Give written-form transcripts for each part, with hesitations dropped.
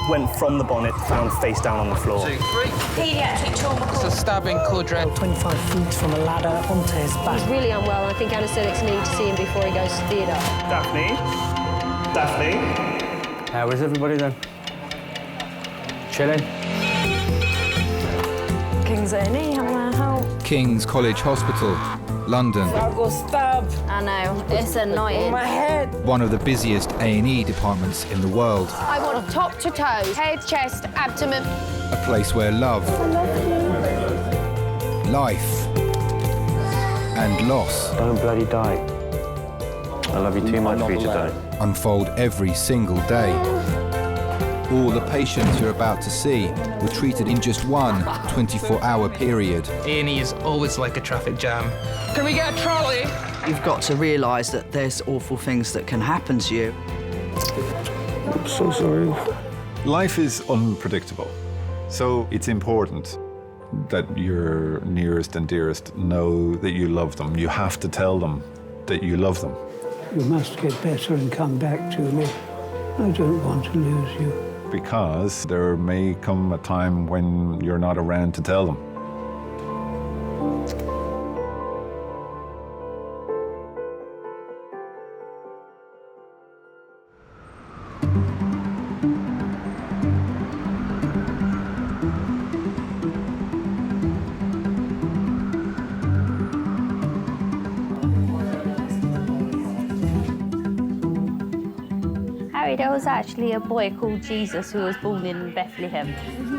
went from the bonnet, found face down on the floor. 2, 3. Pediatric trauma It's a stabbing, code-red. 25 feet from a ladder onto his back. He's really unwell, and I think anaesthetics need to see him before he goes to theatre. Daphne? Daphne? How is everybody then? Chilling? King's A&E, how can I help? King's College Hospital, London. I got stabbed. I know, it's annoying. My head. One of the busiest A&E departments in the world. I want top to toe, head, chest, abdomen. A place where love, life, and loss Don't bloody die. I love you too much for you to die. unfold every single day. All the patients you're about to see were treated in just one 24-hour period. A&E is always like a traffic jam. Can we get a trolley? You've got to realise that there's awful things that can happen to you. I'm so sorry. Life is unpredictable, so it's important that your nearest and dearest know that you love them. You have to tell them that you love them. You must get better and come back to me. I don't want to lose you. Because there may come a time when you're not around to tell them. Harry, there was actually a boy called Jesus who was born in Bethlehem.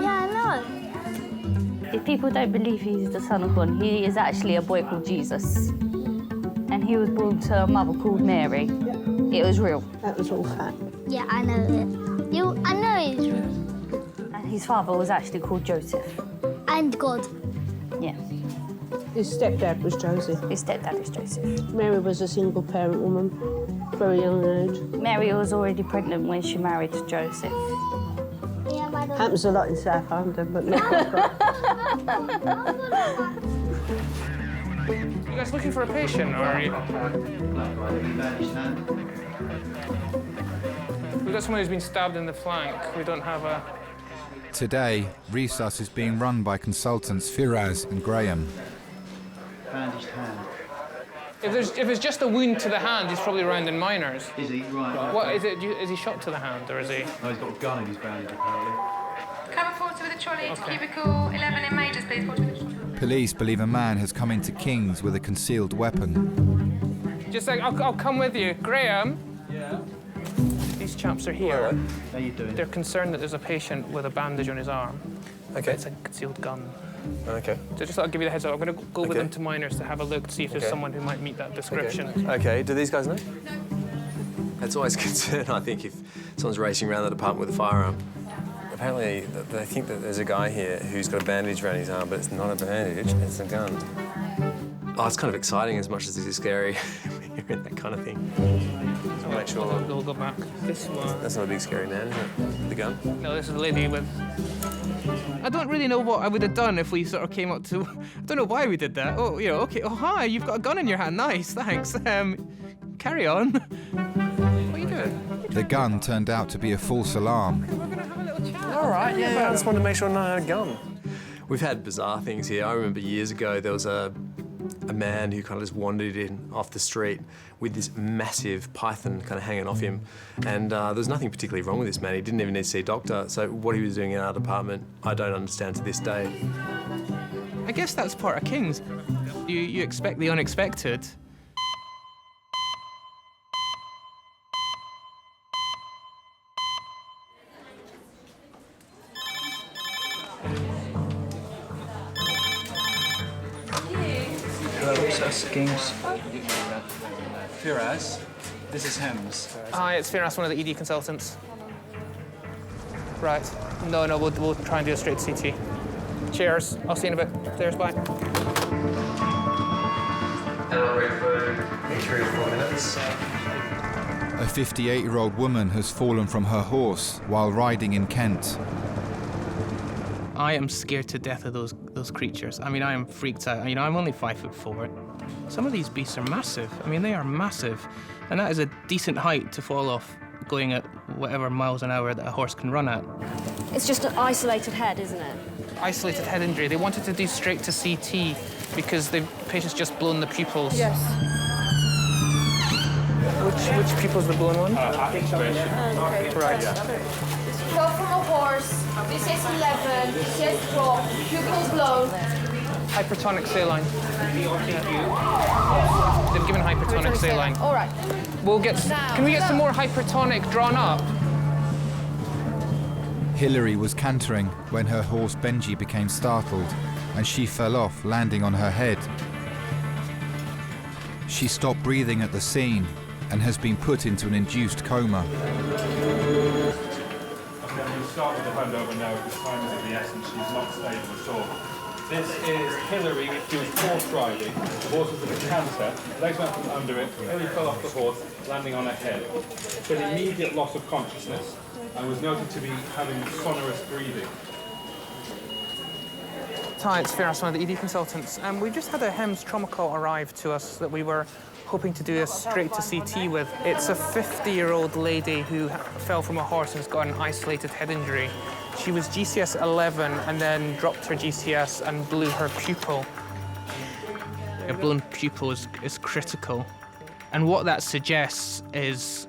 Yeah, I know. If people don't believe he's the son of God, he is actually a boy called Jesus. And he was born to a mother called Mary. It was real. That was all fact. Yeah, I know it. I know it's real. And his father was actually called Joseph. And God. Yeah, His stepdad was Joseph. his stepdad is Joseph. Mary was a single parent woman, very young age. Mary was already pregnant when she married Joseph. Yeah, by the way. Happens a lot in South London, but not You guys looking for a patient, or are you? We've got someone who's been stabbed in the flank. We don't have a... Today, Resus is being run by consultants Firaz and Graham. Bandaged hand. If there's just a wound to the hand, he's probably around in minors. Is he? Right. What is it? Is he shot to the hand, or is he? No, he's got a gun in his bandage, apparently. Cover 40 with a trolley to cubicle 11 in majors, please. 40 with a trolley. Police believe a man has come into King's with a concealed weapon. Just like, I'll come with you. Graham? Yeah? These chaps are here. How you doing? They're concerned that there's a patient with a bandage on his arm. Okay. It's a concealed gun. Okay. So just thought I'd give you the heads up. I'm going to go with Okay. them to minors to have a look to see if there's Okay. someone who might meet that description. Okay, do these guys know? It's always a concern, I think, if someone's racing around the department with a firearm. Apparently, they think that there's a guy here who's got a bandage around his arm, but it's not a bandage, it's a gun. Oh, it's kind of exciting as much as it is scary, hearing that kind of thing. So Make sure we'll go back. This one. that's not a big scary man, is it? The gun? No, this is a lady with... I don't really know what I would have done if we sort of came up to... I don't know why we did that. Oh, you know, okay. Oh, hi, you've got a gun in your hand. Nice, thanks. Carry on. What are you doing? The gun turned out to be a false alarm. We're going to have a little chat. All right, yeah, I just wanted to make sure I know I had a gun. We've had bizarre things here. I remember years ago there was a man who kind of just wandered in off the street with this massive python kind of hanging off him. And there was nothing particularly wrong with this man. He didn't even need to see a doctor. So what he was doing in our department, I don't understand to this day. I guess that's part of King's. You expect the unexpected. Hello, Resus, Kings. Firaz, this is Hems. Hi, it's Firas, one of the ED consultants. Right. No, we'll try and do a straight CT. Cheers. I'll see you in a bit. Cheers, bye. Hello, Redford. 3 or 4 minutes. A 58-year-old woman has fallen from her horse while riding in Kent. I am scared to death of those creatures. I mean, I am freaked out. You know, I'm only 5'4". Some of these beasts are massive. I mean, they are massive. And that is a decent height to fall off going at whatever miles an hour that a horse can run at. It's just an isolated head, isn't it? Isolated head injury. They wanted to do straight to CT because the patient's just blown the pupils. Yes. Which pupils were blown on? Okay. Right. Fell from a horse, this is 11, this is 12, pupils blown. Hypertonic saline. They've given hypertonic saline. All right. We'll get. Can we get some more hypertonic drawn up? Hilary was cantering when her horse Benji became startled and she fell off, landing on her head. She stopped breathing at the scene and has been put into an induced coma. Okay, I'm going to start with the handover now because time is of the essence. She's not stable at all. This is Hilary. She was horse riding. The horse was at a canter. Legs went from under it. Hilary fell off the horse, landing on her head. She had immediate loss of consciousness and was noted to be having sonorous breathing. Hi, it's Firas, one of the ED consultants. We've just had a HEMS trauma call arrive to us that we were hoping to do a straight to CT with. It's a 50-year-old lady who fell from a horse and has got an isolated head injury. She was GCS 11 and then dropped her GCS and blew her pupil. A blown pupil is critical. And what that suggests is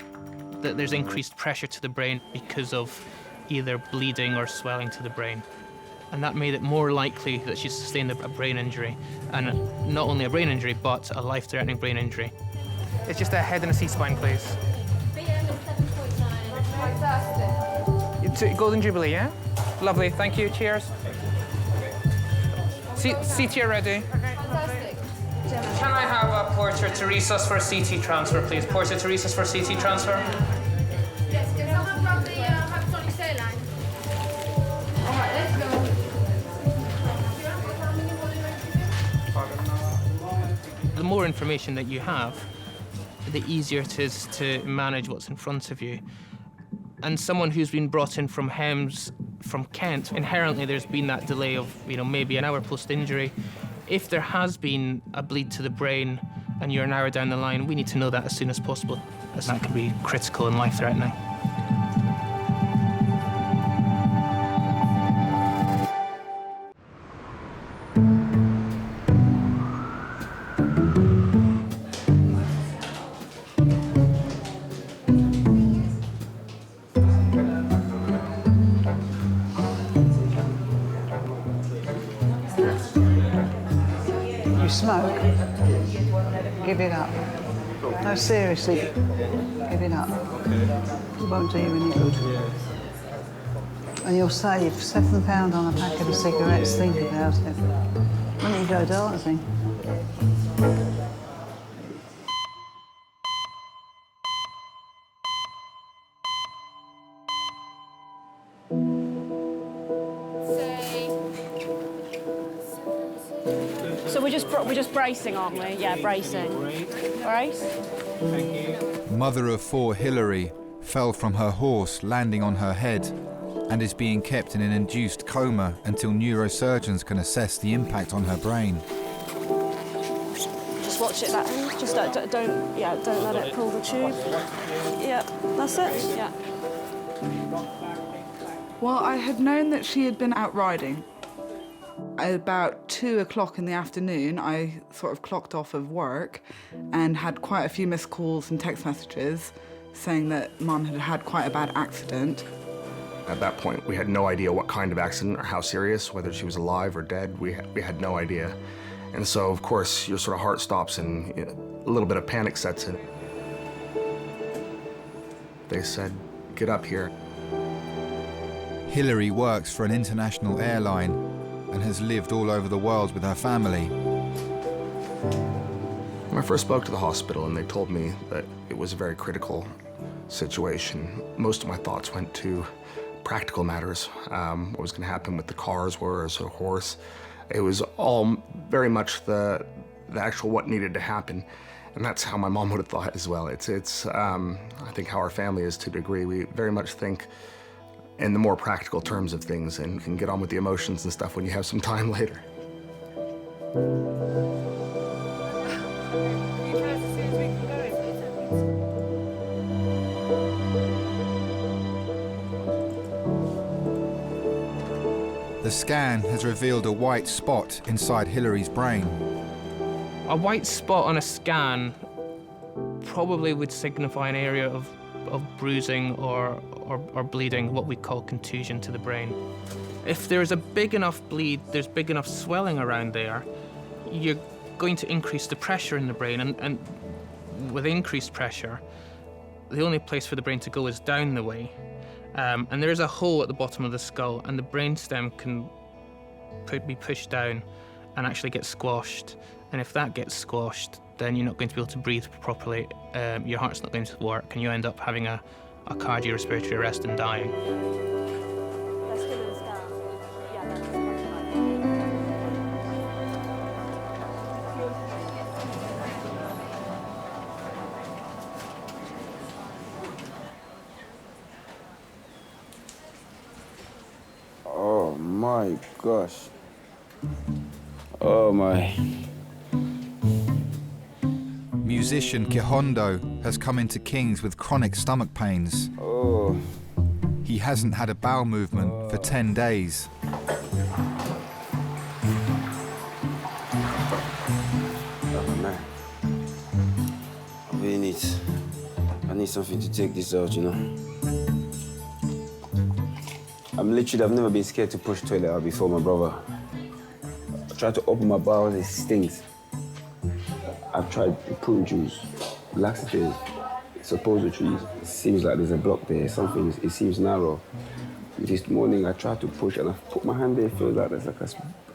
that there's increased pressure to the brain because of either bleeding or swelling to the brain. And that made it more likely that she sustained a brain injury. And not only a brain injury, but a life-threatening brain injury. It's just a head and a C-spine, please. Golden Jubilee, yeah? Lovely, thank you, cheers. CT ready. Fantastic. Can I have Porter to resus for CT transfer, please? Porter to resus for CT transfer. Yes, can someone grab the hypertonic saline? All right, let's go. The more information that you have, the easier it is to manage what's in front of you. And someone who's been brought in from HEMS from Kent, inherently there's been that delay of, maybe an hour post-injury. If there has been a bleed to the brain and you're an hour down the line, we need to know that as soon as possible, as that can be critical and life-threatening. You smoke, give it up. No, seriously, give it up. It won't do you any good. And you'll save £7 on a packet of cigarettes, think about it. When you go dancing. So we're just bracing, aren't we? Yeah, bracing. Brace. Mother of four Hilary fell from her horse, landing on her head, and is being kept in an induced coma until neurosurgeons can assess the impact on her brain. Just watch it that end. Just don't let it pull the tube. Yeah, that's it. Yeah. Well, I had known that she had been out riding. At about 2 o'clock in the afternoon, I sort of clocked off of work and had quite a few missed calls and text messages saying that Mum had had quite a bad accident. At that point, we had no idea what kind of accident or how serious, whether she was alive or dead. We had no idea. And so, of course, your sort of heart stops and a little bit of panic sets in. They said, "Get up here." Hilary works for an international airline and has lived all over the world with her family. When I first spoke to the hospital and they told me that it was a very critical situation, most of my thoughts went to practical matters. What was going to happen with the cars, where is her horse? It was all very much the actual what needed to happen. And that's how my mom would have thought as well. It's I think how our family is to a degree. We very much think in the more practical terms of things and can get on with the emotions and stuff when you have some time later. The scan has revealed a white spot inside Hillary's brain. A white spot on a scan probably would signify an area of bruising or bleeding, what we call contusion to the brain. If there's a big enough bleed, there's big enough swelling around there, you're going to increase the pressure in the brain, and with increased pressure, the only place for the brain to go is down the way. And there is a hole at the bottom of the skull, and the brainstem can be pushed down and actually get squashed. And if that gets squashed, then you're not going to be able to breathe properly, your heart's not going to work, and you end up having a cardiorespiratory arrest and dying. Let's give it a scan. Yeah, that's Oh my gosh. Oh my. Musician Kihondo has come into King's with chronic stomach pains. Oh. He hasn't had a bowel movement for 10 days. Oh man. I really need something to take this out, you know. I've never been scared to push toilet out before, my brother. I tried to open my bowels, it stings. I've tried prune juice, laxatives, suppositories. It seems like there's a block there, something, it seems narrow. This morning I tried to push and I put my hand there, it feels like there's like a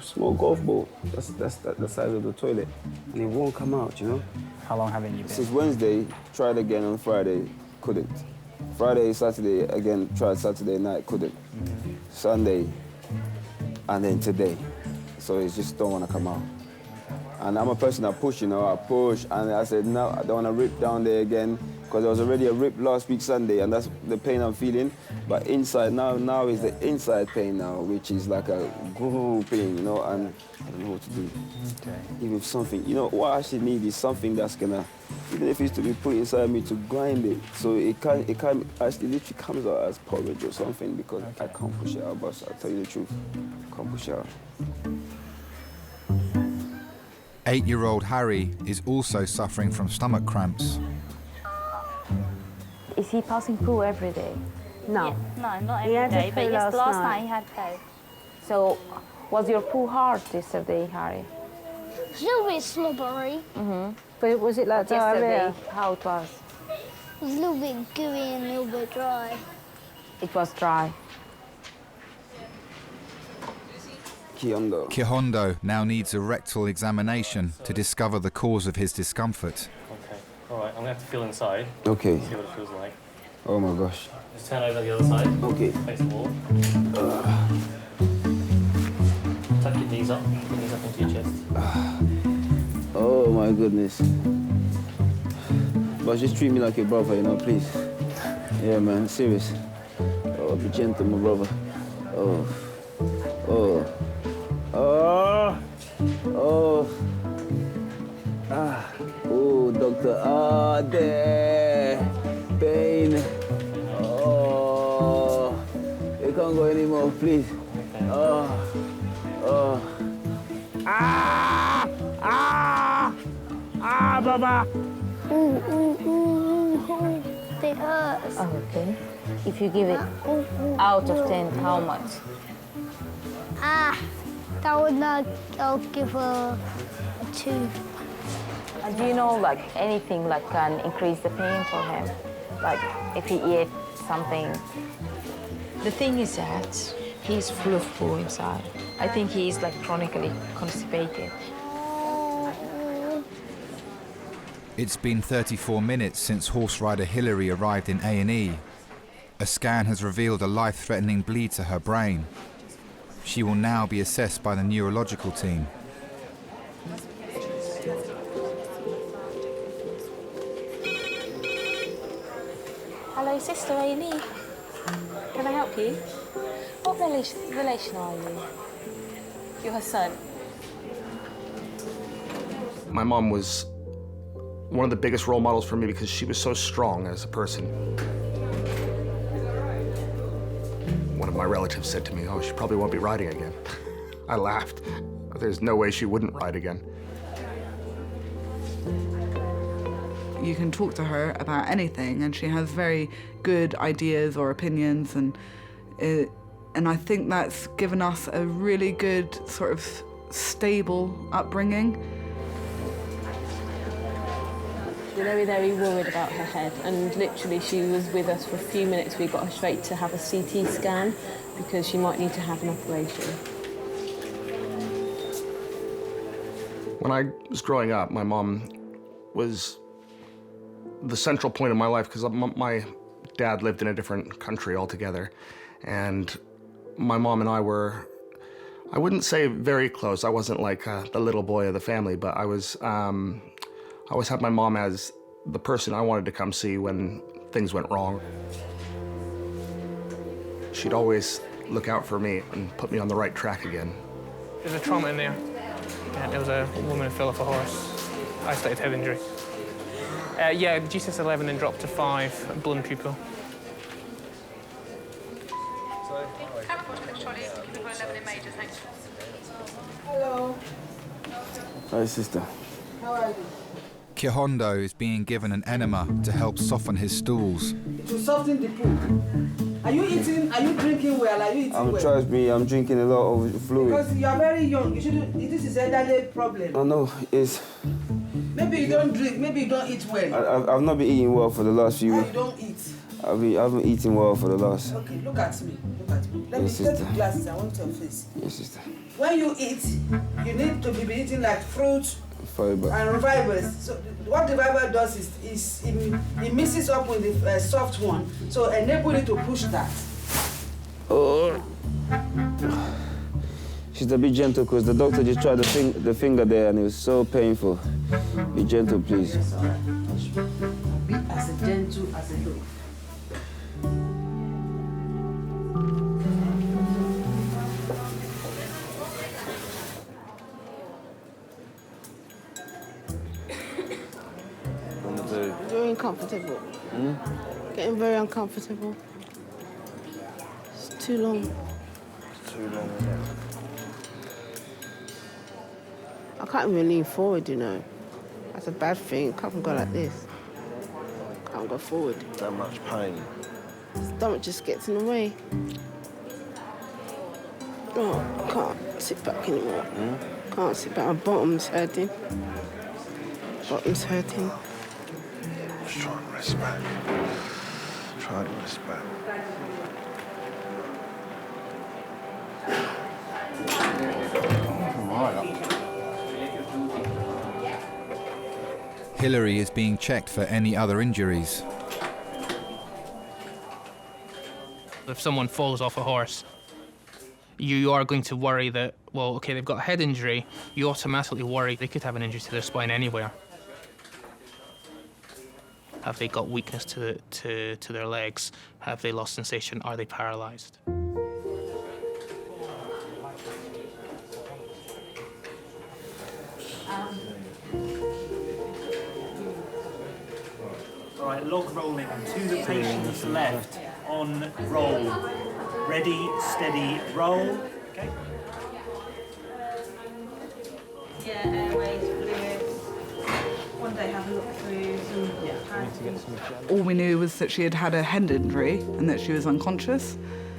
small golf ball. That's the size of the toilet. And it won't come out, you know? How long haven't you been? Since Wednesday, tried again on Friday, couldn't. Friday, Saturday, again, tried Saturday night, couldn't. Sunday, and then today. So it just don't want to come out. And I'm a person that push, you know, I push, and I said, no, I don't want to rip down there again, because there was already a rip last week Sunday, and that's the pain I'm feeling. But inside, now is the inside pain now, which is like a goo pain, you know, and I don't know what to do. Okay. Even something, you know, what I actually need is something that's gonna, even if it's to be put inside me to grind it, so it can actually literally comes out as porridge or something, because I can't push it out, boss, I'll tell you the truth. I can't push it out. 8-year-old Harry is also suffering from stomach cramps. Is he passing poo every day? No. No, not He every had day, a but poo yes, last last night. night he had poo. So, was your poo hard yesterday, Harry? It's a little bit slobbery. But was it like Yesterday, diarrhea? how it was? It was a little bit gooey and a little bit dry. It was dry. Kihondo now needs a rectal examination to discover the cause of his discomfort. Okay, all right, I'm gonna have to feel inside. Okay. See what it feels like. Oh my gosh. Just turn over the other side. Okay. Face the wall. Tuck your knees up. Put your knees up into your chest. Oh my goodness. But just treat me like a brother, you know, please. Yeah, man, serious. Oh, be gentle, my brother. Oh. Oh. Oh. Oh. Ah. Oh, doctor. Ah, there. Pain. Oh. You can't go anymore, please. Oh. Oh. Ah! Ah! Ah, Baba! Ooh, ooh, ooh, ooh. It hurts. Oh, okay. If you give it out of 10, how much? That would not, I'll give a 2. And do you know, like, anything that can increase the pain for him? Like, if he eats something? The thing is that he's full of poo inside. I think he is, like, chronically constipated. It's been 34 minutes since horse rider Hillary arrived in A&E. A scan has revealed a life-threatening bleed to her brain. She will now be assessed by the neurological team. Hello, Sister A&E. Can I help you? What relation are you? You're her son. My mom was one of the biggest role models for me because she was so strong as a person. One of my relatives said to me, "Oh, she probably won't be riding again." I laughed. There's no way she wouldn't ride again. You can talk to her about anything, and she has very good ideas or opinions, and I think that's given us a really good sort of stable upbringing. We're very, very worried about her head, and literally she was with us for a few minutes. We got her straight to have a CT scan because she might need to have an operation. When I was growing up, my mom was the central point of my life because my dad lived in a different country altogether, and my mom and I were, I wouldn't say very close. I wasn't like the little boy of the family, but I always had my mom as the person I wanted to come see when things went wrong. She'd always look out for me and put me on the right track again. There's a trauma in there. Yeah, there was a woman who fell off a horse, isolated head injury. Yeah, GCS 11 then dropped to 5, blown pupil. Hello. Hi, sister. How are you? Kihondo is being given an enema to help soften his stools. It will soften the poop. Are you eating? Are you drinking well? Are you eating well? Trust me, I'm drinking a lot of fluid. Because you are very young. You shouldn't. This is an elderly problem. Oh no, it's. Maybe you don't drink. Maybe you don't eat well. I've not been eating well for the last few weeks. You don't eat. I haven't eaten well for the last. Okay, look at me. Look at me. Let me take the glasses. I want your face. Yes, sister. When you eat, you need to be eating like fruits Fiber. and fibers. So what the fiber does is it mixes up with the soft one, so enable it to push that. Oh. She's a bit gentle because the doctor just tried the finger there and it was so painful. Be gentle, please. Yes, all right. Be as gentle as a dog. Very uncomfortable. Getting very uncomfortable. It's too long. Too long. I can't even lean forward, you know. That's a bad thing. I can't go like this. Can't go forward. That much pain. Stomach just gets in the way. Oh, I can't sit back anymore. Can't sit back. My bottom's hurting. Bottom's hurting. Just try and rest back. Try and rest back. Hillary is being checked for any other injuries. If someone falls off a horse, you are going to worry that, well, okay, they've got a head injury. You automatically worry they could have an injury to their spine anywhere. Have they got weakness to their legs? Have they lost sensation? Are they paralyzed? All right, log rolling to the patient's left on roll. Ready, steady, roll. Okay. Yeah, airways, fluids. One day have a look through some. All we knew was that she had had a head injury and that she was unconscious,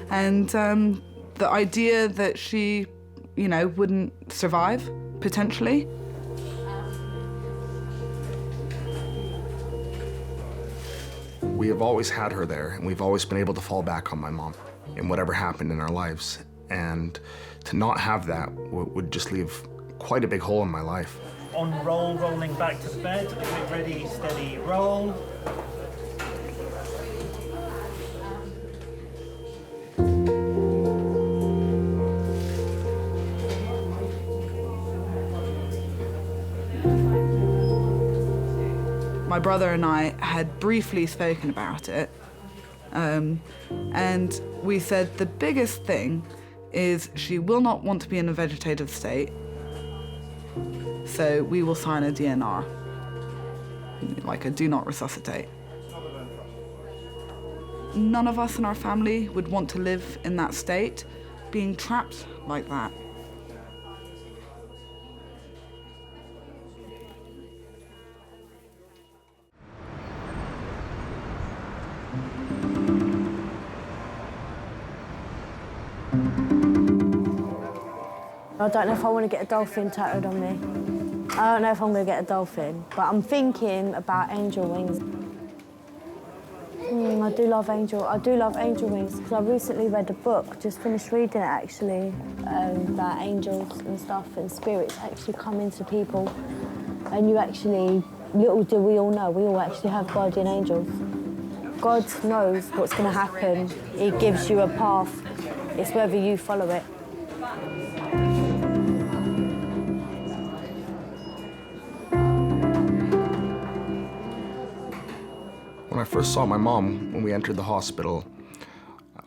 and the idea that she, you know, wouldn't survive potentially. We have always had her there, and we've always been able to fall back on my mom in whatever happened in our lives. And to not have that would just leave quite a big hole in my life. On roll, rolling back to the bed. Ready, steady, roll. My brother and I had briefly spoken about it, and we said the biggest thing is she will not want to be in a vegetative state, so we will sign a DNR, like a do not resuscitate. None of us in our family would want to live in that state, being trapped like that. I don't know if I want to get a dolphin tattooed on me. I don't know if I'm going to get a dolphin, but I'm thinking about angel wings. I do love angel wings because I recently read a book, just finished reading it actually, about angels and stuff and spirits actually come into people, and you actually, little do we all know, we all actually have guardian angels. God knows what's going to happen. He gives you a path. It's whether you follow it. When I first saw my mom, when we entered the hospital,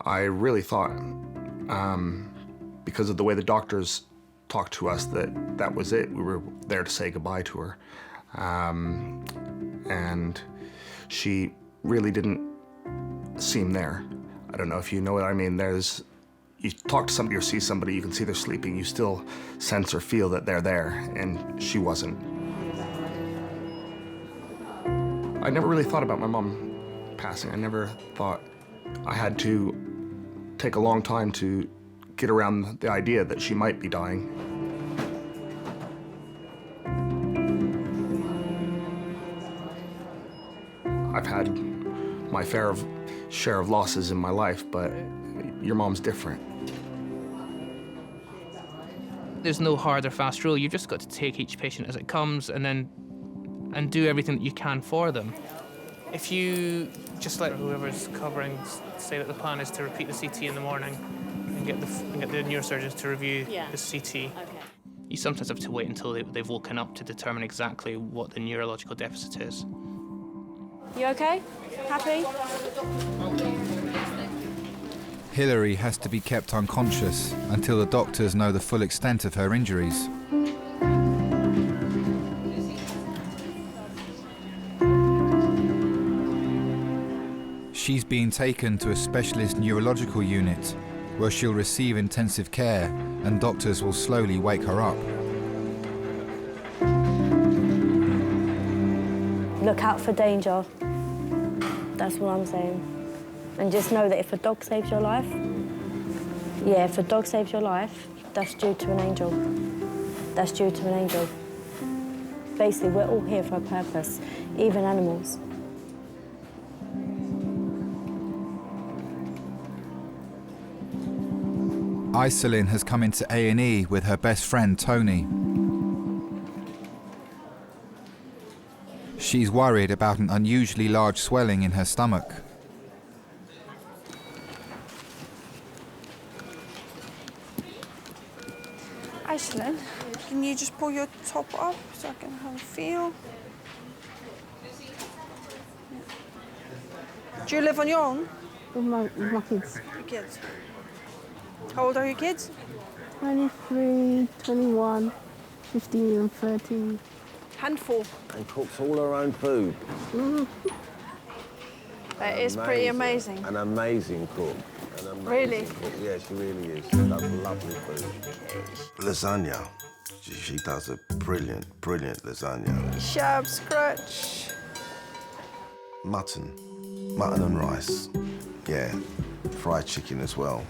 I really thought, because of the way the doctors talked to us, that was it. We were there to say goodbye to her. And she really didn't seem there. I don't know if you know what I mean. You talk to somebody or see somebody, you can see they're sleeping, you still sense or feel that they're there, and she wasn't. I never really thought about my mom passing. I never thought I had to take a long time to get around the idea that she might be dying. I've had my share of losses in my life, but your mom's different. There's no hard or fast rule. You've just got to take each patient as it comes and do everything that you can for them. If you just let whoever's covering say that the plan is to repeat the CT in the morning and get the neurosurgeons to review the CT, you sometimes have to wait until they've woken up to determine exactly what the neurological deficit is. You okay? Happy? Hilary has to be kept unconscious until the doctors know the full extent of her injuries. She's being taken to a specialist neurological unit where she'll receive intensive care and doctors will slowly wake her up. Look out for danger. That's what I'm saying. And just know that if a dog saves your life, if a dog saves your life, that's due to an angel. That's due to an angel. Basically, we're all here for a purpose, even animals. Iselin has come into A&E with her best friend, Tony. She's worried about an unusually large swelling in her stomach. Iselin, can you just pull your top up so I can have a feel? Do you live on your own? With my kids. Your kids. How old are your kids? 23, 21, 15 and 13. Handful. And cooks all her own food. That is pretty amazing. An amazing cook. An amazing Really? cook. Yeah, she really is. She does lovely food. Lasagna. She does a brilliant lasagna. Sharp scratch. Mutton and rice. Yeah, fried chicken as well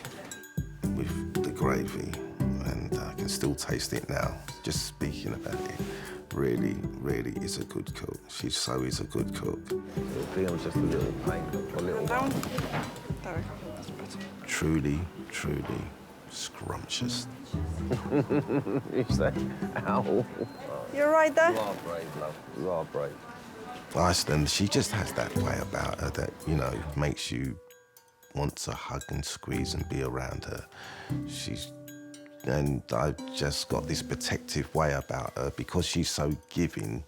with the gravy. And I can still taste it now, just speaking about it. Really is a good cook. She so is a good cook. It feels just a little pain for a little while. There, that's better. Truly scrumptious. You say, ow. You're right there? You are brave, love. You are brave. Iceland, she just has that way about her that, makes you want to hug and squeeze and be around her. And I've just got this protective way about her because she's so giving.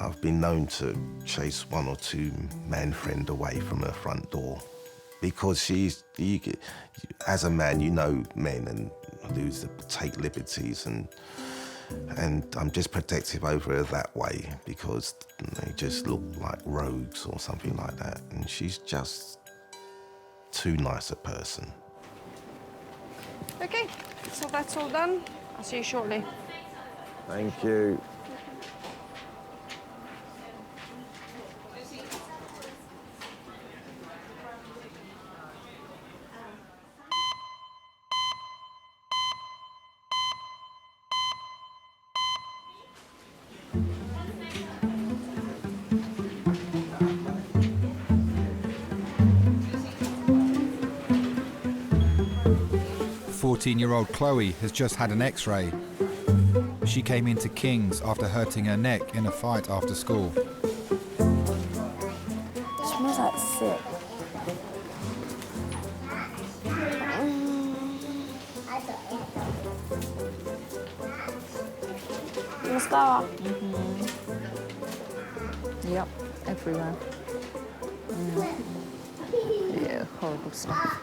I've been known to chase one or two man-friend away from her front door because as a man, men and take liberties and And I'm just protective over her that way because they just look like rogues or something like that. And she's just too nice a person. Okay, so that's all done. I'll see you shortly. Thank you. Fourteen-year-old Chloe has just had an X-ray. She came into King's after hurting her neck in a fight after school. It smells like sick. Mascara. Yep, everywhere. Yeah, horrible stuff.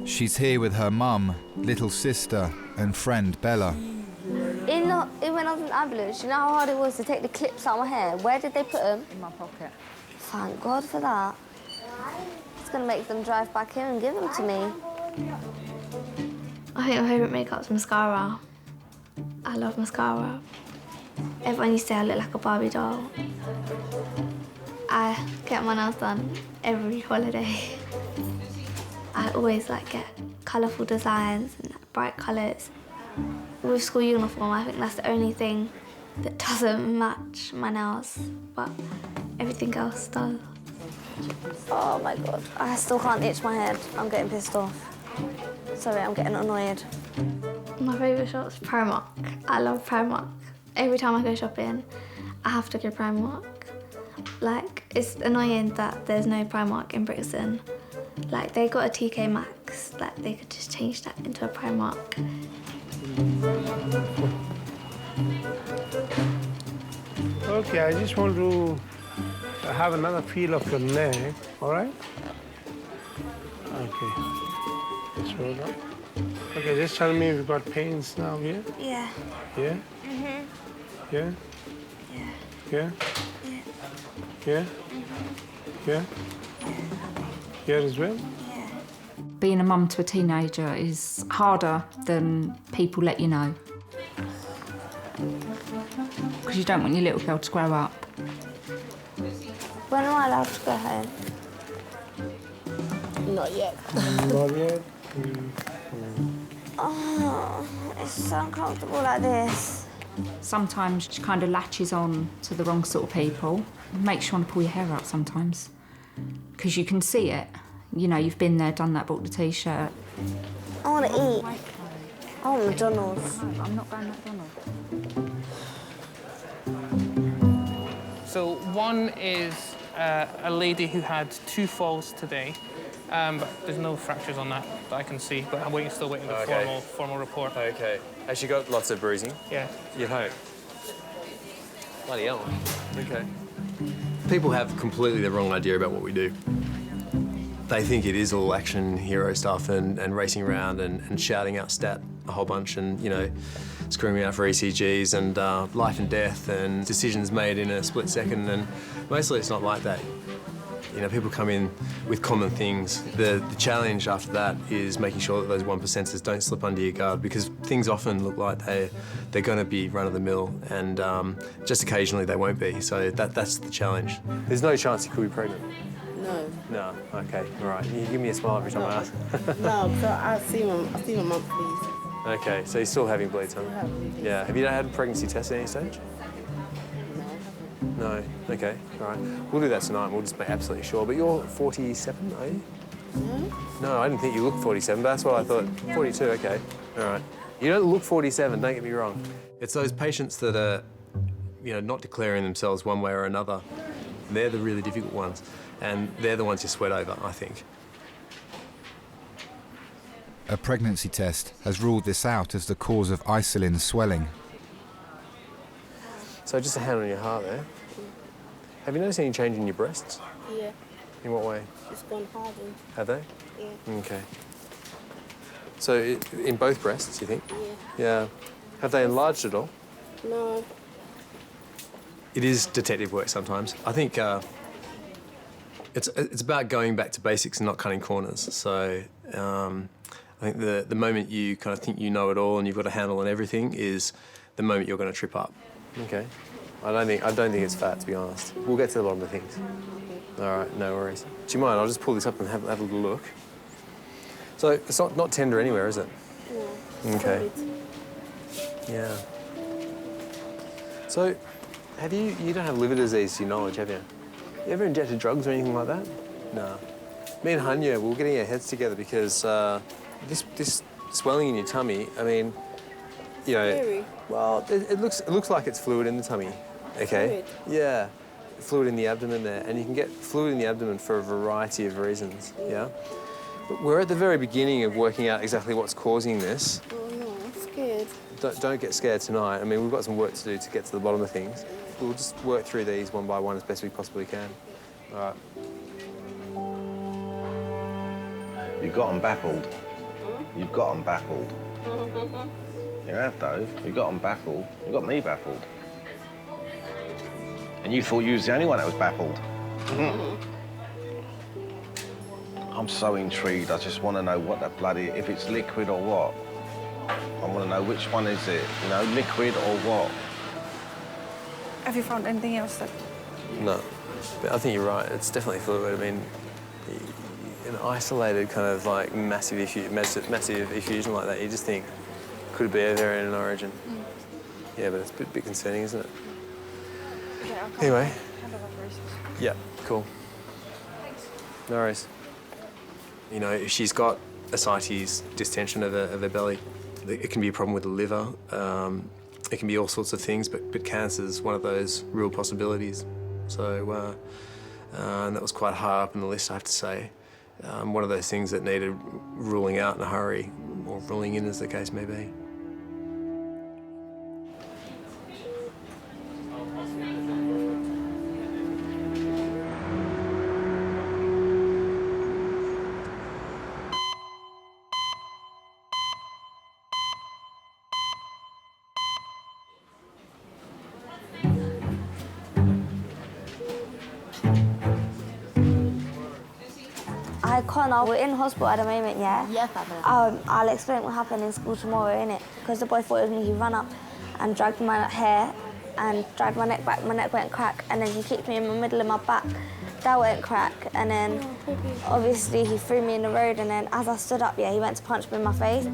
She's here with her mum, little sister and friend Bella. When I was in the ambulance, you know how hard it was to take the clips out of my hair? Where did they put them? In my pocket. Thank God for that. It's going to make them drive back here and give them to me. I think my favourite makeup's mascara. I love mascara. Everyone used to say I look like a Barbie doll. I get my nails done every holiday. I always get colourful designs and bright colours. With school uniform, I think that's the only thing that doesn't match my nails, but everything else does. Oh my God, I still can't itch my head. I'm getting pissed off. Sorry, I'm getting annoyed. My favourite shop's Primark. I love Primark. Every time I go shopping, I have to go Primark. It's annoying that there's no Primark in Brixton. They got a TK Maxx, they could just change that into a Primark. Okay, I just want to have another feel of your neck, all right? Okay. Just hold on. Okay, just tell me if you've got pains now here. Yeah. Yeah? Mhm. Yeah? Yeah. Yeah? Yeah. Yeah? Yeah? Here as well? Being a mum to a teenager is harder than people let you know. Because you don't want your little girl to grow up. When am I allowed to go home? Not yet. Not yet? Oh, it's so uncomfortable like this. Sometimes she kind of latches on to the wrong sort of people. It makes you want to pull your hair out sometimes. Because you can see it. You know, you've been there, done that, bought the T-shirt. I want to eat. I want McDonald's. I'm not going McDonald's. So one is a lady who had 2 falls today, but there's no fractures on that I can see, but I'm still waiting for Okay. formal report. Okay. Has she got lots of bruising? Yeah. You hope. Bloody hell. Okay. People have completely the wrong idea about what we do. They think it is all action hero stuff and racing around and shouting out stat a whole bunch and, screaming out for ECGs and life and death and decisions made in a split second, and mostly it's not like that. People come in with common things. The challenge after that is making sure that those 1%ers don't slip under your guard, because things often look like they're going to be run-of-the-mill, and just occasionally they won't be. So that's the challenge. There's no chance you could be pregnant. No. No. Okay. All right. You give me a smile every time I ask. No, so I see my monthlies. Okay. So you're still having bleeds, huh? Yeah. Have you had a pregnancy test at any stage? No. Okay. All right. We'll do that tonight and we'll just make absolutely sure. But you're 47, are you? No, I didn't think you looked 47, but that's what I thought. 42, okay. All right. You don't look 47, don't get me wrong. It's those patients that are, not declaring themselves one way or another. They're the really difficult ones. And they're the ones you sweat over, I think. A pregnancy test has ruled this out as the cause of Isolin's swelling. So just a hand on your heart there. Have you noticed any change in your breasts? Yeah. In what way? It's gone hardened. Have they? Yeah. Okay. So in both breasts, you think? Yeah. Yeah. Have they enlarged at all? No. It is detective work sometimes. I think it's about going back to basics and not cutting corners. So I think the moment you kind of think you know it all and you've got a handle on everything is the moment you're going to trip up. Okay. I don't think it's fat, to be honest. We'll get to the bottom of things. All right, no worries. Do you mind? I'll just pull this up and have a little look. So it's not tender anywhere, is it? No. Okay. Yeah. So, you don't have liver disease to your knowledge, have you? You ever injected drugs or anything like that? No. Me and Hanya, we were getting our heads together because this swelling in your tummy, I mean, you know, Scary. well, it looks like it's fluid in the tummy. Okay. Fluid? Yeah. Fluid in the abdomen there, and you can get fluid in the abdomen for a variety of reasons. Yeah. But we're at the very beginning of working out exactly what's causing this. Oh no, I'm scared. Don't get scared tonight. I mean, we've got some work to do to get to the bottom of things. We'll just work through these one by one as best we possibly can. All right. You got them baffled. You've got them baffled. You have, though. You got them baffled. You got me baffled. And you thought you was the only one that was baffled. I'm so intrigued. I just want to know what the bloody, if it's liquid or what. I want to know which one is it, you know, liquid or what. Have you found anything else that... No, but I think you're right. It's definitely fluid. I mean, an isolated kind of like massive effusion like that, you just think could it be a variant in origin? Yeah, but it's a bit concerning, isn't it? Yeah, Anyway. Yeah, cool. No worries. You know, if she's got ascites, distension of her belly, it can be a problem with the liver. It can be all sorts of things, but cancer is one of those real possibilities. So, and that was quite high up on the list, I have to say. One of those things that needed ruling out in a hurry, or ruling in, as the case may be. Hi Connor, we're in hospital at the moment, yeah? Yes, I know. I'll explain what happened in school tomorrow, innit? Because the boy thought it was me, he ran up and dragged my hair and dragged my neck back, my neck went crack, and then he kicked me in the middle of my back. That went crack, and then obviously he threw me in the road, and then as I stood up, yeah, he went to punch me in my face.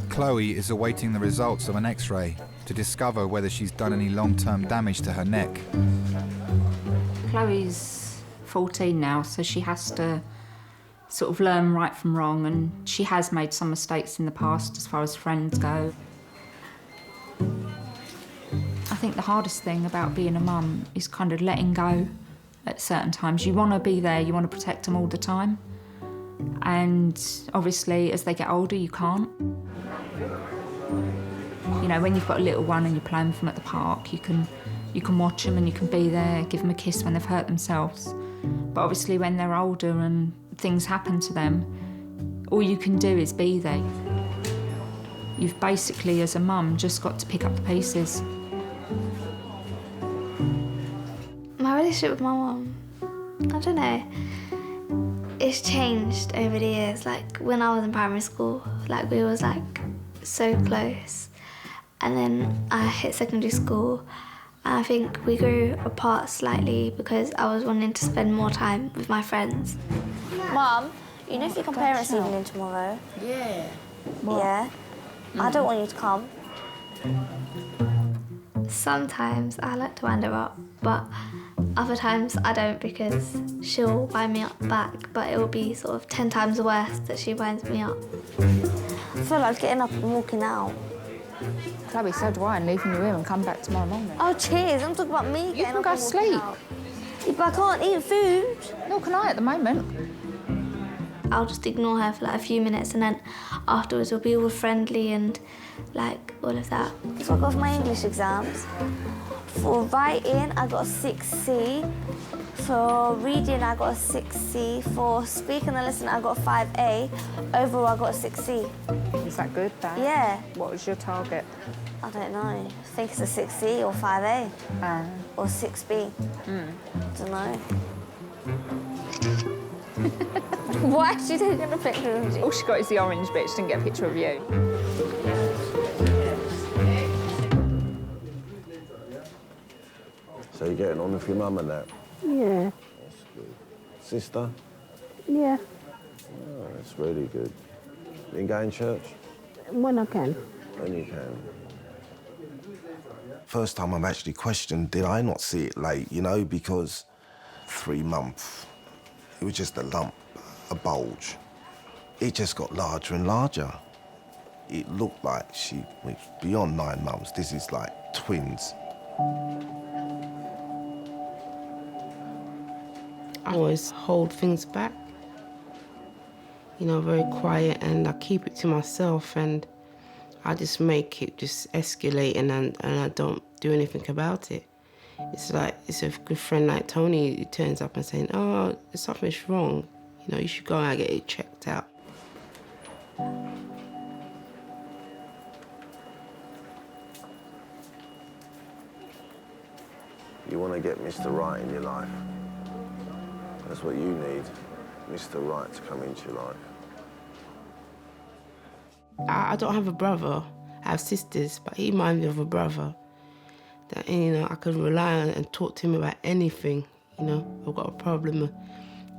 Chloe is awaiting the results of an X-ray to discover whether she's done any long-term damage to her neck. Chloe's 14 now, so she has to sort of learn right from wrong, and she has made some mistakes in the past as far as friends go. I think the hardest thing about being a mum is kind of letting go at certain times. You want to be there, you want to protect them all the time, and obviously as they get older you can't. You know, when you've got a little one and you're playing with them at the park, you can watch them and you can be there, give them a kiss when they've hurt themselves. But obviously when they're older and things happen to them, all you can do is be there. You've basically, as a mum, just got to pick up the pieces. My relationship with my mum, I don't know, it's changed over the years. Like when I was in primary school, like we was like so close. And then I hit secondary school, and I think we grew apart slightly because I was wanting to spend more time with my friends. Mum, you know if you come parents' evening tomorrow? Yeah. Yeah? I don't want you to come. Sometimes I like to wind her up, but other times I don't because she'll wind me up back, but it will be sort of 10 times worse that she winds me up. I feel like getting up and walking out. Chloe, so do I, and leaving your room and come back tomorrow morning. Oh, cheers. I'm talking about me. You can go to sleep. Yeah, but I can't eat food. Nor can I at the moment. I'll just ignore her for like a few minutes, and then afterwards we'll be all friendly and like all of that. So I got my English exams. For writing, I got a 6C. For reading, I got a 6C. For speaking and listening, I got a 5A. Overall, I got a 6C. Is that good, that? Yeah. What was your target? I don't know. I think it's a 6C or 5A. Or 6B. Don't know. Why is she taking a picture of you? All she got is the orange bit. She didn't get a picture of you. So you're getting on with your mum and that? Yeah. That's good. Sister? Yeah. Oh, that's really good. Been going to church? When I can. When you can. First time I've actually questioned, did I not see it late, you know, because 3 months, it was just a lump, a bulge. It just got larger and larger. It looked like she was beyond 9 months. This is like twins. I always hold things back. You know, very quiet, and I keep it to myself, and I just make it just escalate, and I don't do anything about it. It's like, it's a good friend like Tony who turns up and saying, oh, something's wrong. You know, you should go and get it checked out. You want to get Mr. Right in your life. That's what you need, Mr. Right to come into your life. I don't have a brother. I have sisters, but he reminds me of a brother. That, you know, I can rely on and talk to him about anything. You know, I've got a problem.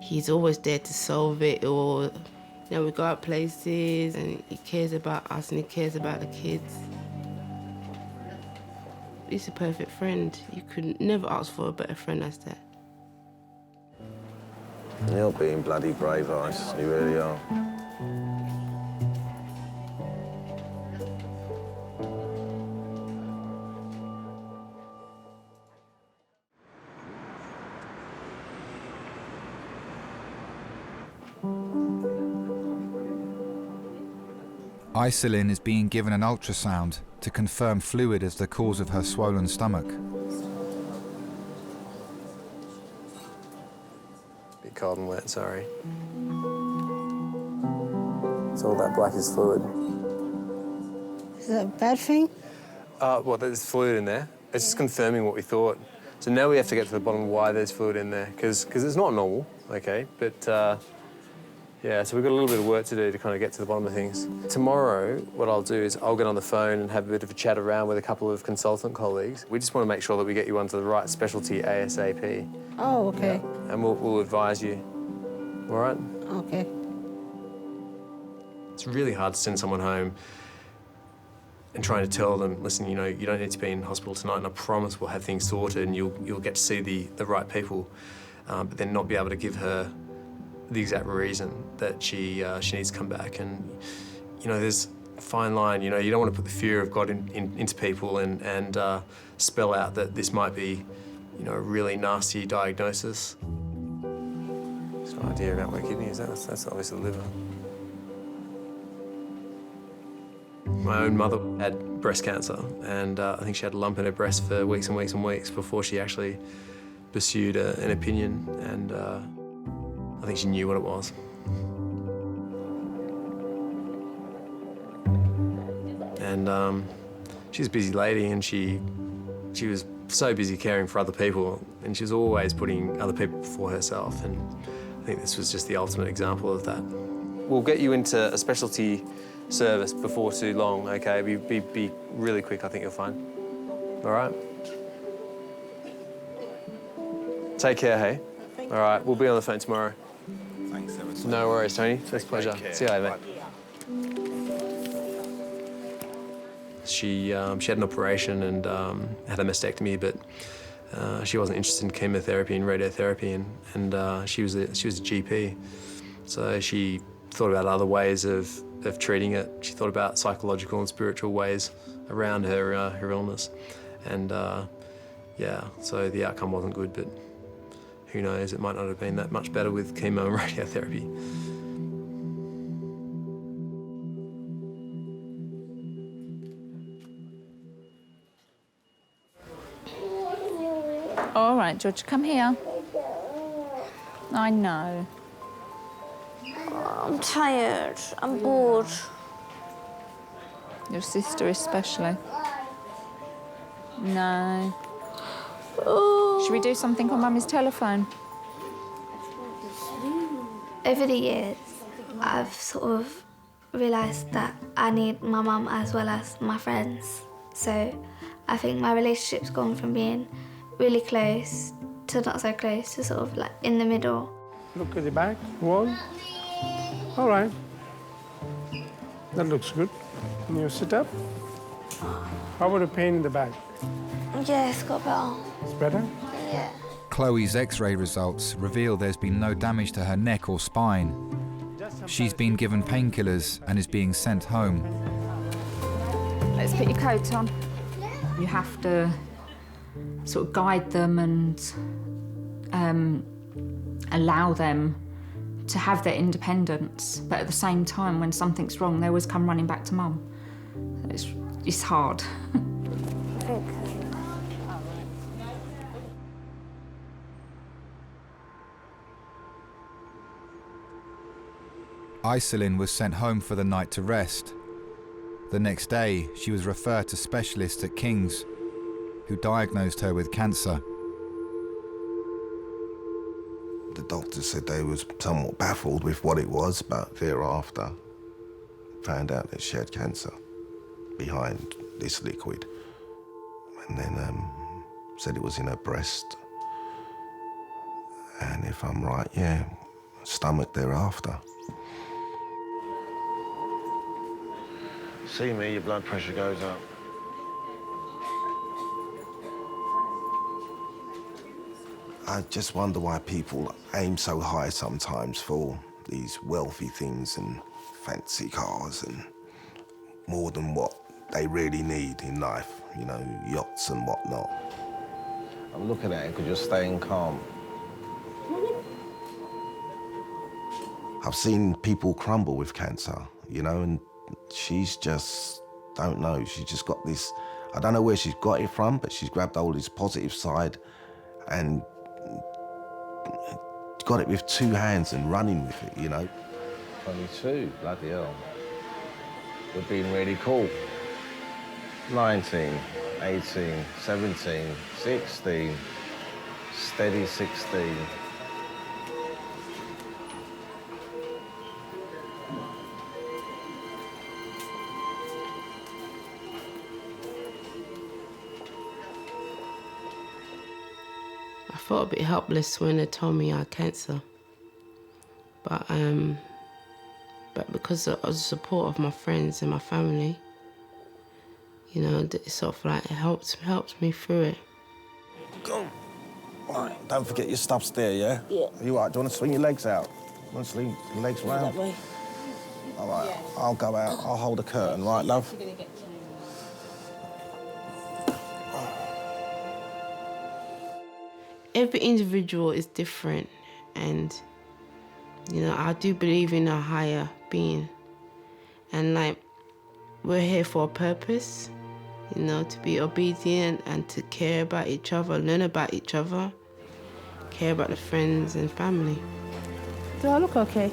He's always there to solve it, or, you know, we go out places and he cares about us and he cares about the kids. He's a perfect friend. You could never ask for a better friend as that. You're being bloody brave, Ice. You really are. Iselin is being given an ultrasound to confirm fluid as the cause of her swollen stomach. Bit cold and wet, sorry. It's all that black is fluid. Is that a bad thing? Well, there's fluid in there. It's just confirming what we thought. So now we have to get to the bottom of why there's fluid in there, because it's not normal, okay? But yeah, so we've got a little bit of work to do to kind of get to the bottom of things. Tomorrow, what I'll do is I'll get on the phone and have a bit of a chat around with a couple of consultant colleagues. We just want to make sure that we get you onto the right specialty ASAP. Oh, okay. Yeah. And we'll advise you. All right? Okay. It's really hard to send someone home and trying to tell them, listen, you know, you don't need to be in hospital tonight, and I promise we'll have things sorted and you'll get to see the right people, but then not be able to give her the exact reason that she needs to come back. And, you know, there's a fine line. You know, you don't want to put the fear of God into people and spell out that this might be, you know, a really nasty diagnosis. Just no idea about my kidney, is that? That's obviously the liver. My own mother had breast cancer, and I think she had a lump in her breast for weeks and weeks and weeks before she actually pursued an opinion, and I think she knew what it was. And she's a busy lady, and she was so busy caring for other people, and she was always putting other people before herself, and I think this was just the ultimate example of that. We'll get you into a specialty service before too long, okay? Be really quick, I think you'll find. All right? Take care, hey? All right, we'll be on the phone tomorrow. Thanks ever so much. No worries, Tony. It's a pleasure. See you later, mate. She had an operation and had a mastectomy, but she wasn't interested in chemotherapy and radiotherapy, and she was a GP, so she thought about other ways of treating it. She thought about psychological and spiritual ways around her illness, and yeah, so the outcome wasn't good, but who knows, it might not have been that much better with chemo and radiotherapy. All right, George, come here. I know. Oh, I'm tired. I'm bored. Your sister especially. No. Oh. Should we do something on Mummy's telephone? Over the years, I've sort of realised that I need my mum as well as my friends. So I think my relationship's gone from being really close to not so close to sort of like in the middle. Look at the back wall. All right. That looks good. Can you sit up? How about the pain in the back? Yeah, it's got better. It's better? Yeah. Chloe's X-ray results reveal there's been no damage to her neck or spine. She's been given painkillers and is being sent home. Let's put your coat on. You have to sort of guide them and allow them to have their independence, but at the same time, when something's wrong, they always come running back to Mum. It's hard. Iselin was sent home for the night to rest. The next day, she was referred to specialists at King's, who diagnosed her with cancer. The doctor said they was somewhat baffled with what it was, but thereafter found out that she had cancer behind this liquid. And then said it was in her breast. And if I'm right, yeah, stomach thereafter. See me, your blood pressure goes up. I just wonder why people aim so high sometimes for these wealthy things and fancy cars and more than what they really need in life, you know, yachts and whatnot. I'm looking at it because you're staying calm. I've seen people crumble with cancer, you know, and she's just, don't know, she's just got this, I don't know where she's got it from, but she's grabbed hold of this positive side and got it with two hands and running with it, you know. 22, bloody hell. We're being really cool. 19, 18, 17, 16, steady 16. I felt a bit helpless when they told me I had cancer. But because of the support of my friends and my family, you know, it sort of like it helps me through it. Go. All right, don't forget your stuff's there, yeah? Yeah. You all right? Do you want to swing your legs out? You want to swing your legs round? That way. All right, I'll go out. I'll hold the curtain, right, love? Every individual is different, and you know, I do believe in a higher being, and like we're here for a purpose, you know, to be obedient and to care about each other, learn about each other, care about the friends and family. Do I look okay?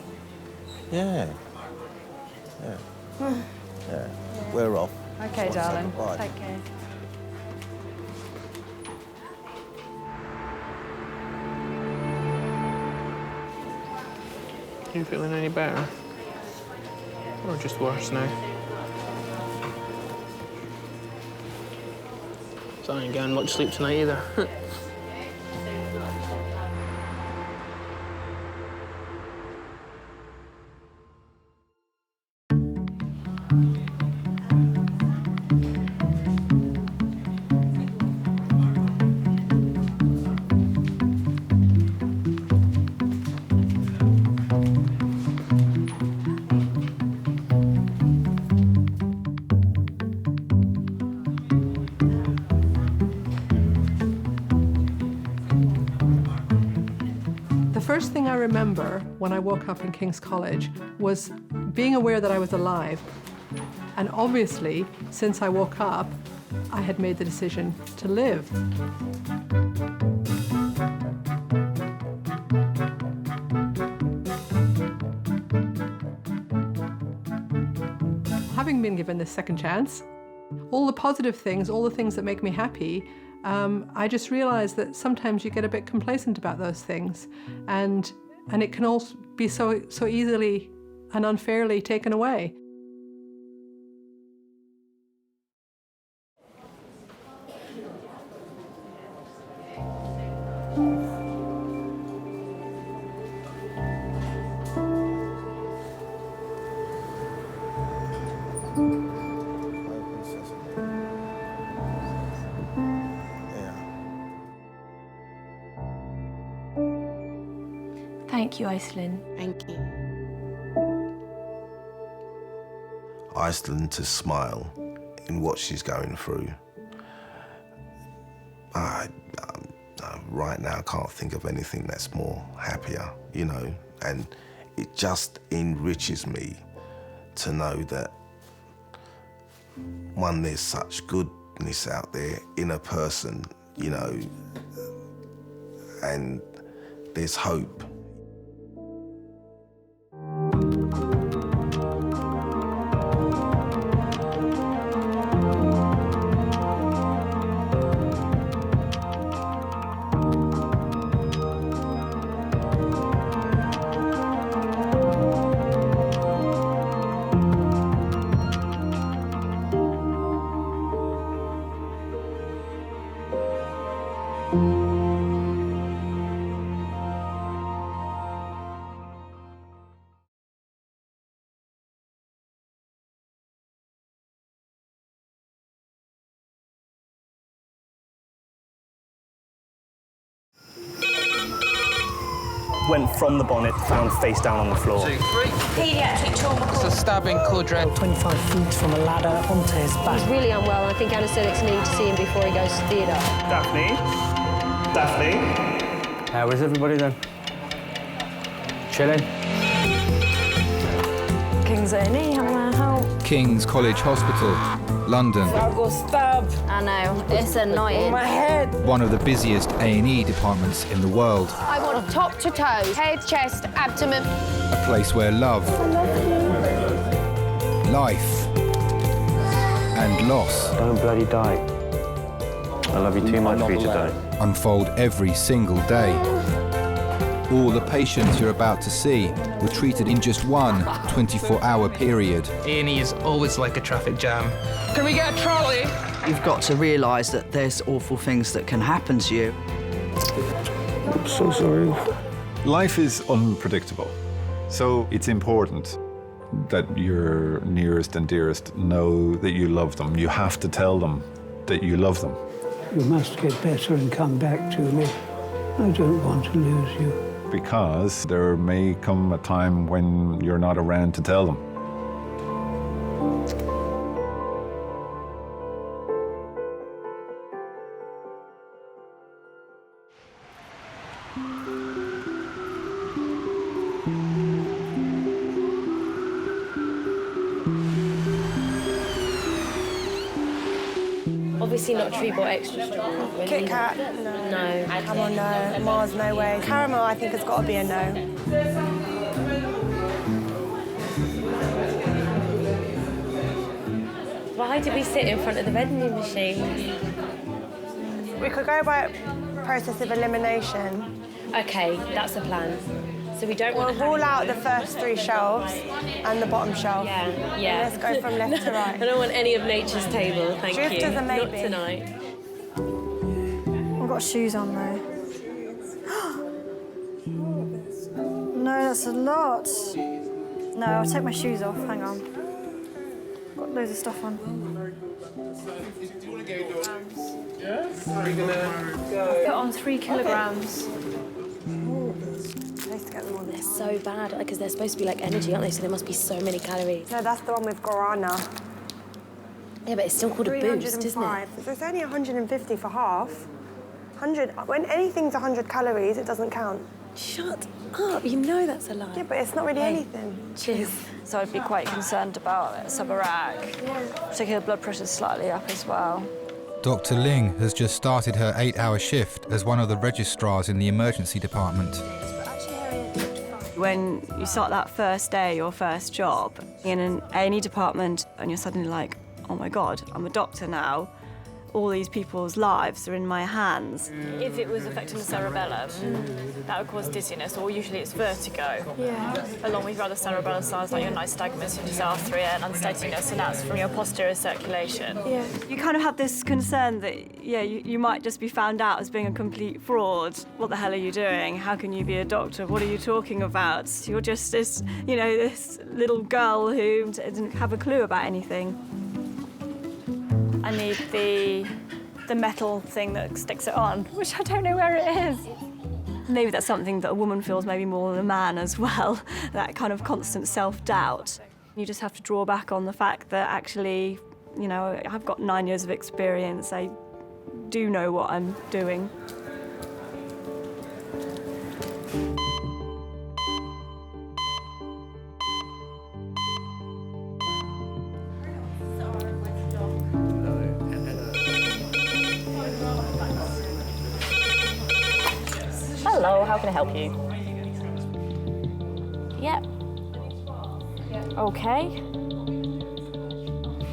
Yeah. Yeah. Yeah. We're off. Okay, Just wanna say darling. goodbye. Take care. Are you feeling any better? Or just worse now? So I ain't getting much sleep tonight either. The first thing I remember when I woke up in King's College was being aware that I was alive. And obviously, since I woke up, I had made the decision to live. having been given this second chance, all the positive things, all the things that make me happy, I just realized that sometimes you get a bit complacent about those things, and it can all be so easily and unfairly taken away. Thank you, Iceland. Thank you. Iceland to smile in what she's going through. Right now I can't think of anything that's more happier, you know, and it just enriches me to know that, one, there's such goodness out there in a person, you know, and there's hope. Went from the bonnet, found face down on the floor. Pediatric trauma. It's a stabbing quadrant. 25 feet from a ladder onto his back. He's really unwell. I think anaesthetics need to see him before he goes to theatre. Daphne? How is everybody then? Chilling? King's A&E, how may I help? King's College Hospital, London. I got stabbed. I know, it's annoying. My head. One of the busiest A&E departments in the world. I want top to toe, head, chest, abdomen. A place where love, life, and loss. Don't bloody die. I love you too much for you to die. Unfold every single day. All the patients you're about to see were treated in just one 24-hour period. A&E is always like a traffic jam. Can we get a trolley? You've got to realise that there's awful things that can happen to you. I'm so sorry. Life is unpredictable, so it's important that your nearest and dearest know that you love them. You have to tell them that you love them. You must get better and come back to me. I don't want to lose you. Because there may come a time when you're not around to tell them. Obviously not Treat or extra strong. Really. Kit Kat? No. Come on, no. Mars, no way. Caramel, I think, has got to be a no. Why did we sit in front of the vending machine? We could go by process of elimination. Okay, that's the plan. So we don't We'll want to rule out the first 3 shelves and the bottom shelf. Yeah, yeah. Let's go from left to right. I don't want any of nature's table, thank you. Drifters are maybe. Not tonight. I've got shoes on though. No, that's a lot. No, I'll take my shoes off. Hang on. Got loads of stuff on. Yes. I've put on 3 kilograms. They're so bad because they're supposed to be like energy, aren't they? So there must be so many calories. No, that's the one with guarana. Yeah, but it's still called a boost, isn't it? There's only 150 for half. 100. When anything's 100 calories, it doesn't count. Shut up! You know that's a lie. Yeah, but it's not really anything. Cheers. So I'd be quite concerned about subarachnoid. Particularly blood pressure's slightly up as well. Dr. Ling has just started her 8-hour shift as one of the registrars in the emergency department. When you start that first day, your first job, in an A&E department, and you're suddenly like, oh my God, I'm a doctor now. All these people's lives are in my hands. If it was affecting the cerebellum, that would cause dizziness, or usually it's vertigo. Yeah. Along with your other cerebellar signs like your nystagmus, your dysarthria, and unsteadiness, and that's from your posterior circulation. Yeah. You kind of have this concern that, yeah, you might just be found out as being a complete fraud. What the hell are you doing? How can you be a doctor? What are you talking about? You're just this, you know, this little girl who didn't have a clue about anything. I need the metal thing that sticks it on, which I don't know where it is. Maybe that's something that a woman feels maybe more than a man as well, that kind of constant self-doubt. You just have to draw back on the fact that actually, you know, I've got 9 years of experience. I do know what I'm doing. Hello, how can I help you? Yep. Okay.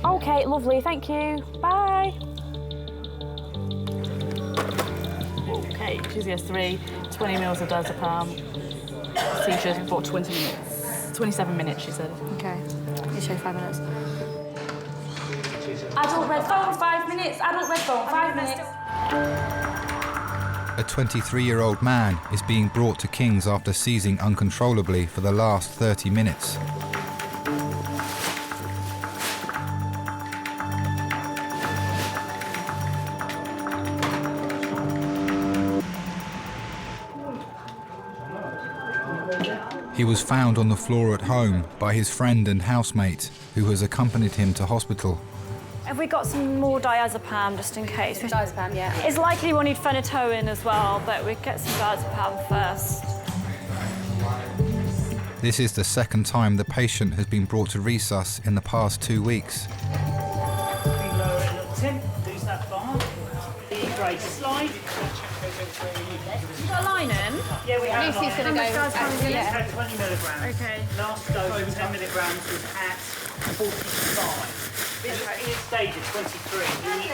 Okay, lovely, thank you. Bye. Okay, she's year 3, 20 mils of diazepam. Seizures for 20 minutes. 27 minutes, she said. Okay, you show 5 minutes. Adult red phone, 5 minutes. Adult red phone, 5 minutes. A 23-year-old man is being brought to King's after seizing uncontrollably for the last 30 minutes. He was found on the floor at home by his friend and housemate, who has accompanied him to hospital. Have we got some more diazepam just in case? Diazepam, yeah. It's likely we'll need phenytoin as well, but we get some diazepam first. This is the second time the patient has been brought to resus in the past 2 weeks. Tim, lose that bar. The great slide. You got a line in? Yeah, we have. Lucy's going to go. At 20 milligrams. Okay. Last dose of 10 milligrams was at 45. In his stage of 23,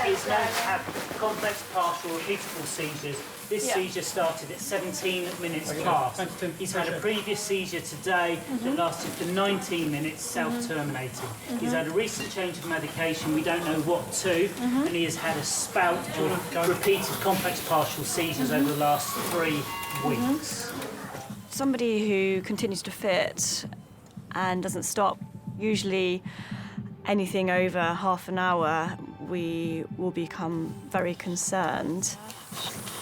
he is known to have complex partial repeatable seizures. This seizure started at 17 minutes past. He's had a previous seizure today that lasted for 19 minutes, self-terminating. He's had a recent change of medication, we don't know what to, and he has had a spout of repeated complex partial seizures over the last 3 weeks. Somebody who continues to fit and doesn't stop, usually anything over half an hour, we will become very concerned.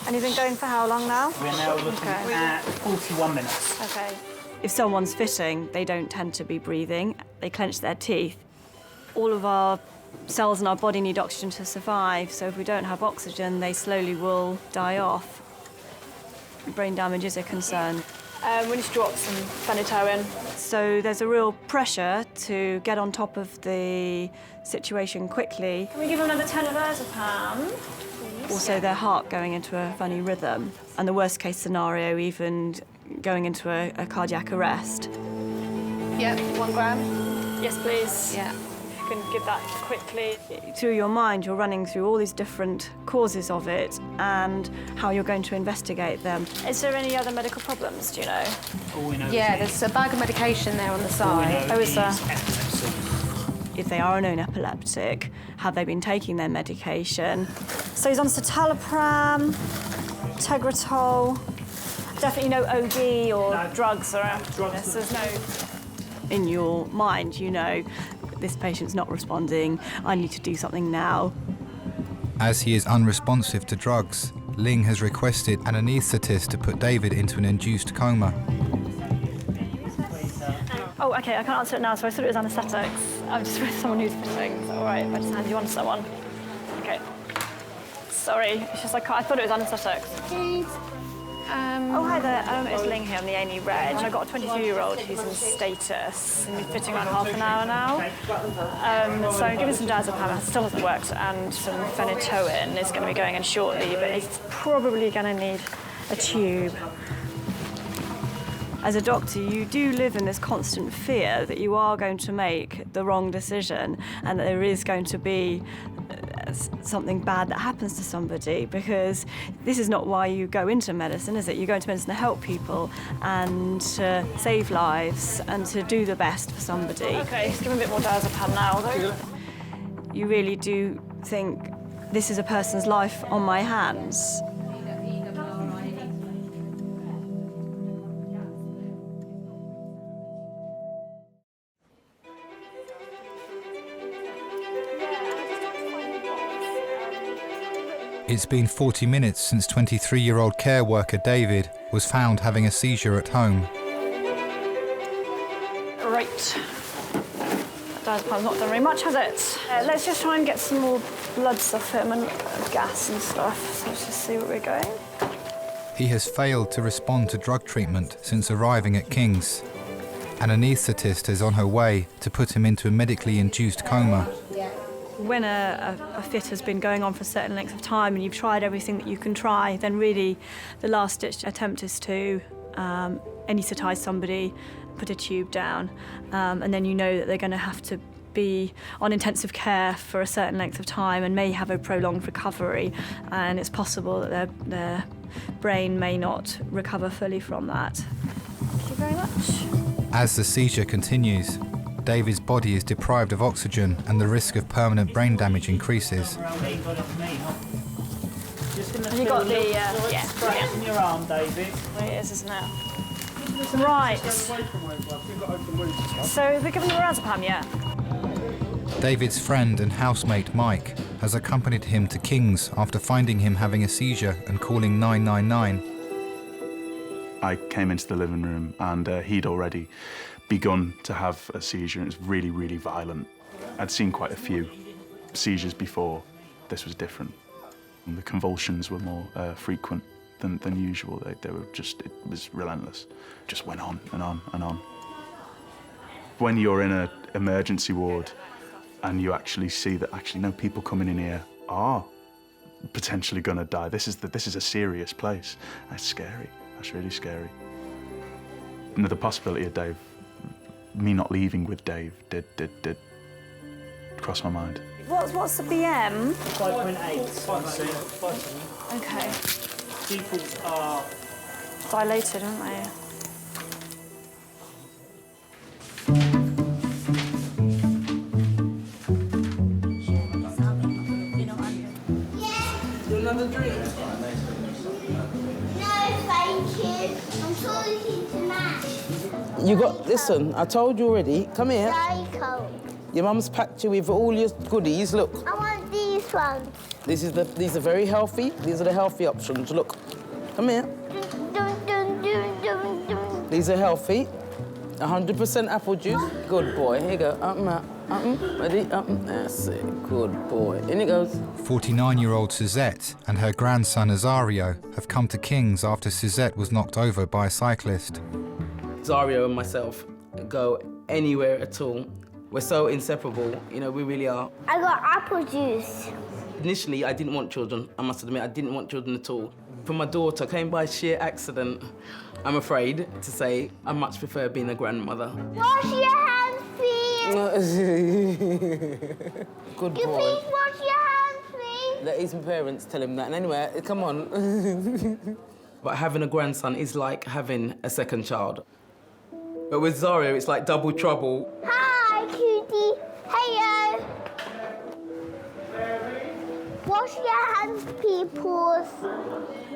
And you've been going for how long now? We're now looking at 41 minutes. Okay. If someone's fitting, they don't tend to be breathing. They clench their teeth. All of our cells in our body need oxygen to survive, so if we don't have oxygen, they slowly will die off. Brain damage is a concern. We need to drop some phenytoin. So there's a real pressure to get on top of the situation quickly. Can we give them another 10 of diazepam? Also, their heart going into a funny rhythm. And the worst case scenario, even going into a cardiac arrest. Yep, 1 gram. Yes, please. Yeah. If you can give that quickly. Through your mind, you're running through all these different causes of it and how you're going to investigate them. Is there any other medical problems, do you know? Yeah, there's a bag of medication there on the side. Oh, is there? If they are a known epileptic, have they been taking their medication? So he's on citalopram, Tegretol. Definitely no OD or drugs around this. There's no... In your mind, you know, this patient's not responding. I need to do something now. As he is unresponsive to drugs, Ling has requested an anaesthetist to put David into an induced coma. Oh, OK, I can't answer it now, so I thought it was anaesthetics. I'm just with someone who's fitting. All right, if I just hand you on to someone. OK. Sorry, it's just I thought it was anaesthetics. Oh, hi there. It's Ling here on the A&E Reg. I've got a 22-year-old who's in status. And we're fitting around half an hour now. So give me some diazepam. It still hasn't worked. And some phenytoin is going to be going in shortly, but it's probably going to need a tube. as a doctor, you do live in this constant fear that you are going to make the wrong decision and that there is going to be something bad that happens to somebody, because this is not why you go into medicine, is it? You go into medicine to help people and to save lives and to do the best for somebody. Okay, just give me a bit more diazepam now, though. You really do think, this is a person's life on my hands. It's been 40 minutes since 23-year-old care worker David was found having a seizure at home. Right. That diazepam's not done very much, has it? Let's just try and get some more bloods off him and gas and stuff. So let's just see where we're going. He has failed to respond to drug treatment since arriving at King's. An anaesthetist is on her way to put him into a medically induced coma. When a fit has been going on for a certain length of time and you've tried everything that you can try, then really the last-ditch attempt is to anaesthetise somebody, put a tube down, and then you know that they're going to have to be on intensive care for a certain length of time and may have a prolonged recovery, and it's possible that their brain may not recover fully from that. Thank you very much. As the seizure continues, David's body is deprived of oxygen and the risk of permanent brain damage increases. Have you got the, yeah. In your arm, David. Where it is, isn't it? Right. So they're giving you lorazepam, yeah? David's friend and housemate Mike has accompanied him to King's after finding him having a seizure and calling 999. I came into the living room and he'd already begun to have a seizure. It was really, really violent. I'd seen quite a few seizures before. This was different. And the convulsions were more frequent than usual. They were just, it was relentless. Just went on and on and on. When you're in an emergency ward and you actually see that actually no, people coming in here are potentially going to die. This is a serious place. That's scary. That's really scary. And the possibility of me not leaving with Dave did cross my mind. What's the BM? 5.8. Okay. Pupils are Dilated, aren't they? Another drink? No, thank you. I'm talking to Matt. You got, listen, I told you already. Come here. Very cold. Your mum's packed you with all your goodies. Look. I want these ones. These are very healthy. These are the healthy options. Look. Come here. These are healthy. 100% apple juice. Good boy. Here you go. Ready? That's it. Good boy. In it goes. 49-year-old Suzette and her grandson Azario have come to King's after Suzette was knocked over by a cyclist. Zario and myself go anywhere at all. We're so inseparable, you know, we really are. I got apple juice. Initially, I didn't want children. I must admit, I didn't want children at all. For my daughter, came by sheer accident. I'm afraid to say I much prefer being a grandmother. Wash your hands, please. Good boy. You please wash your hands, please. Let his parents tell him that. And anyway, come on. But having a grandson is like having a second child. But with Zario, it's like double trouble. Hi, cutie. Heyo. Wash your hands, peoples.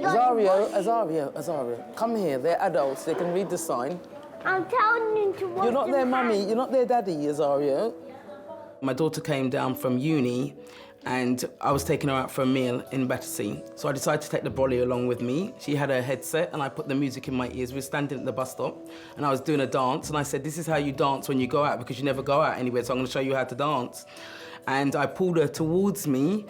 Azario, come here. They're adults. They can read the sign. I'm telling you to wash You're not your their hands. mummy. You're not their daddy, Azario. My daughter came down from uni and I was taking her out for a meal in Battersea. So I decided to take the brolly along with me. She had her headset and I put the music in my ears. We were standing at the bus stop and I was doing a dance and I said, this is how you dance when you go out because you never go out anywhere, so I'm gonna show you how to dance. And I pulled her towards me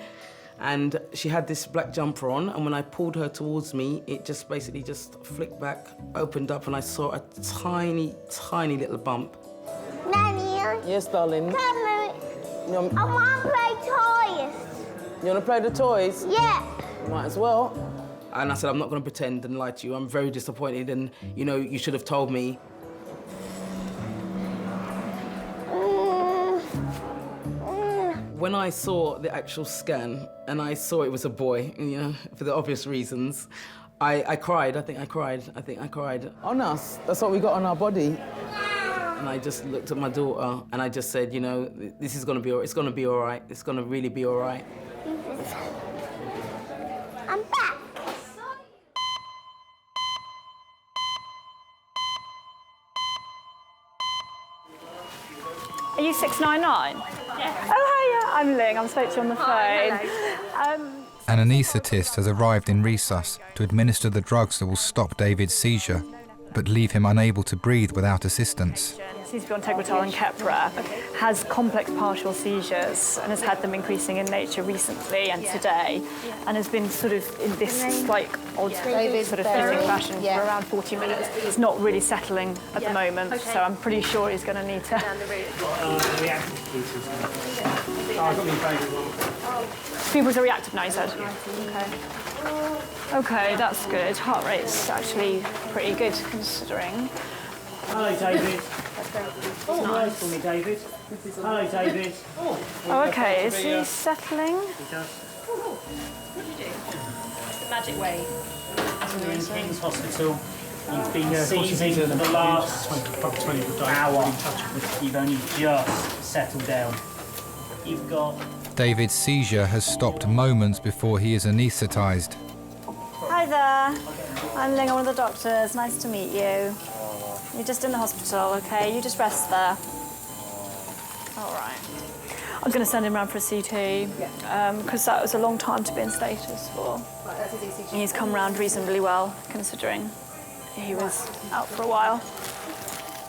and she had this black jumper on, and when I pulled her towards me, it just basically just flicked back, opened up, and I saw a tiny, tiny little bump. Nanny. Yes, darling. Come on. I want to play toys. You want to play the toys? Yeah. Might as well. And I said, I'm not going to pretend and lie to you. I'm very disappointed and, you know, you should have told me. When I saw the actual scan and I saw it was a boy, you know, for the obvious reasons, I cried. I think I cried. On us, that's what we got on our body. And I just looked at my daughter and I just said, you know, this is going to be all right. It's going to be all right. It's going to really be all right. I'm back. Are you 699? Yeah. Oh, hiya. I'm Ling. I'm spoke to you on the phone. An anaesthetist has arrived in resus to administer the drugs that will stop David's seizure, but leave him unable to breathe without assistance. Seems to be on Tegretol and Keppra, has complex partial seizures and has had them increasing in nature recently and today, and has been sort of in this like odd sort of fidgeting fashion for around 40 minutes. It's not really settling at the moment, so I'm pretty sure he's going to need to. Pupils are reactive now, you said? Okay, that's good. Heart rate's actually pretty good considering. Hello, David. Nice for me, David. Hello, David. Oh, okay. Is he settling? He does. What do you do? The magic way. You're in King's Hospital. You've been seizing for the last hour. You've only just settled down. You've got... David's seizure has stopped moments before he is anaesthetised. Hi there. I'm Ling, one of the doctors. Nice to meet you. You're just in the hospital, OK? You just rest there. All right. I'm going to send him round for a CT, because that was a long time to be in status for. He's come round reasonably well, considering he was out for a while.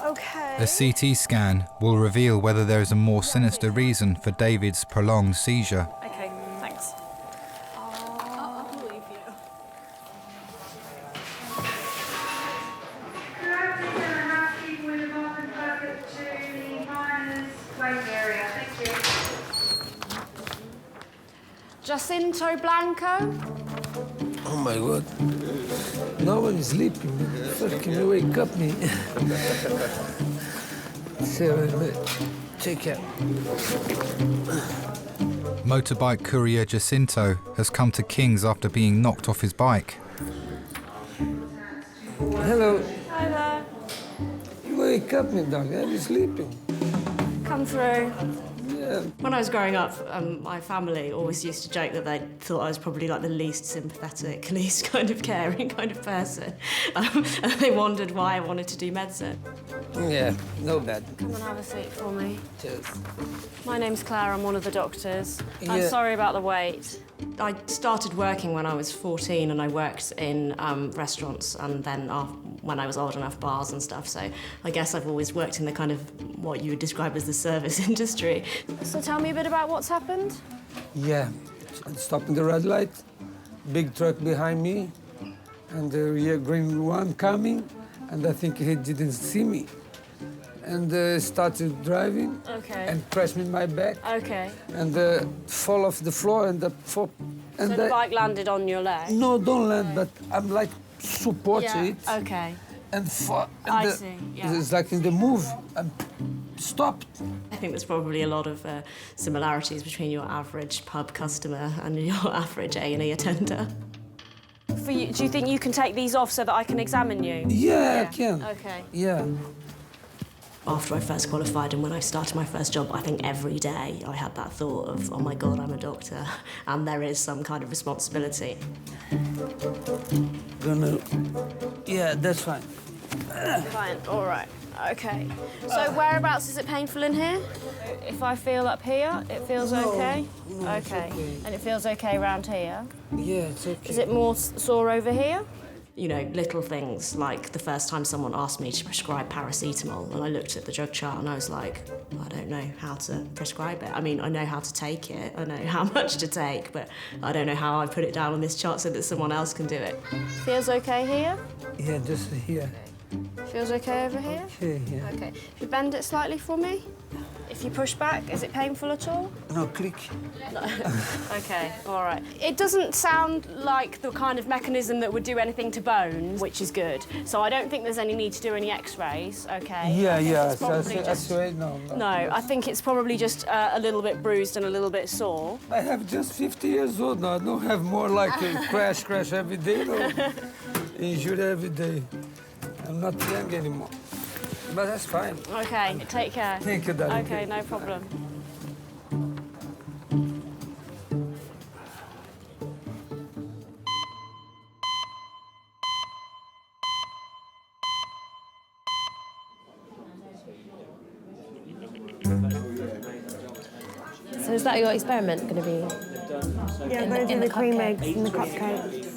OK. A CT scan will reveal whether there is a more sinister reason for David's prolonged seizure. OK, thanks. I'll believe you. Jacinto Blanco? Oh my God. No one is sleeping. Fucking wake up me. Check out. Motorbike courier Jacinto has come to King's after being knocked off his bike. Hello. Hi there. You wake up me, dog. I've been sleeping. Come through. Yeah. When I was growing up, my family always used to joke that they thought I was probably like the least sympathetic, least kind of caring kind of person. And they wondered why I wanted to do medicine. Yeah, no bad. Come and have a seat for me. Cheers. My name's Claire, I'm one of the doctors. Yeah. I'm sorry about the wait. I started working when I was 14 and I worked in restaurants and then when I was old enough, bars and stuff. So I guess I've always worked in the kind of what you would describe as the service industry. So tell me a bit about what's happened. Yeah, I stopped in the red light, big truck behind me, and the rear green one coming, and I think he didn't see me. And started driving, Okay. and pressed me in my back, Okay. and fall off the floor, and So the bike landed on your leg? No, don't land, but I'm like support Yeah, it. okay. And I see, yeah. It's like in the move, and stopped. I think there's probably a lot of similarities between your average pub customer and your average A&E attender. For you, do you think you can take these off so that I can examine you? Yeah, I can. Okay. Yeah. After I first qualified and when I started my first job, I think every day I had that thought of, oh my God, I'm a doctor, and there is some kind of responsibility. Yeah, that's fine. Fine, all right, okay. So whereabouts is it painful in here? If I feel up here, it feels okay? No, it's okay. okay. And it feels okay around here? Yeah, it's okay. Is it more sore over here? You know, little things like the first time someone asked me to prescribe paracetamol and I looked at the drug chart and I was like, I don't know how to prescribe it. I mean, I know how to take it, I know how much to take, but I don't know how I put it down on this chart so that someone else can do it. Feels okay here? Yeah, just here. Feels okay over here? Okay, yeah. Okay. If you bend it slightly for me. If you push back, is it painful at all? No, click. Okay, all right. It doesn't sound like the kind of mechanism that would do anything to bones, which is good. So I don't think there's any need to do any X-rays, okay? Yeah. No, I think it's probably just a little bit bruised and a little bit sore. I have just 50 years old now. I don't have more like a crash every day, no. Injury every day. I'm not young anymore. But that's fine. Okay, take care. Thank you, darling. Okay, no problem. So is that your experiment going to be? Yeah, I'm going to do the cream eggs and the cupcakes.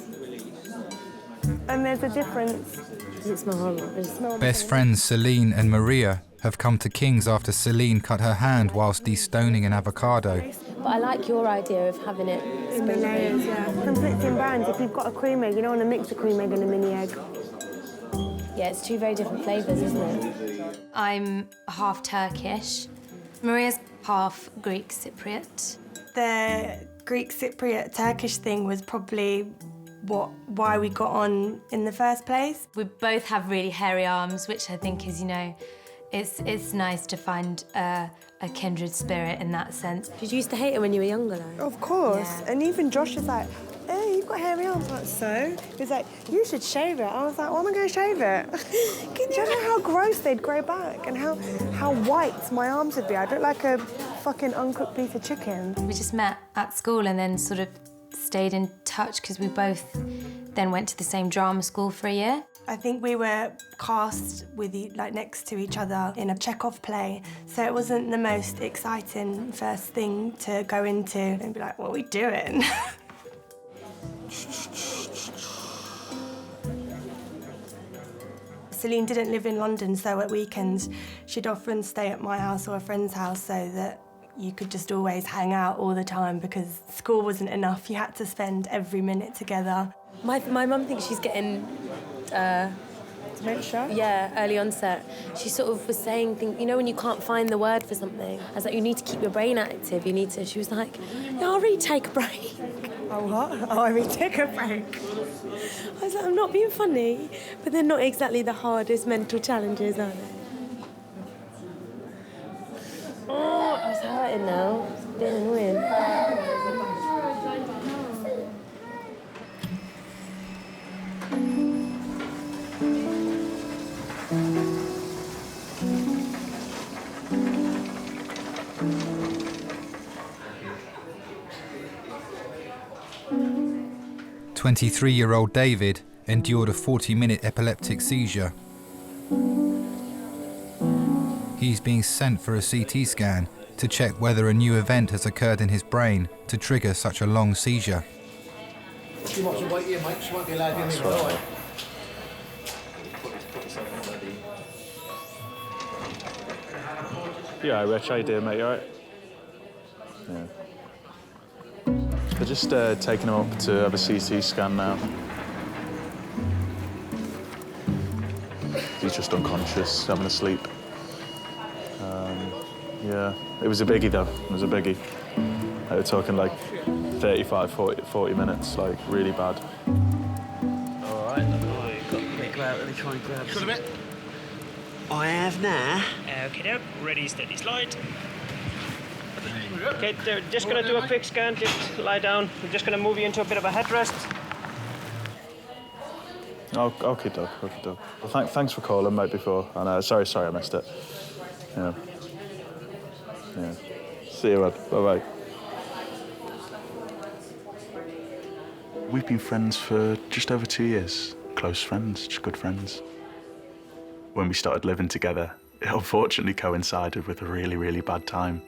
And there's a difference. Does it smell horrible? Does it smell Best friends Celine and Maria have come to King's after Celine cut her hand whilst destoning an avocado. But I like your idea of having it in the layers, yeah. Conflicting brands. If you've got a cream egg, you don't want to mix a cream egg and a mini egg. Yeah, it's two very different flavours, isn't it? I'm half Turkish. Maria's half Greek Cypriot. The Greek Cypriot Turkish thing was probably why we got on in the first place. We both have really hairy arms, which I think is, you know, it's nice to find a kindred spirit in that sense. Did you used to hate it when you were younger, though? Of course. Yeah. And even Josh is like, hey, you've got hairy arms. Like, so? He's like, you should shave it. I was like, why am I going to shave it? Do you know how gross they'd grow back and how white my arms would be? I'd look like a fucking uncooked piece of chicken. We just met at school and then sort of stayed in touch because we both then went to the same drama school for a year. I think we were cast with next to each other in a Chekhov play, so it wasn't the most exciting first thing to go into and be like, what are we doing? Celine didn't live in London, so at weekends she'd often stay at my house or a friend's house so that you could just always hang out all the time because school wasn't enough. You had to spend every minute together. My mum thinks she's getting dementia? Yeah, early onset. She sort of was saying things, you know, when you can't find the word for something. I was like, you need to keep your brain active. You need to. She was like, yeah, I'll really take a break. Oh, what? Oh, I mean, take a break. I was like, I'm not being funny, but they're not exactly the hardest mental challenges, are they? Oh, I was hurting now. It's a bit annoying. 23-year-old David endured a 40-minute epileptic seizure. He's being sent for a CT scan to check whether a new event has occurred in his brain to trigger such a long seizure. She wants to wait here, mate. She won't be allowed in here, right? Yeah, Rich, how you doing, mate? You alright? Yeah. They're just taking him up to have a CT scan now. He's just unconscious, having a sleep. Yeah, it was a biggie though. It was a biggie. They were talking like 35, 40 minutes, like really bad. All right, got a bit out. Let me try and grab some. Bit. I have now. Okay, now ready, steady, slide. Okay, they're just going to do a quick scan. Just lie down. We're just going to move you into a bit of a headrest. Oh, okay, Doug. Okay, Doug. Well, thanks for calling, mate. Before. And sorry, I missed it. Yeah. Yeah. See you, bud. Bye-bye. We've been friends for just over 2 years. Close friends, just good friends. When we started living together, it unfortunately coincided with a really, really bad time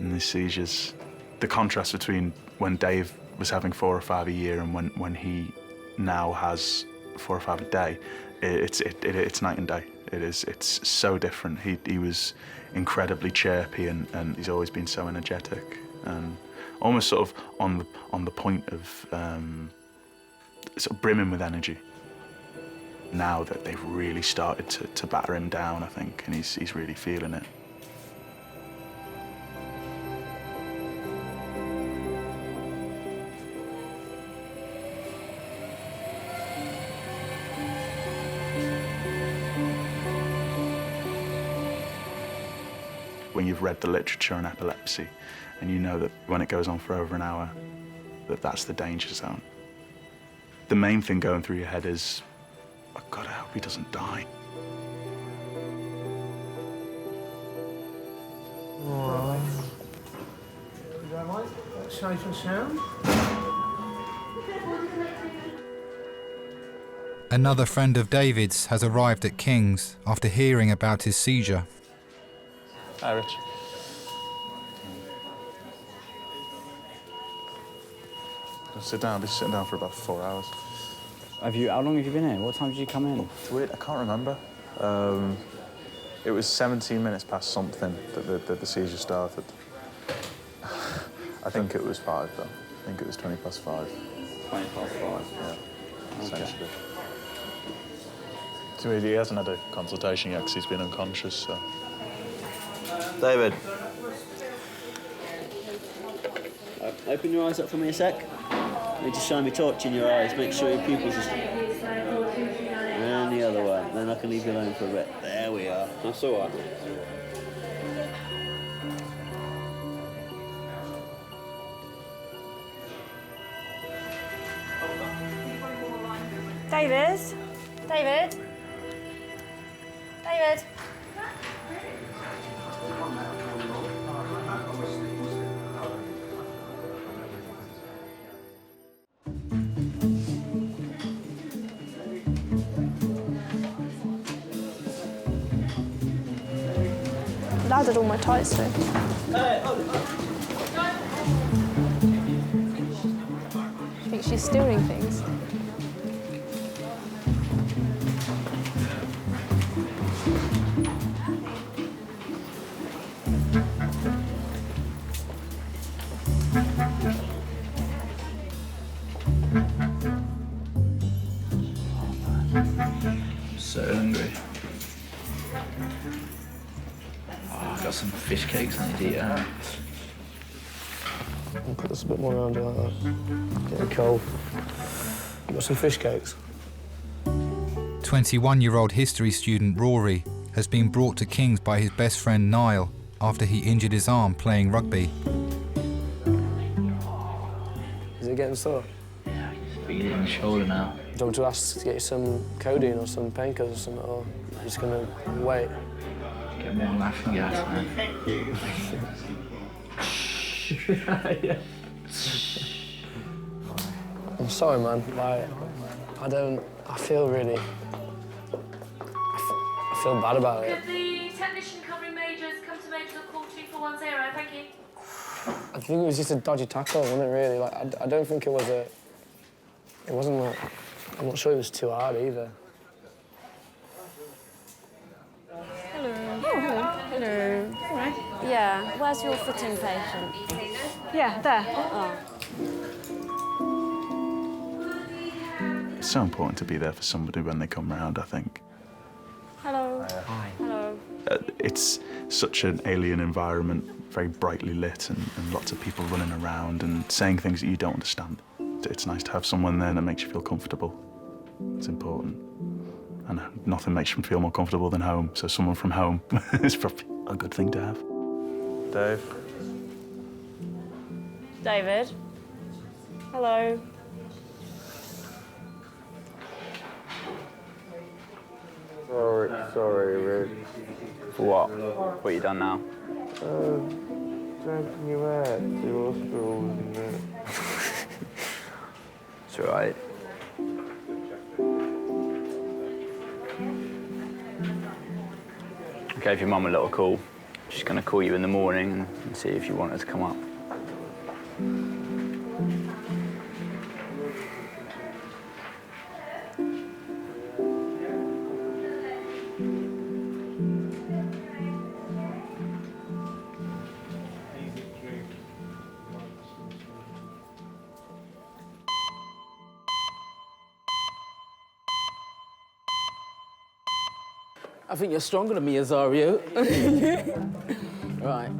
in the seizures. The contrast between when Dave was having 4 or 5 a year and when he now has 4 or 5 a day, it's night and day. It's so different. He was incredibly chirpy and he's always been so energetic and almost sort of on the point of sort of brimming with energy. Now that they've really started to batter him down, I think, and he's really feeling it. you've read the literature on epilepsy, and you know that when it goes on for over an hour, that's the danger zone. The main thing going through your head is, oh God, I hope he doesn't die. Safe and sound. Another friend of David's has arrived at King's after hearing about his seizure. Hi, Rich. Sit down. I've been sitting down for about 4 hours. How long have you been here? What time did you come in? It's weird. I can't remember. It was 17 minutes past something that the seizure started. I think it was 5, though. I think it was 20 past 5. 20 past 5? Yeah, essentially. To me, he hasn't had a consultation yet because he's been unconscious, so... David. Open your eyes up for me a sec. You just shine me torch in your eyes. Make sure your pupils are... And the other way. Then I can leave you alone for a bit. There we are. That's all right. David? David? David? Dad had all my tights too. I think she's stealing things. So hungry. Oh, I've got some fish cakes I need to eat out. I'll put this a bit more around you like that. Getting cold. You got some fish cakes? 21-year-old history student Rory has been brought to King's by his best friend Niall after he injured his arm playing rugby. Is it getting sore? Yeah, it's feeling in the shoulder now. Do you want me to ask to get you some codeine or some painkillers or something, or you're just gonna wait? Get more laughing gas, man. Yeah. I'm sorry, man. Like, I feel really... I feel bad about it. Could the technician covering majors come to majors or call 2410? Thank you. I think it was just a dodgy tackle, wasn't it, really? Like, I don't think it was a... It wasn't like... I'm not sure it was too hard either. Hello. Oh, hello. Hello. All right. Yeah. Where's your fitting patient? Yeah, there. Oh. It's so important to be there for somebody when they come round, I think. Hello. Hi. Hello. It's such an alien environment, very brightly lit and lots of people running around and saying things that you don't understand. It's nice to have someone there that makes you feel comfortable. It's important. And nothing makes you feel more comfortable than home, so someone from home is probably a good thing to have. Dave. David. Hello. Sorry, Rick. For what? What you done now? Dragging you out to hospital and It's all right. I gave your mum a little call. She's going to call you in the morning and see if you want her to come up. I think you're stronger than me, Azario. Right.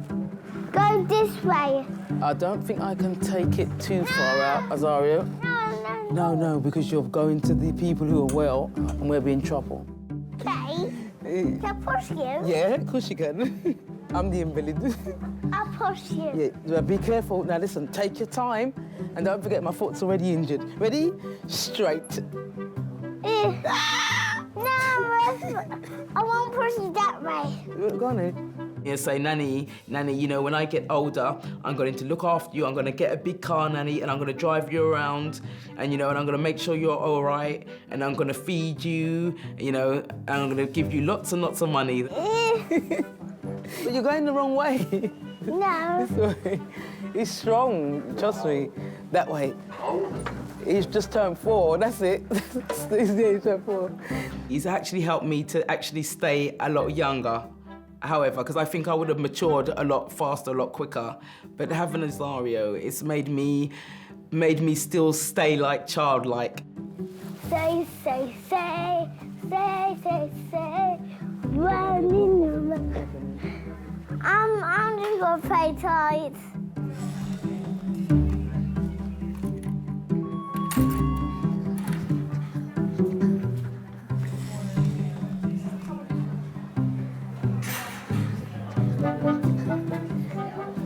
Go this way. I don't think I can take it too far out, Azario. No, because you're going to the people who are well, and we'll be in trouble. Okay. Can I push you? Yeah, of course you can. I'm the invalid. I'll push you. Yeah, well, be careful. Now listen, take your time, and don't forget my foot's already injured. Ready? Straight. No, I won't push you that way. Go on then. Yeah, say, Nanny, you know, when I get older, I'm going to look after you. I'm going to get a big car, Nanny, and I'm going to drive you around, and, you know, and I'm going to make sure you're all right, and I'm going to feed you, you know, and I'm going to give you lots and lots of money. But you're going the wrong way. No. This way. He's strong, trust me. That way. He's just turned 4, that's it. He's turned 4. He's actually helped me to actually stay a lot younger. However, because I think I would have matured a lot faster, a lot quicker. But having Azario, it's made me still stay like childlike. Say, running around. I'm just gonna play tight.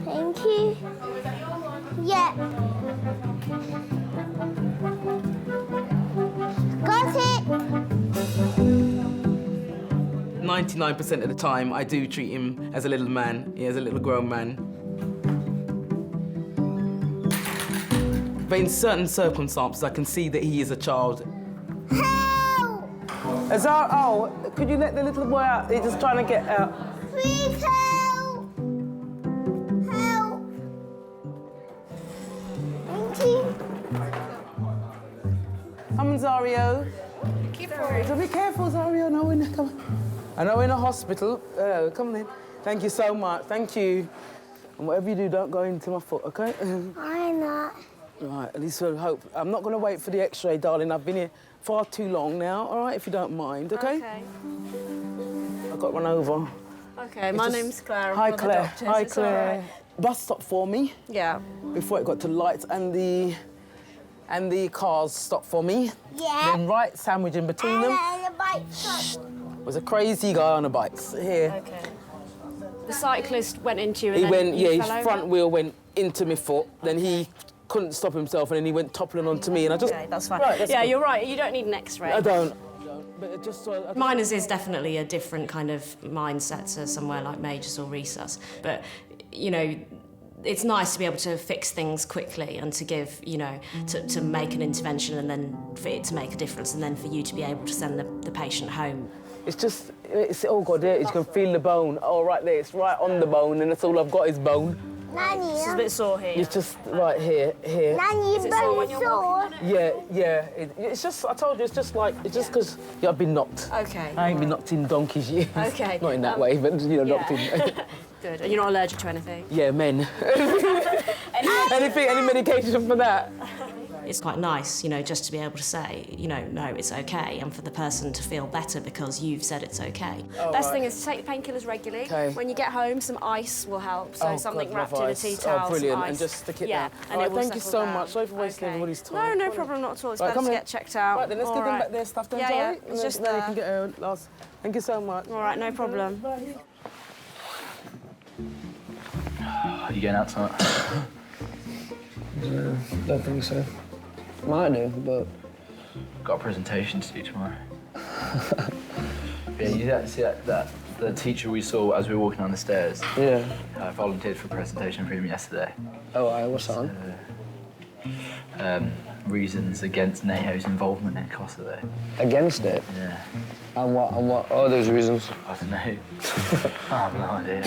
Thank you. Yeah. Got it. 99% of the time, I do treat him as a little man, as a little grown man. But in certain circumstances, I can see that he is a child. Help! Oh, could you let the little boy out? He's just trying to get out. Please help! Help! Thank you. Come on, Zario. Keep forward. So be careful, Zario. No, come on. I know we're in a hospital. Come on in. Thank you so much. Thank you. And whatever you do, don't go into my foot, OK? I'm not. Right, at least we'll hope. I'm not going to wait for the X-ray, darling. I've been here far too long now, all right, if you don't mind, OK? OK. I've got one over. OK, my name's Claire. Hi, Claire. Hi, It's all right. Claire. Bus stop for me. Yeah. Before it got to the lights and the cars stopped for me. Yeah. Then right sandwich in between them. And the bike stop. Was a crazy guy on a bike. Here. OK. The cyclist went into you and He then went, you yeah, fell his over? front wheel went into my foot. Then he couldn't stop himself, and then he went toppling onto me, and I just... OK, that's fine. Right, yeah, you're right. You don't need an X-ray. I don't. But it just... Miners is definitely a different kind of mindset to somewhere like Majors or Resus. But, you know, it's nice to be able to fix things quickly and to give, you know, to make an intervention and then for it to make a difference and then for you to be able to send the patient home. It's just... oh, God, there, you can feel the bone. Oh, right there, it's right on the bone, and that's all I've got is bone. Nanny. It's a bit sore here. It's just right here. Nanny, your bone is sore. Yeah. It's just, I told you, it's just because I've been knocked. OK. I ain't been knocked in donkey's years. OK. Not in that way, but, you know, knocked in. Good. And you're not allergic to anything? Yeah, men. Any medication for that? It's quite nice, you know, just to be able to say, you know, no, it's OK, and for the person to feel better because you've said it's OK. Oh, Best right. thing is to take the painkillers regularly. Okay. When you get home, some ice will help. So something God, wrapped love in a ice. tea towel, Oh, brilliant, some ice. and just stick it yeah, down. and All it right, will thank you settle so down. much. Sorry for wasting everybody's time. No problem, not at all. It's Right, better come to here. get checked out. Right, then let's All get them right. back there, stuff then, Yeah, Zoe, it's and just then you can get her last. Thank you so much. All right, no problem. Are you going out tonight? Don't think so. Might do, but... Got a presentation to do tomorrow. Yeah, you see that the teacher we saw as we were walking down the stairs? Yeah. I volunteered for a presentation for him yesterday. Oh, what's that on? Reasons against NATO's involvement in Kosovo. Against it? Yeah. And what are those reasons? I don't know. I have no idea.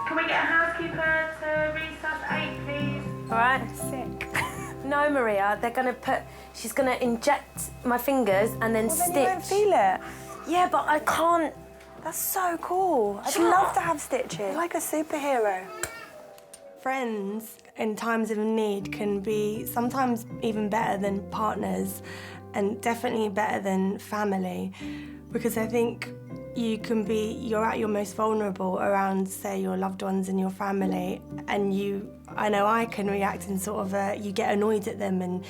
Can we get a housekeeper to resus 8, please? All right, sick. No, Maria, she's gonna inject my fingers and then stitch. Then you won't feel it. Yeah, but I can't. That's so cool. I'd love to have stitches. You're like a superhero. Friends in times of need can be sometimes even better than partners and definitely better than family, because I think you're at your most vulnerable around, say, your loved ones and your family, and I know I can react in sort of you get annoyed at them and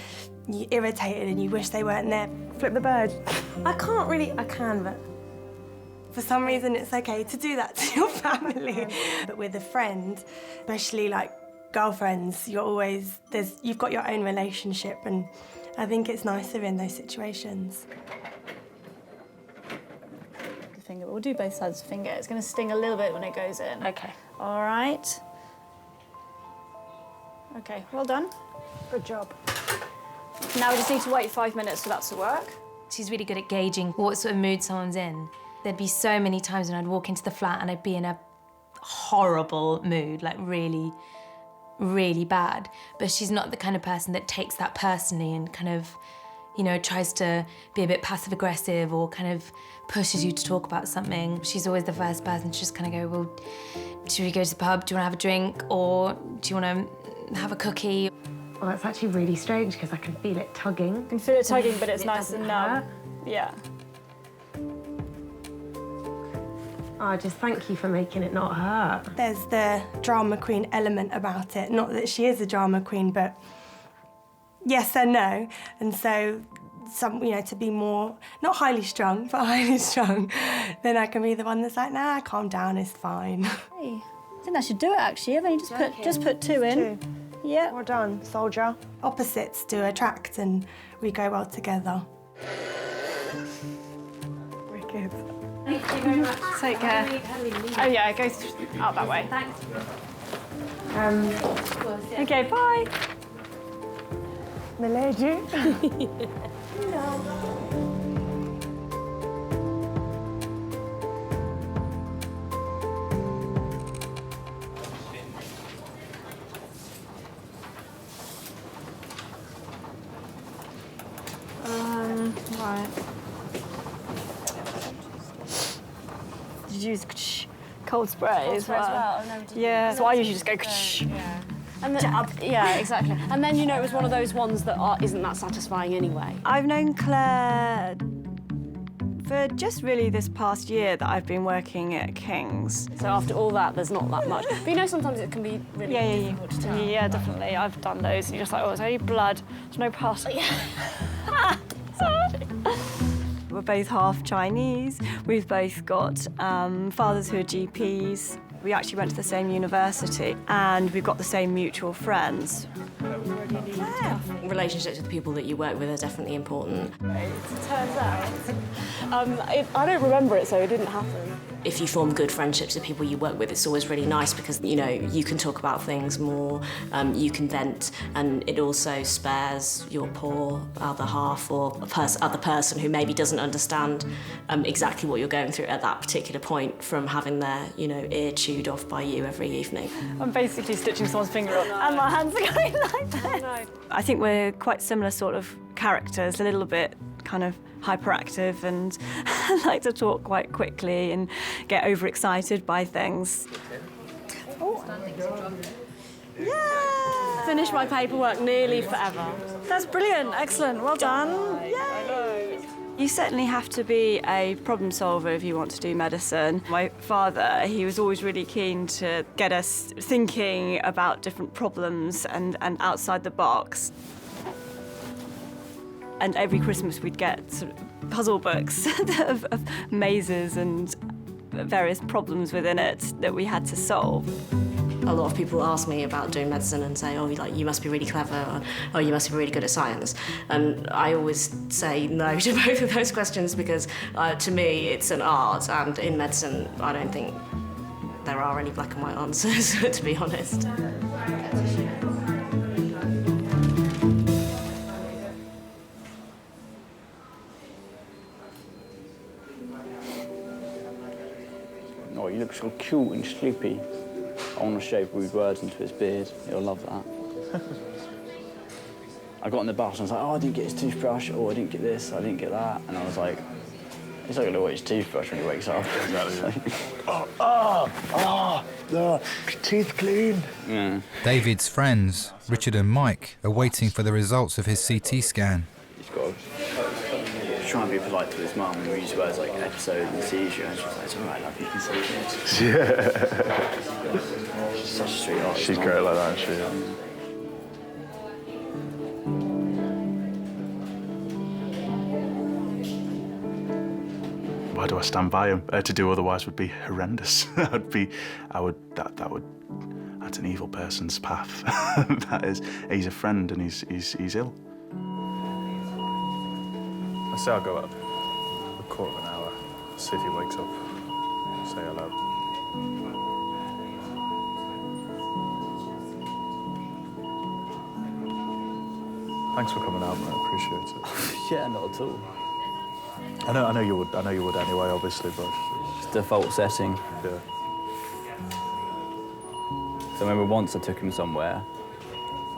you're irritated and you wish they weren't there. Flip the bird. I can't really, I can, but for some reason it's okay to do that to your family. But with a friend, especially like girlfriends, you've got your own relationship, and I think it's nicer in those situations. The finger, we'll do both sides of the finger. It's going to sting a little bit when it goes in. Okay. All right. Okay, well done. Good job. Now we just need to wait 5 minutes for that to work. She's really good at gauging what sort of mood someone's in. There'd be so many times when I'd walk into the flat and I'd be in a horrible mood, like really, really bad. But she's not the kind of person that takes that personally and kind of, you know, tries to be a bit passive-aggressive or kind of pushes you to talk about something. She's always the first person to just kind of go, well, should we go to the pub? Do you want to have a drink? Or do you want to have a cookie? Well, it's actually really strange because I can feel it tugging. You can feel it tugging, but it's nice and numb. Yeah. Oh, just thank you for making it not hurt. There's the drama queen element about it. Not that she is a drama queen, but yes and no. And so, to be more, not highly strung, but highly strung, then I can be the one that's like, nah, calm down, it's fine. Hey, I think that should do it, actually. I've only just put 2 in. Yeah. Well done, soldier. Opposites do attract, and we go well together. Wicked. Thank you very much. Take care. Oh yeah, it goes out that way. Thanks. Okay, bye. My lady. Right. Did you use cold spray as well? Yeah, so I usually just go And then, yeah, exactly. And then, it was one of those ones that isn't that satisfying anyway. I've known Claire for just really this past year that I've been working at King's. So after all that, there's not that much. But sometimes it can be really difficult to tell. Yeah, definitely. I've done those, and you're just like, oh, it's only blood. There's no pus. We're both half Chinese. We've both got fathers who are GPs. We actually went to the same university, and we've got the same mutual friends. Relationships with the people that you work with are definitely important. It turns out, I don't remember it, so it didn't happen. If you form good friendships with people you work with, it's always really nice because, you can talk about things more, you can vent, and it also spares your poor other half or other person who maybe doesn't understand exactly what you're going through at that particular point from having their, ear chewed off by you every evening. I'm basically stitching someone's finger up, and my hands are going like this. I think we're quite similar sort of characters, a little bit kind of hyperactive and like to talk quite quickly and get overexcited by things. Oh. Yeah! Finished my paperwork nearly forever. That's brilliant, excellent, well done. Yay! You certainly have to be a problem solver if you want to do medicine. My father, he was always really keen to get us thinking about different problems and outside the box. And every Christmas we'd get sort of puzzle books of mazes and various problems within it that we had to solve. A lot of people ask me about doing medicine and say, you must be really clever, or you must be really good at science. And I always say no to both of those questions because to me it's an art, and in medicine I don't think there are any black and white answers, to be honest. Oh, you look so cute and sleepy. I want to shave rude words into his beard. He'll love that. I got on the bus and I was like, oh, I didn't get his toothbrush, or I didn't get this, I didn't get that. And I was like, he's not going to wear his toothbrush when he wakes up. Exactly. Teeth clean. Yeah. David's friends, Richard and Mike, are waiting for the results of his CT scan. He's got to try and be polite to his mum and use words like episode and seizure, and she's like, it's all right, love, you can say it. Yeah. She's such a sweetheart. She's great like that, isn't she? why do I stand by him? To do otherwise would be horrendous. That's an evil person's path. That is, he's a friend and he's ill. I say I'll go up a quarter of an hour, see if he wakes up, say hello. Thanks for coming out, man. I appreciate it. Yeah, not at all. I know you would anyway, obviously, but It's default setting. yeah. So I remember once I took him somewhere,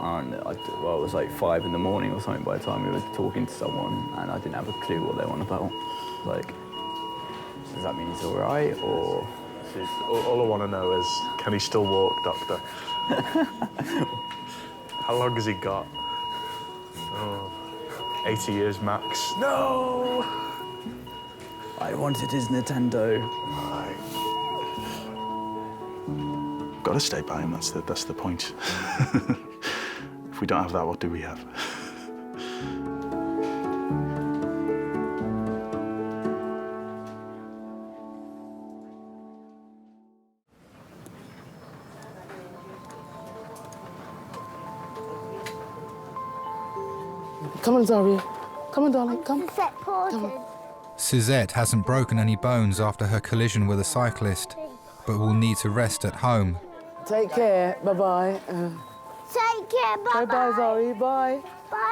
and it was like 5 in the morning or something by the time we were talking to someone, and I didn't have a clue what they were on about. Like, does that mean he's all right, or? See, all I want to know is, can he still walk, Doctor? How long has he got? Oh, 80 years max. No! I wanted his Nintendo. Got to stay by him, that's the point. If we don't have that, what do we have? Come on, Zaria. Come on, darling, come. Suzette hasn't broken any bones after her collision with a cyclist, but will need to rest at home. Take care. Bye-bye. Take care, bye-bye. Bye-bye, Zari. Bye.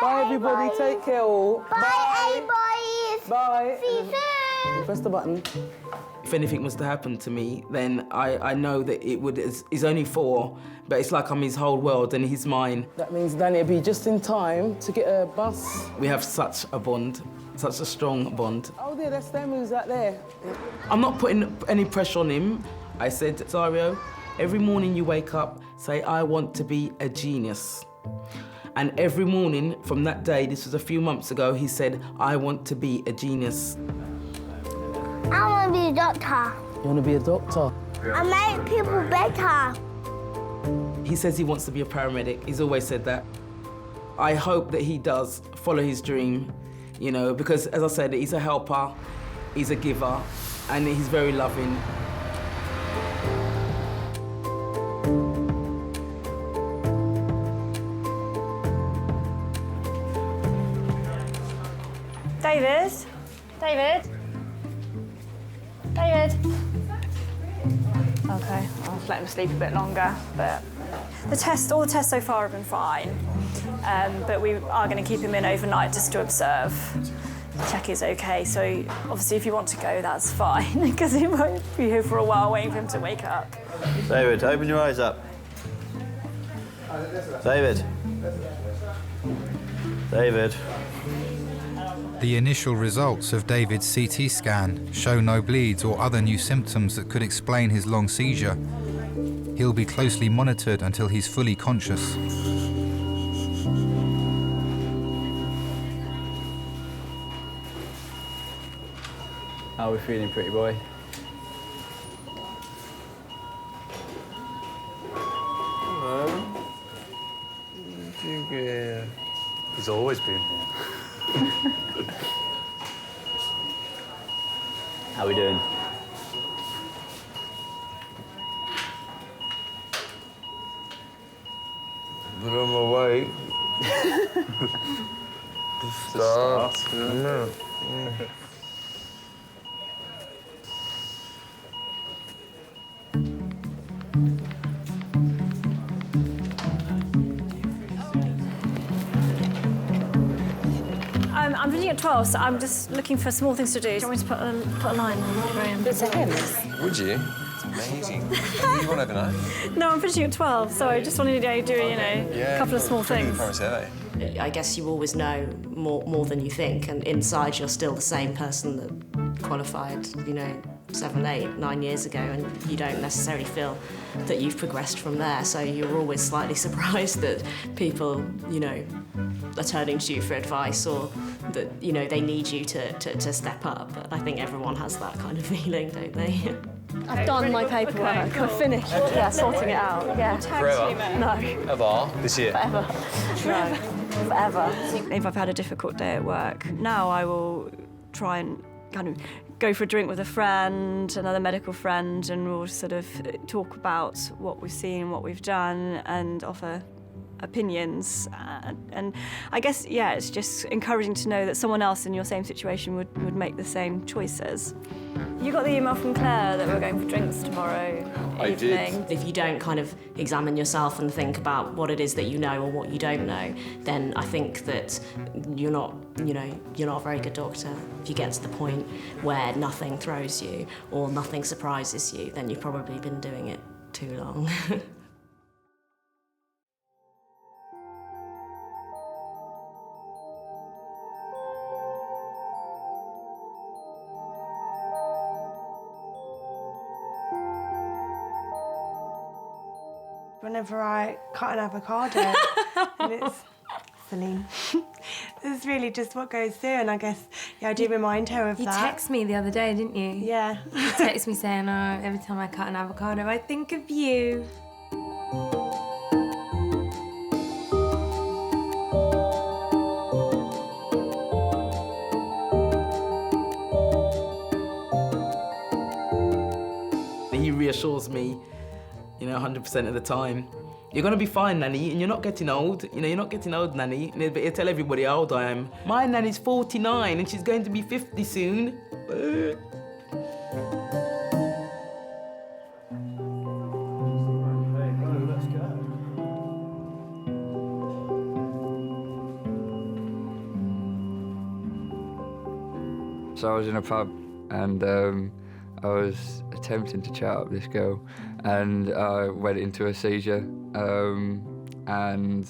Bye, everybody. Take care, all. Bye, boys. Bye. See you soon. Press the button. If anything was to happen to me, then I know that he's only 4, but it's like I'm his whole world and he's mine. That means then it'll be just in time to get a bus. We have such a bond, such a strong bond. Oh, dear, that's them who's out there. I'm not putting any pressure on him. I said, Zario, every morning you wake up, say, I want to be a genius. And every morning from that day, this was a few months ago, he said, I want to be a genius. I want to be a doctor. You want to be a doctor? I make people better. He says he wants to be a paramedic. He's always said that. I hope that he does follow his dream, you know, because as I said, he's a helper, he's a giver, and he's very loving. David? David? David? Okay, I'll let him sleep a bit longer, but all the tests so far have been fine. But we are going to keep him in overnight just to observe, check he's okay. So obviously if you want to go, that's fine, because he won't be here for a while waiting for him to wake up. David, open your eyes up. David. David. The initial results of David's CT scan show no bleeds or other new symptoms that could explain his long seizure. He'll be closely monitored until he's fully conscious. How are we feeling, pretty boy? Yeah. He's always been here. How are we doing? But on my way. Start. Yeah. I'm finishing at 12, so I'm just looking for small things to do. Do you want me to put a line on Graham? It's a hymn. Would you? It's amazing. You want overnight? No, I'm finishing at 12, so I just wanted to do, a couple of small things. I guess you always know more than you think, and inside you're still the same person that qualified, 7, 8, 9 years ago, and you don't necessarily feel that you've progressed from there. So you're always slightly surprised that people, are turning to you for advice, or that they need you to step up. But I think everyone has that kind of feeling, don't they? I've done my paperwork. Okay, cool. I've finished. Yeah, sorting it out. Yeah. Forever? No. Ever? This year? Forever. No. Forever. If I've had a difficult day at work, now I will try and kind of go for a drink with a friend, another medical friend, and we'll sort of talk about what we've seen, what we've done, and offer opinions. And I guess, yeah, it's just encouraging to know that someone else in your same situation would make the same choices. You got the email from Claire that we're going for drinks tomorrow evening. If you don't kind of examine yourself and think about what it is that you know or what you don't know, then I think that you're not a very good doctor. If you get to the point where nothing throws you or nothing surprises you, then you've probably been doing it too long. Whenever I cut an avocado, and it's Celine. This is really just what goes through, and I guess, yeah, I do remind her of that. You texted me the other day, didn't you? Yeah. You texted me saying, oh, every time I cut an avocado, I think of you. He reassures me, 100% of the time. You're gonna be fine, Nanny, and you're not getting old. You're not getting old, Nanny. But he'll tell everybody how old I am. My Nanny's 49 and she's going to be 50 soon. So I was in a pub and I was attempting to chat up this girl and I went into a seizure and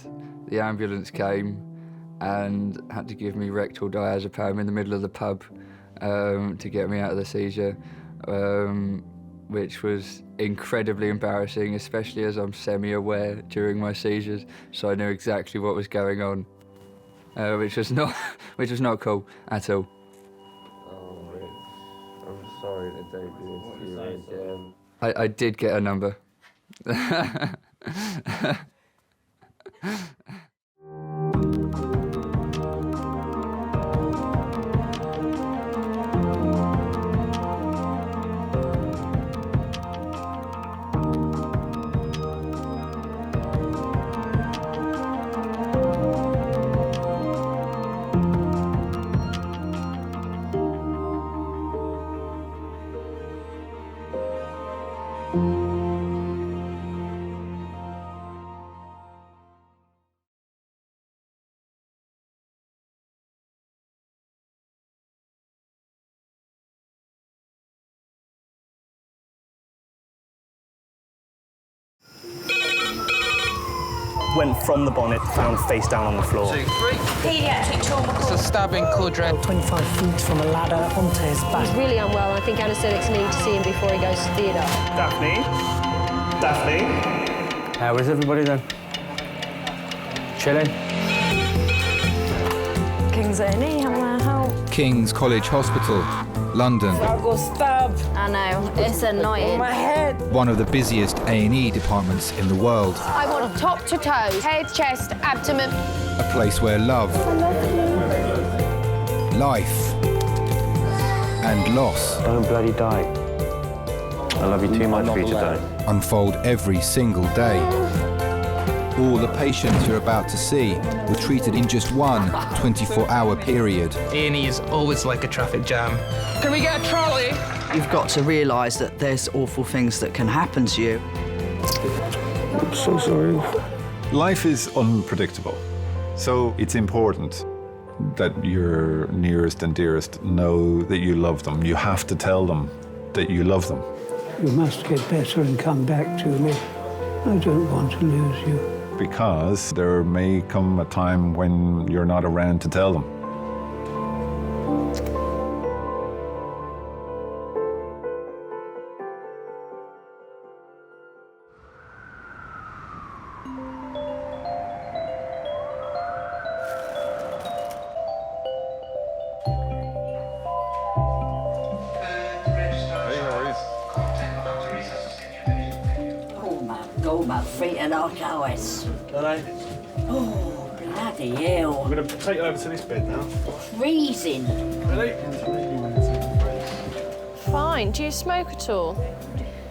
the ambulance came and had to give me rectal diazepam in the middle of the pub to get me out of the seizure, which was incredibly embarrassing, especially as I'm semi-aware during my seizures, so I knew exactly what was going on, which was not cool at all. I'm sorry to do this to you. I did get a number. Went from the bonnet, found face down on the floor. Pediatric trauma call. It's a stabbing quadrant. 25 feet from a ladder onto his back. He's really unwell. I think anaesthetics need to see him before he goes to theatre. Daphne? How is everybody then? Chilling? King's A&E, how may I help? King's College Hospital, London. I got stabbed. I know, it's annoying. My head. One of the busiest A&E departments in the world. I want top to toe, head, chest, abdomen. A place where love, life, and loss. Don't bloody die. I love you too much for you to die. Unfold every single day. All the patients you're about to see were treated in just one 24-hour period. A&E is always like a traffic jam. Can we get a trolley? You've got to realise that there's awful things that can happen to you. I'm so sorry. Life is unpredictable, so it's important that your nearest and dearest know that you love them. You have to tell them that you love them. You must get better and come back to me. I don't want to lose you. Because there may come a time when you're not around to tell them. About 3.5 hours. Alright. Oh, bloody hell. I'm going to take you over to this bed now. Freezing. Ready? fine. Do you smoke at all?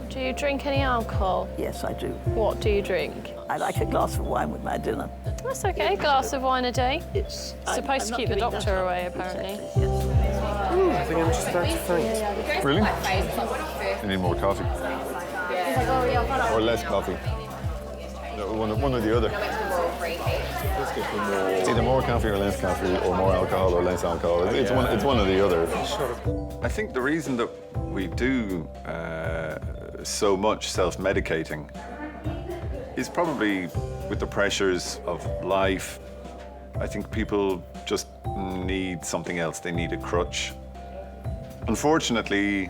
Do you drink any alcohol? Yes, I do. What do you drink? I like a glass of wine with my dinner. That's okay, a glass of wine a day. It's supposed to keep the doctor away, apparently. I think I'm just about to faint. Really? You need more coffee. Or less coffee. No, one or the other. It's either more coffee or less coffee, or more alcohol or less alcohol. It's one or the other. I think the reason that we do so much self-medicating is probably with the pressures of life. I think people just need something else. They need a crutch. Unfortunately,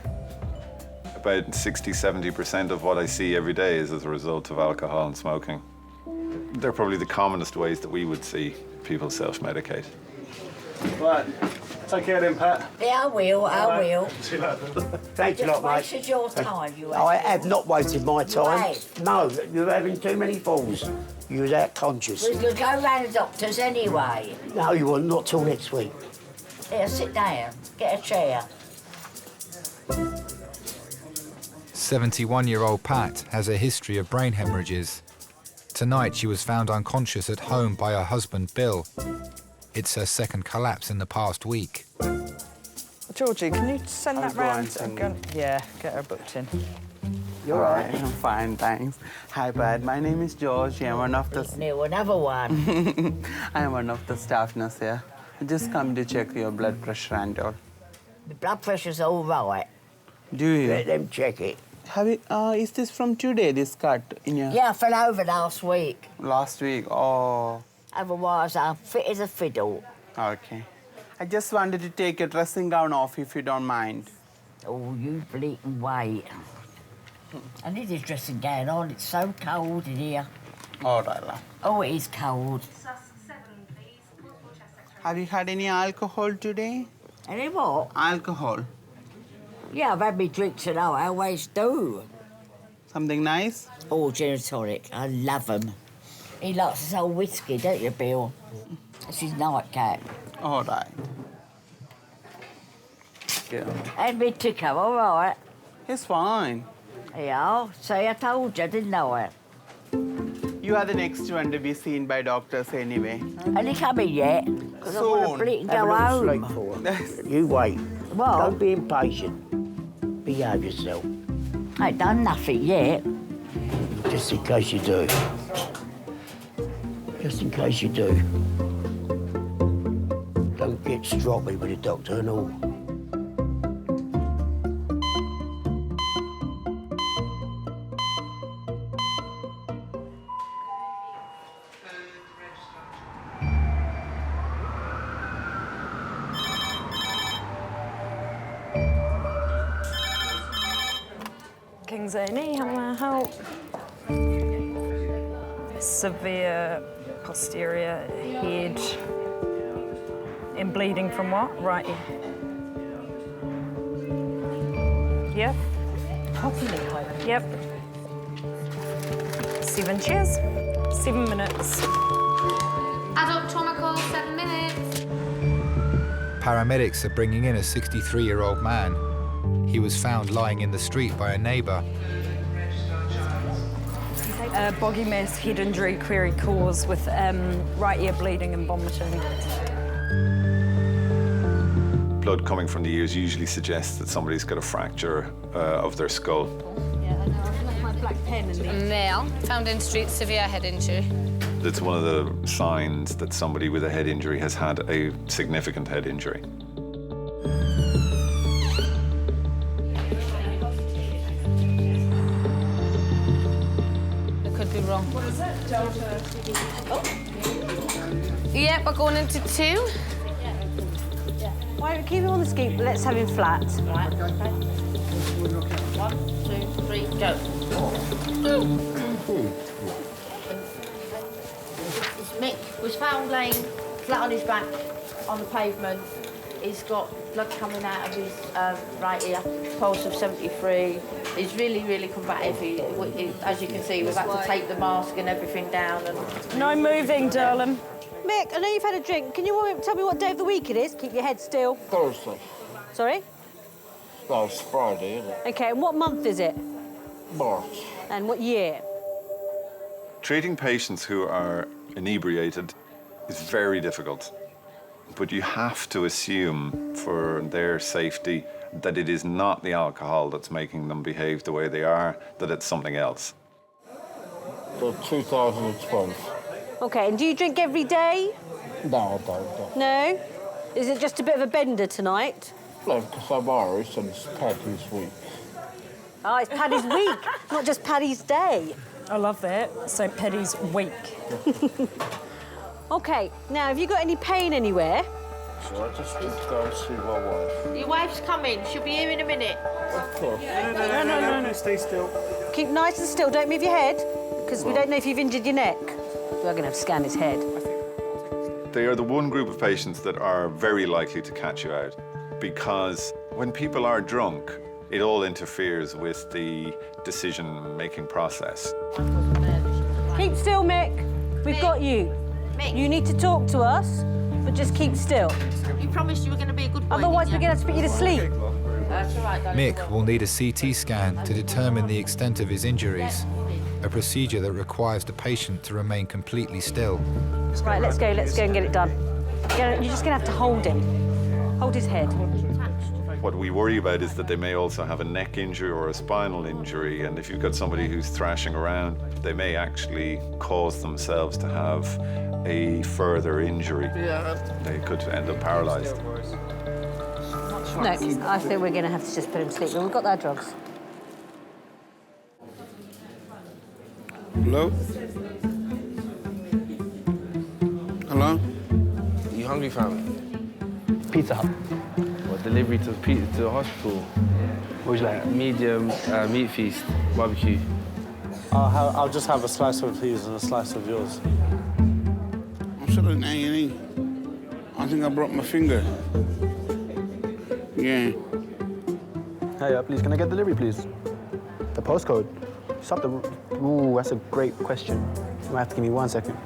about 60–70% of what I see every day is as a result of alcohol and smoking. They're probably the commonest ways that we would see people self-medicate. Right, take care then, Pat. Yeah, I will. Thanks a lot, mate. Wasted your time, you I have not wasted my time. Right. No, you're having too many falls. You was out conscious. We could go round the doctors anyway. No, you will not till next week. Here, sit down. Get a chair. 71-year-old Pat has a history of brain hemorrhages. Tonight she was found unconscious at home by her husband Bill. It's her second collapse in the past week. Georgie, can you send that round? Yeah, get her booked in. You're right. I'm fine, thanks. Hi, Pat. My name is George. I'm one of the... Another one. I'm one of the staff nurse here. I just come to check your blood pressure and all. The blood pressure's all right. Do you? Let them check it. Have you, is this from today, this cut in your... Yeah, I fell over last week. Last week? Oh. Otherwise, I'm fit as a fiddle. Okay. I just wanted to take your dressing gown off, if you don't mind. Oh, you bleating wait. I need this dressing gown on. It's so cold in here. All right, love. Oh, it is cold. Have you had any alcohol today? Any what? Alcohol. Yeah, I've had me drinks and I always do. Something nice? Oh, gin and tonic. I love them. He likes his old whiskey, don't you, Bill? That's his nightcap. All right. Yeah. And me ticker, all right? It's fine. Yeah, see, I told you, didn't I? You are the next one to be seen by doctors anyway. Ain't he coming yet? Because I want to bleat and go home. You wait. What? Don't be impatient. Behave yourself. I ain't done nothing yet. Just in case you do. Just in case you do. Don't get stroppy with the doctor and all. King's A&E, how may I help? Severe posterior head. In bleeding from what? Right ear. Yep. Yep. 7 chairs, 7 minutes. Adult trauma call, 7 minutes. Paramedics are bringing in a 63-year-old man. He was found lying in the street by a neighbour. Boggy mess, head injury, query cause with right ear bleeding and vomiting. Blood coming from the ears usually suggests that somebody's got a fracture of their skull. Yeah, I know. I've left my black pen in the... Male, found in street, severe head injury. It's one of the signs that somebody with a head injury has had a significant head injury. Wrong. What is it? Oh. Yeah, we're going into 2. Yeah. Why don't we keep him on the skeet, but let's have him flat. Right. Okay. 1, 2, 3, go. This Mick was found laying flat on his back on the pavement. He's got blood coming out of his right ear, pulse of 73. He's really, really combative. As you can see, we've had to take the mask and everything down. And No moving, darling. Mick, I know you've had a drink. Can you tell me what day of the week it is? Keep your head still. Thursday. Sorry? Well, it's Friday, isn't it? Okay, and what month is it? March. And what year? Treating patients who are inebriated is very difficult, but you have to assume for their safety that it is not the alcohol that's making them behave the way they are, that it's something else. So 2012. Okay, and do you drink every day? No, I don't. No? Is it just a bit of a bender tonight? No, because I'm Irish and it's Paddy's week. Oh, it's Paddy's week, not just Paddy's day. I love that. So Paddy's week. Okay, now have you got any pain anywhere? So I just need to go and see my wife. Your wife's coming. She'll be here in a minute. Of course. No, stay still. Keep nice and still, don't move your head, because we don't know if you've injured your neck. We're going to have to scan his head. They are the one group of patients that are very likely to catch you out, because when people are drunk, it all interferes with the decision-making process. Keep still, Mick. We've got you. Mick. You need to talk to us, but just keep still. You promised you were going to be a good boy. Otherwise, we're going to have to put you to sleep. That's all right, darling. Mick will need a CT scan to determine the extent of his injuries, a procedure that requires the patient to remain completely still. Right, let's go and get it done. You're just going to have to hold him. Hold his head. What we worry about is that they may also have a neck injury or a spinal injury, and if you've got somebody who's thrashing around, they may actually cause themselves to have a further injury. They could end up paralysed. No, I think we're going to have to just put him to sleep. We've got our drugs. Hello? Hello? You hungry, fam? Pizza Hut. What, delivery to the hospital? What would you like? Medium meat feast, barbecue. I'll just have a slice of his and a slice of yours. I'm still in A&E. I think I broke my finger. Yeah. Hey, please, can I get delivery, please? The postcode? Ooh, that's a great question. You might have to give me 1 second.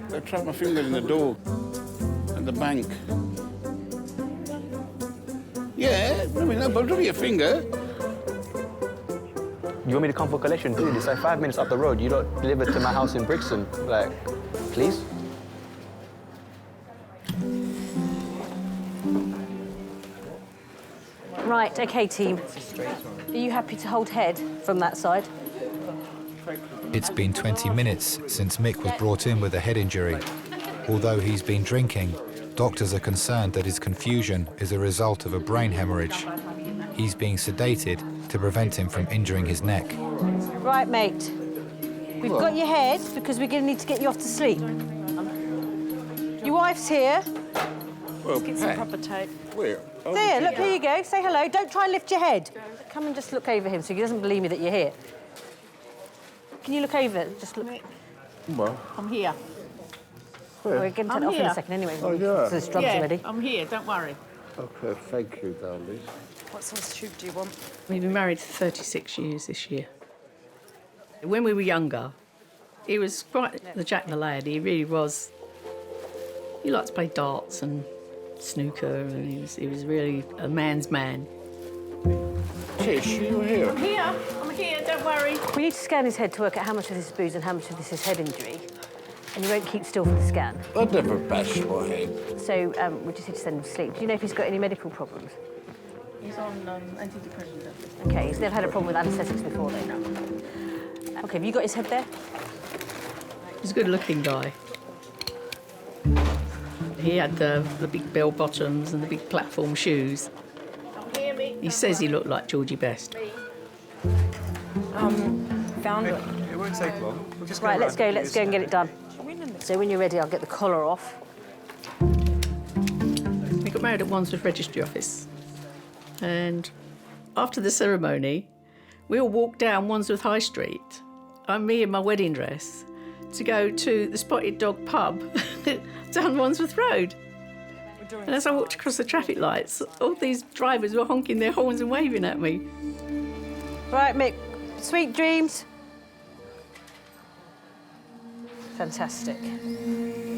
They trapped my finger in the door at the bank. Yeah, I mean, but look at your finger. You want me to come for collection, dude? It's like 5 minutes up the road. You don't deliver to my house in Brixton. Like, please? Right, OK, team. Are you happy to hold head from that side? It's been 20 minutes since Mick was brought in with a head injury. Although he's been drinking, doctors are concerned that his confusion is a result of a brain hemorrhage. He's being sedated to prevent him from injuring his neck. Right, mate. We've got your head because we're going to need to get you off to sleep. Your wife's here. Well, Let's get some proper tape. Where? There, look, here you go. Say hello. Don't try and lift your head. Come and just look over him so he doesn't believe me that you're here. Can you look over? Just look. Well, I'm here. We're going to turn it off in a second anyway. Oh, yeah. So there's drugs already. I'm here, don't worry. Okay, thank you, darling. What size tube do you want? We've been married for 36 years this year. When we were younger, he was quite the Jack the lad. He really was. He liked to play darts and snooker, and he was really a man's man. Tish, you here? I'm here, don't worry. We need to scan his head to work out how much of this is booze and how much of this is head injury. And you won't keep still for the scan. I never bashed my head. So we just need to send him to sleep. Do you know if he's got any medical problems? He's on antidepressants. OK, he's never had a problem with anaesthetics before, though. OK, have you got his head there? He's a good-looking guy. He had the big bell bottoms and the big platform shoes. He says he looked like Georgie Best. Found it. It won't take long. We'll just Right, let's go and get it done. So when you're ready, I'll get the collar off. We got married at Wandsworth Registry Office. And after the ceremony, we all walked down Wandsworth High Street, me in my wedding dress, to go to the Spotted Dog pub down Wandsworth Road. And as I walked across the traffic lights, all these drivers were honking their horns and waving at me. Right, Mick, sweet dreams. Fantastic.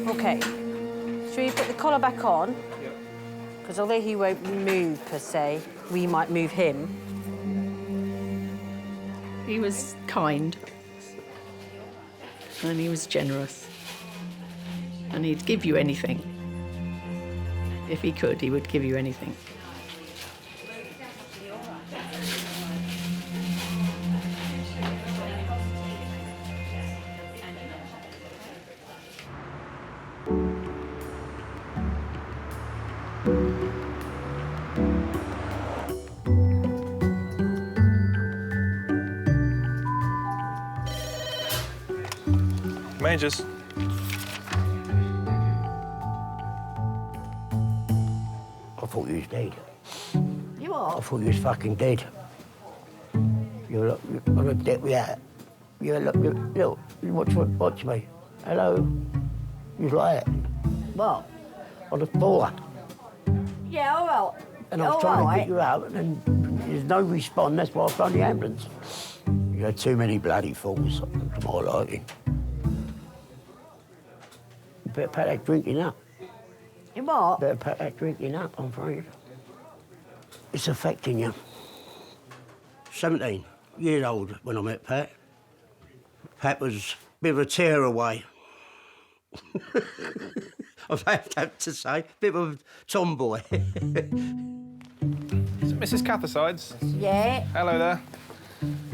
OK. Should we put the collar back on? Because although he won't move, per se, we might move him. He was kind and he was generous and he'd give you anything. If he could, he would give you anything. Majors. I thought you was dead. You are? I thought you was fucking dead. You're on a deck we had. You look, watch me. Hello. You was like that. What? On the floor. Yeah, all right. And I was trying to get you out, and there's no response. That's why I phoned the ambulance. You had too many bloody falls to my liking. You better pack that drinking up. You what? Better pack that drinking up, I'm afraid. It's affecting you. 17 years old when I met Pat. Pat was a bit of a tearaway. I have to say, bit of a tomboy. Mrs. Cathersides? Yeah? Hello there.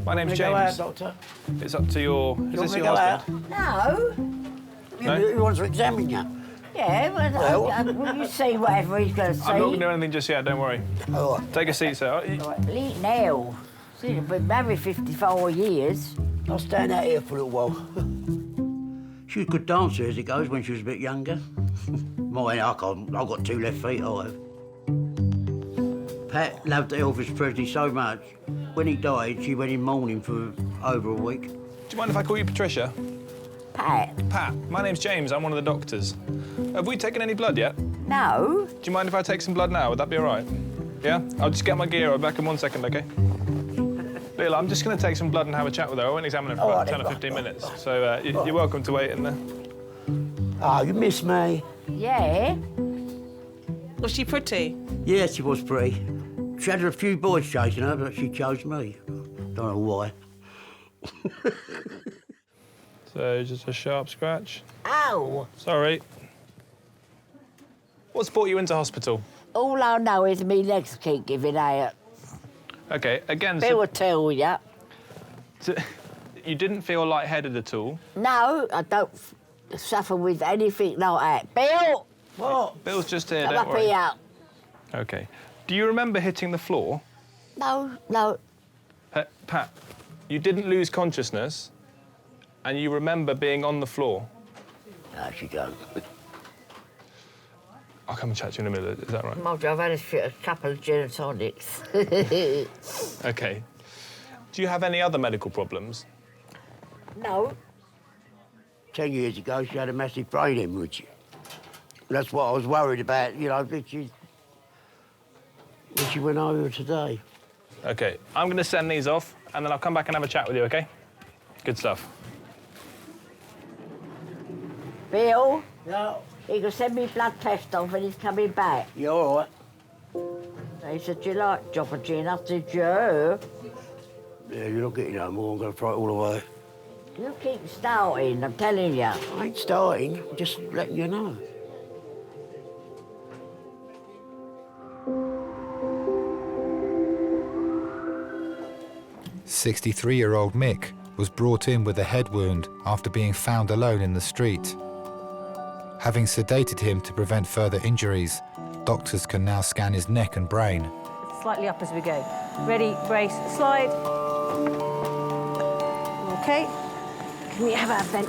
My name's Go James. out, doctor. It's up to your... Is this your go husband? No. No? He wants to examine you. Yeah, well, you see whatever he's going to say. I'm not going to do anything just yet, don't worry. All right. Take a seat, sir. Lee now. See, I've been married 54 years. I'll stand out here for a little while. She was a good dancer as it goes when she was a bit younger. Mine, I can't. I've got 2 left feet, I have. Pat loved Elvis Presley so much. When he died, she went in mourning for over a week. Do you mind if I call you Patricia? Pat. Pat. My name's James. I'm one of the doctors. Have we taken any blood yet? No. Do you mind if I take some blood now? Would that be all right? Yeah? I'll just get my gear. I'll be back in 1 second, OK? Bill, I'm just going to take some blood and have a chat with her. I won't examine her for about 10 or 15 minutes. So you're welcome to wait in there. Oh, you miss me? Yeah. Was she pretty? Yeah, she was pretty. She had a few boys chasing her, but she chose me. Don't know why. So just a sharp scratch. Ow. Sorry. What's brought you into hospital? All I know is me legs keep giving out. OK, again... Bill will tell you. You didn't feel lightheaded at all? No, I don't suffer with anything like that. Bill! What? Bill's just here, Come don't up worry. here. OK. Do you remember hitting the floor? No. Pat, you didn't lose consciousness, and you remember being on the floor? No, she don't. I'll come and chat to you in a minute, is that right? Mind you, I've had a couple of gin and tonics. OK. Do you have any other medical problems? No. 10 years ago, she had a massive brain hemorrhage. That's what I was worried about, you know, when she went over today. OK, I'm going to send these off, and then I'll come back and have a chat with you, OK? Good stuff. Bill? No. He can send me blood test off when he's coming back. You all right? He said, do you like Job and gin? I said, yeah. Yeah, you're not getting no more. I'm going to throw it all away. You keep starting, I'm telling you. I ain't starting, I'm just letting you know. "63-year-old Mick was brought in with a head wound after being found alone in the street. Having sedated him to prevent further injuries, doctors can now scan his neck and brain. Slightly up as we go. Ready, brace, slide. OK. Can we have our vent?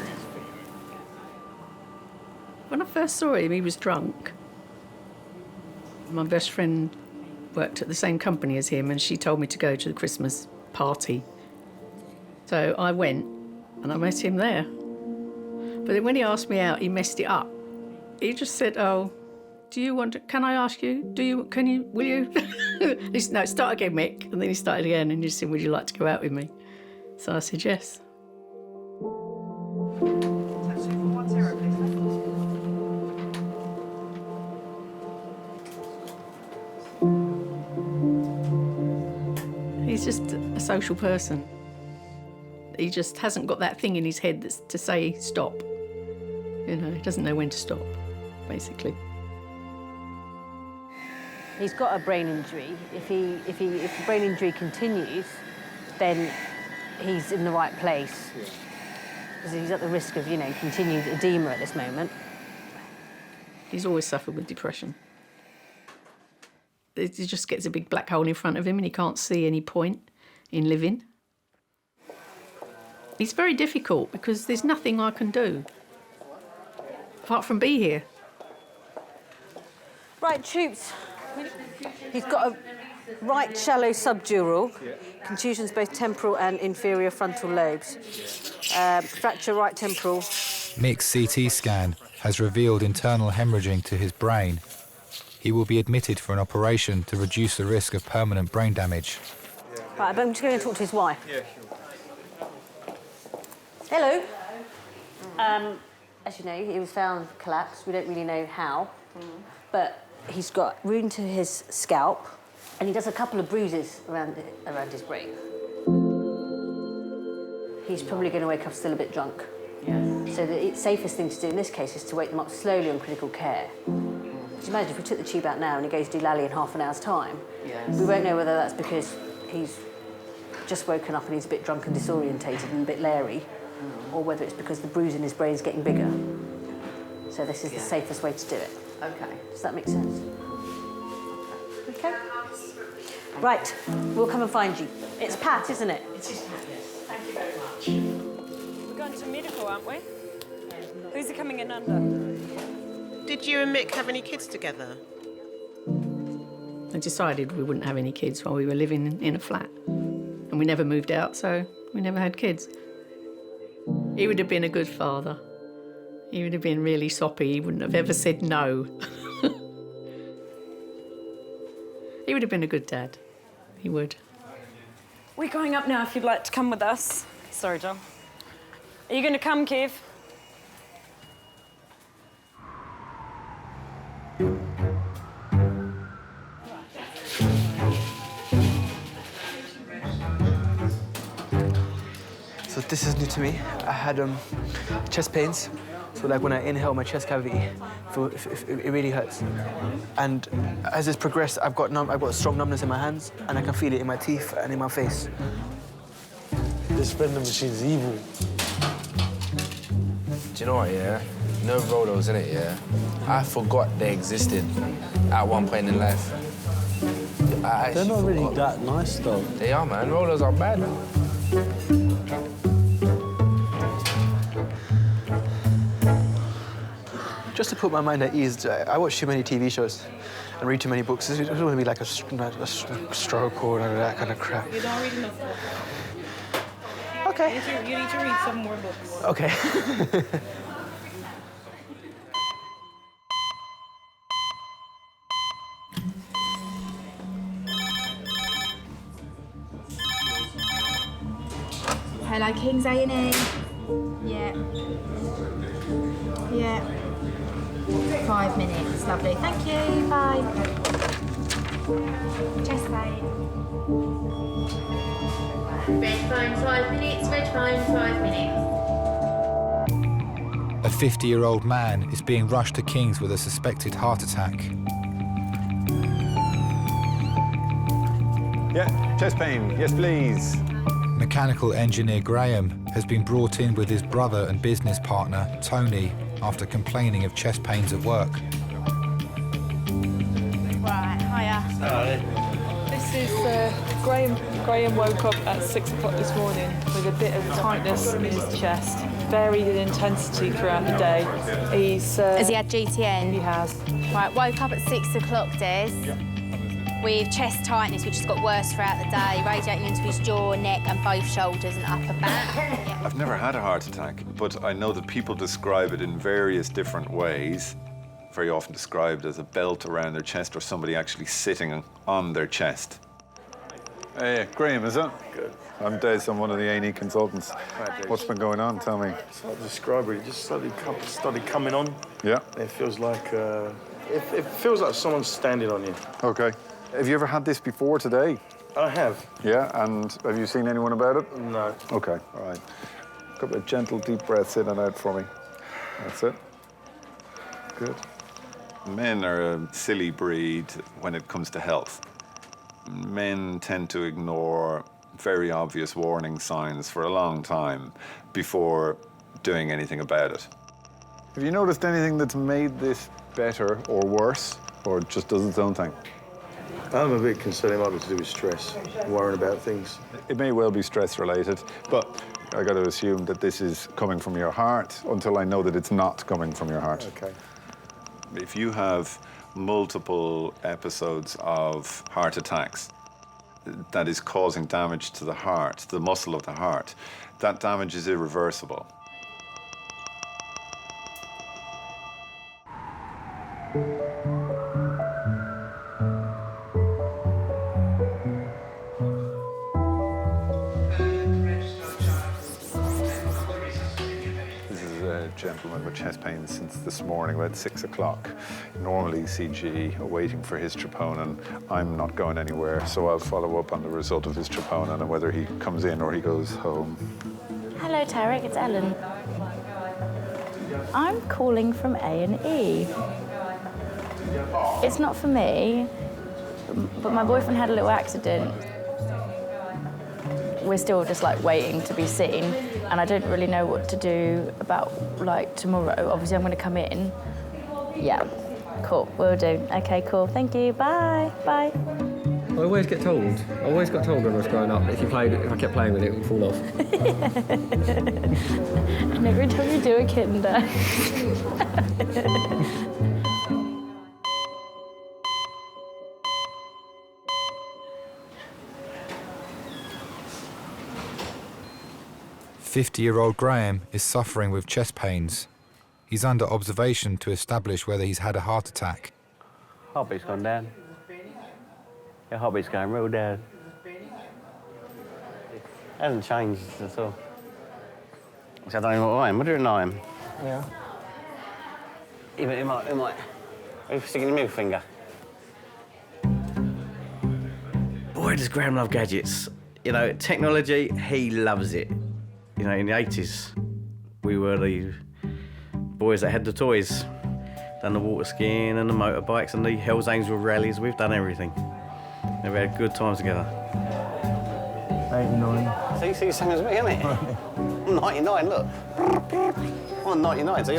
When I first saw him, he was drunk. My best friend worked at the same company as him, and she told me to go to the Christmas party. So I went, and I met him there. But then when he asked me out, he messed it up. He just said, "Oh, do you want to, can I ask you, will you?" He said, "No, start again, Mick." And then he started again, and he said, "Would you like to go out with me?" So I said, yes. He's just a social person. He just hasn't got that thing in his head that's to say stop. You know, he doesn't know when to stop, basically. He's got a brain injury. If the brain injury continues, then he's in the right place. Because he's at the risk of, you know, continued edema at this moment. He's always suffered with depression. He just gets a big black hole in front of him and he can't see any point in living. It's very difficult because there's nothing I can do apart from be here. Right, Troops. He's got a right shallow subdural, contusions both temporal and inferior frontal lobes. Fracture right temporal. Mick's CT scan has revealed internal hemorrhaging to his brain. He will be admitted for an operation to reduce the risk of permanent brain damage. Right, I'm just going to talk to his wife. Yeah, Hello. As you know, he was found collapsed. We don't really know how, but he's got wound to his scalp, and he does a couple of bruises around his brain. He's probably going to wake up still a bit drunk. Yes. So the safest thing to do in this case is to wake them up slowly on critical care. Just imagine if we took the tube out now and he goes to do Lally in half an hour's time. Yes. We won't know whether that's because he's just woken up and he's a bit drunk and disorientated and a bit leery, or whether it's because the bruise in his brain is getting bigger. So this is the safest way to do it. Okay. Does that make sense? Okay. Right, we'll come and find you. It's Pat, isn't it? It is Pat, yes. Thank you very much. We're going to medical, aren't we? Who's it coming in under? Did you and Mick have any kids together? I decided we wouldn't have any kids while we were living in a flat. And we never moved out, so we never had kids. He would have been a good father. He would have been really soppy. He wouldn't have ever said no. He would have been a good dad. He would. We're going up now if you'd like to come with us. Sorry, John. Are you going to come, Kev? So this is new to me. I had chest pains. So like when I inhale my chest cavity, it really hurts. And as it's progressed, I've got strong numbness in my hands, and I can feel it in my teeth and in my face. This vending machine's evil. Do you know what, yeah? No rollers in it, yeah? I forgot they existed at one point in life. They're not really that nice, though. They are, man. Rollers are bad. Just to put my mind at ease, I watch too many TV shows and read too many books. It doesn't want to be like a stroke or that kind of crap. You don't read enough books. Okay. You need to read some more books. Okay. Hello, King's A&E. Yeah. Yeah. 5 minutes, lovely. Thank you, bye. Chest pain. Red phone, 5 minutes, red phone, 5 minutes. A 50-year-old man is being rushed to King's with a suspected heart attack. Yeah, chest pain, yes please. Mechanical engineer Graham has been brought in with his brother and business partner, Tony, after complaining of chest pains at work. Right, hiya. Hi. This is Graham. Graham woke up at 6 o'clock this morning with a bit of tightness in his chest, varied in intensity throughout the day. Has he had GTN? He has. Right, woke up at 6 o'clock, Des. With chest tightness, which has got worse throughout the day, radiating into his jaw, neck and both shoulders and upper back. I've never had a heart attack, but I know that people describe it in various different ways. Very often described as a belt around their chest or somebody actually sitting on their chest. Hey, Graham, is it? Good. I'm Des, I'm one of the A&E consultants. Right, What's been going on? Tell me. It's hard to describe it. It just started coming on. Yeah. It feels like it feels like someone's standing on you. Okay. Have you ever had this before today? I have. Yeah, and have you seen anyone about it? No. Okay, all right. A couple of gentle, deep breaths in and out for me. That's it. Good. Men are a silly breed when it comes to health. Men tend to ignore very obvious warning signs for a long time before doing anything about it. Have you noticed anything that's made this better or worse, or just does its own thing? I'm a bit concerned it might be to do with stress, worrying about things. It may well be stress-related, but I got to assume that this is coming from your heart until I know that it's not coming from your heart. Okay. If you have multiple episodes of heart attacks that is causing damage to the heart, the muscle of the heart, that damage is irreversible. Gentleman with chest pains since this morning about 6 o'clock. Normally CG, waiting for his troponin. I'm not going anywhere, so I'll follow up on the result of his troponin and whether he comes in or he goes home. Hello, Tarek, it's Ellen. I'm calling from A&E. It's not for me, but my boyfriend had a little accident. We're still just like waiting to be seen, and I don't really know what to do about like tomorrow. Obviously, I'm going to come in. Yeah, cool, will do. Okay, cool. Thank you. Bye. Bye. I always get told. I always got told when I was growing up if I kept playing with it, it would fall off. And every time you do, a kitten dies. 50-year-old Graham is suffering with chest pains. He's under observation to establish whether he's had a heart attack. Heartbeat's gone down. Your heartbeat's going real down. Hasn't changed at all. So I don't know what I am. What do you know I am? Yeah. It might. Are you sticking your middle finger? Boy, does Graham love gadgets. You know, technology, he loves it. You know, in the 80s, we were the boys that had the toys. Done the water skiing and the motorbikes and the Hells Angels rallies. We've done everything. And we had good times together. 89. So you see the same as me, isn't it? I'm 99, look. I'm 99, so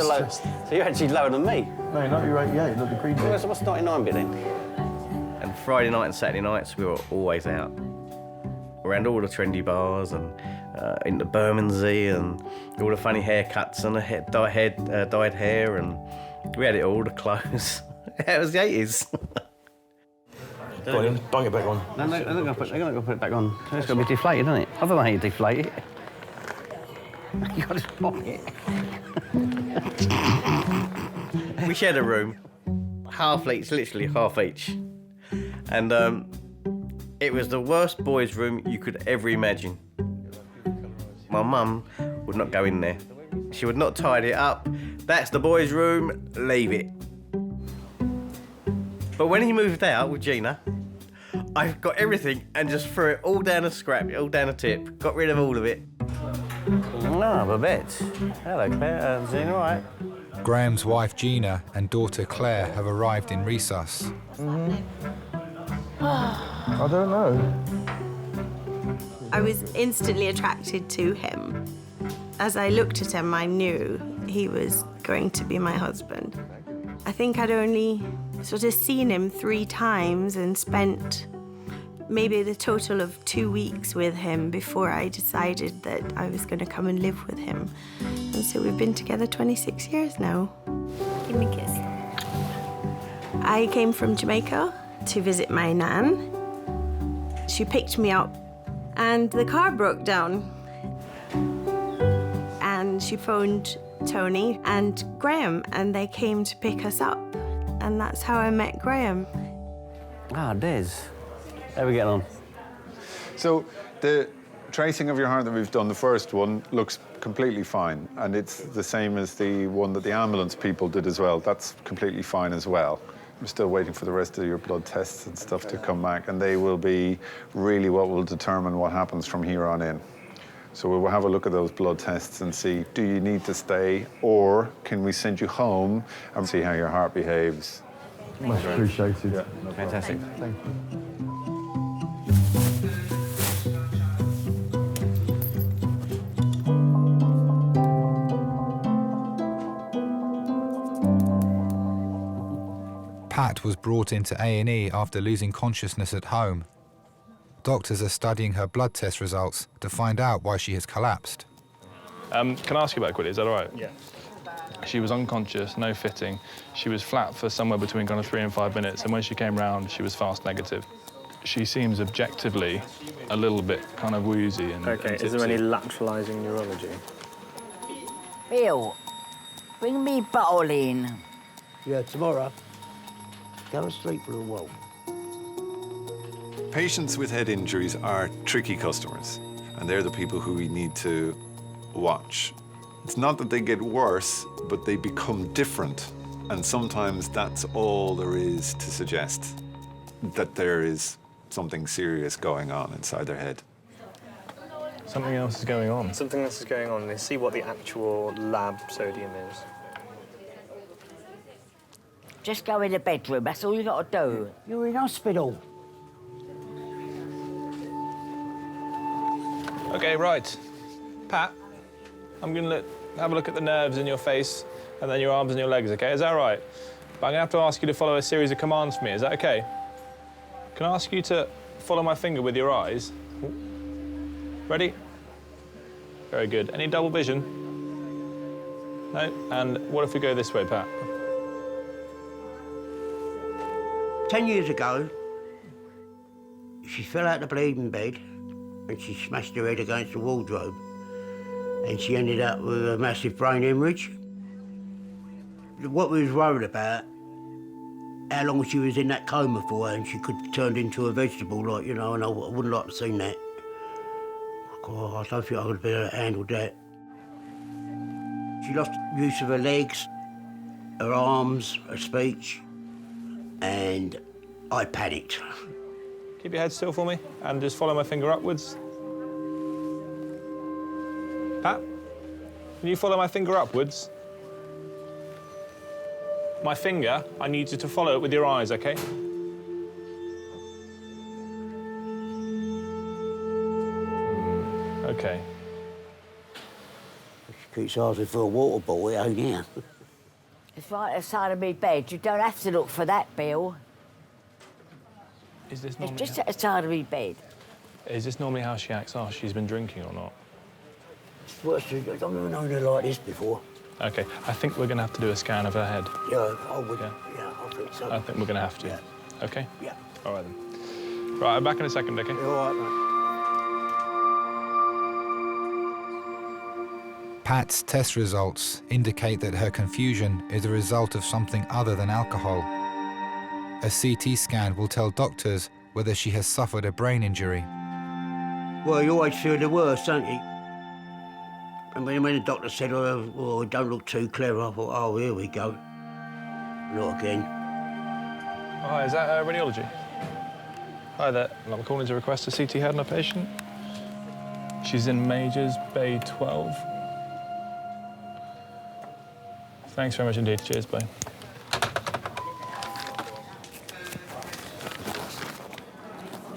you're actually lower than me. No, you're 88, look, the creed. So what's 99 bit then? And Friday night and Saturday nights, we were always out. Around all the trendy bars and into Bermondsey and all the funny haircuts and the dyed hair, and we had it all, the clothes. It was the 80s. Go on, bung it back on. No, they're not going to put it back on. It's going to be deflated, isn't it? I don't know how you deflate it. You got to pop it. We shared a room, half each, literally half each. And it was the worst boys' room you could ever imagine. My mum would not go in there. She would not tidy it up. That's the boys' room, leave it. But when he moved out with Gina, I got everything and just threw it all down a scrap, all down a tip. Got rid of all of it. No, Babette. Hello, Claire. Gina, all right? Graham's wife Gina and daughter Claire have arrived in resus. I don't know. I was instantly attracted to him. As I looked at him, I knew he was going to be my husband. I think I'd only sort of seen him 3 times and spent maybe the total of 2 weeks with him before I decided that I was going to come and live with him. And so we've been together 26 years now. Give me a kiss. I came from Jamaica to visit my nan. She picked me up and the car broke down. And she phoned Tony and Graham and they came to pick us up. And that's how I met Graham. Ah, Des. How are we getting on? So the tracing of your heart that we've done, the first one, looks completely fine. And it's the same as the one that the ambulance people did as well. That's completely fine as well. We're still waiting for the rest of your blood tests and stuff to come back, and they will be really what will determine what happens from here on in. So we'll have a look at those blood tests and see, do you need to stay, or can we send you home and see how your heart behaves? Much appreciated. Yeah, no Fantastic. Thank you. Pat was brought into A&E after losing consciousness at home. Doctors are studying her blood test results to find out why she has collapsed. Can I ask you about it quickly? Is that all right? Yeah. She was unconscious, no fitting. She was flat for somewhere between kind of 3 and 5 minutes, and when she came round, she was fast negative. She seems objectively a little bit kind of woozy and Okay, and is there any tipsy. lateralizing neurology? Bill, bring me bottle in. Yeah, tomorrow. Go to sleep for a while. Patients with head injuries are tricky customers, and they're the people who we need to watch. It's not that they get worse, but they become different, and sometimes that's all there is to suggest that there is something serious going on inside their head. Something else is going on. Something else is going on. They see what the actual lab sodium is. Just go in the bedroom, that's all you got to do. You're in hospital. Okay, right. Pat, I'm going to have a look at the nerves in your face and then your arms and your legs, okay? Is that right? But I'm going to have to ask you to follow a series of commands for me. Is that okay? Can I ask you to follow my finger with your eyes? Ready? Very good. Any double vision? No? And what if we go this way, Pat? 10 years ago, she fell out the bleeding bed and she smashed her head against the wardrobe and she ended up with a massive brain hemorrhage. What we was worried about, how long she was in that coma for, and she could have turned into a vegetable, like, you know, and I wouldn't like to have seen that. God, I don't think I would have been able to handle that. She lost use of her legs, her arms, her speech, and I panicked. Keep your head still for me and just follow my finger upwards. Pat, can you follow my finger upwards? My finger, I need you to follow it with your eyes, okay? Okay. She keeps asking for a water bottle, it ain't here. It's right outside of me bed. You don't have to look for that, Bill. Is this It's normally just outside of me bed. Is this normally how she acts after she's been drinking or not? Well, I've never known her like this before. Okay, I think we're going to have to do a scan of her head. Yeah, I would. Yeah, I think so. I think we're going to have to. Yeah. Okay? Yeah. All right, then. Right, I'm back in a second, okay? All right, mate. Pat's test results indicate that her confusion is a result of something other than alcohol. A CT scan will tell doctors whether she has suffered a brain injury. Well, you always feel the worst, don't you? And when the doctor said, oh, don't look too clever, I thought, oh, here we go. Not again. Oh, hi, is that radiology? Hi there. I'm calling to request a CT head on a patient. She's in Majors Bay 12. Thanks very much indeed. Cheers, bye.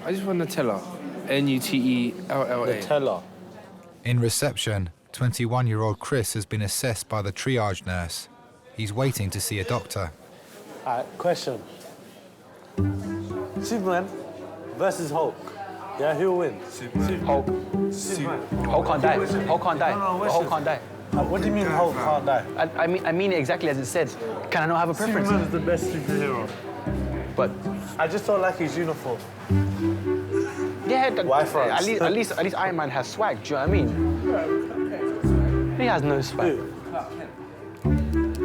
I just want Nutella. N-U-T-E-L-L-A. Nutella. In reception, 21-year-old Chris has been assessed by the triage nurse. He's waiting to see a doctor. Question. Superman versus Hulk. Yeah, who will win? Hulk. Superman. Hulk can't die. Hulk can't die. Hulk can't die. What do you mean Hulk can't die? I mean it exactly as it said. Can I not have a preference? Superman's the best superhero. But I just don't like his uniform. yeah, Why France? at least Iron Man has swag. Do you know what I mean? He has no swag.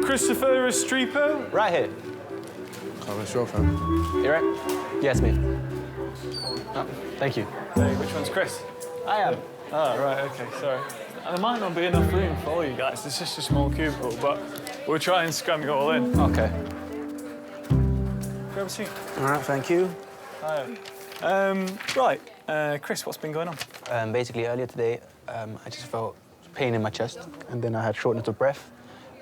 Christopher Restrepo? Right here. I'm not sure, fam. You right? Yes, me. Oh, thank you. Hey, which one's Chris? I am. Oh, right, okay, sorry. There might not be enough room for all you guys. It's just a small cubicle, but we'll try and scrum you all in. Okay. grab a seat. All right, thank you. Right, Chris, what's been going on? Basically, earlier today, I just felt pain in my chest, and then I had shortness of breath.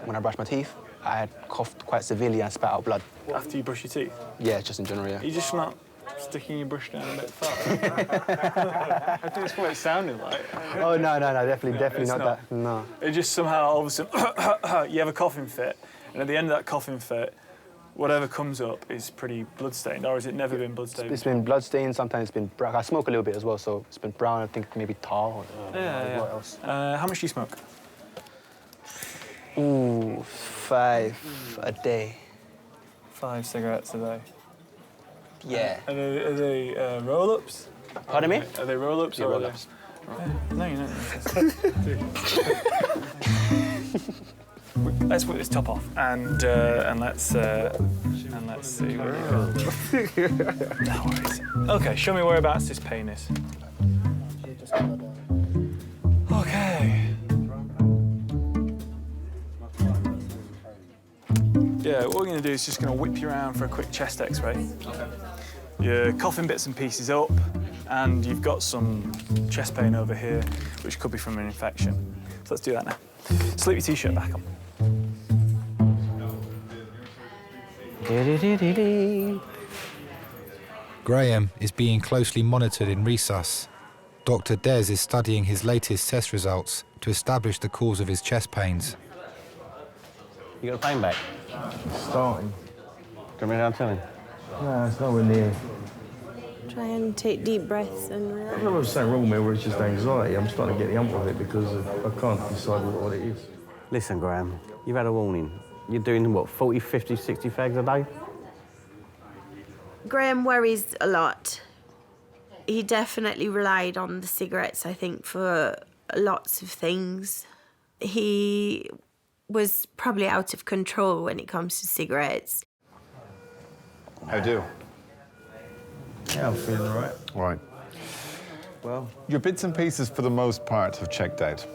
When I brushed my teeth, I had coughed quite severely and spat out blood. After you brush your teeth? Yeah, just in general, yeah. You just not sticking your brush down a bit far? I think that's what it sounded like. Oh, no, definitely It's not that, no. It just somehow, all of a sudden, you have a coughing fit, and at the end of that coughing fit, whatever comes up is pretty bloodstained, or has it never been bloodstained? It's been bloodstained, sometimes it's been brown. I smoke a little bit as well, so it's been brown, I think maybe tar or what else. How much do you smoke? Ooh, 5 a day. 5 cigarettes a day? Yeah. Are they roll-ups? Pardon me? Are they roll-ups Yeah, or roll-ups. No, you're not. Let's put this top off and let's see where it goes. No worries. Okay, show me whereabouts this pain is. Okay. Yeah, what we're going to do is just going to whip you around for a quick chest X-ray. Okay. You're coughing bits and pieces up, and you've got some chest pain over here, which could be from an infection. So let's do that now. Slip your T-shirt back on. Graham is being closely monitored in resus. Dr. Des is studying his latest test results to establish the cause of his chest pains. You got a pain back? Starting. Come in and tell him. No, it's nowhere near. Try and take deep breaths and relax. I've never something wrong with me where it's just anxiety. I'm starting to get the hump of it because I can't decide what it is. Listen, Graham, you've had a warning. You're doing, what, 40, 50, 60 fags a day? Graham worries a lot. He definitely relied on the cigarettes, I think, for lots of things. He was probably out of control when it comes to cigarettes. How do? Yeah, I'm feeling all right. Right. Well, your bits and pieces, for the most part, have checked out.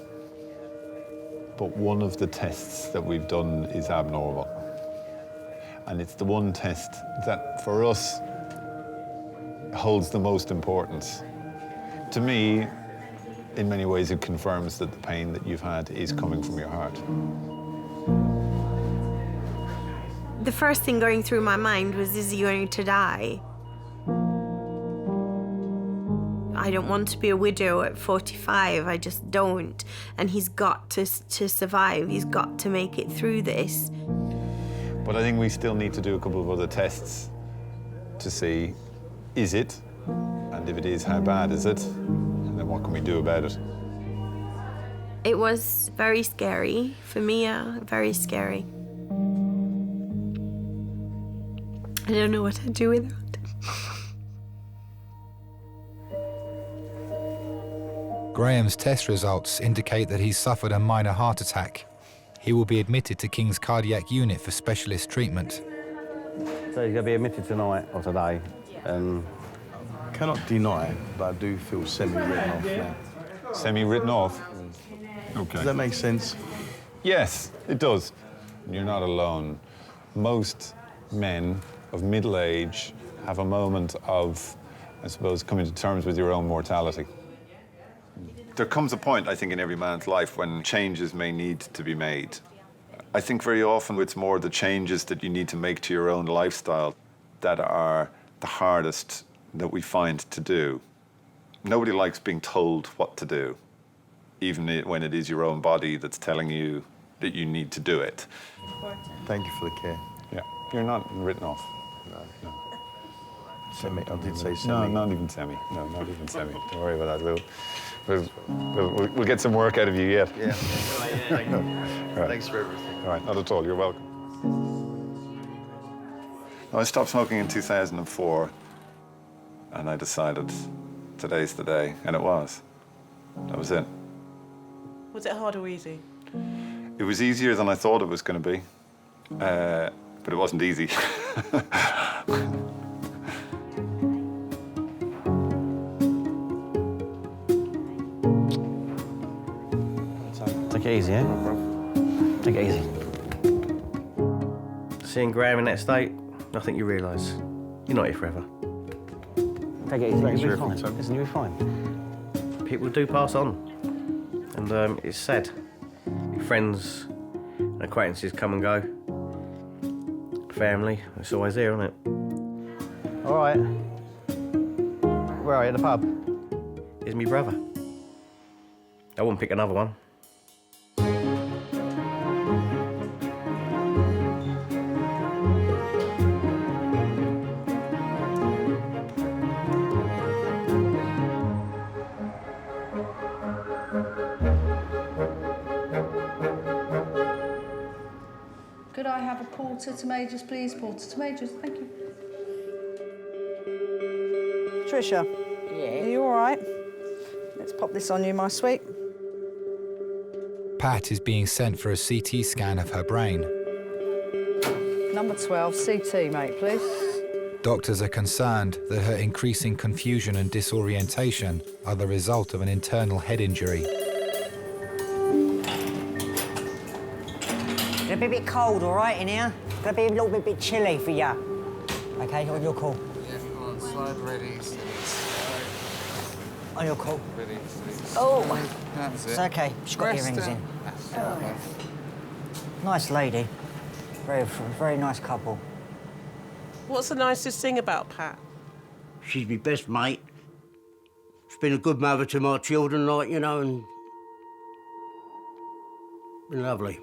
But one of the tests that we've done is abnormal. And it's the one test that, for us, holds the most importance. To me, in many ways, it confirms that the pain that you've had is coming from your heart. The first thing going through my mind was, is he going to die? I don't want to be a widow at 45, I just don't. And he's got to survive, he's got to make it through this. But I think we still need to do a couple of other tests to see, is it? And if it is, how bad is it? And then what can we do about it? It was very scary, for me, very scary. I don't know what I'd do without him. Graham's test results indicate that he's suffered a minor heart attack. He will be admitted to King's Cardiac Unit for specialist treatment. So he's going to be admitted tonight or today. Cannot deny, but I do feel semi-written off now. Semi-written off? Okay. Does that make sense? Yes, it does. You're not alone. Most men of middle age have a moment of, I suppose, coming to terms with your own mortality. There comes a point, I think, in every man's life when changes may need to be made. I think very often it's more the changes that you need to make to your own lifestyle that are the hardest that we find to do. Nobody likes being told what to do, even when it is your own body that's telling you that you need to do it. Thank you for the care. Yeah, you're not written off. No. Semi, I did say semi. No, not even semi. No, not even semi. Don't worry about that. We'll get some work out of you yet. Yeah. Thank you. Right. Thanks for everything. All right, not at all. You're welcome. I stopped smoking in 2004, and I decided today's the day, and it was. That was it. Was it hard or easy? It was easier than I thought it was going to be, but it wasn't easy. Take it easy, eh? Take it easy. Seeing Graham in that state, I think you realise you're not here forever. Take it easy, mate. You'll be fine. Listen, you'll be fine. People do pass on, and it's sad. Your friends and acquaintances come and go. Family, it's always there, isn't it? All right. Where are you, at the pub? Here's me brother. I wouldn't pick another one. Could I have a porter to majors, please? Porter to majors, thank you. Tricia. Yeah. Are you all right? Let's pop this on you, my sweet. Pat is being sent for a CT scan of her brain. Number 12, CT, mate, please. Doctors are concerned that her increasing confusion and disorientation are the result of an internal head injury. It'll be a bit cold, all right, in here? It'll be a little bit chilly for you. OK, on your call. Yeah, on, slide ready, On your call. ready. Oh! That's it. It's OK, she's got Rest earrings down. in. That's Oh. right. Nice lady. Very nice couple. What's the nicest thing about Pat? She's my best mate. She's been a good mother to my children, like, you know, and been lovely.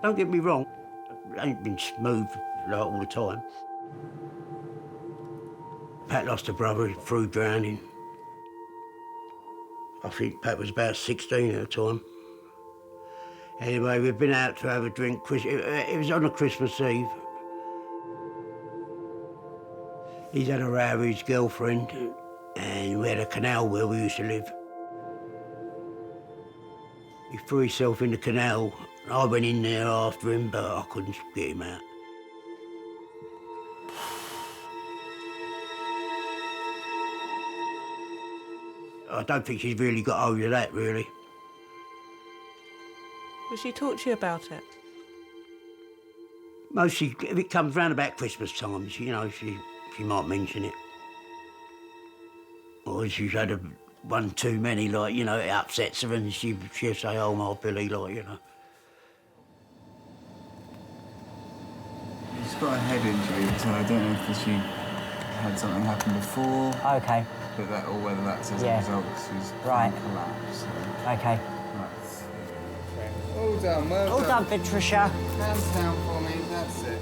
Don't get me wrong, it ain't been smooth like all the time. Pat lost a brother through drowning. I think Pat was about 16 at the time. Anyway, we've been out to have a drink. It was on a Christmas Eve. He's had a row with his girlfriend, and we had a canal where we used to live. He threw himself in the canal. I went in there after him, but I couldn't get him out. I don't think she's really got over that, really. Will she talk to you about it? Mostly, if it comes round about Christmas time, you know, she might mention it. Or she's had one too many, like, you know, it upsets her, and she'll say, oh, my Billy, like, you know. She's got a head injury, so I don't know if she had something happen before. OK. But that, or whether that's as Yeah. a result, because she's Right. collapsed. So. OK. All done, well All done, Patricia. Hands down for me, that's it.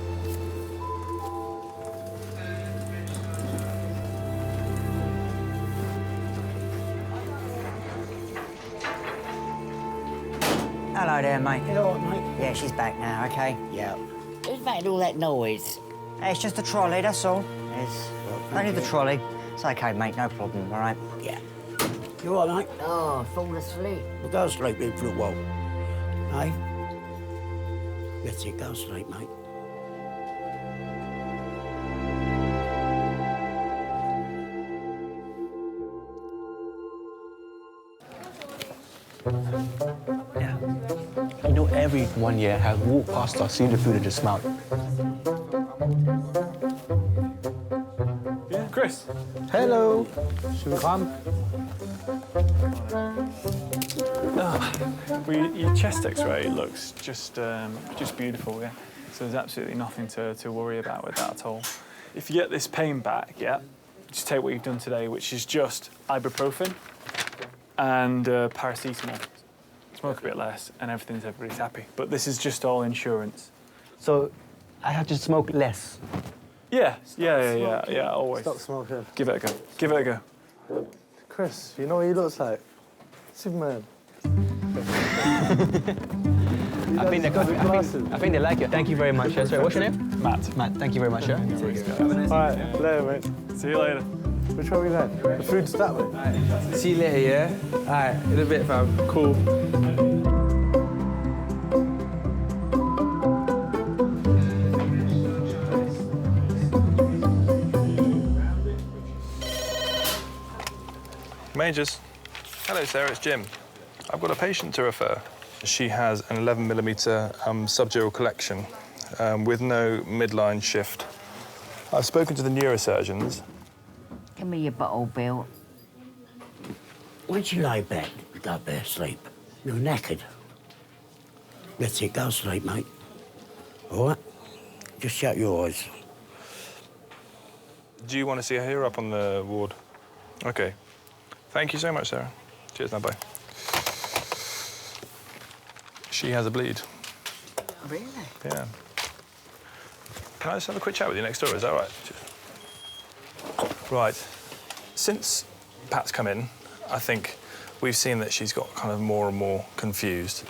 Hello there, mate. You all right, mate? Yeah, she's back now, OK? Yeah. Who's making all that noise? Hey, it's just a trolley, that's all. It's only the trolley. It's OK, mate, no problem, all right? Yeah. You all right, mate? Oh, fall asleep. Well, go to sleep then for a while. Hey? That's it, go to sleep, mate. Yeah. You know, every 1 year I walk past her, see the food and just smell it. Yeah, Chris. Hello. Should we come? Well, your chest X-ray looks just beautiful, yeah. So there's absolutely nothing to worry about with that at all. If you get this pain back, yeah, just take what you've done today, which is just ibuprofen and paracetamol. Smoke a bit less, and everybody's happy. But this is just all insurance. So I have to smoke less. Yeah, always. Stop smoking. Give it a go. Give it a go. Chris, you know what he looks like? Superman. I think they like it. Thank you very much. Yeah, sorry, what's your name? Matt. Matt, thank you very much. Yeah. All right, later, mate. See you later. Which one are we going? The food's that way. See you later, yeah? All right, in a bit, fam. Cool. Majors. Hello, Sarah, it's Jim. I've got a patient to refer. She has an 11mm subdural collection. with no midline shift. I've spoken to the neurosurgeons. Give me your bottle, Bill. When she lay back to go to sleep, you're knackered. That's it, go to sleep, mate. All right? Just shut your eyes. Do you want to see her here up on the ward? OK. Thank you so much, Sarah. Cheers now, bye. She has a bleed. Really? Yeah. Can I just have a quick chat with you next door? Is that all right? Right. Since Pat's come in, I think we've seen that she's got kind of more and more confused.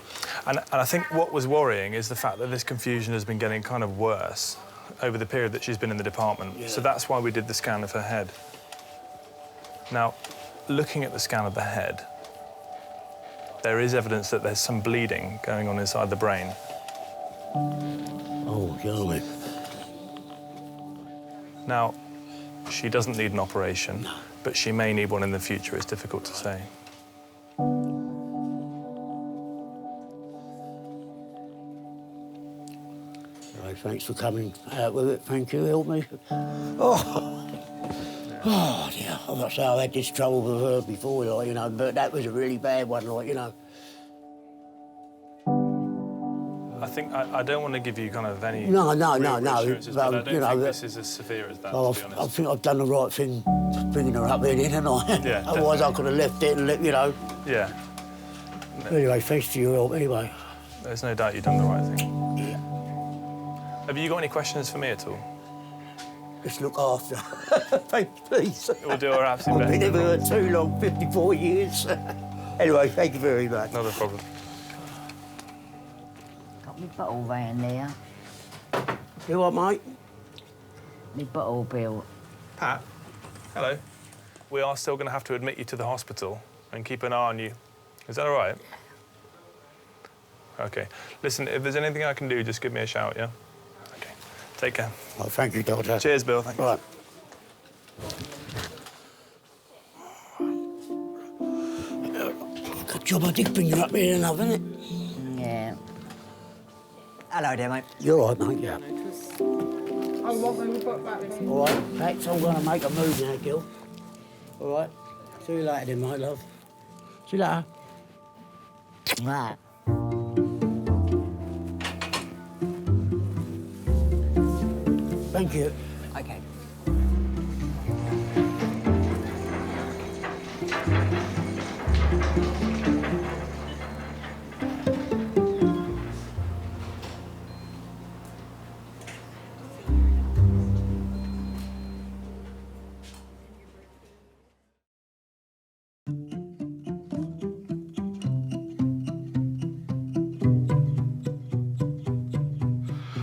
And I think what was worrying is the fact that this confusion has been getting kind of worse over the period that she's been in the department. Yeah. So that's why we did the scan of her head. Now, looking at the scan of the head, there is evidence that there's some bleeding going on inside the brain. Oh, golly. Now, she doesn't need an operation, but she may need one in the future. It's difficult to say. Right, thanks for coming out with it. Thank you, help me. Oh, oh dear. I'm not saying I've had this trouble with her before, like, you know, but that was a really bad one, like, you know. I think I don't want to give you kind of any No. but I don't you know, think this is as severe as that, well, to be honest. I think I've done the right thing bringing her up here, didn't I? Yeah, Otherwise, definitely. I could have left it and, you know. Yeah. Anyway, thanks to your help, anyway. There's no doubt you've done the right thing. Yeah. Have you got any questions for me at all? Just look after. Thanks, please. We'll do our absolute best. I've been here for too long, 54 years. Anyway, thank you very much. Not a problem. Got me bottle round there. You what, mate? Me bottle, Bill. Pat, hello. We are still going to have to admit you to the hospital and keep an eye on you. Is that all right? OK. Listen, if there's anything I can do, just give me a shout, yeah? OK. Take care. Oh, thank you, Doctor. Cheers, Bill. Thank you. Right. Good job I did bring you up here enough, isn't it? Yeah. Hello there, mate. You're all right, mate, yeah. I want them to put back in. All right, Pat's all going to make a move now, Gil. All right. See you later then, my love. See you later. Right. Thank you. OK.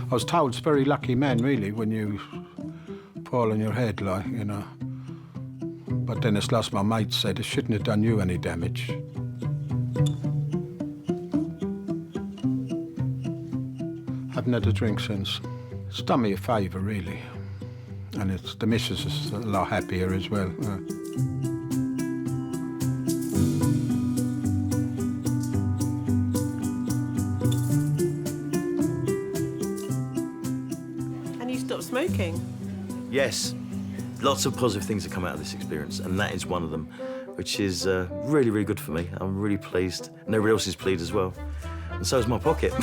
I was told it's very lucky men, really, when you fall on your head, like, you know. But then as last my mate said, it shouldn't have done you any damage. Haven't had a drink since. It's done me a favour, really. And it's the missus is a lot happier as well. And you stopped smoking? Yes, lots of positive things have come out of this experience, and that is one of them, which is really, really good for me. I'm really pleased, and everybody else is pleased as well. And so is my pocket.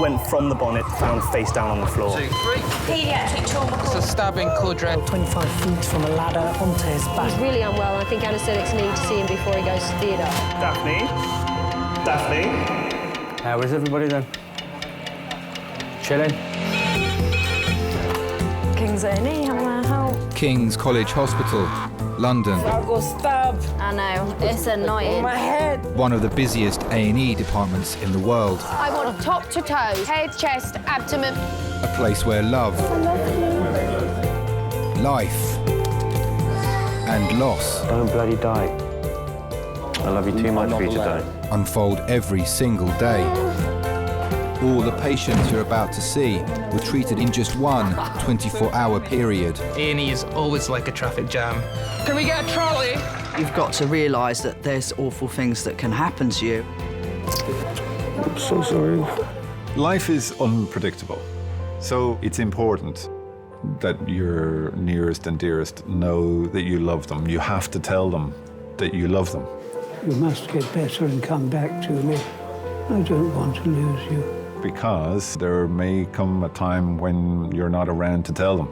went from the bonnet, found face down on the floor. 2, 3. Pediatric trauma call. It's a stabbing quadrant. 25 feet from a ladder onto his back. He's really unwell. I think anaesthetics need to see him before he goes to theatre. Daphne? Daphne? How is everybody then? Chilling? King's A&E, how may I help? King's College Hospital, London. I got stabbed. I know, it's annoying. My head. One of the busiest A&E departments in the world. I want top to toes, head, chest, abdomen. A place where love, life, and loss Don't bloody die. I love you too much for you to die. unfold every single day. All the patients you're about to see were treated in just one 24-hour period. A&E is always like a traffic jam. Can we get a trolley? You've got to realise that there's awful things that can happen to you. I'm so sorry. Life is unpredictable, so it's important that your nearest and dearest know that you love them. You have to tell them that you love them. You must get better and come back to me. I don't want to lose you. Because there may come a time when you're not around to tell them.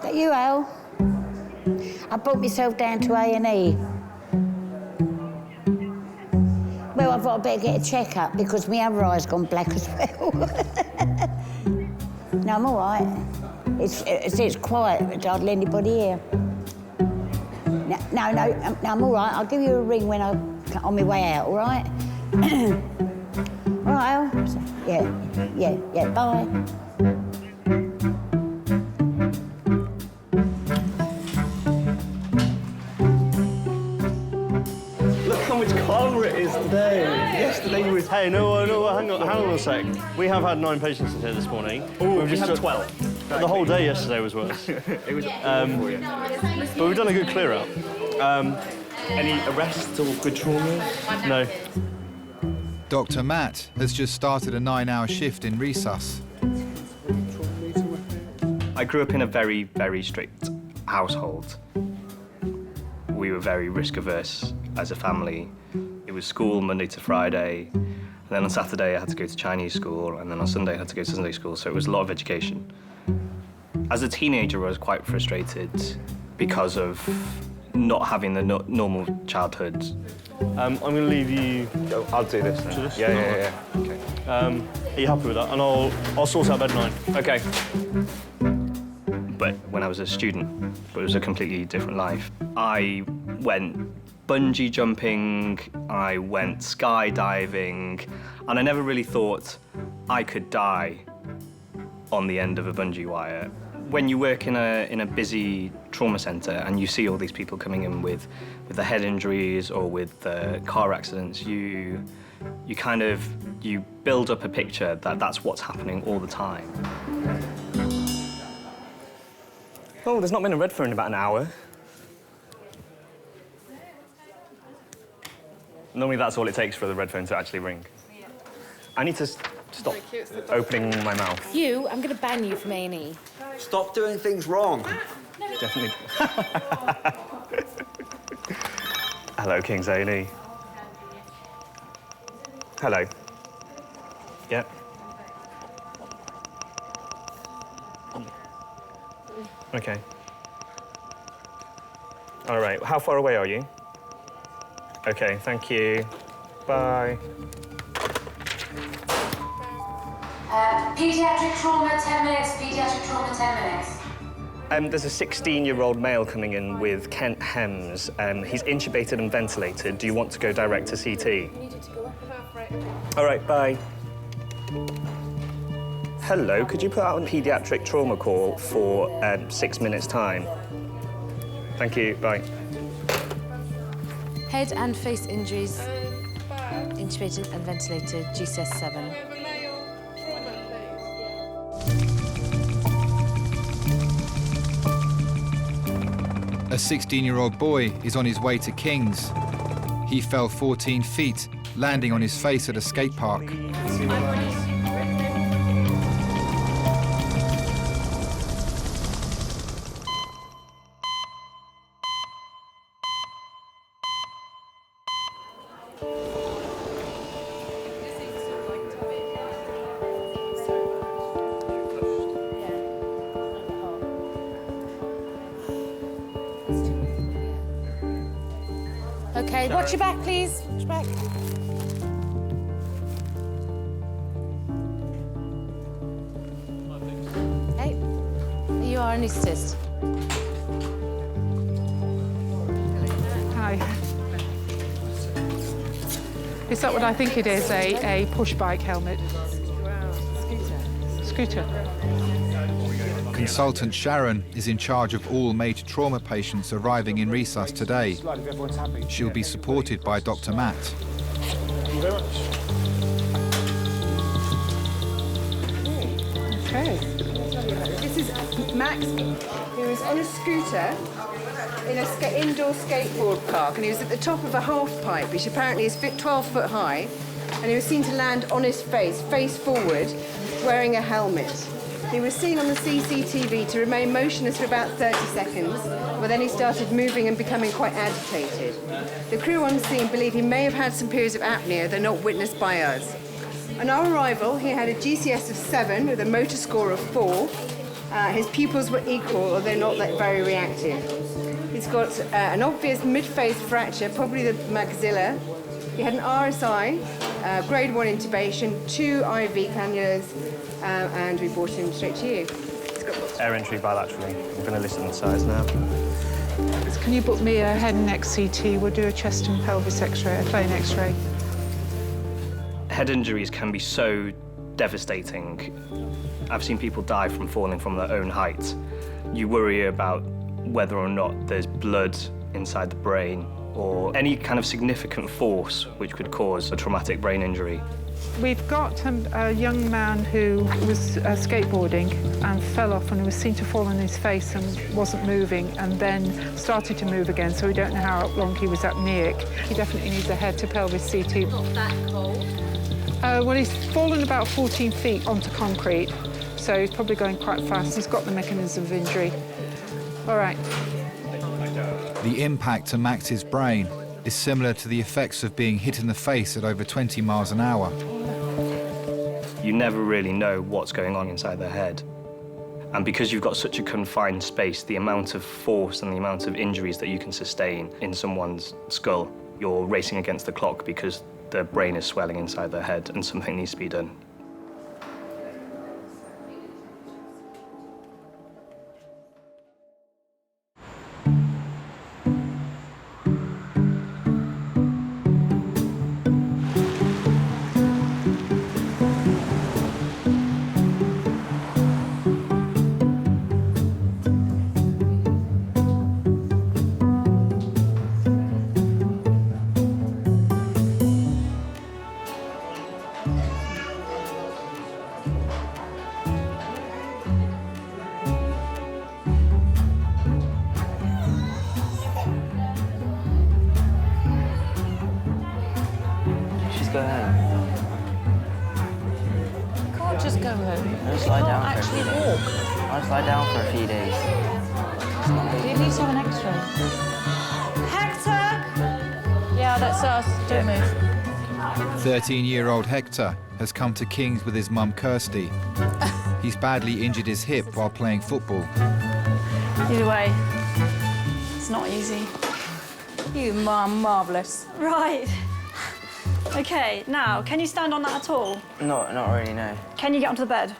That you, Al? I brought myself down to A&E. Well, I thought I'd better get a check-up because my other eye's gone black as well. No, I'm all right. It's quiet, but hardly anybody here. No, I'm all right. I'll give you a ring when I'm on my way out, all right? All right, Al? Yeah, bye. Look how much calmer it is today. Yesterday you was... Hey, no, hang on a sec. We have had 9 patients in here this morning. We've just had 12. The whole day yesterday was worse. It was but we've done a good clear out. Any arrests or good traumas? No. Dr. Matt has just started a 9-hour shift in resus. I grew up in a very, very strict household. We were very risk-averse as a family. It was school Monday to Friday, and then on Saturday I had to go to Chinese school, and then on Sunday I had to go to Sunday school, so it was a lot of education. As a teenager, I was quite frustrated because of not having the normal childhood. I'm going to leave you... I'll do this then. Yeah. Okay. Are you happy with that? And I'll sort out bed 9. Okay. But when I was a student, it was a completely different life. I went bungee jumping, I went skydiving, and I never really thought I could die on the end of a bungee wire. When you work in a busy trauma centre and you see all these people coming in with the head injuries or with car accidents, you build up a picture that that's what's happening all the time. Oh, there's not been a red phone in about an hour. Normally that's all it takes for the red phone to actually ring. I need to stop opening my mouth. You, I'm going to ban you from A&E. Stop doing things wrong. Definitely. Hello, King's A&E. Hello. Yep. Okay. All right, how far away are you? Okay, thank you. Bye. Pediatric trauma, 10 minutes. Pediatric trauma, 10 minutes. There's a 16-year-old male coming in with Kent Hems. He's intubated and ventilated. Do you want to go direct to CT? All right, bye. Hello, could you put out a paediatric trauma call for 6 minutes' time? Thank you, bye. Head and face injuries, intubated and ventilated, GCS7. A 16-year-old boy is on his way to King's. He fell 14 feet, landing on his face at a skate park. Okay, watch your back, please. Watch your back. Hey, you are anaesthetist. Hi. Is that what I think it is, a push bike helmet? Scooter. Consultant Sharon is in charge of all major trauma patients arriving in resus today. She'll be supported by Dr. Matt. Thank you very much. Okay. This is Max, who is on a scooter in an indoor skateboard park, and he was at the top of a half pipe, which apparently is 12 foot high, and he was seen to land on his face forward, wearing a helmet. He was seen on the CCTV to remain motionless for about 30 seconds, but then he started moving and becoming quite agitated. The crew on scene believe he may have had some periods of apnea, though not witnessed by us. On our arrival, he had a GCS of 7 with a motor score of 4. His pupils were equal, although not that very reactive. He's got an obvious mid-face fracture, probably the maxilla. He had an RSI, grade 1 intubation, 2 IV cannulas, and we brought him straight to you. Air entry bilaterally. I'm going to listen to size now. Can you book me a head and neck CT? We'll do a chest and pelvis X-ray, a plain X-ray. Head injuries can be so devastating. I've seen people die from falling from their own height. You worry about whether or not there's blood inside the brain or any kind of significant force which could cause a traumatic brain injury. We've got a young man who was skateboarding and fell off, and he was seen to fall on his face and wasn't moving, and then started to move again, so we don't know how long he was apneic. He definitely needs a head to pelvis CT. Not that cold. Well, he's fallen about 14 feet onto concrete, so he's probably going quite fast. He's got the mechanism of injury. All right. The impact to Max's brain is similar to the effects of being hit in the face at over 20 miles an hour. You never really know what's going on inside their head. And because you've got such a confined space, the amount of force and the amount of injuries that you can sustain in someone's skull, you're racing against the clock because their brain is swelling inside their head and something needs to be done. Go home. You can't just go home. I'll just You lie can't down actually for a few walk. days. I'll just lie down for a few days. You need to have an X-ray. Hector! Yeah, that's us. Don't move. 13-year-old Hector has come to King's with his mum Kirsty. He's badly injured his hip while playing football. Either way, it's not easy. You are marvellous. Right. OK, now, can you stand on that at all? Not really, no. Can you get onto the bed?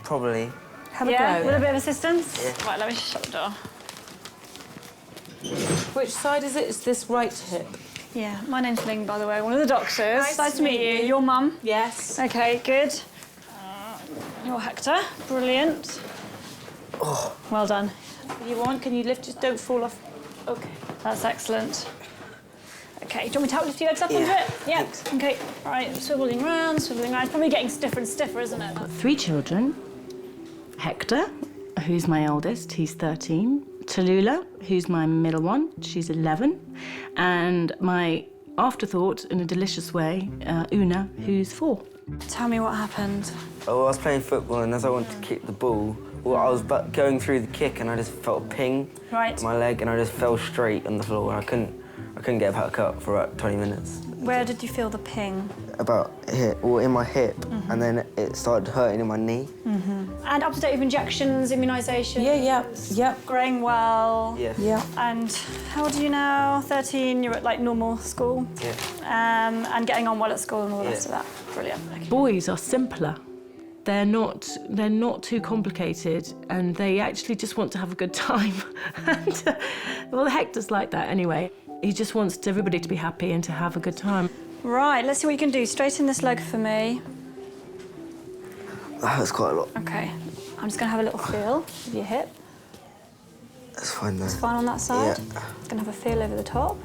Probably. Have a go. With a bit of assistance? Yeah. Right, let me shut the door. Which side is it? It's this right hip. Yeah, my name's Ling, by the way, one of the doctors. Nice to meet you. Your mum? Yes. OK, good. You're Hector. Brilliant. Oh. Well done. You want? Can you lift? Just don't fall off. Okay, that's excellent. Okay, do you want me to help lift your legs up onto it? Yeah. Okay. Right, swiveling round, swiveling round. Probably getting stiffer and stiffer, isn't it? 3 children. Hector, who's my eldest, he's 13. Tallulah, who's my middle one, she's 11. And my afterthought, in a delicious way, Una, who's 4. Tell me what happened. Oh, I was playing football, and as I wanted to kick the ball, well, I was going through the kick, and I just felt a ping Right. in my leg, and I just fell straight on the floor, and I couldn't get back up for about 20 minutes. Where did you feel the ping? About here, well, in my hip, and then it started hurting in my knee. And up to date with injections, immunisation? Yeah. Growing well? Yes. Yeah. And how old are you now? 13, you're at like normal school? Yeah. And getting on well at school and all the rest of that? Brilliant. Okay. Boys are simpler. They're not too complicated, and they actually just want to have a good time. And, well, Hector's like that anyway. He just wants everybody to be happy and to have a good time. Right, let's see what you can do. Straighten this leg for me. That hurts quite a lot. Okay. I'm just going to have a little feel of your hip. It's fine there. It's fine on that side? Yeah. It's going to have a feel over the top.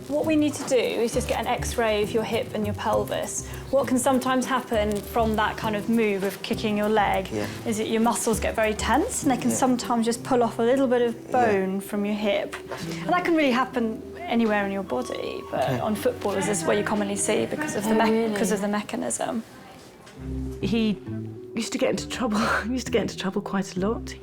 What we need to do is just get an X-ray of your hip and your pelvis. What can sometimes happen from that kind of move of kicking your leg is that your muscles get very tense, and they can sometimes just pull off a little bit of bone from your hip. And that can really happen anywhere in your body, but on footballers this is where you commonly see because of the mechanism. He used to get into trouble. He used to get into trouble quite a lot.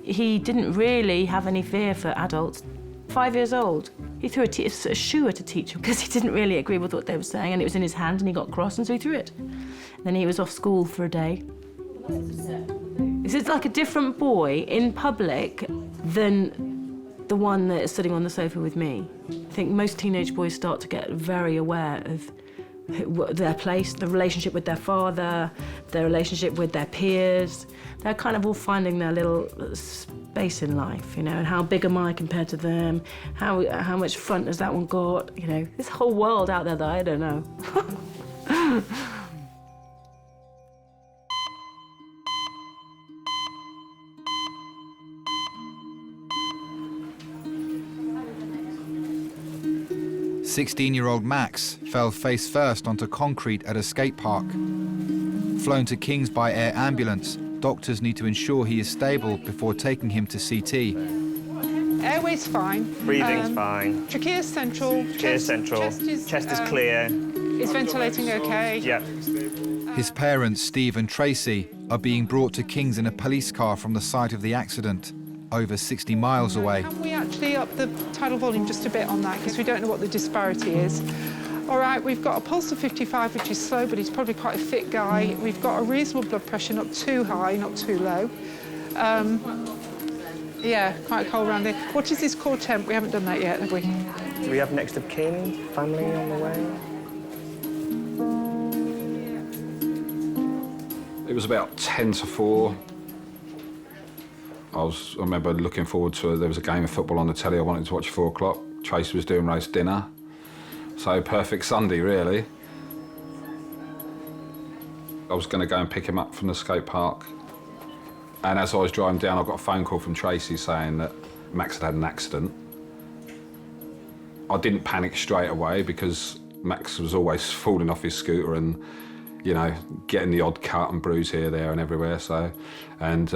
He didn't really have any fear for adults. 5 years old, he threw a shoe at a teacher because he didn't really agree with what they were saying, and it was in his hand, and he got cross, and so he threw it. And then he was off school for a day. This is like a different boy in public than the one that is sitting on the sofa with me. I think most teenage boys start to get very aware of their place, the relationship with their father, their relationship with their peers. They're kind of all finding their little space in life, you know, and how big am I compared to them? How much front has that one got? You know, this whole world out there that I don't know. 16-year-old Max fell face first onto concrete at a skate park. Flown to King's by air ambulance, doctors need to ensure he is stable before taking him to CT. Airway's fine. Breathing's fine. Trachea's central. Trachea's central. Chest is clear. Is ventilating okay? Yeah. His parents, Steve and Tracy, are being brought to King's in a police car from the site of the accident, over 60 miles away. Can we actually up the tidal volume just a bit on that, because we don't know what the disparity is. All right, we've got a pulse of 55, which is slow, but he's probably quite a fit guy. We've got a reasonable blood pressure, not too high, not too low. Yeah, quite cold around there. What is his core temp? We haven't done that yet, have we? Do we have next of kin, family on the way? It was about 10 to 4. I remember looking forward to there was a game of football on the telly I wanted to watch at 4 o'clock. Tracy was doing roast dinner. So perfect Sunday, really. I was going to go and pick him up from the skate park. And as I was driving down, I got a phone call from Tracy saying that Max had an accident. I didn't panic straight away because Max was always falling off his scooter and, you know, getting the odd cut and bruise here, there and everywhere. So, and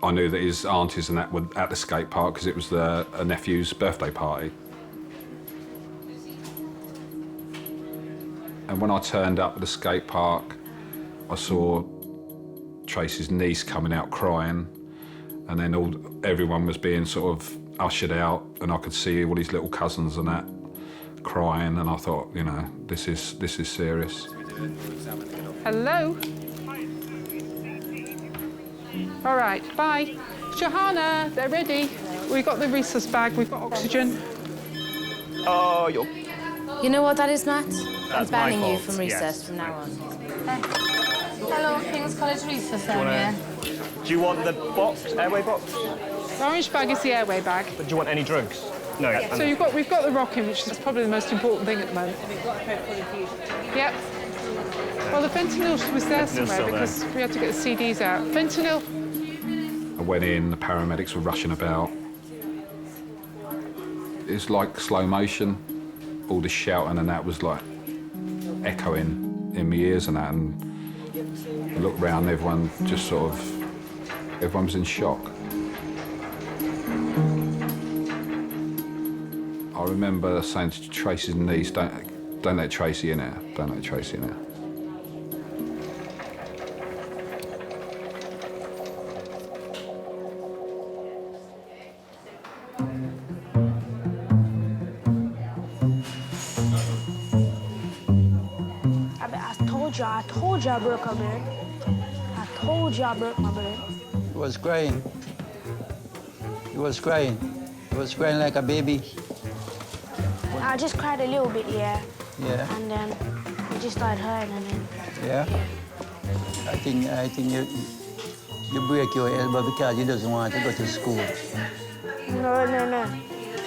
I knew that his aunties and that were at the skate park because it was a nephew's birthday party. And when I turned up at the skate park, I saw Tracy's niece coming out crying, and then everyone was being sort of ushered out, and I could see all his little cousins and that crying, and I thought, you know, this is serious. Hello? All right, bye. Johanna, they're ready. We've got the resus bag, we've got oxygen. Oh, you're... You know what that is, Matt? I'm my banning you fault, from recess yes. from now on. Hello, King's College recess area. Do you want the box, airway box? The orange bag is the airway bag. But do you want any drugs? No. So we've got the rocking, which is probably the most important thing at the moment. Yep. Well, the fentanyl was there Fentanyl's somewhere still there. because we had to get the CDs out. Fentanyl. I went in, the paramedics were rushing about. It's like slow motion. All this shouting and that was like echoing in my ears and that. And I looked round, everyone just sort of, everyone was in shock. I remember saying to Tracy's niece, don't let Tracy in there, don't let Tracy in there. I told you I broke my brain. I told you I broke my brain. He was crying. He was crying. He was crying like a baby. I just cried a little bit, yeah. Yeah. And then it just started hurting and then... Yeah? I think you break your elbow because you doesn't want to go to school. No.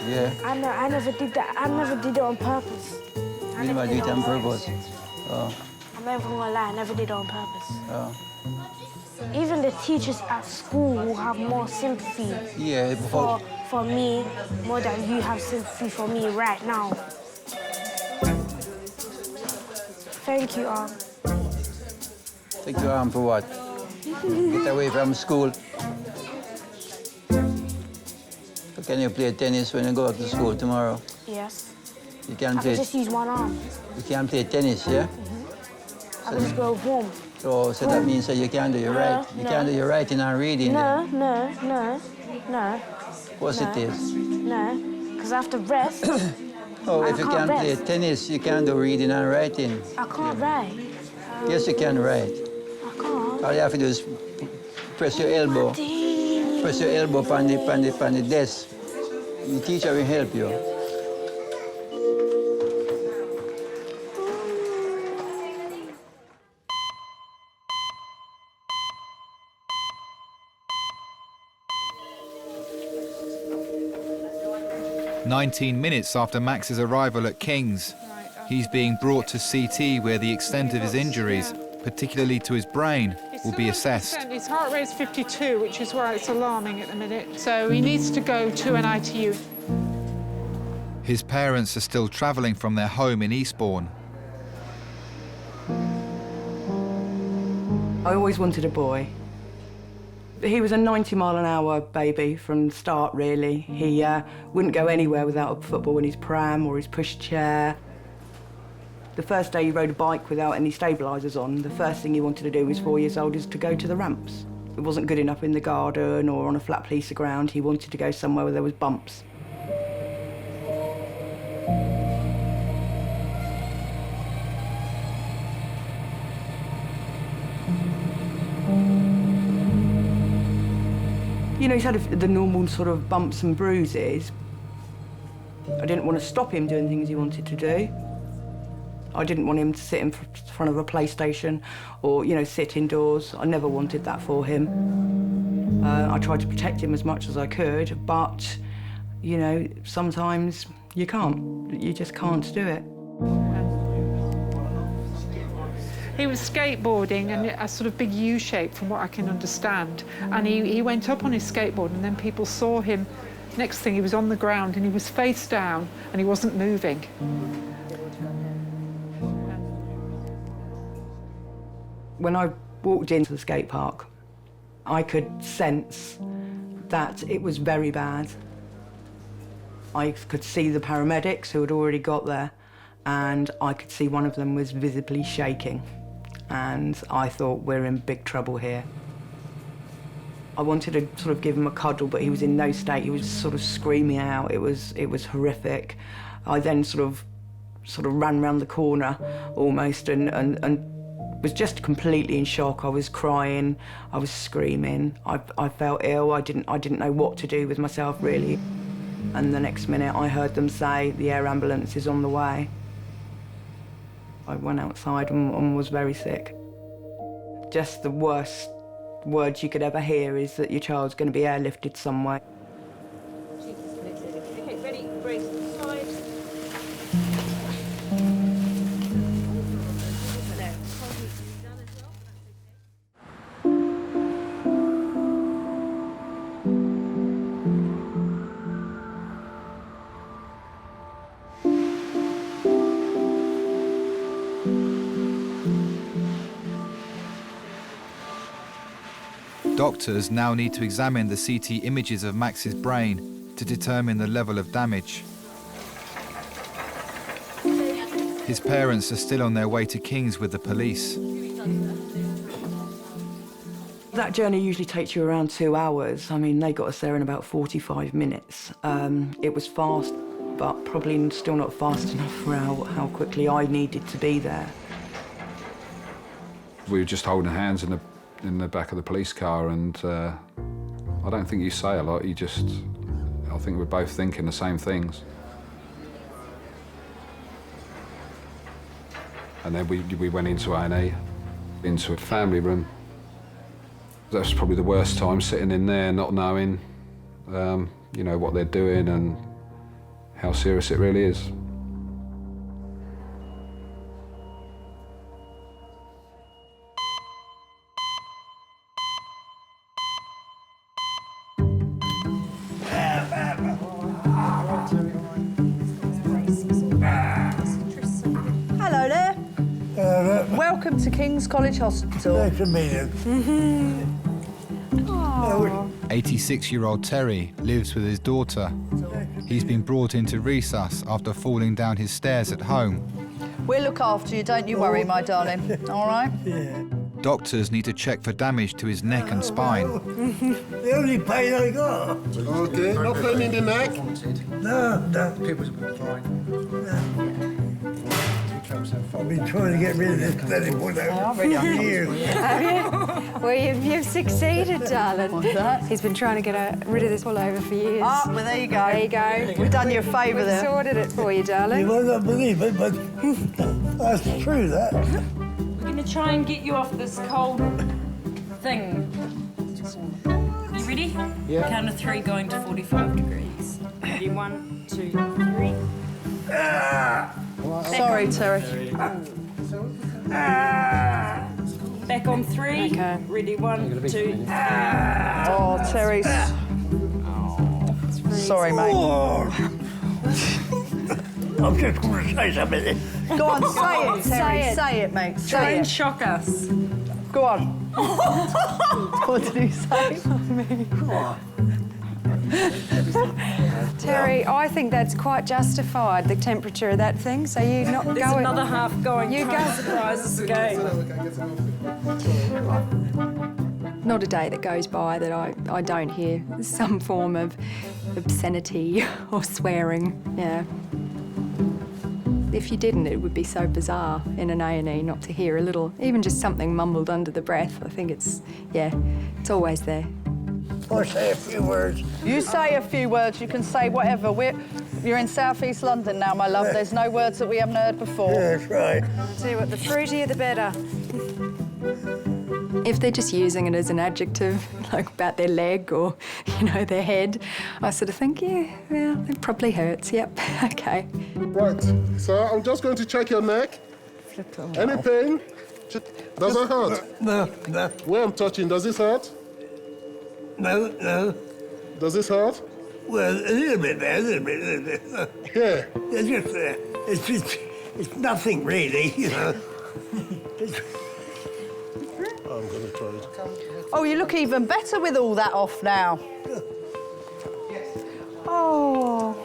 Yeah? I never did that. I never did it on purpose. You never did it on purpose. Oh. I'm never gonna lie, I never did it on purpose. Oh. Even the teachers at school will have more sympathy Yeah, for me more than you have sympathy for me right now. Thank you, Arm. Take your arm for what? Get away from school. So can you play tennis when you go up to school tomorrow? Yes. You can I play. can just use one arm. You can play tennis, yeah? I can just go boom. So that means that you can't do your You can't do your writing and reading. No. What's it is? No, because I have to rest. Oh, I if you can't can't play rest. tennis, you can't do reading and writing. I can't write. Yes, you can write. I can't. All you have to do is press your elbow. Press your elbow on the desk. The teacher will help you. "19 minutes after Max's arrival at King's, he's being brought to CT where the extent of his injuries, particularly to his brain, will be assessed. His heart rate's 52, which is why it's alarming at the minute. So he needs to go to an ITU. His parents are still travelling from their home in Eastbourne. I always wanted a boy. He was a 90-mile-an-hour baby from the start, really. He wouldn't go anywhere without a football in his pram or his pushchair. The first day he rode a bike without any stabilisers on, the first thing he wanted to do, he was 4 years old, is to go to the ramps. It wasn't good enough in the garden or on a flat piece of ground. He wanted to go somewhere where there was bumps. You know, he's had the normal sort of bumps and bruises. I didn't want to stop him doing things he wanted to do. I didn't want him to sit in front of a PlayStation or, you know, sit indoors. I never wanted that for him. I tried to protect him as much as I could, but, you know, sometimes you can't. You just can't do it. He was skateboarding in a sort of big U shape, from what I can understand. And he went up on his skateboard, and then people saw him. Next thing, he was on the ground, and he was face down, and he wasn't moving. When I walked into the skate park, I could sense that it was very bad. I could see the paramedics who had already got there, and I could see one of them was visibly shaking. And I thought, we're in big trouble here. I wanted to sort of give him a cuddle, but he was in no state. He was sort of screaming out. It was horrific. I then sort of ran round the corner almost and was just completely in shock. I was crying, I was screaming. I felt ill. I didn't know what to do with myself, really. And the next minute I heard them say, the air ambulance is on the way. I went outside and was very sick. Just the worst words you could ever hear is that your child's going to be airlifted somewhere. Okay, ready, brace, side. Doctors now need to examine the CT images of Max's brain to determine the level of damage. His parents are still on their way to King's with the police. That journey usually takes you around 2 hours. I mean, they got us there in about 45 minutes. It was fast, but probably still not fast enough for how quickly I needed to be there. We were just holding hands in the back of the police car, and I don't think you say a lot, I think we're both thinking the same things. And then we went into A&E, into a family room. That was probably the worst time, sitting in there, not knowing, you know, what they're doing and how serious it really is. Hello there. Welcome to King's College Hospital. Nice to meet you. 86-year-old Terry lives with his daughter. He's been brought into resus after falling down his stairs at home. We'll look after you, don't you worry, my darling. All right? Yeah. Doctors need to check for damage to his neck and spine. The only pain I got. Okay, no pain in the neck? No, no. People's been fine. I've been trying to get rid of this bloody one for years. Have you? Well, you've succeeded, darling. What's that? He's been trying to get rid of this all over for years. Ah, well, there you go. There you go. We've done you a favour there. We've sorted it for you, darling. You might not believe it, but that's true, that. We're going to try and get you off this cold thing. You ready? Yeah. Count of 3 going to 45 degrees. Ready? 1, 2, 3. Sorry, Terry. Back on 3. Okay. Ready? 1, 2, 3. Oh, Terry's. Sorry, mate. I'm just going to say something. Go on, say it, Terry. Say it, mate. Say Try it. and shock us. Go on. What did he say? Terry, I think that's quite justified, the temperature of that thing, so you not There's go... another half going. You Try go. and surprise us again. Not a day that goes by that I don't hear some form of obscenity or swearing, yeah. If you didn't, it would be so bizarre in an A&E not to hear a little, even just something mumbled under the breath. I think it's always there. I'll say a few words. You say a few words, you can say whatever. You're in South East London now, my love. There's no words that we haven't heard before. Yeah, that's right. See what, the fruitier the better. If they're just using it as an adjective, like about their leg or, their head, I sort of think, yeah, it probably hurts, yep, okay. Right, so I'm just going to check your neck. Any pain? Does it hurt? No. Where I'm touching, does this hurt? No. Does this hurt? Well, a little bit there, a little bit. Yeah. It's just, it's nothing really, I'm going to try it. Oh, you look even better with all that off now. Oh.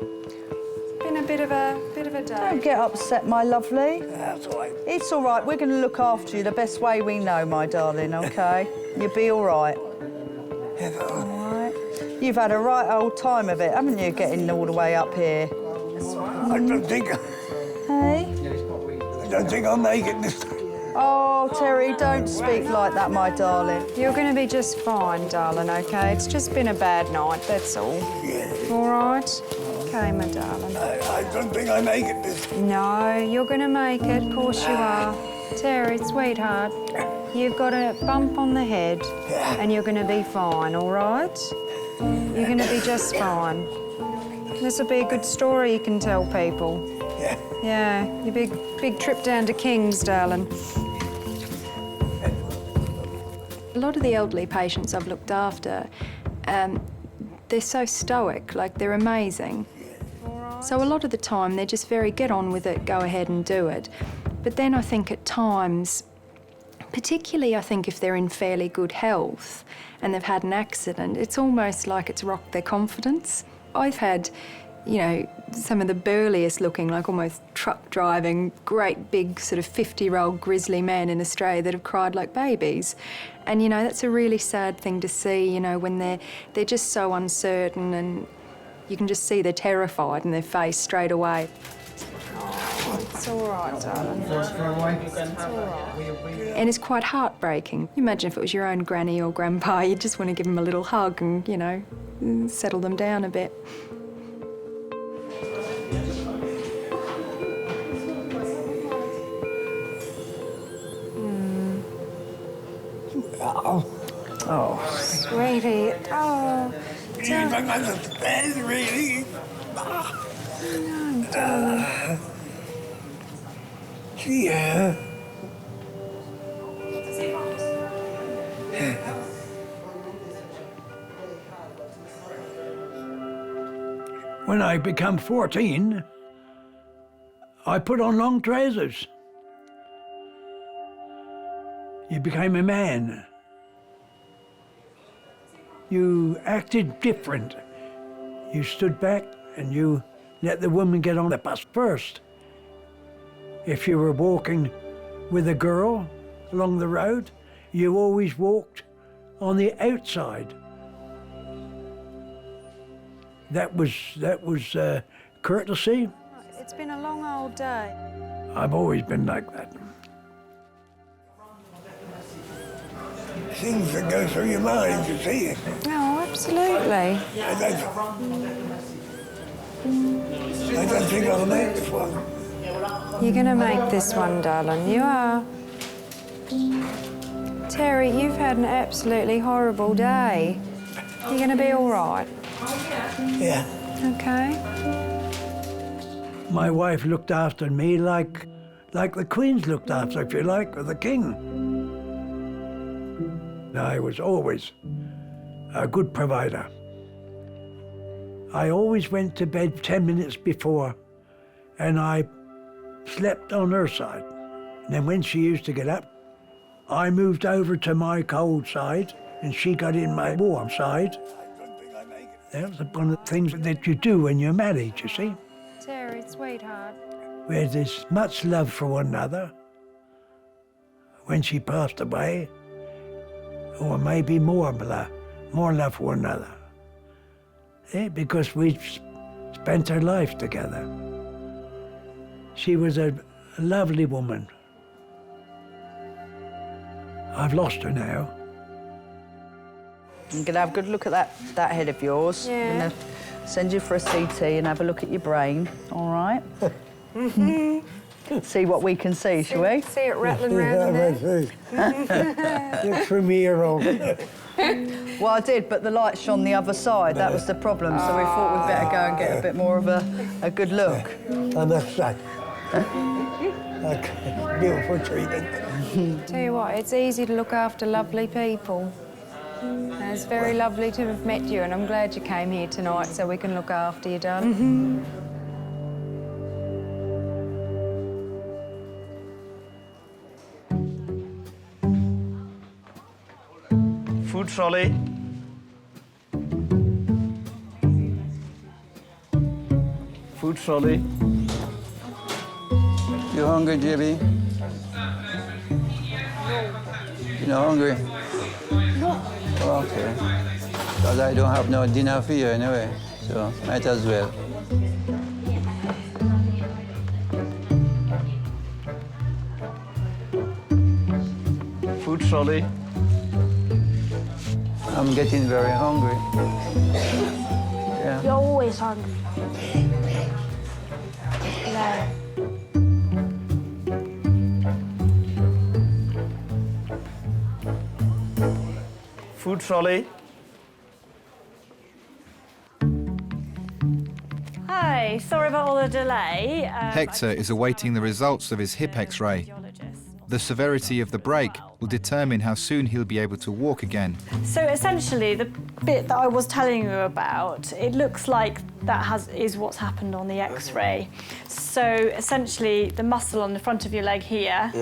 It's been a bit of a day. Don't get upset, my lovely. That's all right. It's all right. We're going to look after you the best way we know, my darling, OK? You'll be all right. All right. You've had a right old time of it, haven't you, getting all the way up here? I don't think... Hey? I don't think I'll make it this time. Oh, Terry, don't speak like that, my darling. You're going to be just fine, darling, OK? It's just been a bad night, that's all. Yeah. All right? OK, my darling. I don't think I make it this time. No, you're going to make it, of course you are. Terry, sweetheart, you've got a bump on the head and you're going to be fine, all right? You're going to be just fine. This will be a good story you can tell people. Yeah, your big trip down to King's, darling. A lot of the elderly patients I've looked after, they're so stoic, like they're amazing. So a lot of the time they're just very get on with it, go ahead and do it. But then I think at times Particularly, I think, if they're in fairly good health and they've had an accident, it's almost like it's rocked their confidence. I've had, you know, some of the burliest looking, like almost truck driving, great big sort of 50-year-old grizzly men in Australia that have cried like babies. And, you know, that's a really sad thing to see, you know, when they're just so uncertain, and you can just see they're terrified in their face straight away. Oh, it's all right, darling. It's all right. And it's quite heartbreaking. Imagine if it was your own granny or grandpa, you'd just want to give them a little hug and, you know, settle them down a bit. Oh, sweetie. Oh, you don't understand, really. Yeah. When I became 14, I put on long trousers. You became a man. You acted different. You stood back and you let the woman get on the bus first. If you were walking with a girl along the road, you always walked on the outside. That was courtesy. It's been a long old day. I've always been like that. Things that go through your mind, you see. Oh, absolutely. I don't think I'll make this one. You're going to make this one, darling. You are. Terry, you've had an absolutely horrible day. You're going to be all right. Yeah. Okay. My wife looked after me like the Queen's looked after, if you like, or the King. I was always a good provider. I always went to bed 10 minutes before, and I slept on her side. And then when she used to get up, I moved over to my cold side, and she got in my warm side. That was one of the things that you do when you're married, you see. Terry, sweetheart. Where there's much love for one another. When she passed away, or maybe more love for one another. Because we spent our life together. She was a lovely woman. I've lost her now. I'm going to have a good look at that head of yours. Yeah. I'm going to send you for a CT and have a look at your brain, all right? See what we can see, shall we? See it rattling round in there. Look through me here, all. Well, I did, but the light shone the other side. That was the problem, so we thought we'd better go and get a bit more of a good look. And that's that. Okay. Beautiful treatment. Tell you what, it's easy to look after lovely people. And it's very lovely to have met you, and I'm glad you came here tonight so we can look after you, darling. Food trolley. Food trolley. You hungry, JB? You're not hungry? No. Oh, okay. Because I don't have no dinner for you anyway, so might as well. Food trolley. I'm getting very hungry. Yeah. You're always hungry. No. Food trolley. Hi, sorry about all the delay. Hector is awaiting the results of his hip X-ray. The severity of the break will determine how soon he'll be able to walk again. So essentially, the bit that I was telling you about, it looks like that is what's happened on the X-ray. So essentially, the muscle on the front of your leg here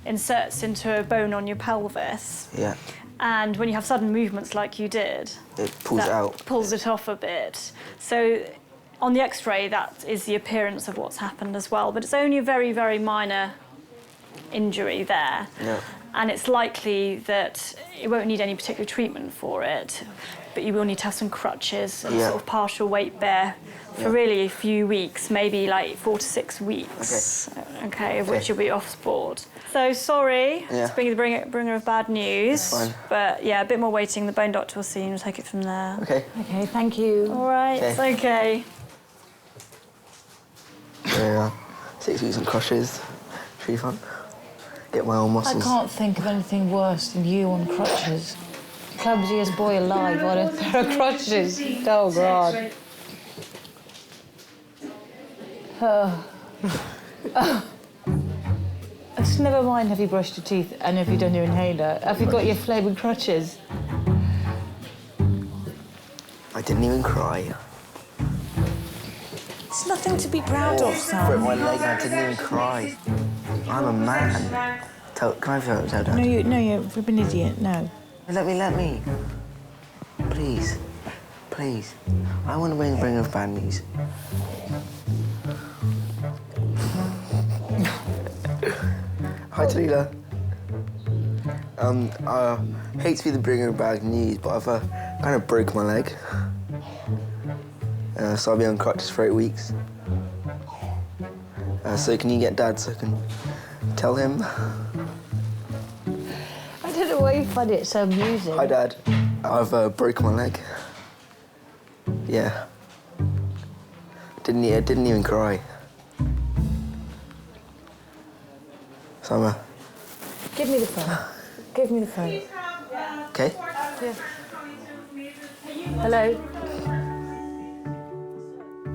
inserts into a bone on your pelvis. Yeah. And when you have sudden movements like you did, It pulls it out. Pulls it off a bit. So on the X-ray, that is the appearance of what's happened as well. But it's only a very, very minor injury there. Yeah. And it's likely that you won't need any particular treatment for it, but you will need to have some crutches and Yeah. sort of partial weight bear for really a few weeks, maybe like 4 to 6 weeks. Okay, of which you'll be off sport. So sorry to be the bringer of bad news. That's fine. But yeah, a bit more waiting. The bone doctor will see you and we'll take it from there. Okay. Okay, thank you. All right, it's okay. Yeah, 6 weeks on crutches. Should be fun. Get my own muscles. I can't think of anything worse than you on crutches. Clumsiest boy alive on a pair of crutches. Oh, God. Just never mind, have you brushed your teeth and have you done your inhaler? Have you got your flaming crutches? I didn't even cry. It's nothing to be proud of, Sam. Broke my leg and I didn't even cry. I'm a man. Can I tell Dad? No, you're an idiot, no. Let me. Please. Please. I want to bring us bad news. Hi, Talila. I hate to be the bringer of bad news, but I've kind of broke my leg. So I'll be on crutches for 8 weeks. So can you get Dad so I can tell him? I don't know why you find it so amusing. Hi, Dad. I've broken my leg. Yeah. Didn't even cry. Summer. Give me the phone. Give me the phone. Okay. Yeah. Hello?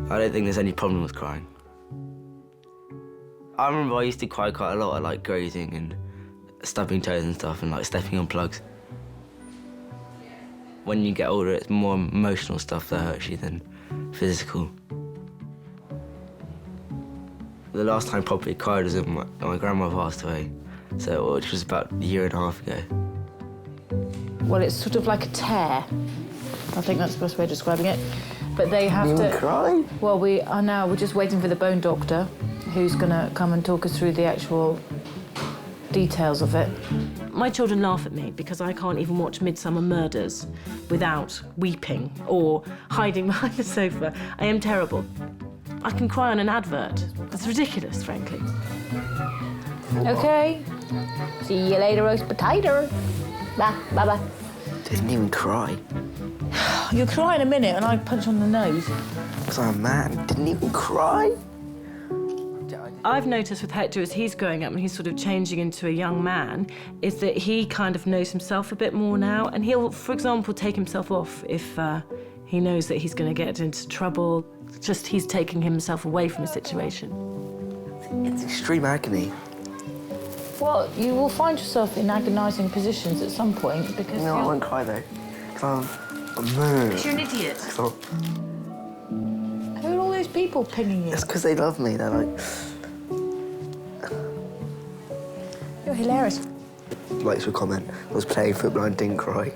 I don't think there's any problem with crying. I remember I used to cry quite a lot at like grazing and stubbing toes and stuff and like stepping on plugs. When you get older, it's more emotional stuff that hurts you than physical. The last time I properly cried was when my grandma passed away, which was about a year and a half ago. Well, it's sort of like a tear. I think that's the best way of describing it. But they have to... cry? Well, we are now, we're just waiting for the bone doctor, who's going to come and talk us through the actual details of it. My children laugh at me because I can't even watch Midsummer Murders without weeping or hiding behind the sofa. I am terrible. I can cry on an advert. It's ridiculous, frankly. OK. See you later, roast potato. Bye-bye. Didn't even cry. You'll cry in a minute and I punch on the nose. Because I'm a man. Didn't even cry. I've noticed with Hector as he's growing up and he's sort of changing into a young man, is that he kind of knows himself a bit more now, and he'll, for example, take himself off if he knows that he's going to get into trouble. Just he's taking himself away from a situation. It's extreme agony. Well, you will find yourself in agonising positions at some point because No, I won't cry though. Because I'm you're an idiot. So, Who are all those people pinging you? it's because they love me. They're like... You're hilarious. Likes your comment. I was playing football and didn't cry.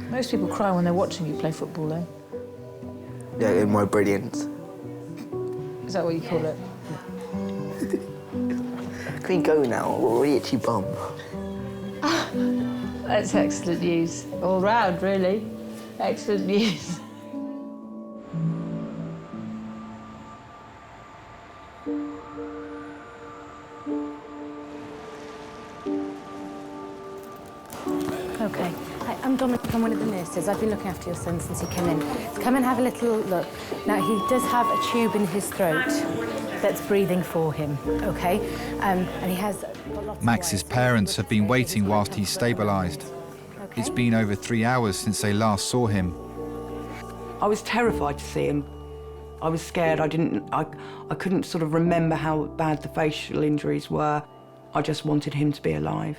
Most people cry when they're watching you play football, though. Yeah, in my brilliance. Is that what you call it? Can we go now? We're already itchy bum. That's excellent news. All round, really. Excellent news. Okay. Hi, I'm Dominic. I'm one of the nurses. I've been looking after your son since he came in. Come and have a little look. Now, he does have a tube in his throat that's breathing for him, okay? And he has... Max's parents have been waiting whilst he's stabilised. It's been over 3 hours since they last saw him. I was terrified to see him. I was scared. I couldn't sort of remember how bad the facial injuries were. I just wanted him to be alive.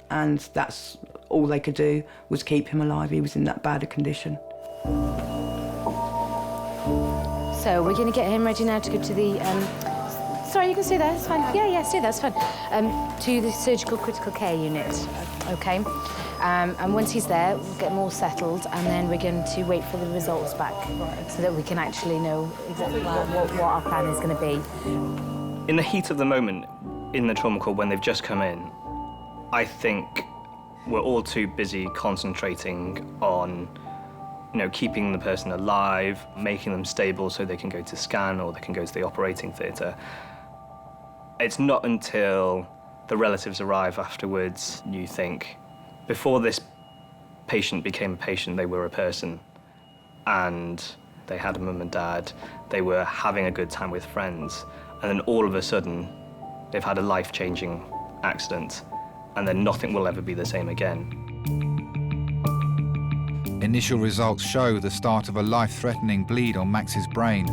And that's all they could do, was keep him alive. He was in that bad a condition. So we're going to get him ready now to go to the That's all right, you can stay there, it's fine. Yeah, stay there, it's fine. To the surgical critical care unit, okay? And once he's there, we'll get him all settled, and then we're going to wait for the results back so that we can actually know exactly what our plan is going to be. In the heat of the moment, in the trauma call, when they've just come in, I think we're all too busy concentrating on, you know, keeping the person alive, making them stable so they can go to scan or they can go to the operating theatre. It's not until the relatives arrive afterwards you think, before this patient became a patient, they were a person, and they had a mum and dad, they were having a good time with friends, and then all of a sudden, they've had a life-changing accident, and then nothing will ever be the same again. Initial results show the start of a life-threatening bleed on Max's brain.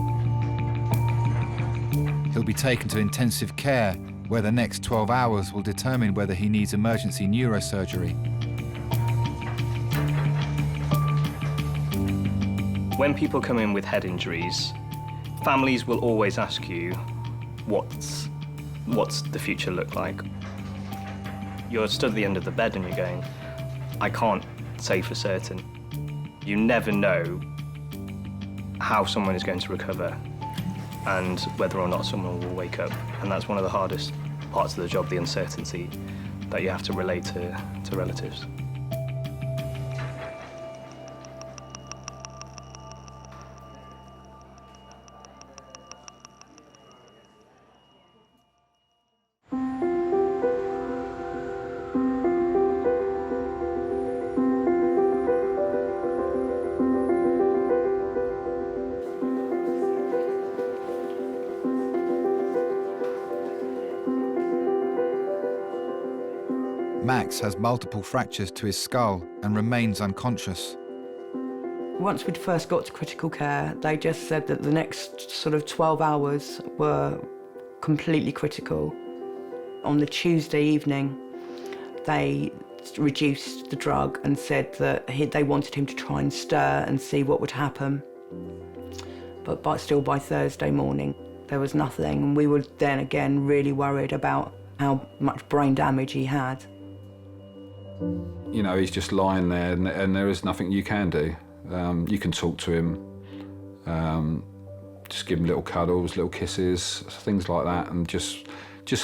He'll be taken to intensive care, where the next 12 hours will determine whether he needs emergency neurosurgery. When people come in with head injuries, families will always ask you, what's the future look like? You're stood at the end of the bed and you're going, I can't say for certain. You never know how someone is going to recover and whether or not someone will wake up. And that's one of the hardest parts of the job, the uncertainty that you have to relate to relatives. Max has multiple fractures to his skull and remains unconscious. Once we'd first got to critical care, they just said that the next sort of 12 hours were completely critical. On the Tuesday evening, they reduced the drug and said that they wanted him to try and stir and see what would happen. But still by Thursday morning, there was nothing. And we were then again really worried about how much brain damage he had. You know, he's just lying there and there is nothing you can do. You can talk to him, just give him little cuddles, little kisses, things like that, and just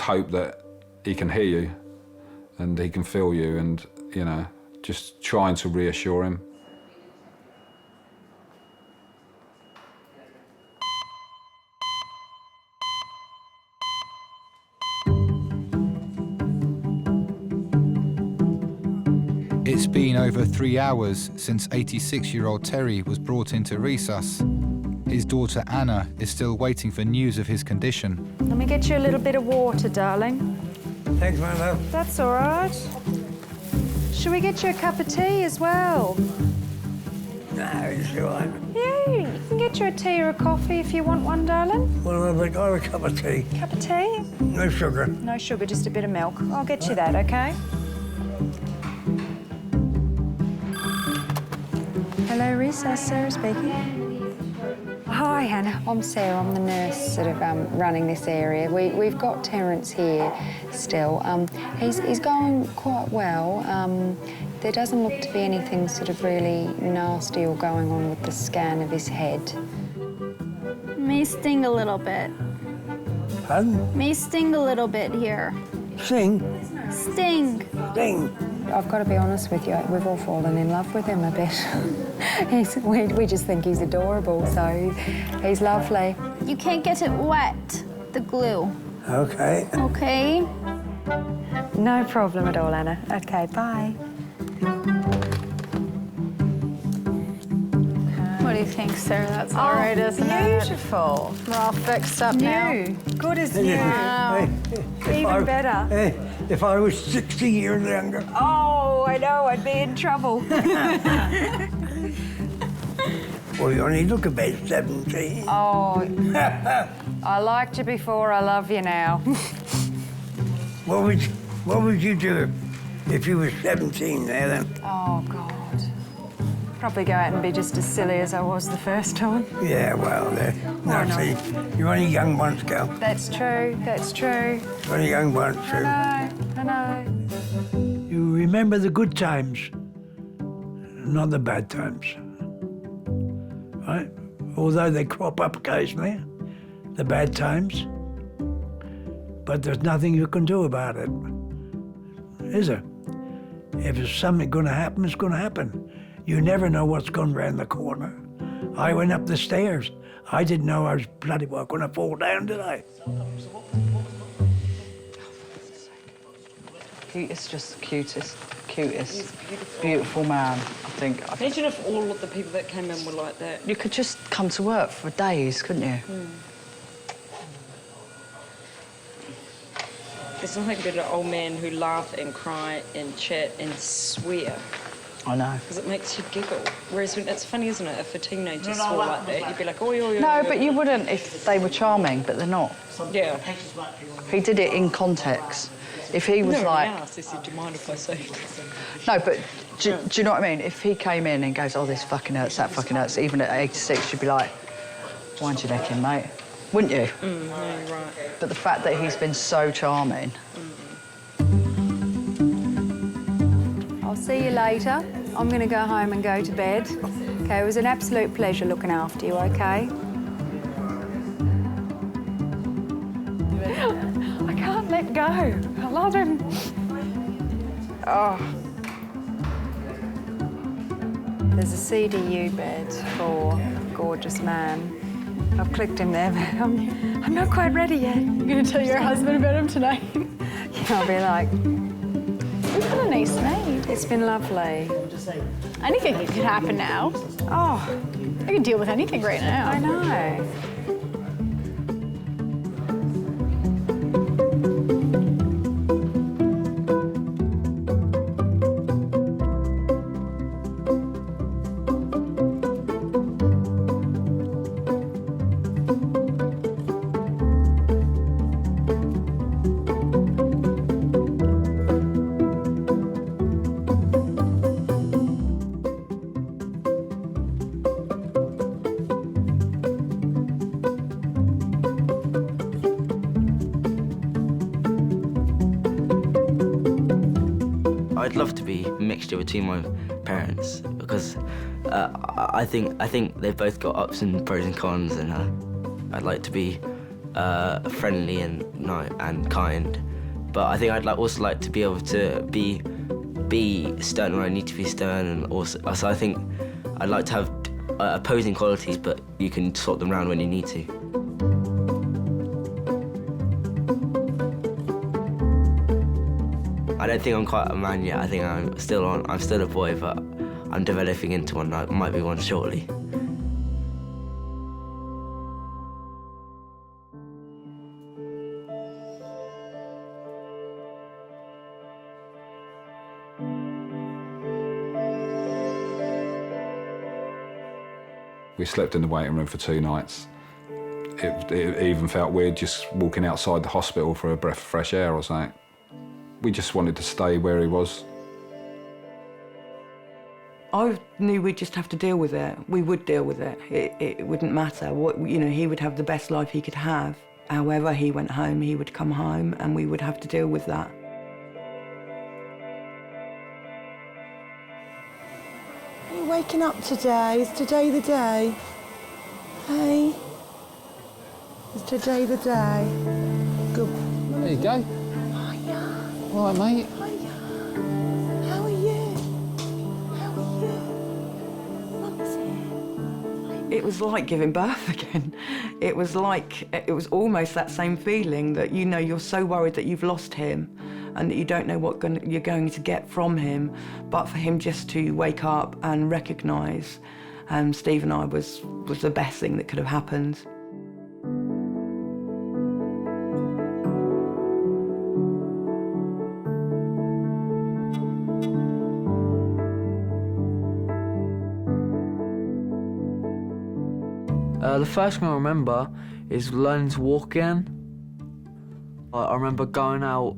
hope that he can hear you and he can feel you, and, you know, just trying to reassure him. It's been over 3 hours since 86-year-old Terry was brought into resus. His daughter Anna is still waiting for news of his condition. Let me get you a little bit of water, darling. Thanks, my love. That's all right. Should we get you a cup of tea as well? No, it's all right. Yeah, you can get you a tea or a coffee if you want one, darling. Well, I'll have a cup of tea. Cup of tea? No sugar. No sugar, just a bit of milk. I'll get you that, okay? Hello, resus, Sarah speaking. Hi, Hannah. I'm Sarah. I'm the nurse sort of running this area. We've got Terence here still. He's going quite well. There doesn't look to be anything sort of really nasty or going on with the scan of his head. May sting a little bit. Pardon? May sting a little bit here. Sing? Sting. Sting. I've got to be honest with you, we've all fallen in love with him a bit. We just think he's adorable, so he's lovely. You can't get it wet, the glue. Okay. Okay? No problem at all, Anna. Okay, bye. What do you think, Sarah? That's all right, isn't it? Beautiful. We're all fixed up now. Good as new. Wow. Even better. Hey, if I was 60 years younger. Oh, I know, I'd be in trouble. Well, you only look about 17. Oh, I liked you before, I love you now. What would you do if you were 17 there then? Oh, God. probably go out and be just as silly as I was the first time. Yeah, well, Why no, not? see, you're only young once, girl. That's true, that's true. You're only young once, too. I know. You remember the good times, not the bad times. Right? Although they crop up occasionally, the bad times. But there's nothing you can do about it, is there? If there's something going to happen, it's going to happen. You never know what's going round the corner. I went up the stairs. I didn't know I was bloody well going to fall down, did I? He's just the cutest, beautiful man, I think. Imagine if all of the people that came in were like that. You could just come to work for days, couldn't you? There's nothing better than old men who laugh and cry and chat and swear. I know. Because it makes you giggle. Whereas when, it's funny, isn't it? If a teenager swore like that, you'd be like, oi, oi, oi. No, oi, but oi. you wouldn't if they were charming, but they're not. Yeah. He did it in context. If he was No, like... he asked, he said, do you mind if I say? No, but do you know what I mean? If he came in and goes, oh, this fucking hurts, that fucking hurts, even at 86, you'd be like, wind your neck in, mate. Wouldn't you? No, you're right. But the fact that he's been so charming... I'll see you later. I'm going to go home and go to bed. Okay, it was an absolute pleasure looking after you, okay? I can't let go. I love him. Oh. There's a CDU bed for a gorgeous man. I've clicked him there, but I'm not quite ready yet. You're going to tell your husband about him tonight? Yeah, I'll be like, We've had a nice night. it's been lovely. Anything could happen now. Oh, I can deal with anything right now. I know. I'd love to be a mixture between my parents because I think they've both got ups and pros and cons, and I'd like to be friendly and kind, but I think I'd also like to be able to be stern when I need to be stern, and also I think I'd like to have opposing qualities, but you can swap them around when you need to. I don't think I'm quite a man yet. I think I'm still a boy, but I'm developing into one. I might be one shortly. We slept in the waiting room for 2 nights. It even felt weird just walking outside the hospital for a breath of fresh air or something. We just wanted to stay where he was. I knew we'd just have to deal with it. We would deal with it. It wouldn't matter. He would have the best life he could have. However he went home, he would come home, and we would have to deal with that. Are you waking up today? Is today the day? Hey? Is today the day? Good. There you go. Hiya. All right, mate. Hiya. How are you? How are you? Mum's here. It was like giving birth again. It was almost that same feeling that, you're so worried that you've lost him and that you don't know what you're going to get from him. But for him just to wake up and recognise Steve and I was the best thing that could have happened. The first thing I remember is learning to walk again. I remember going out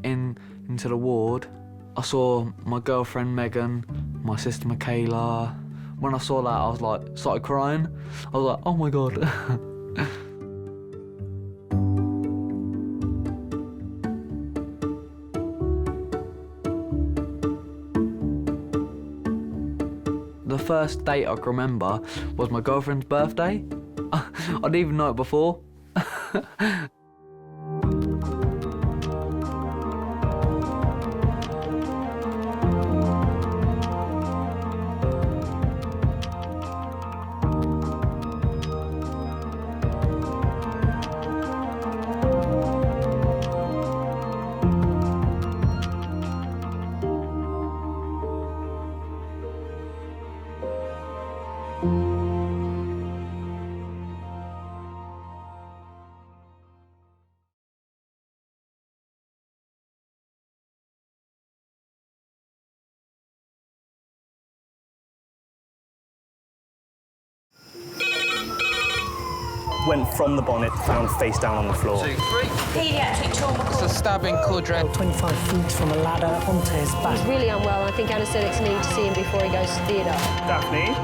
into the ward. I saw my girlfriend Megan, my sister Michaela, When I saw that, I was like, started crying. I was like, oh my God. The first date I can remember was my girlfriend's birthday. I didn't even know it before. Went from the bonnet, found face down on the floor. 2, 3. Pediatric trauma. It's a stabbing, Cordra. 25 feet from a ladder onto his back. He's really unwell. I think anaesthetics need to see him before he goes to theatre. Daphne?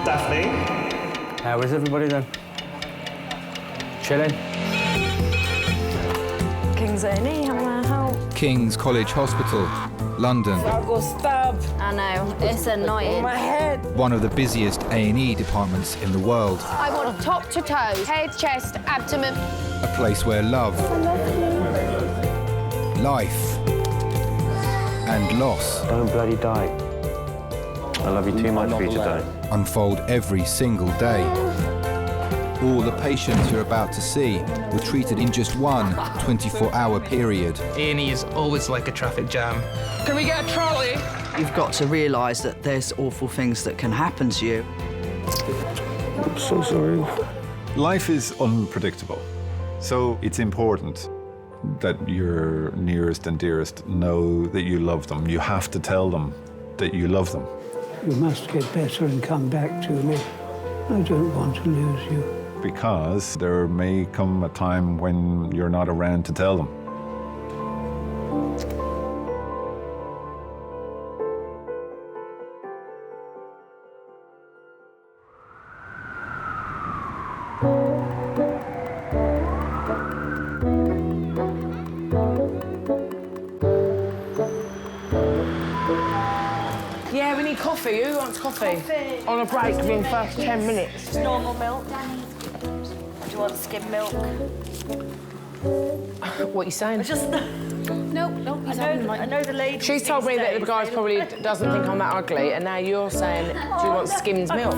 Daphne? How is everybody then? Chilling? King's A&E, how may I help? King's College Hospital, London. I got stabbed. I know, it's annoying. My head. One of the busiest A&E departments in the world. I want top to toe, head, chest, abdomen. A place where love, life, and loss Don't bloody die. I love you too much for you to die. unfold every single day. All the patients you're about to see were treated in just one 24-hour period. A&E is always like a traffic jam. Can we get a trolley? You've got to realise that there's awful things that can happen to you. I'm so sorry. Life is unpredictable, so it's important that your nearest and dearest know that you love them. You have to tell them that you love them. You must get better and come back to me. I don't want to lose you. Because there may come a time when you're not around to tell them. Yeah, we need coffee. Who wants coffee? On a break within the first 10 minutes. Just normal milk. Do you want skim milk? What are you saying? Nope. I know the lady. She's told me that the guy probably doesn't think I'm that ugly, and now you're saying, do you want skimmed milk?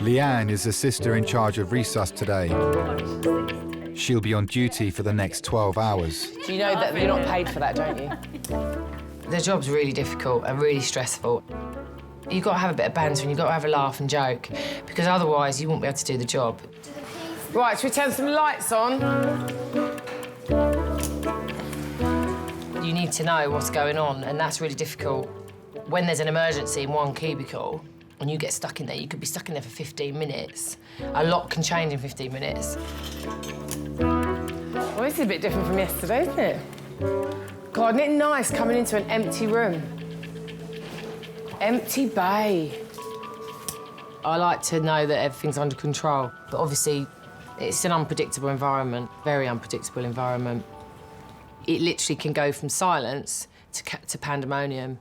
Leanne is the sister in charge of resus today. She'll be on duty for the next 12 hours. Do you know that you're not paid for that, don't you? The job's really difficult and really stressful. You've got to have a bit of banter and you've got to have a laugh and joke, because otherwise you won't be able to do the job. Right, should we turn some lights on? You need to know what's going on, and that's really difficult. When there's an emergency in one cubicle and you get stuck in there, you could be stuck in there for 15 minutes. A lot can change in 15 minutes. Well, this is a bit different from yesterday, isn't it? God, isn't it nice coming into an empty room? Empty bay. I like to know that everything's under control, but obviously it's an unpredictable environment, very unpredictable environment. It literally can go from silence to pandemonium.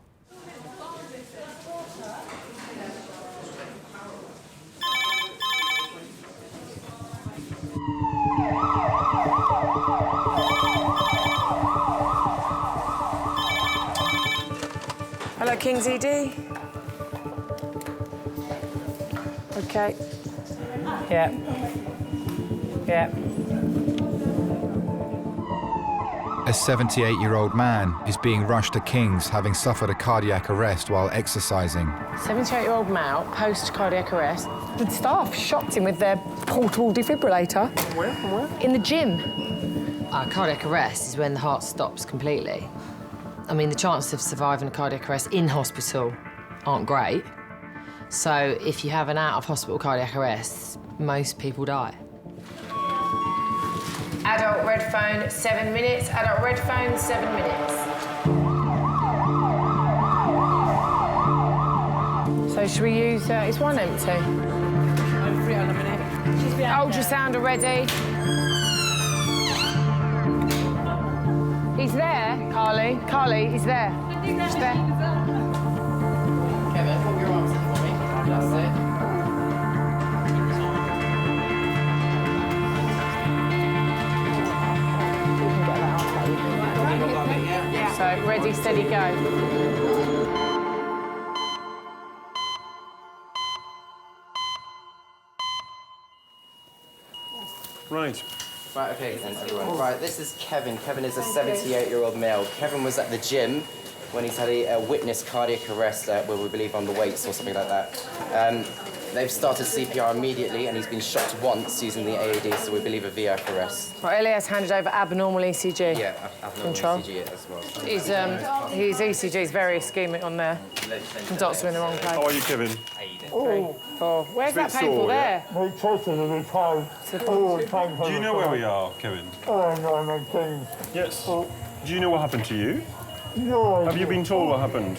Hello, King's ED. OK. Yeah. Yeah. A 78-year-old man is being rushed to King's, having suffered a cardiac arrest while exercising. 78-year-old male, post-cardiac arrest. The staff shocked him with their portable defibrillator. Where? In the gym. Cardiac arrest is when the heart stops completely. I mean, the chances of surviving a cardiac arrest in hospital aren't great. So if you have an out-of-hospital cardiac arrest, most people die. Adult red phone, 7 minutes. Adult red phone, 7 minutes. So should we use, is one empty? I'm free on a minute. Ultrasound already. He's there, Carly. Carly, he's there. He's there. Kevin, put your arms in for me. That's it. So, ready, steady, go. Right. Right, okay then, everyone. Right, this is Kevin. Kevin is a 78-year-old male. Kevin was at the gym when he's had a witness cardiac arrest, where we believe on the weights or something like that. They've started CPR immediately, and he's been shocked once using the AED, so we believe a VF arrest. Right, Elias handed over abnormal ECG. Yeah, abnormal Control. ECG as well. His ECG is very ischemic on there. The dots are in the wrong place. How are you, Kevin? 3, 4. Where's that painful sore, there? yeah? Do you know where we are, Kevin? Yes. Do you know what happened to you? No. Have you been told what happened?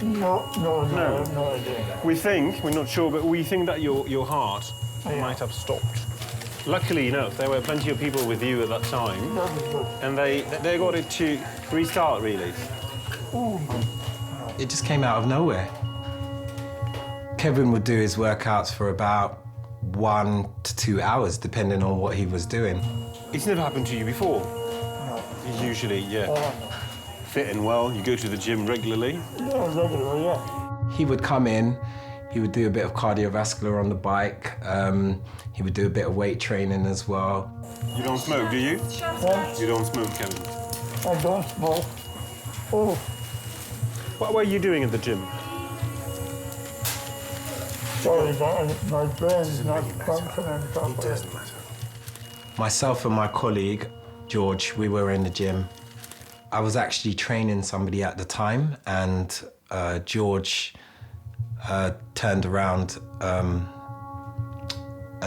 No idea. We think, we're not sure, but we think that your heart might have stopped. Luckily enough, there were plenty of people with you at that time, and they got it to restart, really. It just came out of nowhere. Kevin would do his workouts for about 1 to 2 hours, depending on what he was doing. It's never happened to you before? No. Usually, yeah. Fit and well, you go to the gym regularly? Yeah, regularly, yeah. He would come in, he would do a bit of cardiovascular on the bike, he would do a bit of weight training as well. You don't smoke, do you? Yeah. You don't smoke, Kevin? I don't smoke. Oh. What were you doing at the gym? Sorry, my brain's not functioning properly. It doesn't matter. Myself and my colleague, George, we were in the gym. I was actually training somebody at the time, and George turned around and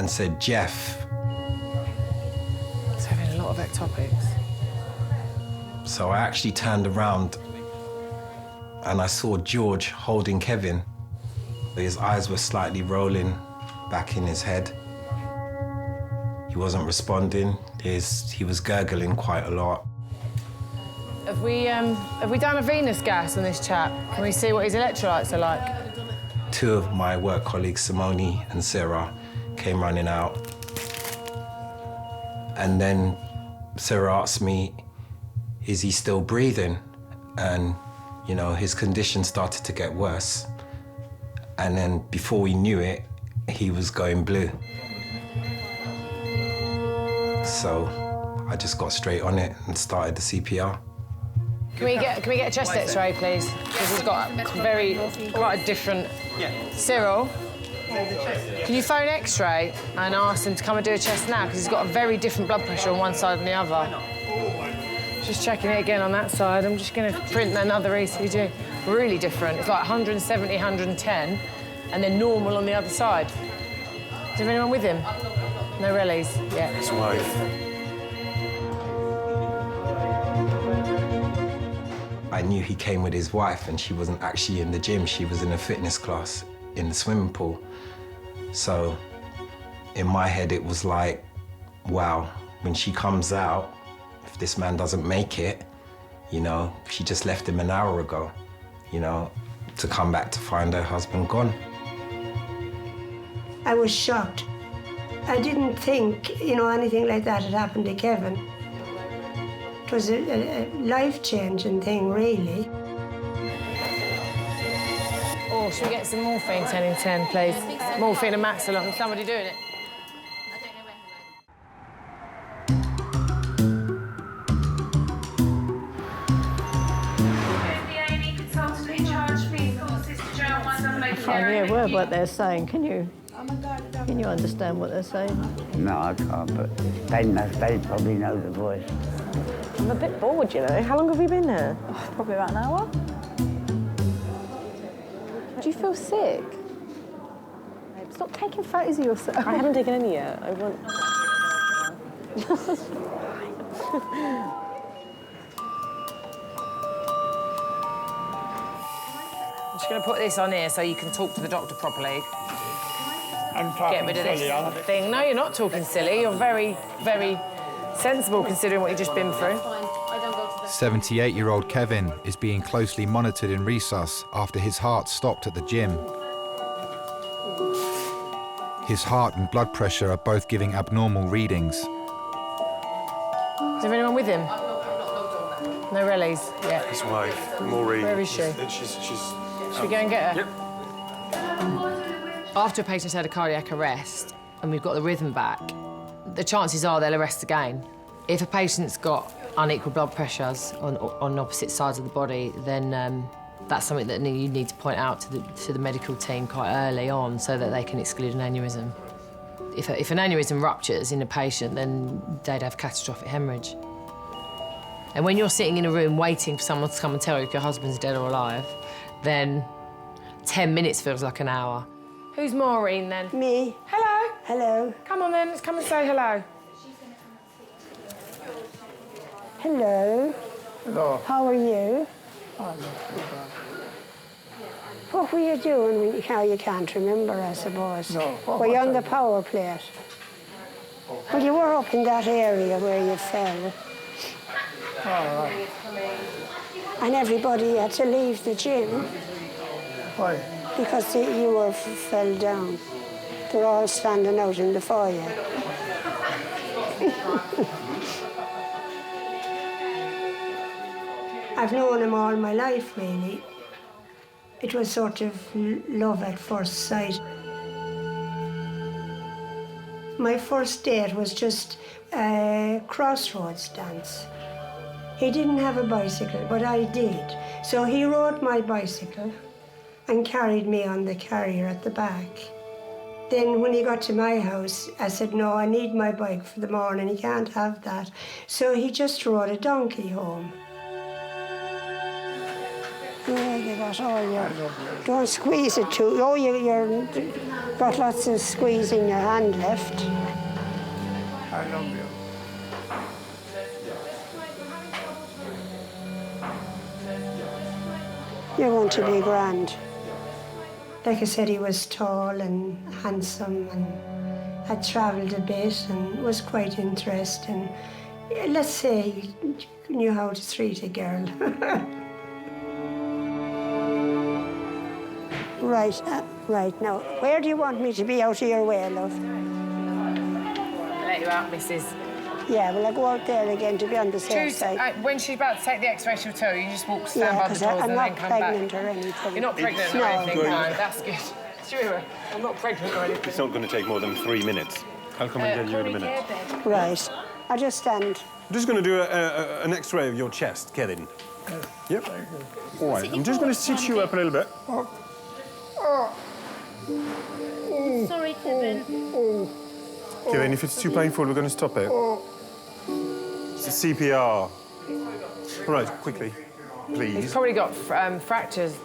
said, "Jeff." He's having a lot of ectopics. So I actually turned around and I saw George holding Kevin. His eyes were slightly rolling back in his head. He wasn't responding. He was gurgling quite a lot. Have we done a venous gas on this chap? Can we see what his electrolytes are like? 2 of my work colleagues, Simone and Sarah, came running out. And then Sarah asked me, is he still breathing? And, you know, his condition started to get worse. And then before we knew it, he was going blue. So I just got straight on it and started the CPR. Can we get a chest X-ray, please? Because he's got quite a different. Cyril, can you phone X-ray and ask him to come and do a chest now? Because he's got a very different blood pressure on one side than the other. Just checking it again on that side. I'm just going to print another ECG. Really different. It's like 170, 110, and then normal on the other side. Is there anyone with him? No rallies? Yeah. His wife. I knew he came with his wife, and she wasn't actually in the gym. She was in a fitness class in the swimming pool. So in my head, it was like, wow, when she comes out, if this man doesn't make it, you know, she just left him an hour ago, you know, to come back to find her husband gone. I was shocked. I didn't think, you know, anything like that had happened to Kevin. It was a life-changing thing, really. Oh, should we get some morphine 10 in 10, please? Morphine and Maxilon. Is somebody doing it? I can't hear a word what they're saying. Can you understand what they're saying? No, I can't, but they probably know the voice. I'm a bit bored, you know. How long have you been here? Oh, probably about an hour. Do you feel sick? Stop taking photos of yourself. I haven't taken any yet. I want... just going to put this on here so you can talk to the doctor properly. I'm talking Get rid of this silly, aren't I? thing. No, you're not talking silly. You're very, very sensible considering what you've just been through. 78-year-old Kevin is being closely monitored in resus after his heart stopped at the gym. His heart and blood pressure are both giving abnormal readings. Is there anyone with him? No relis yet. His wife, Maureen. Where is she? Should we go and get her? Yep. After a patient's had a cardiac arrest and we've got the rhythm back, the chances are they'll arrest again. If a patient's got unequal blood pressures on opposite sides of the body, then that's something that you need to point out to the medical team quite early on so that they can exclude an aneurysm. If an aneurysm ruptures in a patient, then they'd have catastrophic hemorrhage. And when you're sitting in a room waiting for someone to come and tell you if your husband's dead or alive, then 10 minutes feels like an hour. Who's Maureen, then? Me. Hello. Hello. Come on, then. Let's come and say hello. Hello. Hello. How are you? What were you doing? How you can't remember, I suppose. No. Were you on the power plate? Well, you were up in that area where you fell. All right. And everybody had to leave the gym. Why? Because you fell down. They're all standing out in the foyer. I've known him all my life, really. It was sort of love at first sight. My first date was just a crossroads dance. He didn't have a bicycle, but I did. So he rode my bicycle and carried me on the carrier at the back. Then when he got to my house, I said, no, I need my bike for the morning. He can't have that. So he just rode a donkey home. Yeah, you got all your... Don't squeeze it too... Oh, you're got lots of squeeze in your hand left. I love you. You're going to be grand. Like I said, he was tall and handsome and had travelled a bit and was quite interesting. Let's say he knew how to treat a girl. Right now, where do you want me to be out of your way, love? I'll let you out, missus. Yeah, well, I go out there again to be on the safe side. When she's about to take the X-ray, she'll tell you. You just stand by the doors and then come back. I'm not pregnant or anything. You're not pregnant or anything? No, that's good. Sure, I'm not pregnant or anything. It's not going to take more than 3 minutes. I'll come and get you in a minute. Right. I'll just stand. I'm just going to do an X-ray of your chest, Kevin. Yep. All right. I'm just going to sit you up a little bit. Sorry, Kevin. Kevin, if it's too painful, we're going to stop it. It's a CPR. All right, quickly, please. He's probably got fractures.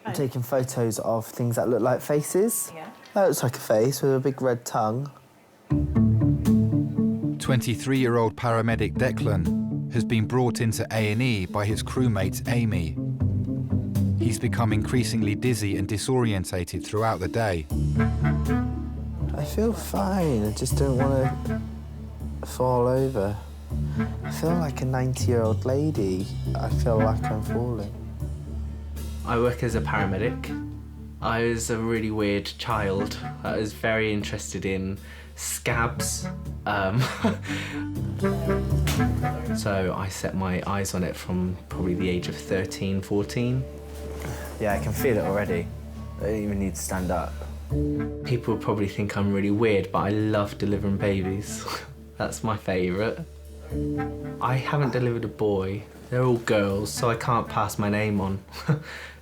I'm taking photos of things that look like faces. Yeah. That looks like a face with a big red tongue. 23-year-old paramedic Declan has been brought into A&E by his crewmate Amy. He's become increasingly dizzy and disorientated throughout the day. I feel fine, I just don't want to fall over. I feel like a 90-year-old lady. I feel like I'm falling. I work as a paramedic. I was a really weird child. I was very interested in scabs. So I set my eyes on it from probably the age of 13, 14. Yeah, I can feel it already. I don't even need to stand up. People probably think I'm really weird, but I love delivering babies. That's my favourite. I haven't delivered a boy. They're all girls, so I can't pass my name on,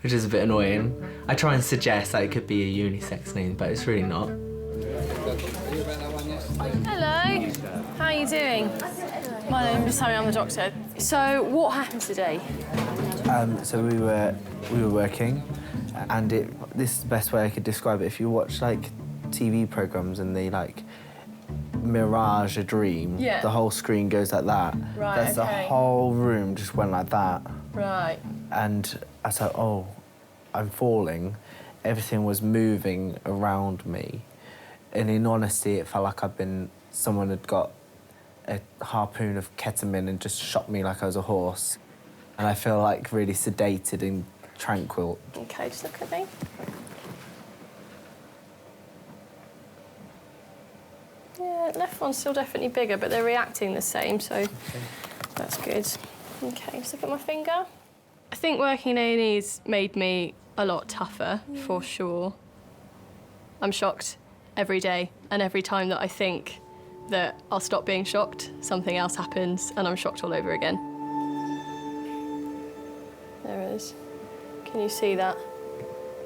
which is a bit annoying. I try and suggest that it could be a unisex name, but it's really not. Hello. How are you doing? My name is Sammy, I'm the doctor. So, what happened today? So we were working, and this is the best way I could describe it. If you watch like TV programmes and they like mirage a dream. Yeah. The whole screen goes like that. Right, That's the okay. whole room just went like that. Right. And I thought, oh, I'm falling. Everything was moving around me. And in honesty, it felt like someone had got a harpoon of ketamine and just shot me like I was a horse. And I feel like really sedated and tranquil. Okay, just look at me. Yeah, left one's still definitely bigger, but they're reacting the same, so that's good. Okay, just look at my finger. I think working in A&E's made me a lot tougher, for sure. I'm shocked every day, and every time that I think that I'll stop being shocked, something else happens, and I'm shocked all over again. There it is. Can you see that?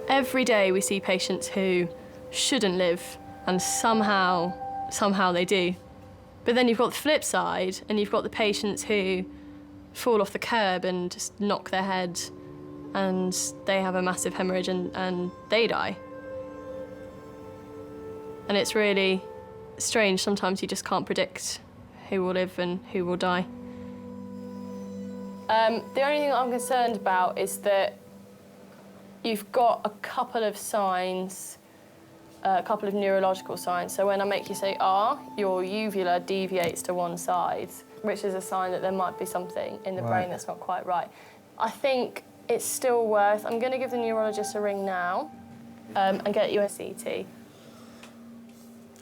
Every day we see patients who shouldn't live, and somehow they do. But then you've got the flip side, and you've got the patients who fall off the curb and just knock their head, and they have a massive hemorrhage and they die. And it's really strange. Sometimes you just can't predict who will live and who will die. The only thing I'm concerned about is that you've got a couple of signs, a couple of neurological signs. So when I make you say R, your uvula deviates to one side, which is a sign that there might be something in the brain that's not quite right. I think it's still worth, I'm going to give the neurologist a ring now and get you a CT.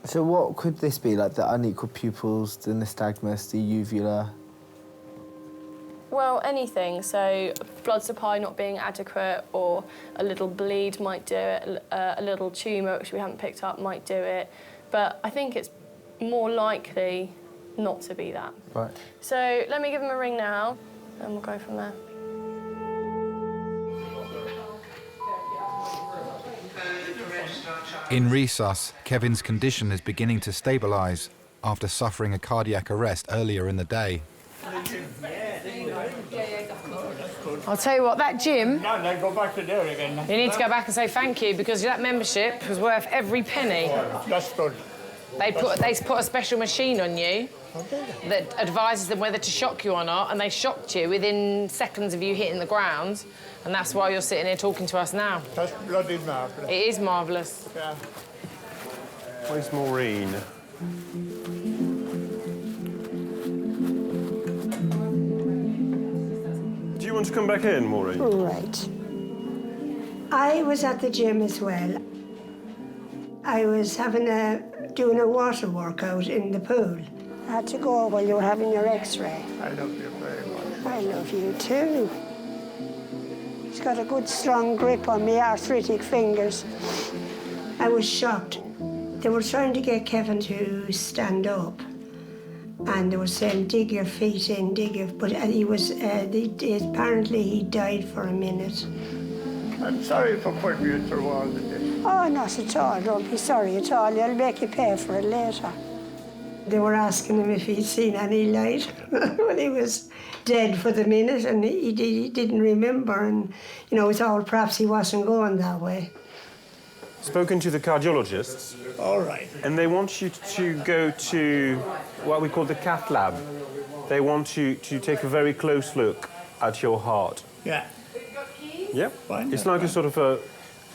So what could this be, like the unequal pupils, the nystagmus, the uvula? Well, anything. So blood supply not being adequate, or a little bleed might do it, a little tumour, which we haven't picked up, might do it. But I think it's more likely not to be that. Right. So let me give him a ring now, and we'll go from there. In resus, Kevin's condition is beginning to stabilise after suffering a cardiac arrest earlier in the day. I'll tell you what, that gym... No, they go back to there again. You need to go back and say thank you, because that membership was worth every penny. That's good. They put a special machine on you that advises them whether to shock you or not, and they shocked you within seconds of you hitting the ground, and that's why you're sitting here talking to us now. That's bloody marvellous. It is marvellous. Yeah. Where's Maureen? Do you want to come back in, Maureen? Right. I was at the gym as well. I was doing a water workout in the pool. I had to go while you were having your x-ray. I love you very much. I love you too. He's got a good strong grip on my arthritic fingers. I was shocked. They were trying to get Kevin to stand up, and they were saying, dig your feet in, but he was, apparently he died for a minute. I'm sorry for putting you through all of this. Oh, not at all. Don't be sorry at all. I'll make you pay for it later. They were asking him if he'd seen any light. Well, he was dead for the minute, and he didn't remember, and, you know, we thought perhaps he wasn't going that way. Spoken to the cardiologists. All right. And they want you to go to what we call the cath lab. They want you to take a very close look at your heart. Yeah. Yep. Fine. It's like a sort of a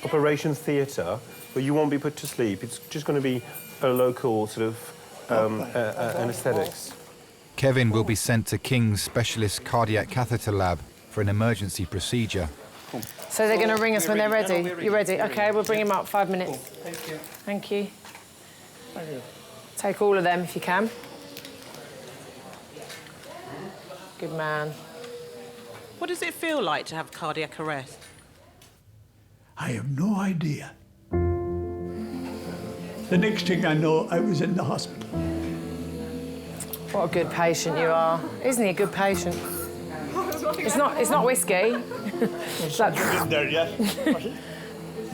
operation theatre, but you won't be put to sleep. It's just going to be a local sort of anaesthetics. Kevin will be sent to King's Specialist Cardiac Catheter Lab for an emergency procedure. So they're going to ring us when they're ready? You're ready? OK, we'll bring him up. 5 minutes. Thank you. Thank you. Thank you. Take all of them if you can. Good man. What does it feel like to have cardiac arrest? I have no idea. The next thing I know, I was in the hospital. What a good patient you are. Isn't he a good patient? It's not whiskey. It's like in there, yes.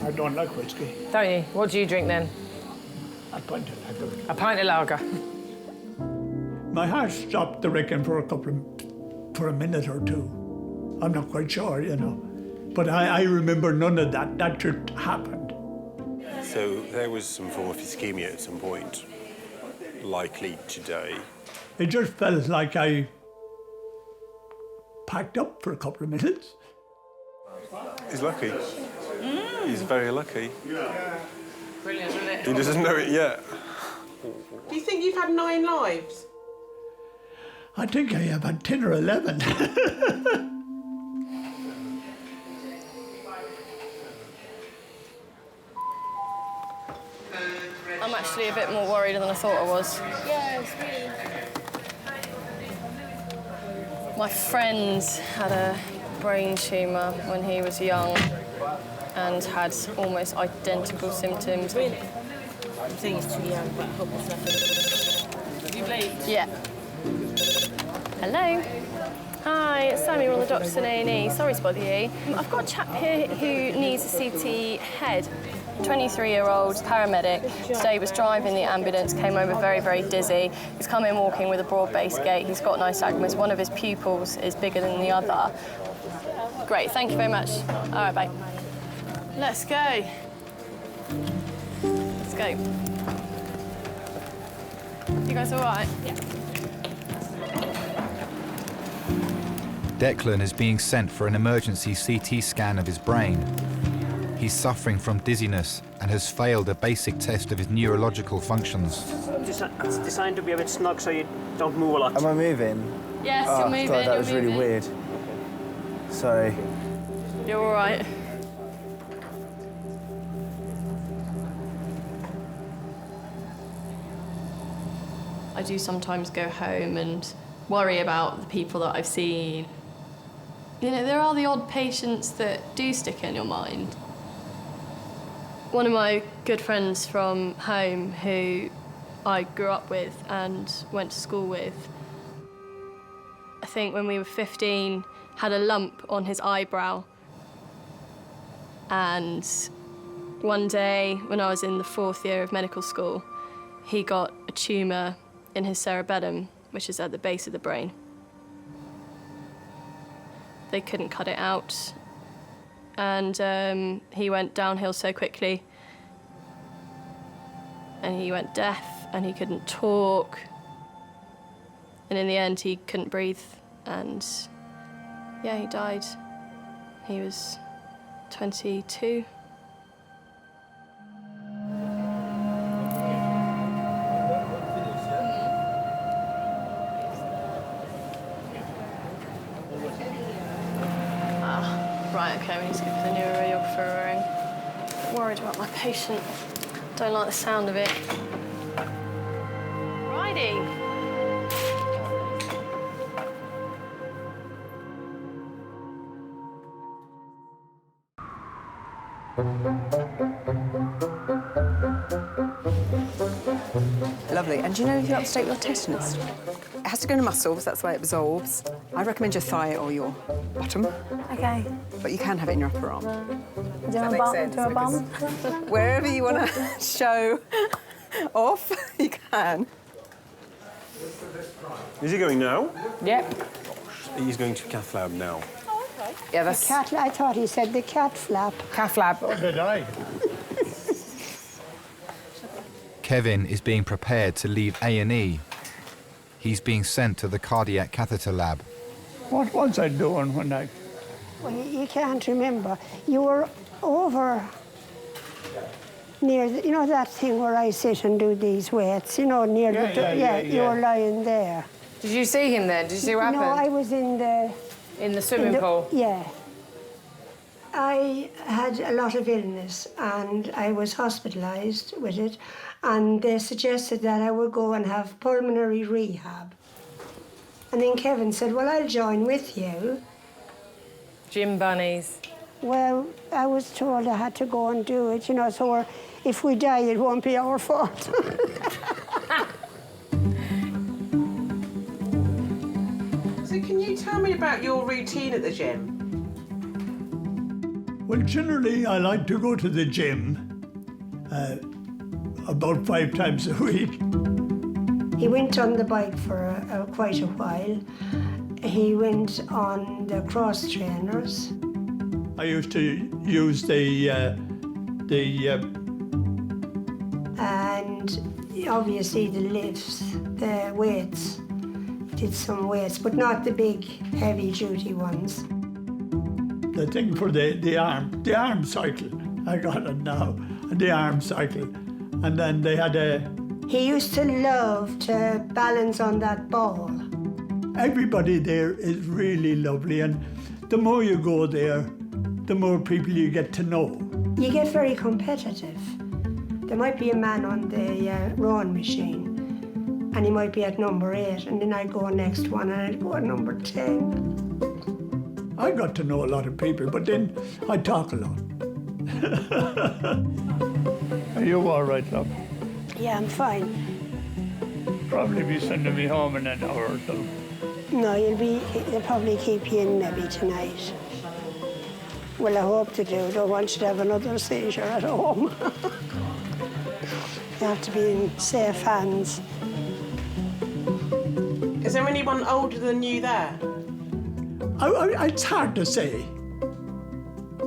I don't like whiskey. Don't you? What do you drink then? A pint of lager. A pint of lager. My heart stopped, I reckon, for a minute or two. I'm not quite sure, you know. But I remember none of that. That just happened. So So there was some form of ischemia at some point, likely today. It just felt like I packed up for a couple of minutes. He's lucky. He's very lucky. Brilliant, isn't it? He doesn't know it yet. Do you think you've had 9 lives? I think I have had 10 or 11. I'm actually a bit more worried than I thought I was. Yeah, it's really. My friend had a brain tumour when he was young and had almost identical symptoms. Really? I think he's too young, but I hope it's nothing. Do you bleed? Yeah. Hello. Hi, it's Sammy, one of the doctors in A&E. Sorry to bother you. I've got a chap here who needs a CT head. 23-year-old paramedic. Today was driving the ambulance, came over very, very dizzy. He's come in walking with a broad-based gait. He's got nystagmus. One of his pupils is bigger than the other. Great, thank you very much. All right, bye. Let's go. Let's go. You guys all right? Yeah. Declan is being sent for an emergency CT scan of his brain. He's suffering from dizziness and has failed a basic test of his neurological functions. It's designed to be a bit snug so you don't move a lot. Am I moving? Yes, you're moving. God, that was really weird. Sorry. You're all right. I do sometimes go home and worry about the people that I've seen. You know, there are the odd patients that do stick in your mind. One of my good friends from home who I grew up with and went to school with, I think when we were 15, had a lump on his eyebrow. And one day, when I was in the 4th year of medical school, he got a tumour in his cerebellum, which is at the base of the brain. They couldn't cut it out. And he went downhill so quickly. And he went deaf, and he couldn't talk. And in the end, he couldn't breathe. And yeah, he died. He was 22. Right, okay, we need to give the neuroradiographer a ring. Worried about my patient. Don't like the sound of it. Righty. Lovely. And do you know if you upstate your tetanus? It has to go in the muscles, that's the way it absorbs. I recommend your thigh or your bottom. Okay. But you can have it in your upper arm. Do a bum? Do a bum? Wherever you want to show off, you can. Is he going now? Yep. He's going to cath lab now. Yeah, that's... Cat, I thought he said the cat flap. Cat flap. Oh, did I? Kevin is being prepared to leave A&E. He's being sent to the cardiac catheter lab. What was I doing when I... Well, you can't remember. You were over near, you know that thing where I sit and do these weights, you know, near the... You were lying there. Did you see him then? Did you see what happened? No, I was in the... In the swimming pool? Yeah. I had a lot of illness and I was hospitalised with it, and they suggested that I would go and have pulmonary rehab. And then Kevin said, well, I'll join with you. Gym bunnies. Well, I was told I had to go and do it, you know, so if we die, it won't be our fault. So can you tell me about your routine at the gym? Well, generally, I like to go to the gym about 5 times a week. He went on the bike for quite a while. He went on the cross trainers. I used to use the obviously the lifts, the weights. Did some weights, but not the big, heavy-duty ones. The thing for the arm cycle, I got it now, the arm cycle. And then they had a... He used to love to balance on that ball. Everybody there is really lovely, and the more you go there, the more people you get to know. You get very competitive. There might be a man on the rowing machine, and he might be at number 8, and then I'd go next one, and I'd go at number 10. I got to know a lot of people, but then I talk a lot. Are you all right, love? Yeah, I'm fine. Probably be sending me home in an hour or so. No, they'll probably keep you in maybe tonight. Well, I hope to do. Don't want you to have another seizure at home. You have to be in safe hands. Is there anyone older than you there? It's hard to say.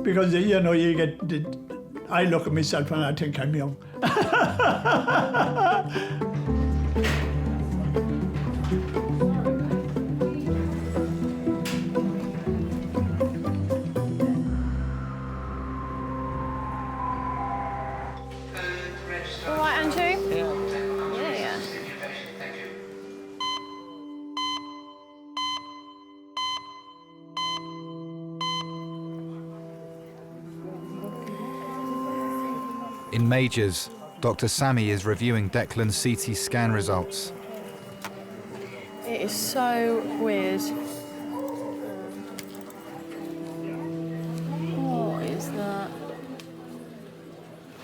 Because, you know, I look at myself and I think I'm young. All right, Andrew? Yeah. In Majors, Dr. Sammy is reviewing Declan's CT scan results. It is so weird. What is that?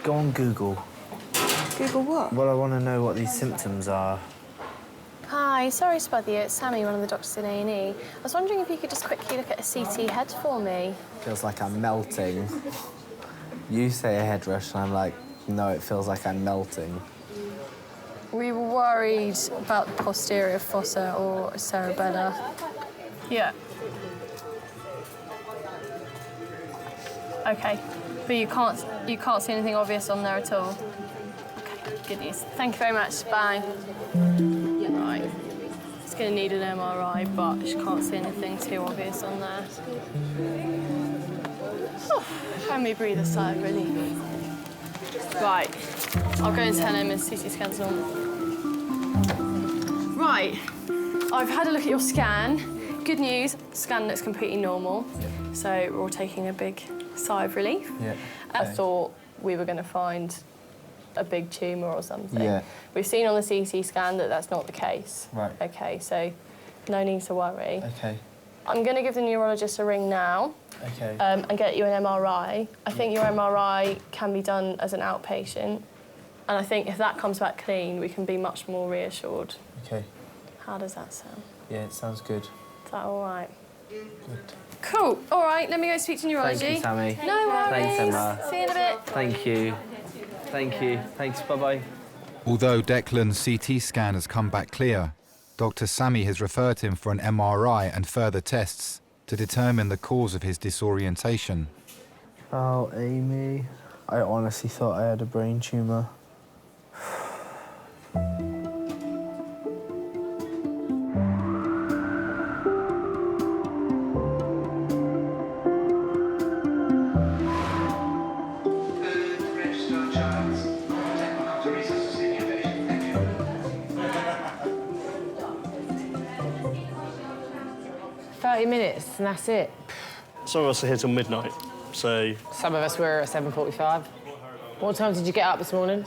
Go on Google. Google what? Well, I want to know what these symptoms are. Hi, sorry to bother you. It's Sammy, one of the doctors in A&E. I was wondering if you could just quickly look at a CT head for me. Feels like I'm melting. You say a head rush, and I'm like, no, it feels like I'm melting. We were worried about the posterior fossa or cerebella. Yeah. Okay, but you can't see anything obvious on there at all. Okay, good news. Thank you very much. Bye. Right. It's going to need an MRI, but she can't see anything too obvious on there. Let me breathe a sigh of relief. Right, I'll go and tell him his CT scan's normal. Right, I've had a look at your scan. Good news, scan looks completely normal. So we're all taking a big sigh of relief. Yeah. I thought we were going to find a big tumour or something. Yeah. We've seen on the CT scan that that's not the case. Right. OK, so no need to worry. OK. I'm going to give the neurologist a ring now. OK. And get you an MRI. I think your MRI can be done as an outpatient. And I think if that comes back clean, we can be much more reassured. OK. How does that sound? Yeah, it sounds good. Is that all right? Good. Cool. All right, let me go speak to neurology. Thank you, Sammy. No worries. Thanks, Emma. See you in a bit. Thank you. Thank you. Thanks, bye-bye. Although Declan's CT scan has come back clear, Dr. Sammy has referred him for an MRI and further tests to determine the cause of his disorientation. Oh, Amy. I honestly thought I had a brain tumour. Minutes and that's it. Some of us are here till midnight, so... Some of us were at 7:45. What time did you get up this morning?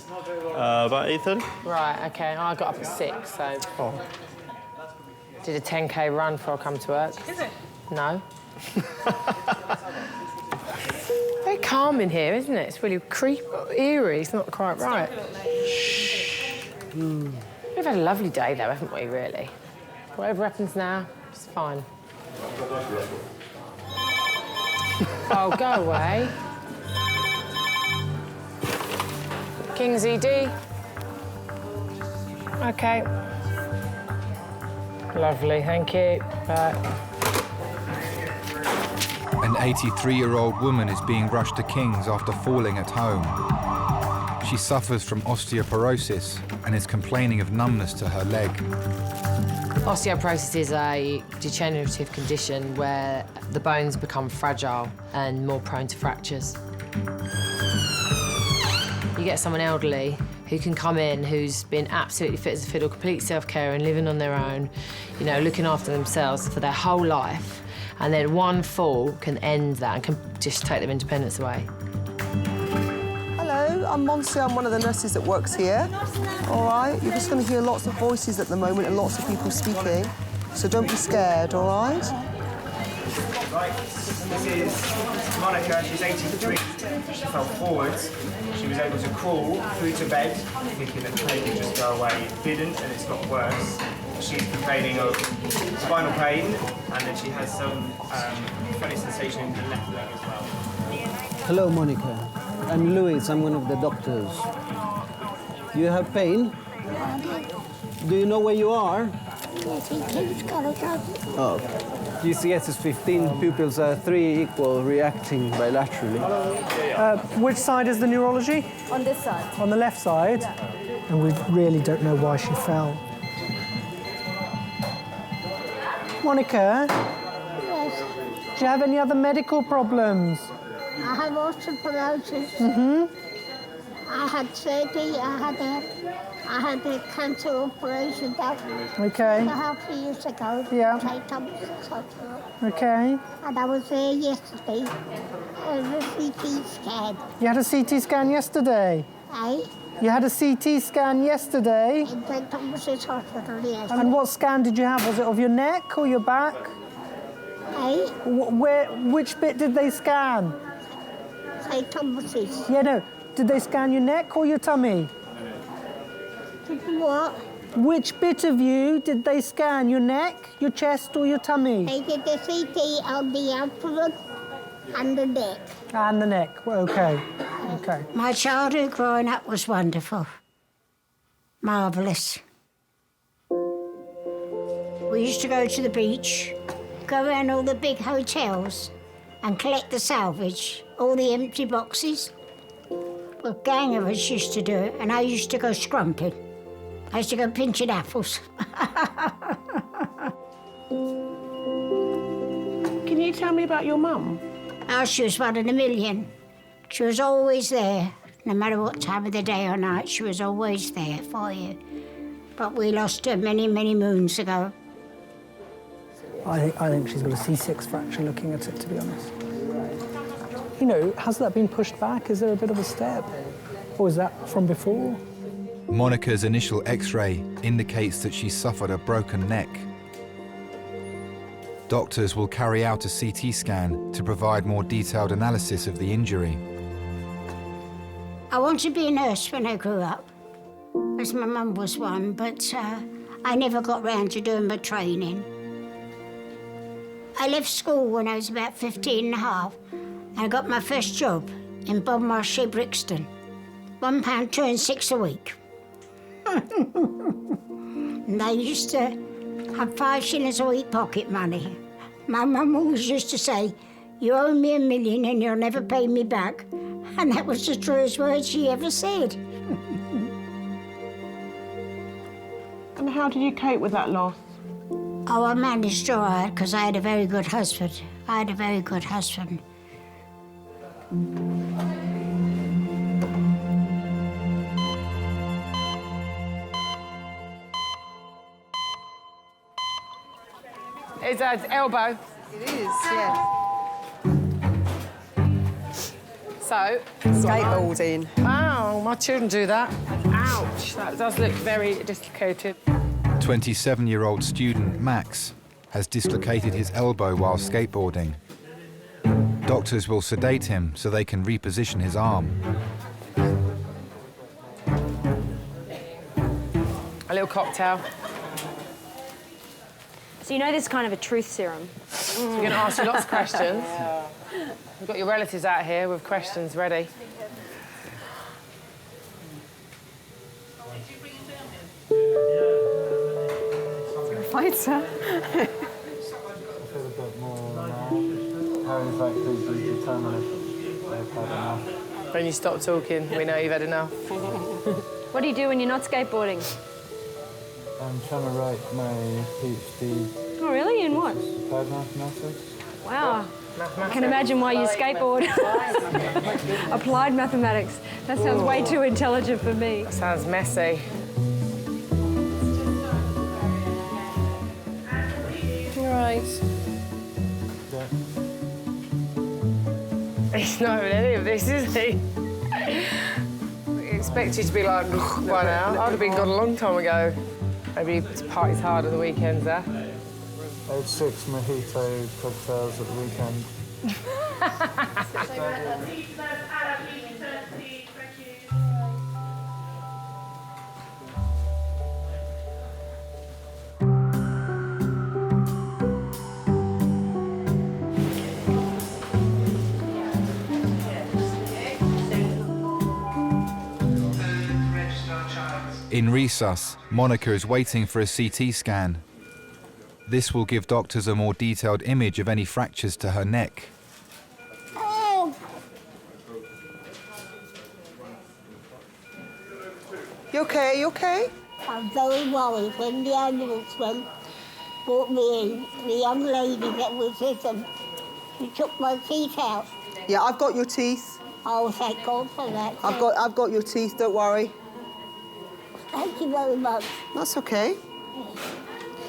About 8:30. Right, OK. I got up at 6, so... Oh. Did a 10K run before I come to work. Is it? No. Very calm in here, isn't it? It's really eerie. It's not quite right. Shh. We've had a lovely day, though, haven't we, really? Whatever happens now, it's fine. Oh, go away. King's ED. OK. Lovely, thank you. Bye. An 83-year-old woman is being rushed to King's after falling at home. She suffers from osteoporosis and is complaining of numbness to her leg. Osteoporosis is a degenerative condition where the bones become fragile and more prone to fractures. You get someone elderly who can come in who's been absolutely fit as a fiddle, complete self-care and living on their own, you know, looking after themselves for their whole life, and then one fall can end that and can just take their independence away. Hello, I'm Monsi. I'm one of the nurses that works here. All right, you're just going to hear lots of voices at the moment and lots of people speaking, so don't be scared, all right? Right, this is Monica, she's 83. She fell forwards. She was able to crawl through to bed, thinking that the pain would just go away. It didn't, and it's got worse. She's complaining of spinal pain, and then she has some funny sensation in the left leg as well. Hello, Monica. I'm Louis. I'm one of the doctors. You have pain? Do you know where you are? Oh. GCS is 15 pupils, 3 equal, reacting bilaterally. Which side is the neurology? On this side. On the left side? Yeah. And we really don't know why she fell. Monica? Yes. Do you have any other medical problems? I have osteoporosis. Mm-hmm. I had surgery. I had a cancer operation done. Okay. 2.5 years ago. Yeah. St. Thomas's Hospital. Okay. And I was there yesterday. A CT scan. You had a CT scan yesterday? Eh? You had a CT scan yesterday? In St. Thomas's Hospital, yes. And what scan did you have? Was it of your neck or your back? Eh? Which bit did they scan? St. Thomas's. Yeah, no. Did they scan your neck or your tummy? What? Which bit of you did they scan? Your neck, your chest or your tummy? They did the CT on the abdomen and the neck. And the neck, okay. Okay. My childhood growing up was wonderful. Marvellous. We used to go to the beach, go around all the big hotels and collect the salvage, all the empty boxes. A gang of us used to do it, and I used to go scrumping. I used to go pinching apples. Can you tell me about your mum? Oh, she was one in a million. She was always there, no matter what time of the day or night, she was always there for you. But we lost her many, many moons ago. I think she's got a C6 fracture looking at it, to be honest. You know, has that been pushed back? Is there a bit of a step? Or is that from before? Monica's initial X-ray indicates that she suffered a broken neck. Doctors will carry out a CT scan to provide more detailed analysis of the injury. I wanted to be a nurse when I grew up, as my mum was one, but I never got round to doing my training. I left school when I was about 15 and a half, and I got my first job in Bonmarché, Brixton. £1 2 and 6 a week. And they used to have 5 shillings a week pocket money. My mum always used to say, "You owe me £1 million and you'll never pay me back." And that was the truest word she ever said. And how did you cope with that loss? Oh, I managed all right, because I had a very good husband. I had a very good husband. It's an elbow. It is, yeah. So? Skateboarding. Ow, my children do that. Ouch, that does look very dislocated. 27-year-old student Max has dislocated his elbow while skateboarding. Doctors will sedate him so they can reposition his arm. A little cocktail. So you know this is kind of a truth serum. So we're going to ask you lots of questions. We've got your relatives out here with questions ready. Fighter. How exactly do you determine if they've had enough? When you stop talking, we know you've had enough. What do you do when you're not skateboarding? I'm trying to write my PhD. Oh, really? In what? Applied mathematics. Wow. I can imagine why you skateboard. Applied mathematics. That sounds way too intelligent for me. That sounds messy. Right. He's not having any of this, is he? We expect you to be like, by now. I'd have been gone a long time ago. Maybe party's hard at the weekends, huh? I had 6 mojito cocktails at the weekend. In resus, Monica is waiting for a CT scan. This will give doctors a more detailed image of any fractures to her neck. Oh. You okay? You okay? I'm very worried when the ambulance went, brought me in. The young lady that was with them, she took my teeth out. Yeah, I've got your teeth. Oh, thank God for that. I've got your teeth, don't worry. Thank you very much. That's okay.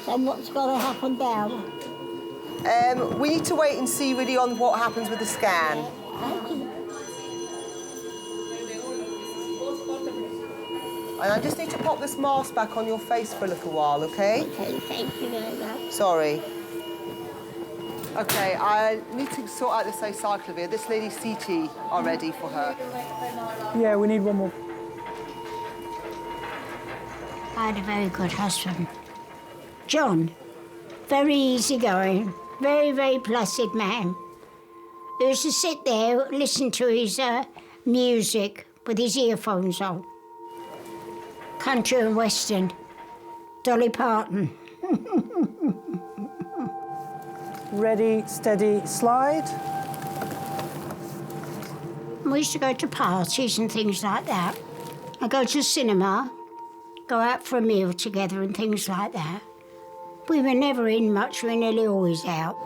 Then what's going to happen now? We need to wait and see really on what happens with the scan. Thank you. And I just need to pop this mask back on your face for a little while, okay? Okay, thank you very much. Sorry. Okay, I need to sort out this acyclovir. This lady's CT are ready for her. Yeah, we need one more. I had a very good husband. John, very easygoing, very, very placid man. He used to sit there, listen to his music with his earphones on. Country and Western, Dolly Parton. Ready, steady, slide. We used to go to parties and things like that. I go to cinema, go out for a meal together and things like that. We were never in much, we were nearly always out.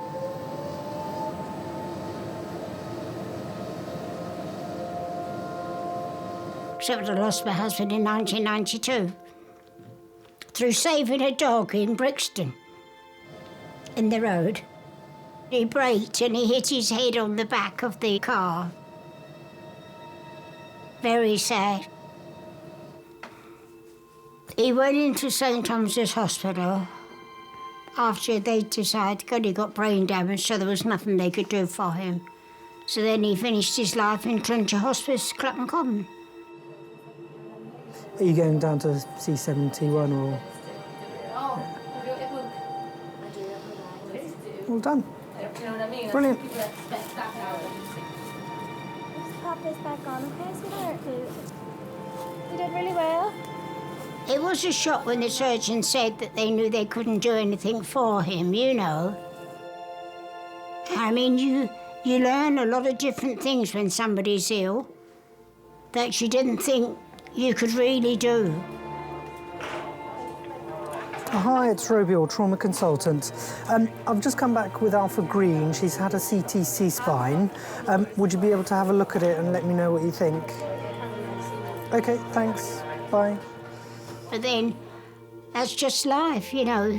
Except I lost my husband in 1992 through saving a dog in Brixton, in the road. He braked and he hit his head on the back of the car. Very sad. He went into St Thomas's Hospital after they decided God, he got brain damage, so there was nothing they could do for him. So then he finished his life in Truncher Hospice, Clapham Common. Are you going down to C71 or...? All done. Brilliant. Pop this back on, okay, sweetheart? You did really well. It was a shock when the surgeon said that they knew they couldn't do anything for him, you know. I mean, you learn a lot of different things when somebody's ill that you didn't think you could really do. Hi, it's Roby, your trauma consultant. I've just come back with Alpha Green. She's had a CTC spine. Would you be able to have a look at it and let me know what you think? OK, thanks. Bye. But then, that's just life, you know.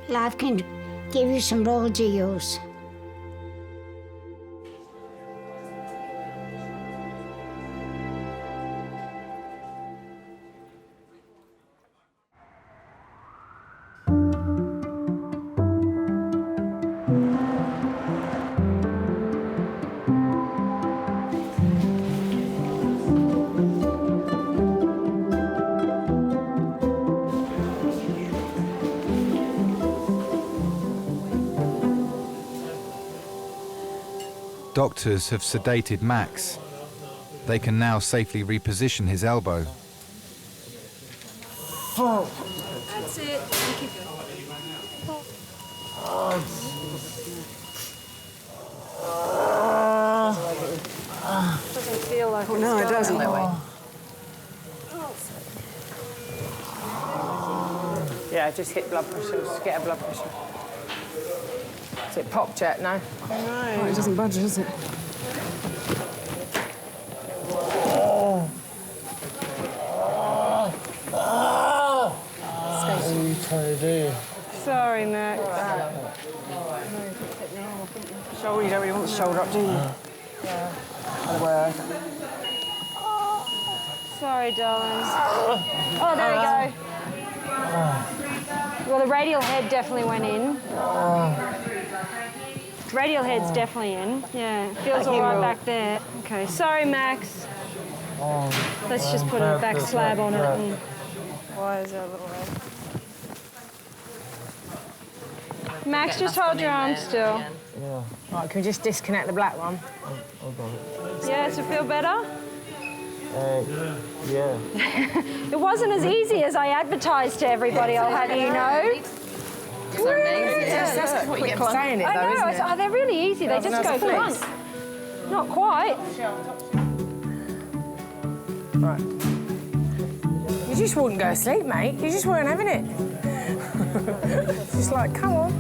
Life can give you some raw deals. Doctors have sedated Max. They can now safely reposition his elbow. Oh. That's it. Keep going. feel like Oh, no, it doesn't. Yeah, just hit blood pressure. Just get a blood pressure. Is it popped yet? No? No, it doesn't budge, does it? Sorry, Max. Shoulder, you don't really want the shoulder up, do you? Other word. Sorry, darling. Oh, there we go. Well, the radial head definitely went in. Radial head's definitely in. Yeah, it feels all right back there. Okay, sorry, Max. Let's just put a back slab on it. And... Why is that a little red? Max, just hold your arm still. Yeah. Right, can we just disconnect the black one? Yeah, does it feel better? Yeah. It wasn't as easy as I advertised to everybody, I'll have you know. That's what you get for saying it, though, I know, isn't it? they're really easy, they just go fluent. Not quite. Right. You just wouldn't go to sleep, mate. You just weren't having it. Just like, come on.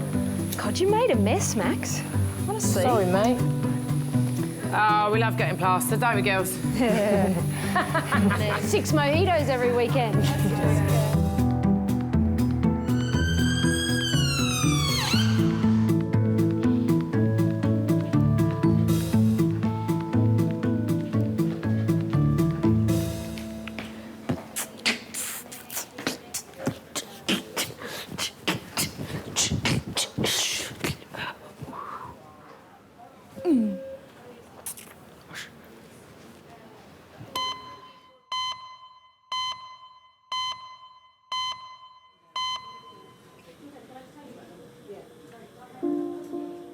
God, you made a mess, Max. Honestly. Sorry, mate. Oh, we love getting plastered, don't we, girls? 6 mojitos every weekend.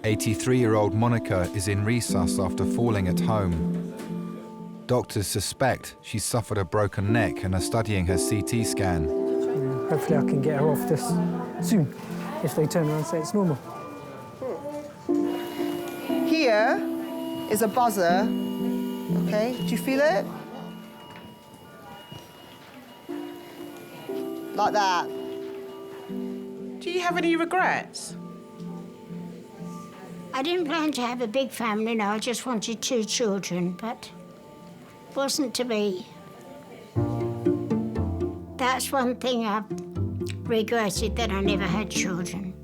83-year-old Monica is in resus after falling at home. Doctors suspect she suffered a broken neck and are studying her CT scan. Hopefully I can get her off this soon, if they turn around and say it's normal. Here is a buzzer, okay? Do you feel it? Like that. Do you have any regrets? I didn't plan to have a big family, no, I just wanted 2 children, but it wasn't to be. That's one thing I've regretted, that I never had children.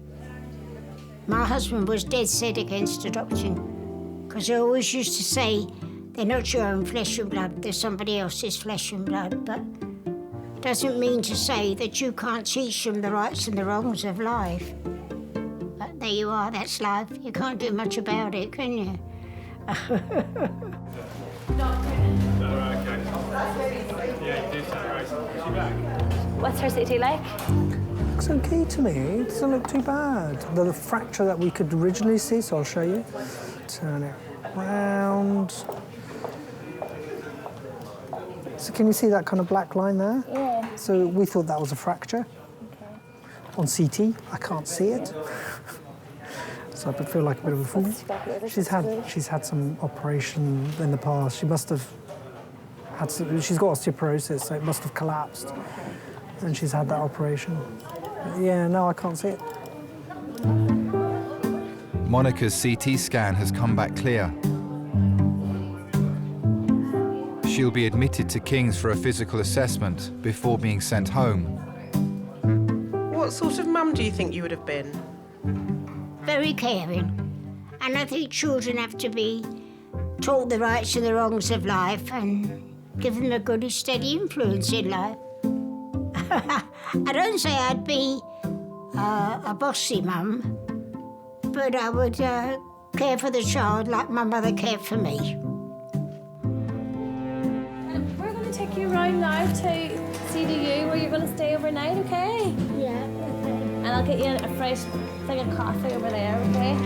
My husband was dead set against adopting, because he always used to say, they're not your own flesh and blood, they're somebody else's flesh and blood, but it doesn't mean to say that you can't teach them the rights and the wrongs of life. But there you are, that's life. You can't do much about it, can you? What's her CT like? Looks okay to me. It doesn't look too bad. The fracture that we could originally see, so I'll show you. Turn it round. So can you see that kind of black line there? Yeah. So we thought that was a fracture. On CT, I can't see it. So I feel like a bit of a fool. She's had some operation in the past. She must have had some, she's got osteoporosis, so it must have collapsed. And she's had that operation. But yeah, no, I can't see it. Monica's CT scan has come back clear. She'll be admitted to King's for a physical assessment before being sent home. What sort of mum do you think you would have been? Very caring. And I think children have to be taught the rights and the wrongs of life and given a good, steady influence in life. I don't say I'd be a bossy mum, but I would care for the child like my mother cared for me. We're going to take you around now to CDU where you're going to stay overnight, okay? Yeah, okay. And I'll get you a fresh thing of coffee over there, okay?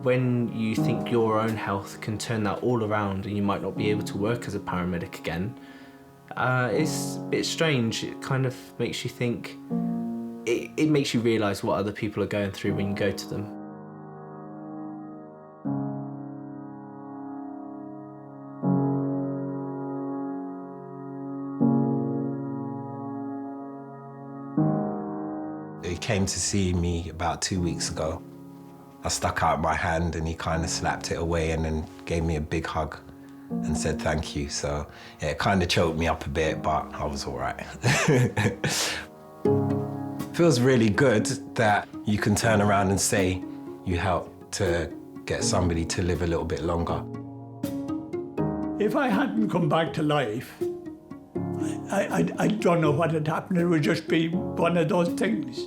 When you think your own health can turn that all around and you might not be able to work as a paramedic again, it's a bit strange. It kind of makes you think, it makes you realise what other people are going through when you go to them. He came to see me about 2 weeks ago. I stuck out my hand and he kind of slapped it away and then gave me a big hug and said thank you. So yeah, it kind of choked me up a bit, but I was all right. Feels really good that you can turn around and say you helped to get somebody to live a little bit longer. If I hadn't come back to life, I don't know what had happened. It would just be one of those things.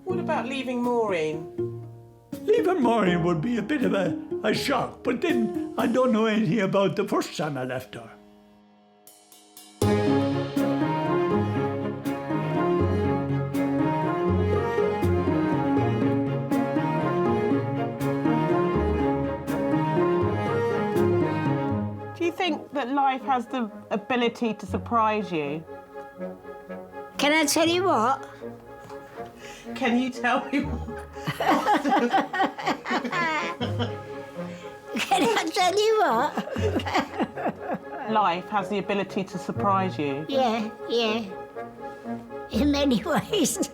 What about leaving Maureen? Leaving Maureen would be a bit of a shock, but then I don't know anything about the first time I left her. Do you think that life has the ability to surprise you? Can I tell you what? Can you tell me what? Can I tell you what? Life has the ability to surprise you. Yeah, yeah. In many ways.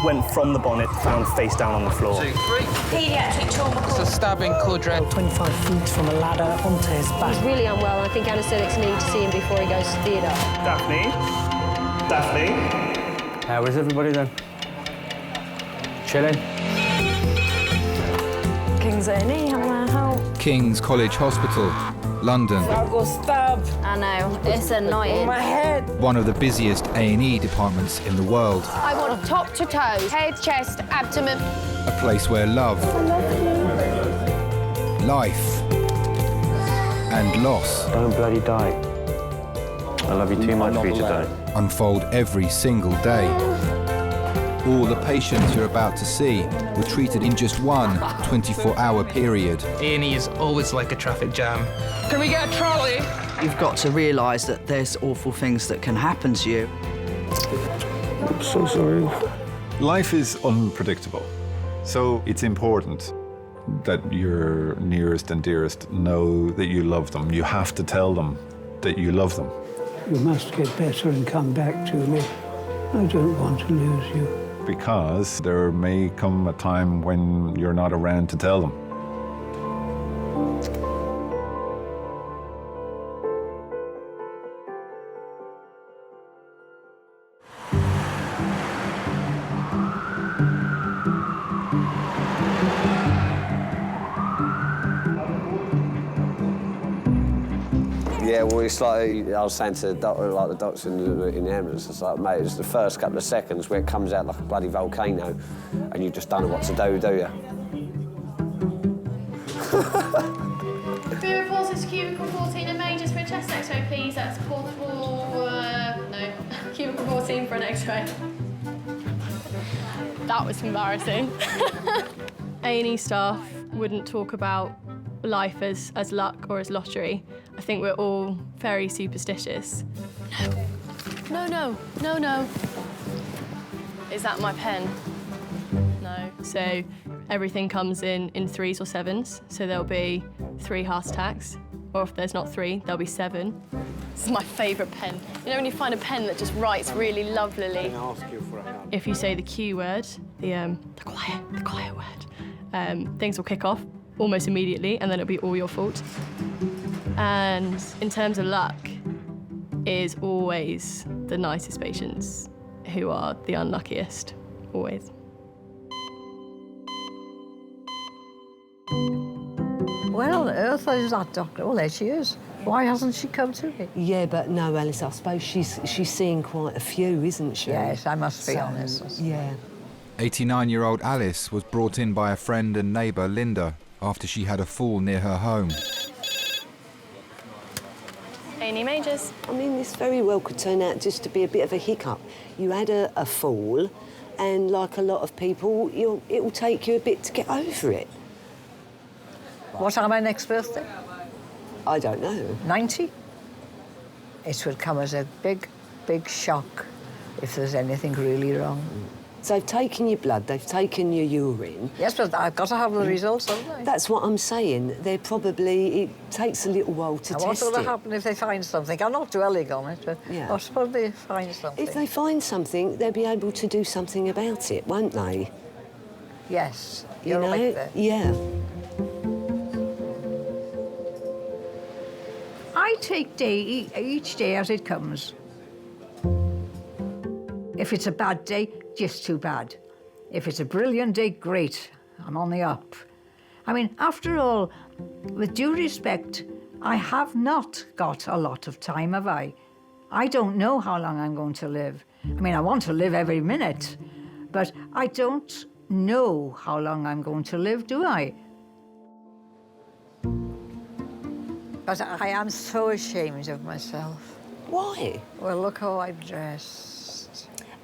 Went from the bonnet, found face down on the floor. 2, 3. Paediatric trauma. It's a stabbing quadrant. 25 feet from a ladder onto his back. He's really unwell, and I think anaesthetics need to see him before he goes to theatre. Daphne? Daphne? How is everybody then? Chilling? King's A&E, how may I help? King's College Hospital, London. I got stabbed. I know, it's annoying. My head. One of the busiest A&E departments in the world. I want top to toe, head, chest, abdomen. A place where love, life, and loss Don't bloody die. I love you too much for you to die. unfold every single day. All the patients you're about to see were treated in just one 24-hour period. A&E is always like a traffic jam. Can we get a trolley? You've got to realise that there's awful things that can happen to you. I'm so sorry. Life is unpredictable, so it's important that your nearest and dearest know that you love them. You have to tell them that you love them. You must get better and come back to me. I don't want to lose you. Because there may come a time when you're not around to tell them. Yeah, well, it's like I was saying to the doctor, like the doctor in the ambulance, it's like, mate, it's the first couple of seconds where it comes out like a bloody volcano and you just don't know what to do you? Be reported to cubicle 14 and May just for a chest x-ray, please. That's portable, no, cubicle 14 for an x-ray. That was embarrassing. A&E staff wouldn't talk about life as luck or as lottery. I think we're all very superstitious. No. Is that my pen? No. So everything comes in 3s or 7s. So there'll be 3 heart attacks, or if there's not 3, there'll be 7. This is my favourite pen. You know when you find a pen that just writes really lovelily? Can I ask you for a hand? If you say the Q word, the quiet word, things will kick off almost immediately, and then it'll be all your fault. And in terms of luck, is always the nicest patients who are the unluckiest, always. Where on earth is that doctor? Well, there she is. Why hasn't she come to me? Yeah, but no, Alice, I suppose she's seeing quite a few, isn't she? Yes, I must be honest. Yeah. 89-year-old Alice was brought in by a friend and neighbour, Linda, after she had a fall near her home. A&E Majors. I mean, this very well could turn out just to be a bit of a hiccup. You had a fall, and like a lot of people, it will take you a bit to get over it. What are my next birthday? I don't know. 90? It would come as a big, big shock if there's anything really wrong. So they've taken your blood, they've taken your urine. Yes, but I've got to have the results, haven't I? That's what I'm saying. They're probably, it takes a little while to test it. What will happen if they find something? I'm not dwelling on it, but I suppose they find something. If they find something, they'll be able to do something about it, won't they? Yes, you're right there. Yeah. I take each day as it comes. If it's a bad day, just too bad. If it's a brilliant day, great. I'm on the up. I mean, after all, with due respect, I have not got a lot of time, have I? I don't know how long I'm going to live. I mean, I want to live every minute, but I don't know how long I'm going to live, do I? But I am so ashamed of myself. Why? Well, look how I'm dressed.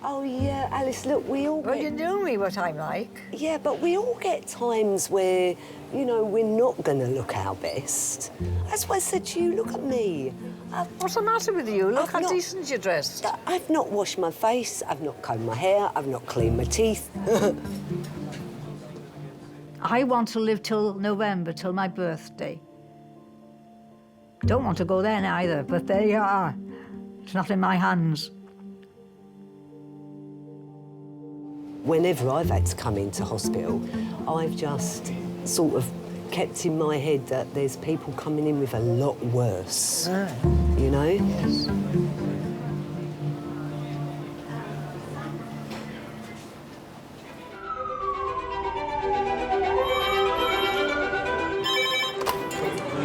Oh, yeah, Alice, look, we all Well, you know me what I'm like. Yeah, but we all get times where, you know, we're not going to look our best. That's why I said to you, look at me. What's the matter with you? Look how decent you're dressed. I've not washed my face, I've not combed my hair, I've not cleaned my teeth. I want to live till November, till my birthday. Don't want to go then either, but there you are. It's not in my hands. Whenever I've had to come into hospital, I've just sort of kept in my head that there's people coming in with a lot worse. You know? Yes.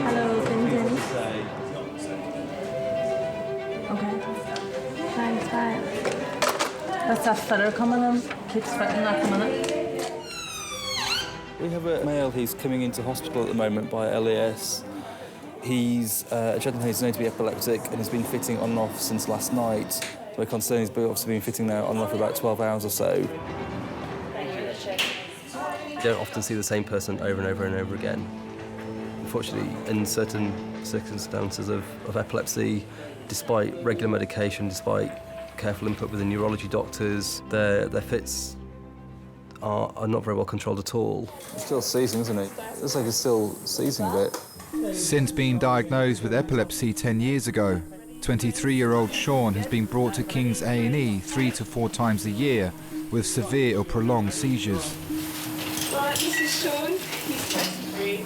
Hello, Clinton. Okay. Thanks, bye. That's a fitter coming in. Keeps fitting that coming in. We have a male who's coming into hospital at the moment by LAS. He's a gentleman who's known to be epileptic and has been fitting on and off since last night. We're concerned he's obviously been fitting now on and off for about 12 hours or so. You don't often see the same person over and over and over again. Unfortunately, in certain circumstances of epilepsy, despite regular medication, despite careful input with the neurology doctors, their fits are not very well controlled at all. He's still seizing, isn't he? Looks like he's still seizing a bit. Since being diagnosed with epilepsy 10 years ago, 23-year-old Sean has been brought to King's A&E 3 to 4 times a year with severe or prolonged seizures. Right, this is Sean. He's 23.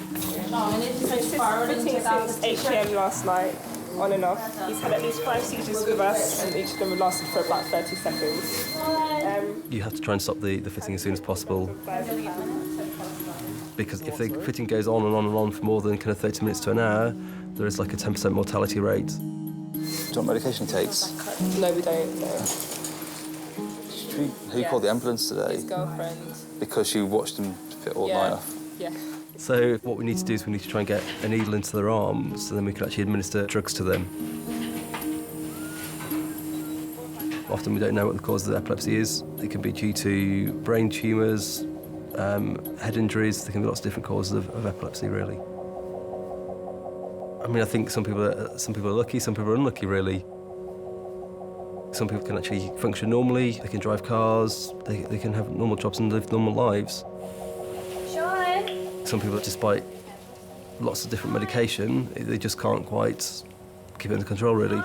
He's fitting since 8 p.m. last night, on and off. He's had at least 5 seizures with us, and each of them have lasted for about 30 seconds. You have to try and stop the fitting as soon as possible, because if the fitting goes on and on and on for more than kind of 30 minutes to an hour, there is like a 10% mortality rate. Do you know what medication he takes? No, we don't. No. Who called the ambulance today? His girlfriend. Because she watched him fit all night off? Yeah. So what we need to do is we need to try and get a needle into their arm so then we can actually administer drugs to them. Often we don't know what the cause of the epilepsy is. It can be due to brain tumours, head injuries. There can be lots of different causes of epilepsy, really. I mean, I think some people are lucky, some people are unlucky, really. Some people can actually function normally. They can drive cars. They can have normal jobs and live normal lives. Sean? Some people, despite lots of different medication, they just can't quite keep it under control, really.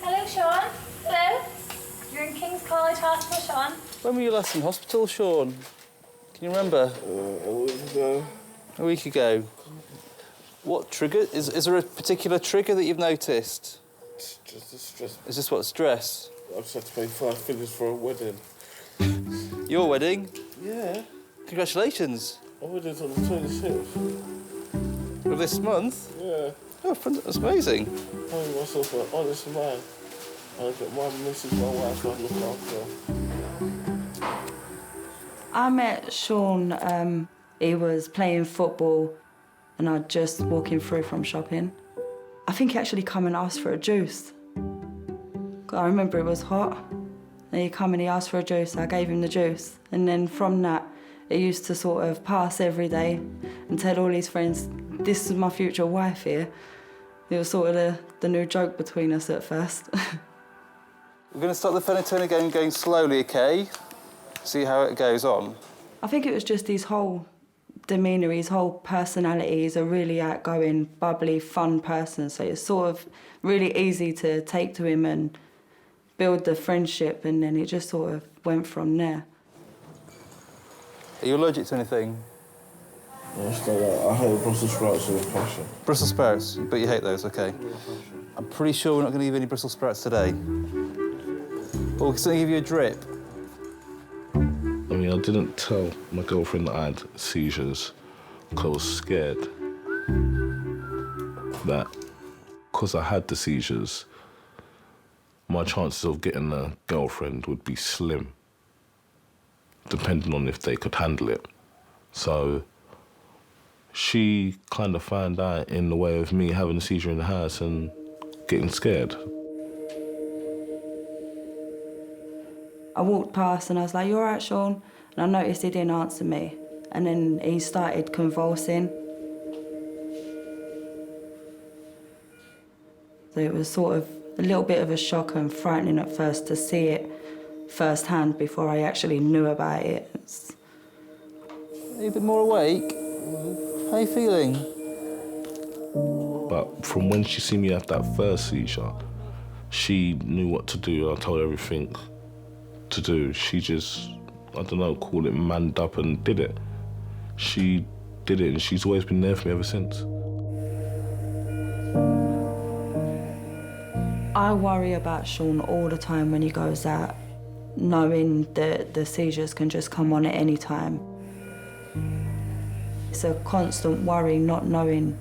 Hello, Sean. Hello. You're in King's College passport, Sean? When were you last in hospital, Sean? Can you remember? A week ago. A week ago. What trigger? Is there a particular trigger that you've noticed? It's just the stress. Is this what, stress? I've just had to pay 5 figures for a wedding. Your wedding? Yeah. Congratulations. Our wedding's on the 26th. Of this month? Yeah. Oh, that's amazing. I'm myself an honest man. I've got my missus, my wife, I look after. I met Sean, he was playing football and I'd just walking through from shopping. I think he actually come and asked for a juice. I remember it was hot. And he come and he asked for a juice, I gave him the juice. And then from that, he used to sort of pass every day and tell all his friends, this is my future wife here. It was sort of the new joke between us at first. We're going to start the phenytoin again, going slowly, OK? See how it goes on. I think it was just his whole demeanour, his whole personality. He's a really outgoing, bubbly, fun person, so it's sort of really easy to take to him and build the friendship, and then it just sort of went from there. Are you allergic to anything? I hate Brussels sprouts with passion. Brussels sprouts, but you hate those, OK. I'm pretty sure we're not going to give you any Brussels sprouts today. But we're going to give you a drip. I mean, I didn't tell my girlfriend that I had seizures because I was scared that because I had the seizures, my chances of getting a girlfriend would be slim, depending on if they could handle it. So she kind of found out in the way of me having a seizure in the house and getting scared. I walked past and I was like, you all right, Sean? And I noticed he didn't answer me. And then he started convulsing. So it was sort of a little bit of a shock and frightening at first to see it firsthand before I actually knew about it. Are you a bit more awake? How are you feeling? But from when she seen me have that first seizure, she knew what to do. I told her everything to do. She just, I don't know, called it manned up and did it. She did it and she's always been there for me ever since. I worry about Sean all the time when he goes out, knowing that the seizures can just come on at any time. It's a constant worry not knowing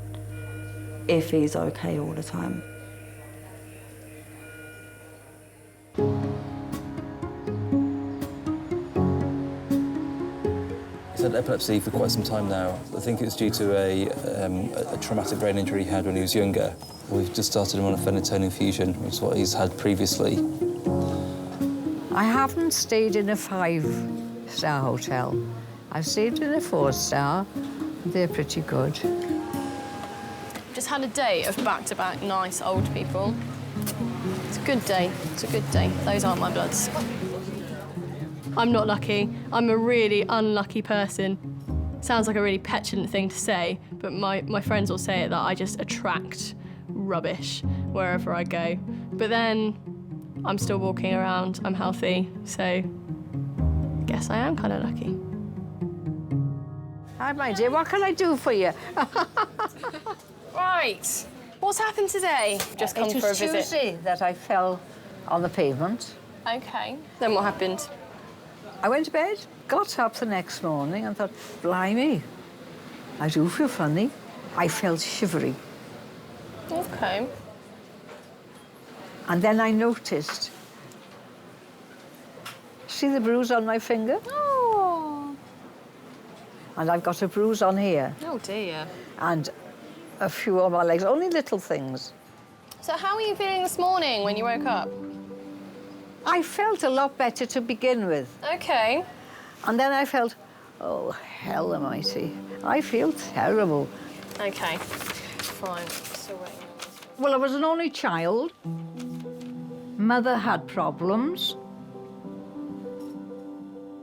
if he's okay all the time. He's had epilepsy for quite some time now. I think it's due to a traumatic brain injury he had when he was younger. We've just started him on a phenytoin infusion, which is what he's had previously. I haven't stayed in a 5-star hotel. I've stayed in a 4-star. They're pretty good. Just had a day of back-to-back nice old people. It's a good day. It's a good day. Those aren't my bloods. I'm not lucky. I'm a really unlucky person. Sounds like a really petulant thing to say, but my friends will say it, that I just attract rubbish wherever I go. But then I'm still walking around, I'm healthy, so I guess I am kind of lucky. Hi, my dear, what can I do for you? Right, what's happened today? Just come it for a was visit. Tuesday that I fell on the pavement. Okay, then what happened? I went to bed, got up the next morning and thought, blimey, I do feel funny. I felt shivery. Okay. And then I noticed, see the bruise on my finger? Oh. And I've got a bruise on here. Oh dear. And a few on my legs, only little things. So how were you feeling this morning when you woke up? I felt a lot better to begin with. Okay. And then I felt, oh, hell almighty, I feel terrible. Okay, fine. Still waiting. Well, I was an only child. Mother had problems.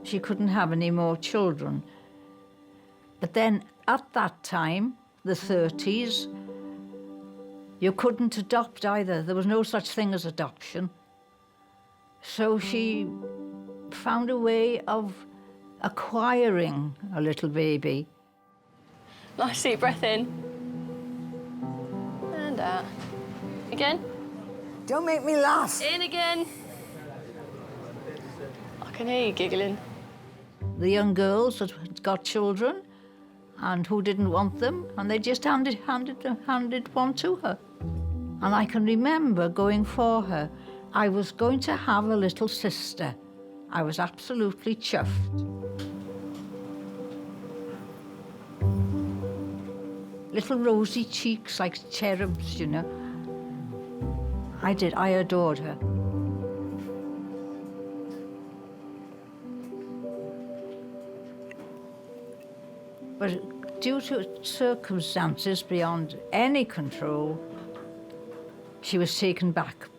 She couldn't have any more children. But then at that time, the 30s, you couldn't adopt either. There was no such thing as adoption. So she found a way of acquiring a little baby. Nice deep breath in. And out. Again. Don't make me laugh. In again. I can hear you giggling. The young girls that had got children and who didn't want them, and they just handed one to her. And I can remember going for her. I was going to have a little sister. I was absolutely chuffed. Little rosy cheeks like cherubs, you know. I adored her. But due to circumstances beyond any control, she was taken back.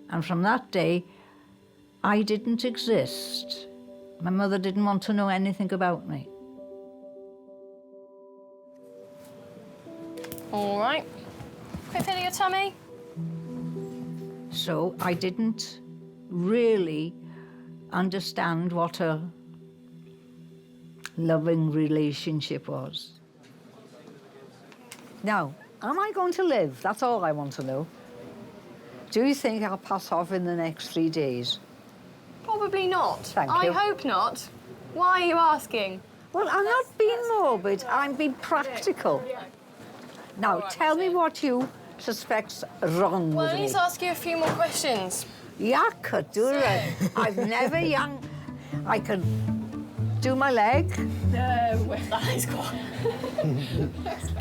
And from that day, I didn't exist. My mother didn't want to know anything about me. All right. Quick feel of your tummy. So I didn't really understand what a loving relationship was. Now, am I going to live? That's all I want to know. Do you think I'll pass off in the next 3 days? Probably not. Thank I you. hope not. Why are you asking? Well, I'm not being morbid, I'm being practical. Now, tell me what you suspect's wrong Well, with I me. need to ask you a few more questions. Yeah, could do it. I've never young. I can do my leg. No, that is quite.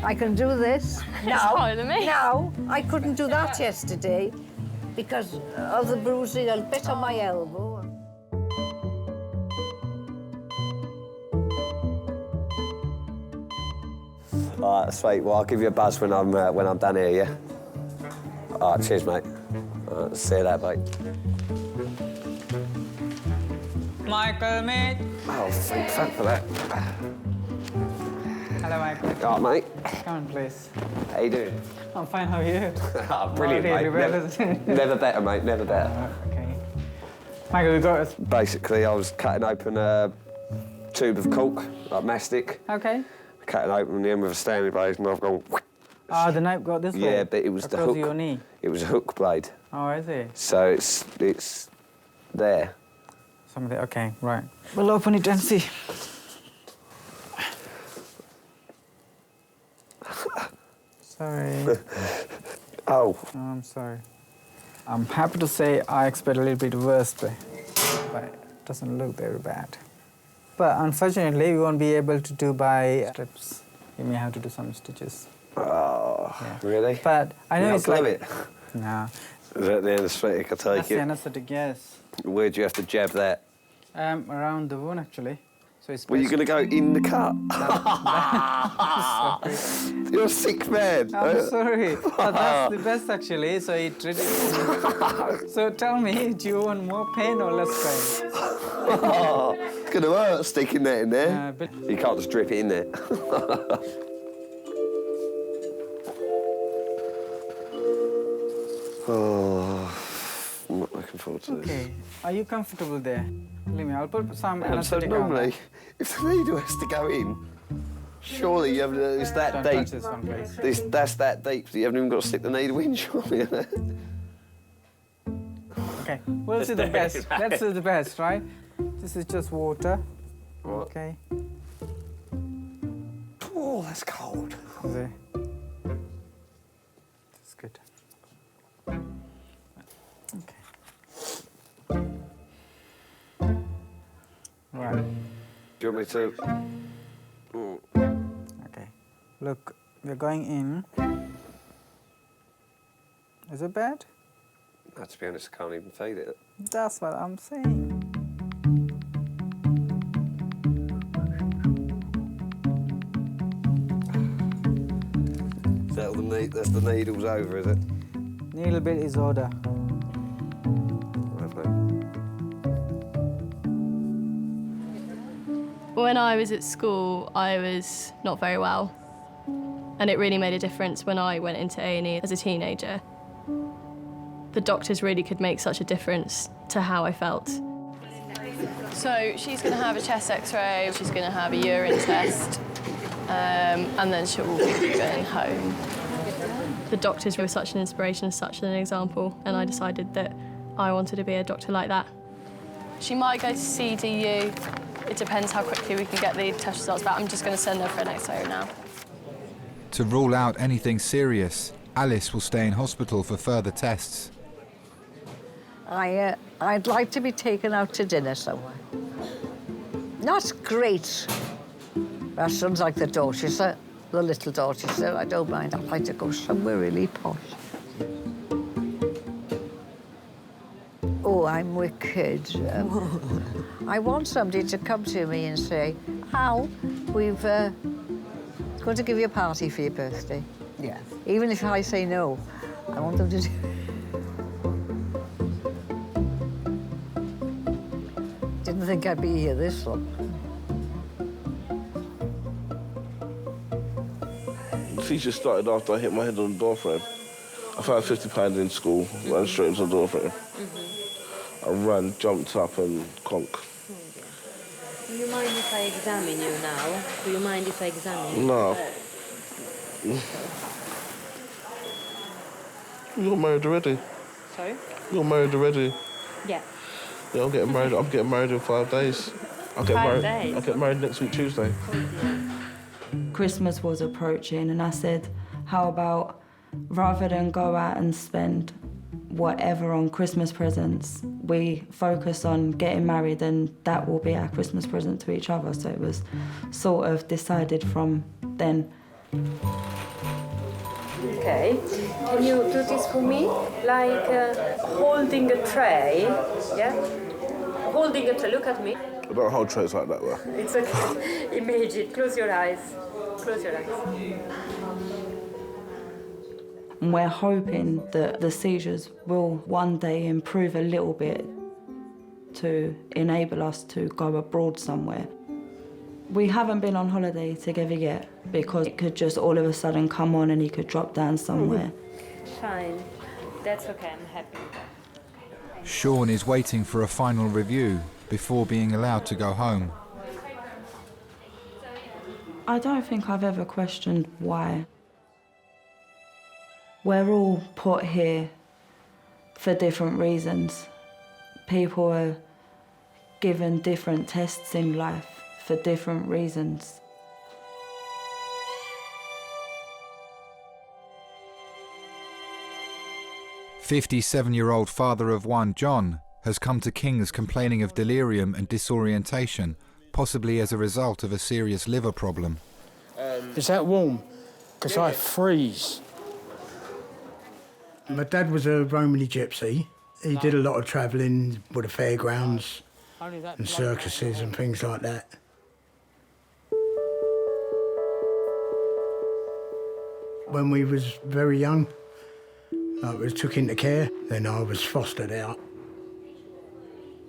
I can do this. It's higher than me. Now, I couldn't do that yesterday because of the bruising, a bit on my elbow. All right, sweet. Well, I'll give you a buzz when I'm done here, yeah? All right, cheers, mate. All right, see you later, mate. Michael, mate. Oh, thank fuck for that. Hello, Michael. All right, mate. Come on, please. How you doing? I'm fine, how are you? Oh, brilliant, really mate. well. Never better, mate, never better. Okay. Michael, we got... Basically, I was cutting open a tube of cork, like mastic. Okay. Cutting open the end with a Stanley blade, and I've gone... Oh, the knife got this way? Yeah, but it was the across hook. Your knee? It was a hook blade. Oh, is it? So it's there. Something, okay, right. We'll open it and see. Sorry. Oh. No, I'm sorry. I'm happy to say I expect a little bit worse, but it doesn't look very bad. But unfortunately, we won't be able to do by strips. You may have to do some stitches. Oh, yeah. Really? But I know You it's glue like... it? No. Is that the anaesthetic, I take That's it? the anaesthetic, yes. Where do you have to jab that? Around the wound, actually. So it's Well, you're going to go in the cut? Sorry. You're a sick man. I'm sorry. But that's the best, actually. So it really... So tell me, do you want more pain or less pain? Oh, it's going to hurt sticking that in there. But... You can't just drip it in there. Oh, I'm not looking forward to this. Okay. Are you comfortable there? Leave me. I'll put some And so anaesthetic on normally, if the needle has to go in, surely you haven't, it's that Don't deep. touch this one, please. That's that deep, so you haven't even got to stick the needle in, surely. Okay, we'll see the best. Let's do the best, right? This is just water. What? Okay. Oh, that's cold. Is it? That's good. Okay. Right. Do you want me to? Oh. Okay. Look, we're going in. Is it bad? No, to be honest, I can't even feel it. That's what I'm saying. That's the needles over, is it? Needle bit is order. When I was at school, I was not very well. And it really made a difference when I went into A&E as a teenager. The doctors really could make such a difference to how I felt. So she's going to have a chest X-ray, she's going to have a urine test, and then she'll be going home. The doctors were such an inspiration, such an example, and I decided that I wanted to be a doctor like that. She might go to CDU. It depends how quickly we can get the test results back. I'm just going to send her for an X-ray now. To rule out anything serious, Alice will stay in hospital for further tests. I'd like to be taken out to dinner somewhere. Not great restaurants like the Dorchester, the little Dorchester, I don't mind. I'd like to go somewhere really posh. Oh, I'm wicked. I want somebody to come to me and say, Al, we've going to give you a party for your birthday. Yeah. Even if I say no, I want them to do it. Didn't think I'd be here this long. Seizure started after I hit my head on the door frame. I found £50 in school, ran straight into the door frame. I ran, jumped up and conk. Do you mind if I examine you now? Do you mind if I examine you? No. You're married already. Sorry? You're married already. Yeah. Yeah, I'm getting married. I'm getting married in 5 days. I'll get married next week Tuesday. Christmas was approaching and I said, how about rather than go out and spend whatever on Christmas presents, we focus on getting married and that will be our Christmas present to each other. So it was sort of decided from then. Okay. Can you do this for me? Like holding a tray, yeah? Holding a tray, look at me. I don't hold trays like that, though. It's okay. Imagine, close your eyes. Close your eyes. And we're hoping that the seizures will one day improve a little bit to enable us to go abroad somewhere. We haven't been on holiday together yet because it could just all of a sudden come on and he could drop down somewhere. Fine. That's okay, I'm happy with that. Sean is waiting for a final review before being allowed to go home. I don't think I've ever questioned why. We're all put here for different reasons. People are given different tests in life for different reasons. "57-year-old father of one, John, has come to King's complaining of delirium and disorientation, possibly as a result of a serious liver problem. Is that warm? Because I freeze. My dad was a Romany gypsy. He did a lot of travelling with the fairgrounds and circuses and things like that. When we was very young, I was took into care, then I was fostered out.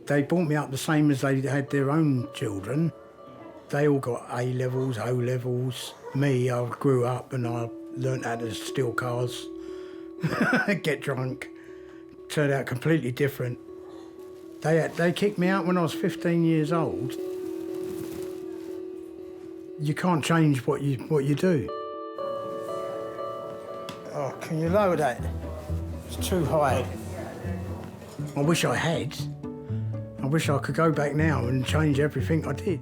They brought me up the same as they had their own children. They all got A levels, O levels. Me, I grew up and I learnt how to steal cars, get drunk. Turned out completely different. They kicked me out when I was 15 years old. You can't change what you do. Oh, can you lower that? It's too high. I wish I had. I wish I could go back now and change everything I did.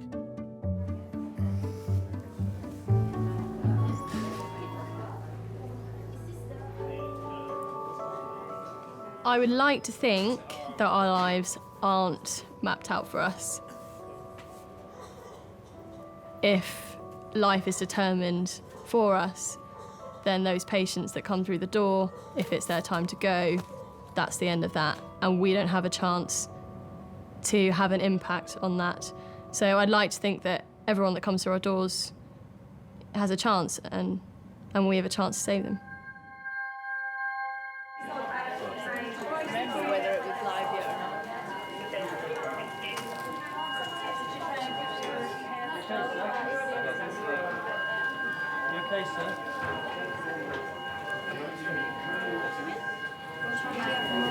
I would like to think that our lives aren't mapped out for us. If life is determined for us, then those patients that come through the door, if it's their time to go, that's the end of that. And we don't have a chance to have an impact on that. So I'd like to think that everyone that comes through our doors has a chance and we have a chance to save them.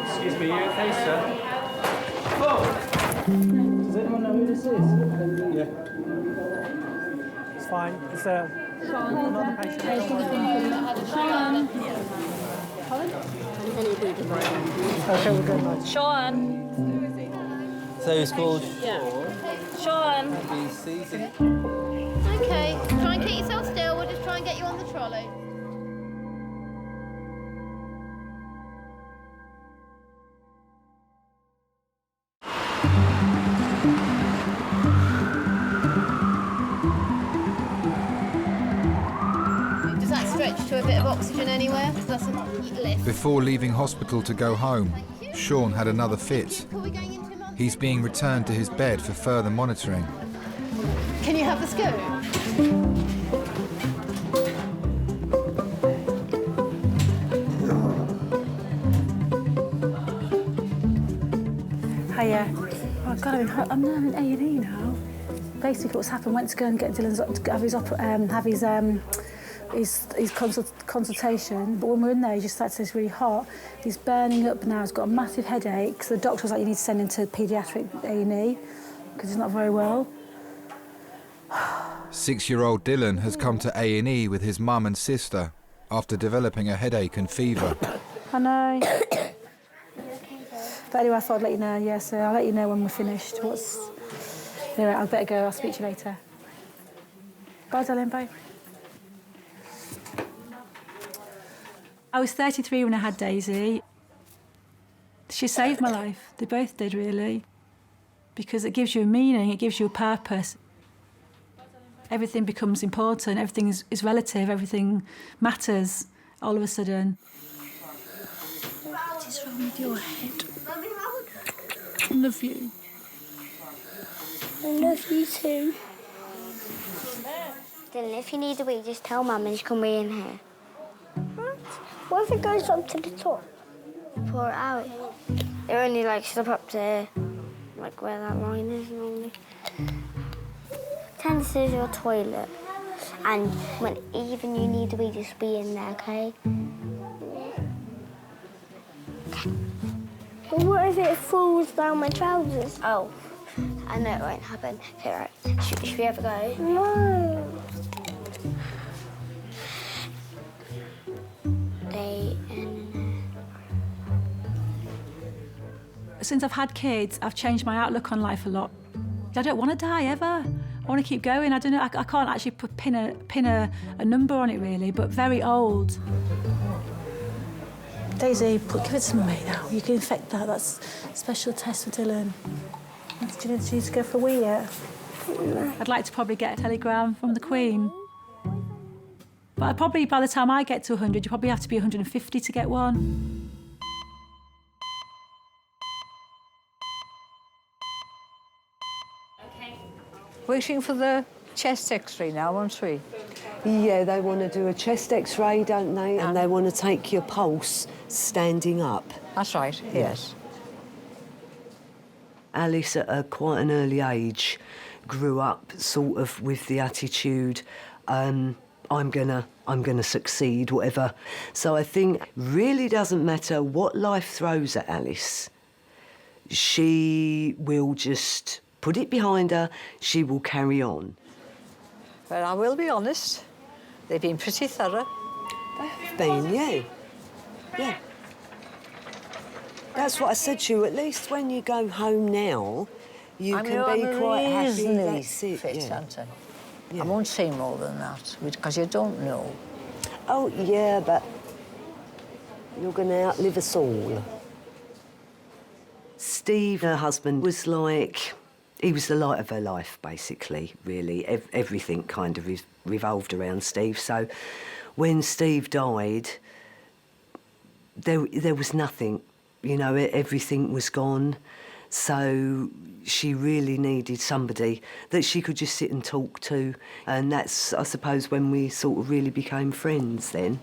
Excuse me, you okay, sir? Oh! Does anyone know who this is? Yeah. It's fine. It's another patient. Sean. Okay, we're good, mate. Sean. So it's called Yeah. Sean. Okay, try and keep yourself still. We'll just try and get you on the trolley. Does that stretch to a bit of oxygen anywhere? Because that's a lift. Before leaving hospital to go home, Sean had another fit. He's being returned to his bed for further monitoring. Can you have the scoop? Hiya. Oh God, I'm in A&E now. Basically, what's happened? Went to go and get Dylan's have his consultation. But when we're in there, he just started to say it's really hot. He's burning up now. He's got a massive headache. So the doctor was like, you need to send him to Pediatric A&E because he's not very well. 6-year-old Dylan has come to A&E with his mum and sister after developing a headache and fever. I know. But anyway, I thought I'd let you know. Yeah, so I'll let you know when we're finished. Anyway, I better go. I'll speak to you later. Bye, darling. Bye. I was 33 when I had Daisy. She saved my life. They both did, really. Because it gives you a meaning, it gives you a purpose. Everything becomes important, everything is relative, everything matters all of a sudden. What is wrong with your head? I love you. I love you too. Dylan, if you need a wee, just tell Mum and she can wee in here. What if it goes up to the top? Pour it out. It only stop up to like where that line is normally. Pretend this is your toilet. And when even you need a wee, just be in there, okay? But what if it falls down my trousers? Oh, I know it won't happen. Okay, right. Should we ever go? No. Since I've had kids, I've changed my outlook on life a lot. I don't want to die ever. I want to keep going. I don't know. I can't actually pin a number on it really, but very old. Daisy, give it to me now. You can infect that. That's a special test for Dylan. Do you need to go for a wee yet? I'd like to probably get a telegram from the Queen. But probably by the time I get to 100, you probably have to be 150 to get one. Waiting for the chest X-ray now, aren't we? Yeah, they want to do a chest X-ray, don't they? And they want to take your pulse standing up. That's right, yes. Alice, at quite an early age, grew up sort of with the attitude, I'm gonna succeed, whatever. So I think really doesn't matter what life throws at Alice. She will just put it behind her. She will carry on. Well, I will be honest. They've been pretty thorough. Yeah. That's what I said to you. At least when you go home now, you can be quite happy. That's it. Fit, aren't I? I won't say more than that because you don't know. Oh, yeah, but you're going to outlive us all. Steve, her husband, was like... He was the light of her life, basically, really. Everything kind of revolved around Steve. So when Steve died, there was nothing. You know, everything was gone. So she really needed somebody that she could just sit and talk to. And that's, I suppose, when we sort of really became friends then.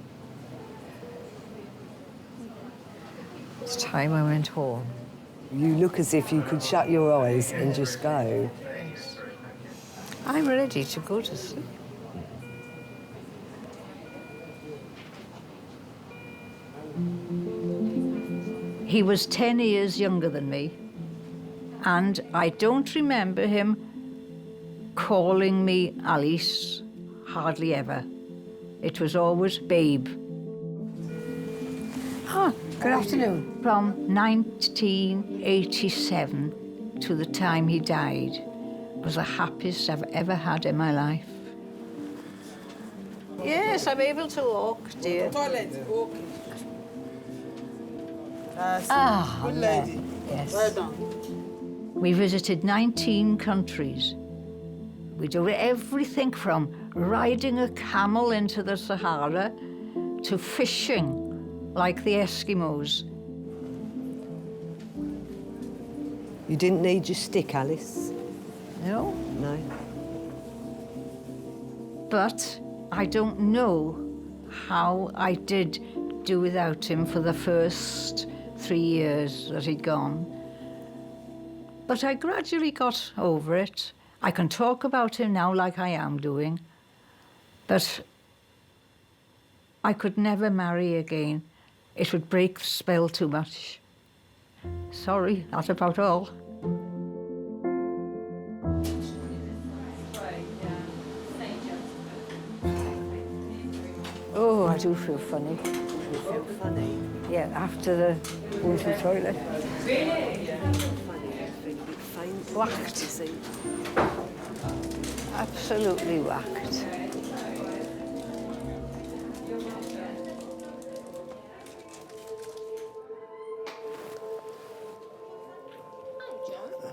It's time I went home. You look as if you could shut your eyes and just go. I'm ready to go to sleep. He was 10 years younger than me, And I don't remember him calling me Alice, hardly ever. It was always Babe. Oh, good afternoon. From 1987 to the time he died was the happiest I've ever had in my life. Yes, I'm able to walk, dear. Toilet, walking. Good lady. Yes. Well done. We visited 19 countries. We did everything from riding a camel into the Sahara to fishing like the Eskimos. You didn't need your stick, Alice? No. No. But I don't know how I did do without him for the first 3 years that he'd gone. But I gradually got over it. I can talk about him now like I am doing. But I could never marry again. It would break the spell too much. Sorry, that's about all. Oh, I do feel funny. You feel funny? Yeah, after the going to the toilet. Whacked. Absolutely whacked.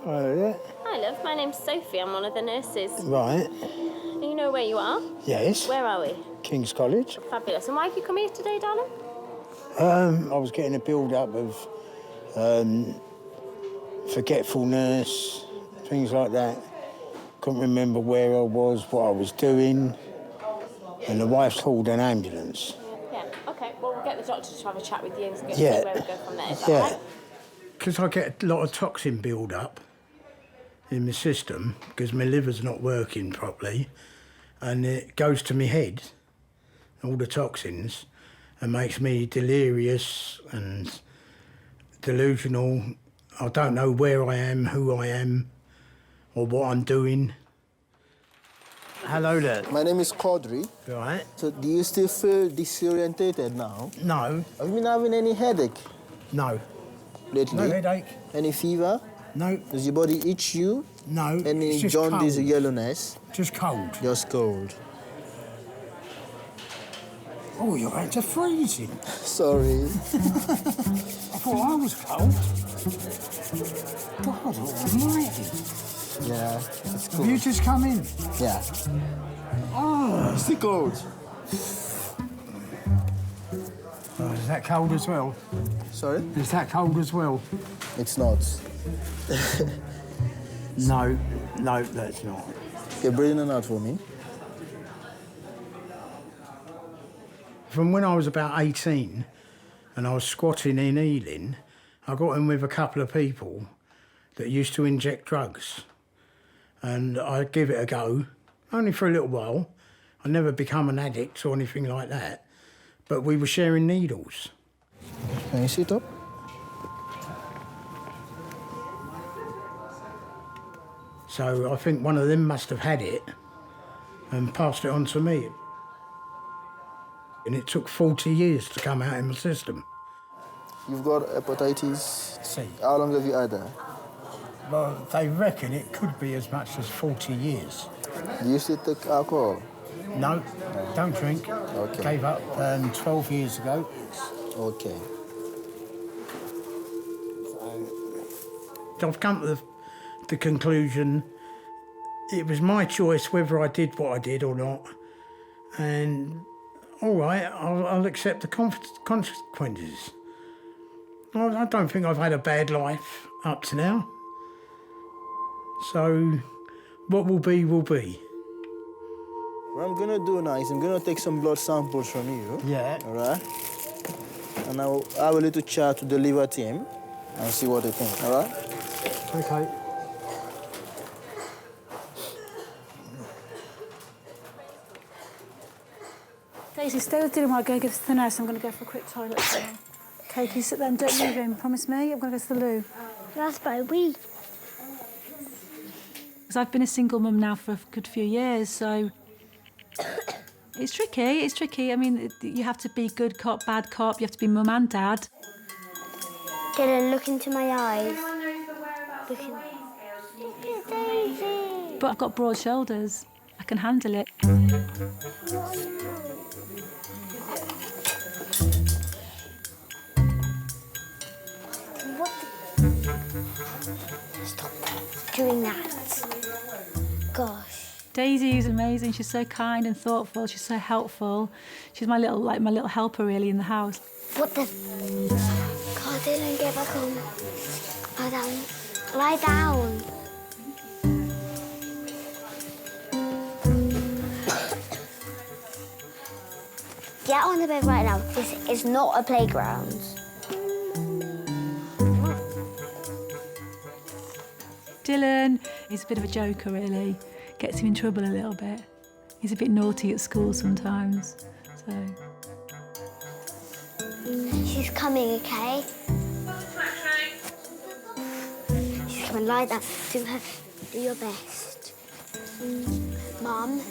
Oh, yeah. Hi, love. My name's Sophie. I'm one of the nurses. Right. You know where you are? Yes. Where are we? King's College. Fabulous. And why have you come here today, darling? I was getting a build-up of forgetfulness, things like that. Couldn't remember where I was, what I was doing. And the wife's called an ambulance. Yeah. Okay. Well, we'll get the doctor to have a chat with you and see Yeah. where we go from there. Is that Yeah. all right? Because I get a lot of toxin build-up in my system, because my liver's not working properly, and it goes to my head, all the toxins, and makes me delirious and delusional. I don't know where I am, who I am, or what I'm doing. Hello there. My name is Quadri. Right. So do you still feel disorientated now? No. Have you been having any headache? No. Lately? No headache. Any fever? No. Does your body itch you? No. Any it's just jaundice or cold. yellowness? Just cold. Just cold. Oh, you're out to freezing. Sorry. I thought I was cold. God almighty. Yeah, it's cool. Have you just come in? Yeah. Oh. Still cold. Oh, is that cold as well? Sorry? Is that cold as well? It's not. No, that's not. Okay, breathe in and out for me. From when I was about 18 and I was squatting in Ealing, I got in with a couple of people that used to inject drugs. And I give it a go, only for a little while. I never become an addict or anything like that. But we were sharing needles. Can you sit up? So I think one of them must have had it and passed it on to me. And it took 40 years to come out in my system. You've got hepatitis C. How long have you had that? Well, they reckon it could be as much as 40 years. Do you still take alcohol? No, don't drink. Okay. Gave up 12 years ago. Okay. I've come to the conclusion it was my choice whether I did what I did or not. And all right, I'll accept the consequences. I don't think I've had a bad life up to now. So what will be, will be. What I'm gonna do now is I'm gonna take some blood samples from you. Yeah. All right? And I'll have a little chat to the liver team and see what they think, all right? Okay. Daisy, stay with Dylan while I go give this to the nurse. I'm going to go for a quick toilet break. Okay, can you sit there and don't move him? Promise me? I'm going to go to the loo. That's my wee. Because I've been a single mum now for a good few years, so it's tricky. I mean, you have to be good cop, bad cop, you have to be mum and dad. Dylan, look into my eyes. Look at Daisy. But I've got broad shoulders. I can handle it. Stop doing that. Gosh. Daisy is amazing. She's so kind and thoughtful. She's so helpful. She's my little helper really in the house. What the? God, Dylan, get back on. Lie down. Lie down. Get on the bed right now. This is not a playground. Dylan, he's a bit of a joker really. Gets him in trouble a little bit. He's a bit naughty at school sometimes, so. She's coming, okay? She's coming, lie down. Do your best. Mum,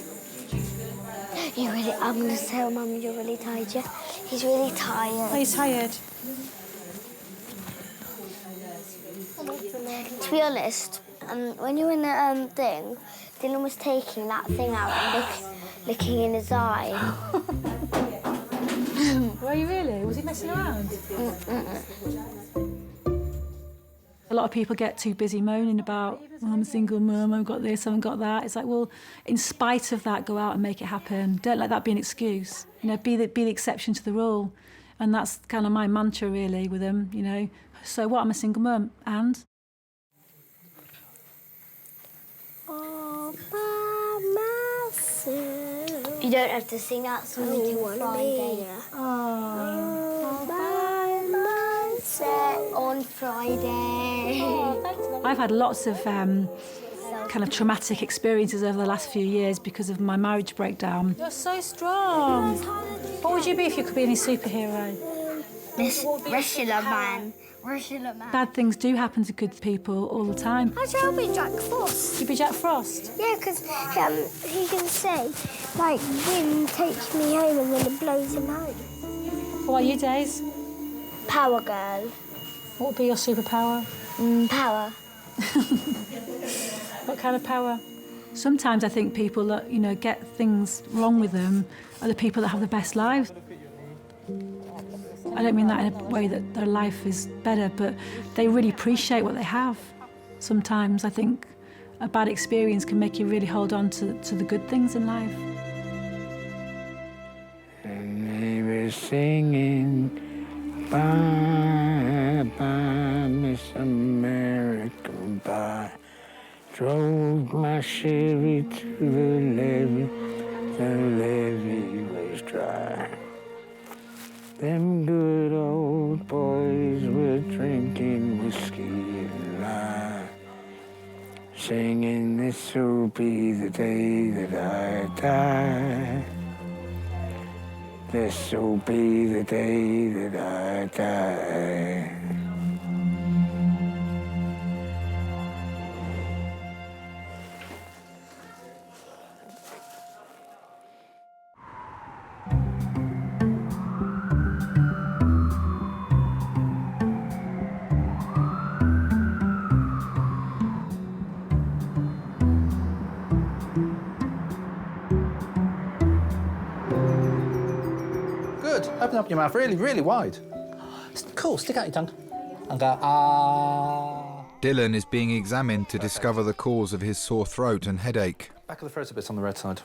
I'm going to tell Mum you're really tired, yeah? He's really tired. Are you tired? To be honest, when you were in the thing, Dylan was taking that thing out and licking in his eye. Were you really? Was he messing around? A lot of people get too busy moaning about, oh, I'm a single mum, I've got this, I haven't got that. It's like, well, in spite of that, go out and make it happen. Don't let that be an excuse. You know, be the exception to the rule. And that's kind of my mantra, really, with them, you know. So what, I'm a single mum, and? All by myself. You don't have to sing that song until Friday. All by myself on Friday. I've had lots of kind of traumatic experiences over the last few years because of my marriage breakdown. You're so strong. What would you be if you could be any superhero? Wrestler man. Bad things do happen to good people all the time. Actually, I'll be Jack Frost. You'd be Jack Frost? Yeah, because he can say, like, wind takes me home and then it blows him home. What are you, Days? Power girl. What would be your superpower? Power. What kind of power? Sometimes I think people that, you know, get things wrong with them are the people that have the best lives. I don't mean that in a way that their life is better, but they really appreciate what they have. Sometimes I think a bad experience can make you really hold on to the good things in life. And they were singing, bye, bye, Miss America, bye. Drove my Chevy to the levee was dry. Them good old boys were drinking whiskey and lime, singing, this'll be the day that I die. This'll be the day that I die. Open up your mouth really, really wide. Cool, stick out your tongue. And go, ah. Dylan is being examined to discover the cause of his sore throat and headache. Back of the throat a bit on the red side.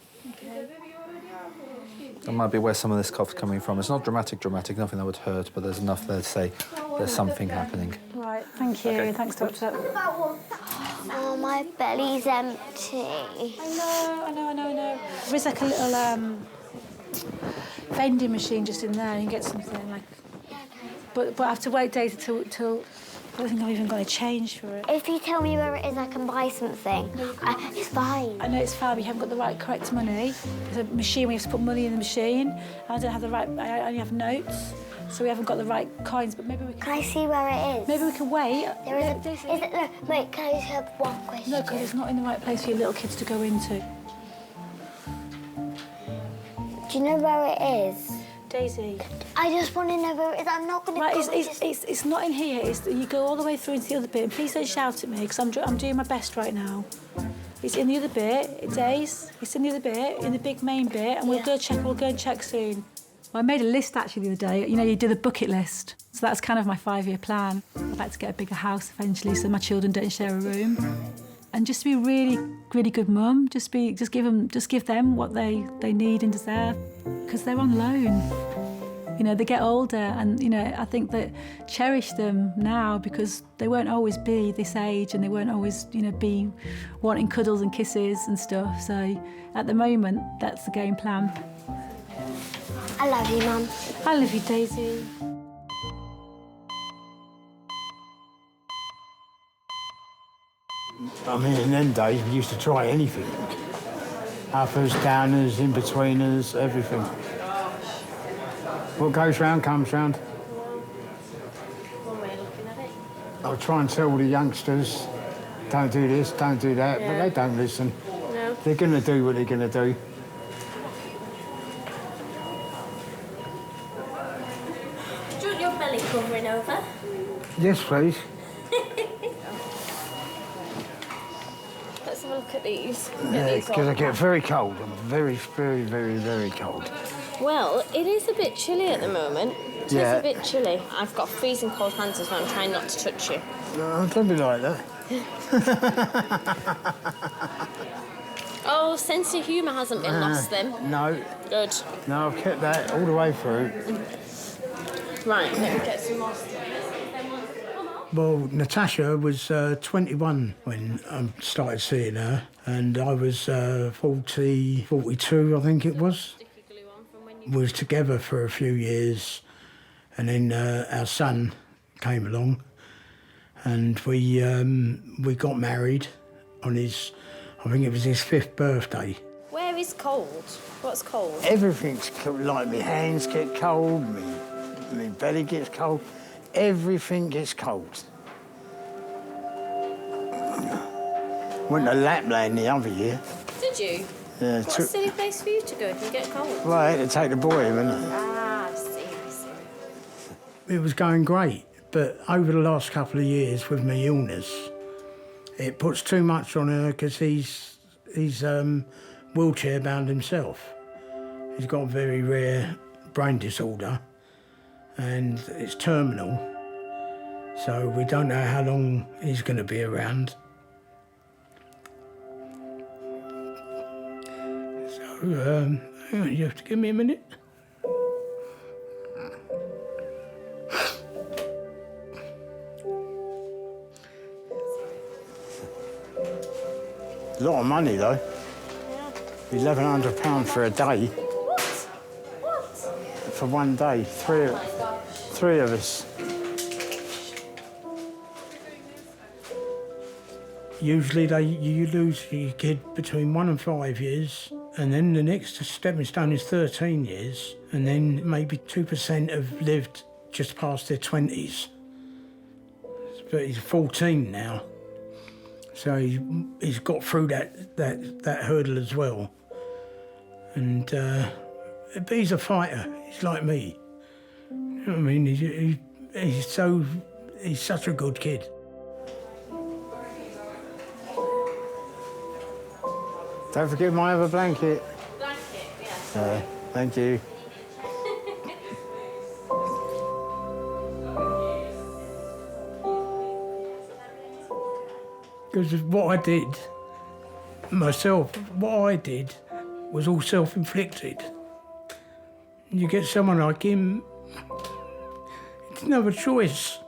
That might be where some of this cough's coming from. It's not dramatic, nothing that would hurt, but there's enough there to say there's something happening. Right, thank you. Okay. Thanks, Doctor. Oh, my belly's empty. I know. There's like a little vending machine just in there and you get something like... But I have to wait days till I don't think I've even got a change for it. If you tell me where it is, I can buy something. It's fine. I know it's fine, but you haven't got the correct money. There's a machine where you have to put money in the machine. I don't have the right... I only have notes. so we haven't got the right coins, but maybe we can... Can I see where it is? Maybe we can wait. There is no, wait, can I just have one question? No, because it's not in the right place for your little kids to go into. Do you know where it is? Daisy. I just want to know where it is. I'm not going to go. It's not in here. You go all the way through into the other bit. And please don't shout at me, because I'm doing my best right now. It's in the other bit, Days. It's in the other bit, in the big main bit, and we'll go and check soon. Well, I made a list actually the other day. You know, you do the bucket list. So that's kind of my 5-year plan. I'd like to get a bigger house eventually, so my children don't share a room. And just to be really, really good mum. Just give them what they need and deserve, because they're on loan. You know, they get older, and you know, I think that cherish them now, because they won't always be this age, and they won't always, you know, be wanting cuddles and kisses and stuff. So at the moment, that's the game plan. I love you, Mum. I love you, Daisy. I mean, in them days, we used to try anything. Uppers, downers, in-betweeners, everything. What goes round comes round. One way of looking at it. I'll try and tell the youngsters, don't do this, don't do that, but they don't listen. No. They're going to do what they're going to do. Do you want your belly covering over? Yes, please. Let's have a look at these. Yeah, because I get very cold. I'm very, very, very, very cold. Well, it is a bit chilly at the moment. It is Yeah. a bit chilly. I've got freezing cold hands as well. I'm trying not to touch you. No, don't be like that. Oh, sense of humour hasn't been lost then. No. Good. No, I've kept that all the way through. Right, let me get some more stuff. Well, Natasha was 21 when I started seeing her, and I was 42, I think it was. We was together for a few years, and then our son came along, and we got married on his, I think it was his 5th birthday. Where is cold? What's cold? Everything's cold. Like my hands get cold, my belly gets cold. Everything gets cold. Went to Lapland the other year. Did you? Yeah, What a silly place for you to go if you get cold. well, I had to take the boy, didn't I? Ah, I see. It was going great, but over the last couple of years with my illness, it puts too much on her, because he's wheelchair bound himself. He's got a very rare brain disorder, and it's terminal, so we don't know how long he's going to be around. So, hang on, you have to give me a minute. A lot of money, though. £1,100 for a day. What? For one day, three of us. Usually you lose your kid between 1 and 5 years, and then the next stepping stone is 13 years, and then maybe 2% have lived just past their 20s. But he's 14 now, so he's got through that hurdle as well. And but he's a fighter. He's like me. You know what I mean? He's such a good kid. Don't forget my other blanket. Blanket, yes. Thank you. Because what I did myself, what I did was all self-inflicted. You get someone like him, he didn't have a choice.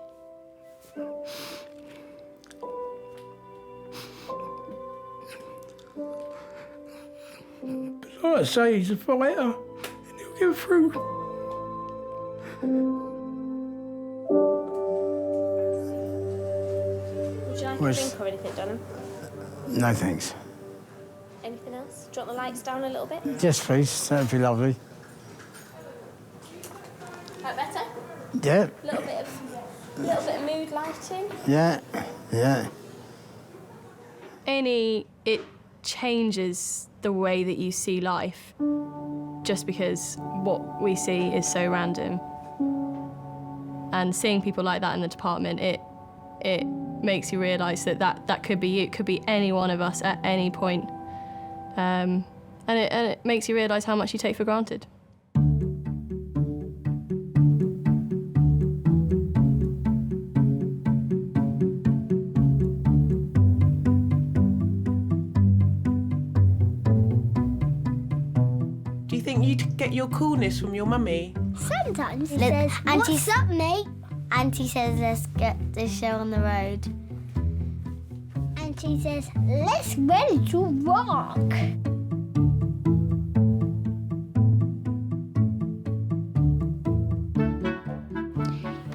But like I say, he's a fighter, and he'll get through. Would you like a Where's- drink or anything, Dunham? No, thanks. Anything else? Do you want the lights down a little bit? Yes, please. That'd be lovely. That better? Yeah. A little bit of mood lighting. Yeah. Yeah. A&E, it changes the way that you see life, just because what we see is so random. And seeing people like that in the department, it makes you realise that could be you, it could be any one of us at any point. And it makes you realise how much you take for granted. Do you think you get your coolness from your mummy? Sometimes he says, Auntie, up, mate? Auntie says, let's get this show on the road. And she says, let's ready to rock.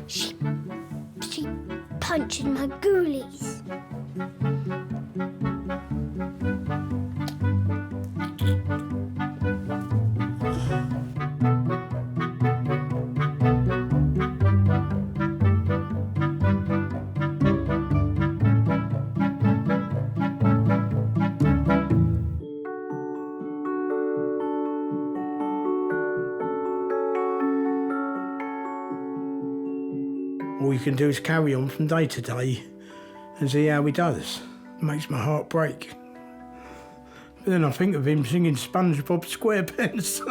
She punches my ghoulies. All you can do is carry on from day to day and see how he does. It makes my heart break. But then I think of him singing SpongeBob SquarePants.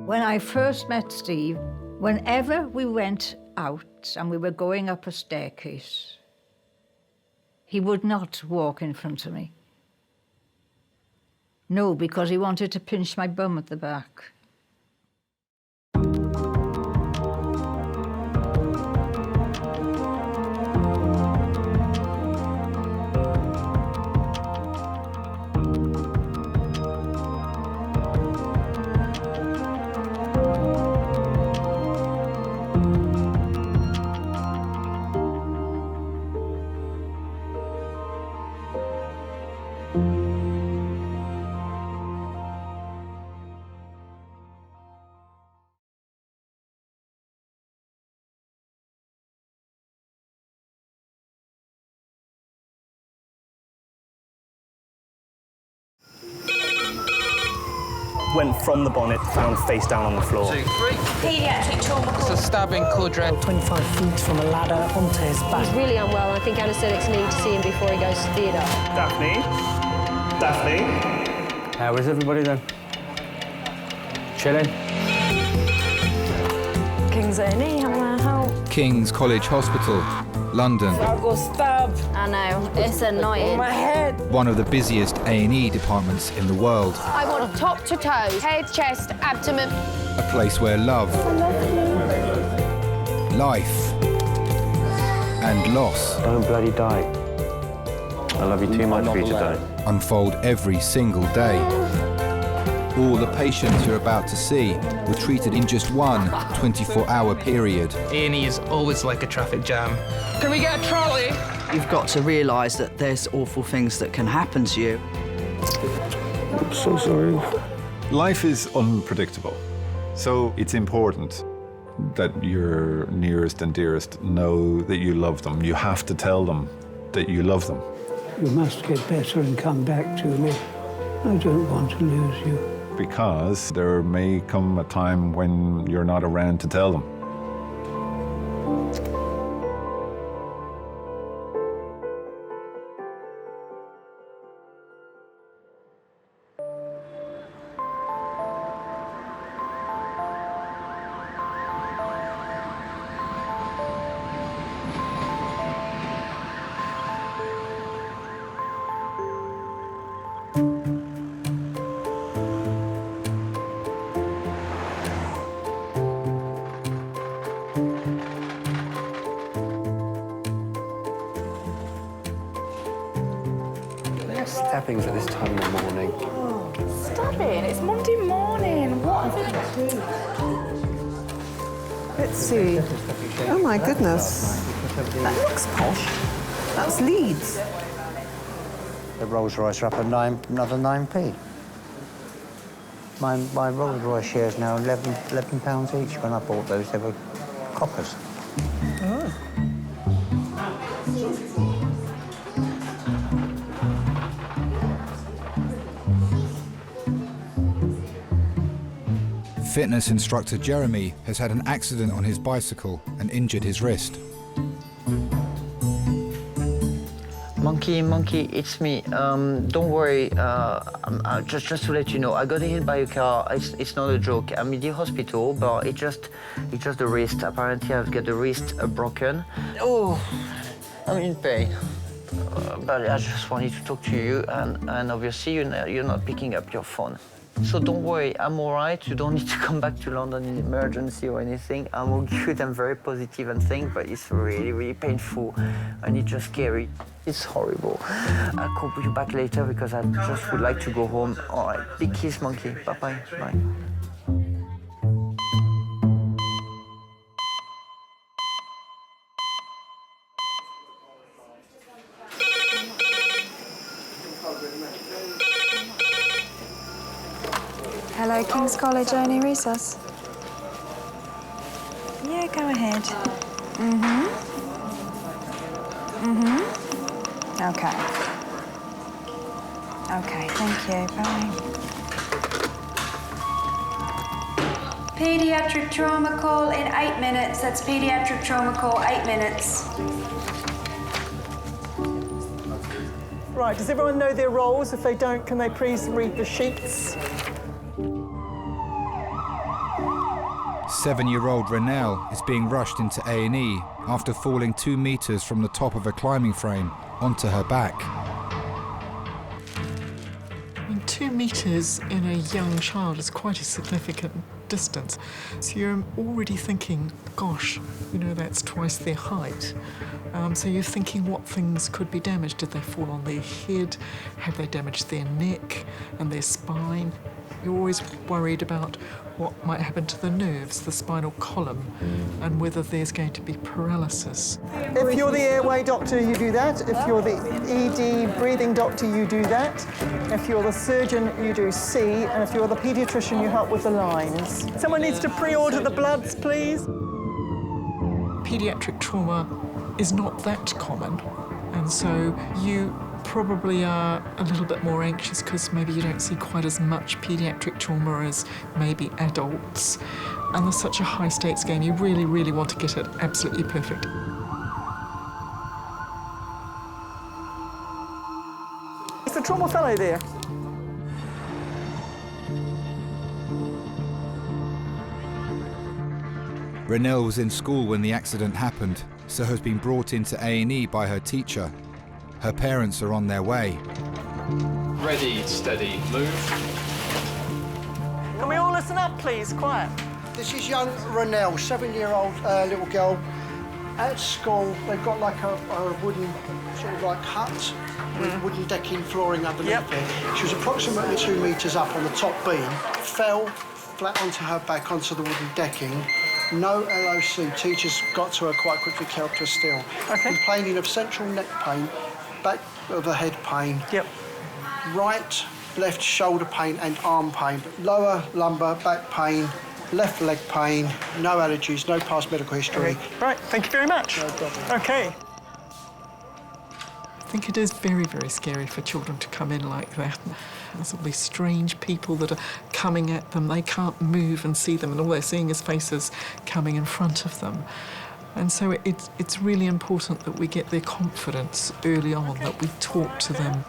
When I first met Steve, whenever we went out and we were going up a staircase, he would not walk in front of me. No, because he wanted to pinch my bum at the back. Went from the bonnet, found face down on the floor. 2, 3. Paediatric trauma. It's a stabbing, Cordred. 25 feet from a ladder onto his back. He's really unwell, and I think anaesthetics need to see him before he goes to theatre. Daphne? Daphne? How is everybody then? Chilling? King's A&E, how can I help? King's College Hospital, London. I got stabbed. I know, it's annoying. On my head. One of the busiest A&E departments in the world. I want top to toe, head, chest, abdomen. A place where love, life, and loss Don't bloody die. I love you too much for you to die. unfold every single day. All the patients you're about to see were treated in just one 24-hour period. A&E is always like a traffic jam. Can we get a trolley? You've got to realise that there's awful things that can happen to you. I'm so sorry. Life is unpredictable, so it's important that your nearest and dearest know that you love them. You have to tell them that you love them. You must get better and come back to me. I don't want to lose you. Because there may come a time when you're not around to tell them. Stabbings at this time in the morning. Stop it, it's Monday morning. What have they done? Let's see. Oh my goodness. That looks posh. That's Leeds. The Rolls Royce are up at another 9p. My Rolls Royce shares now £11 each. When I bought those, they were coppers. Oh. Fitness instructor Jeremy has had an accident on his bicycle and injured his wrist. Monkey, it's me. Don't worry. Just to let you know, I got hit by a car. It's not a joke. I'm in the hospital, but it's just the wrist. Apparently, I've got the wrist broken. Oh, I'm in pain. But I just wanted to talk to you, and obviously you're not picking up your phone. So don't worry, I'm all right. You don't need to come back to London in emergency or anything. I'm all good. I'm very positive and things, but it's really, really painful, and it's just scary. It's horrible. I'll call you back later because I just would like to go home. All right, big kiss, monkey. Bye-bye. Bye. Hello, King's College, A&E S05. Yeah, go ahead. Okay. Okay, thank you. Bye. Pediatric trauma call in 8 minutes. That's pediatric trauma call, 8 minutes. Right, does everyone know their roles? If they don't, can they please read the sheets? 7-year-old Renelle is being rushed into A&E after falling 2 meters from the top of a climbing frame onto her back. I mean, 2 meters in a young child is quite a significant distance. So you're already thinking, gosh, you know, that's twice their height. So you're thinking what things could be damaged. Did they fall on their head? Have they damaged their neck and their spine? You're always worried about what might happen to the nerves, the spinal column, and whether there's going to be paralysis. If you're the airway doctor, you do that. If you're the ED breathing doctor, you do that. If you're the surgeon, you do C. And if you're the paediatrician, you help with the lines. Someone needs to pre-order the bloods, please. Pediatric trauma is not that common, and so you probably are a little bit more anxious because maybe you don't see quite as much paediatric trauma as maybe adults. And there's such a high stakes game, you really, really want to get it absolutely perfect. Is the trauma fellow there? Renelle was in school when the accident happened, so has been brought into A&E by her teacher. Her parents are on their way. Ready, steady, move. Can we all listen up, please? Quiet. This is young Renelle, 7-year-old little girl. At school, they've got like a wooden, sort of like hut with wooden decking flooring underneath it. She was approximately 2 meters up on the top beam, fell flat onto her back onto the wooden decking. No LOC. Teachers got to her quite quickly, helped her still. Okay. Complaining of central neck pain, back of the head pain, right, left shoulder pain and arm pain, lower lumbar, back pain, left leg pain, no allergies, no past medical history. Okay. Right, thank you very much. No problem. Okay. I think it is very, very scary for children to come in like that. There's all these strange people that are coming at them. They can't move and see them, and all they're seeing is faces coming in front of them. And so it's really important that we get their confidence early on, that we talk to them.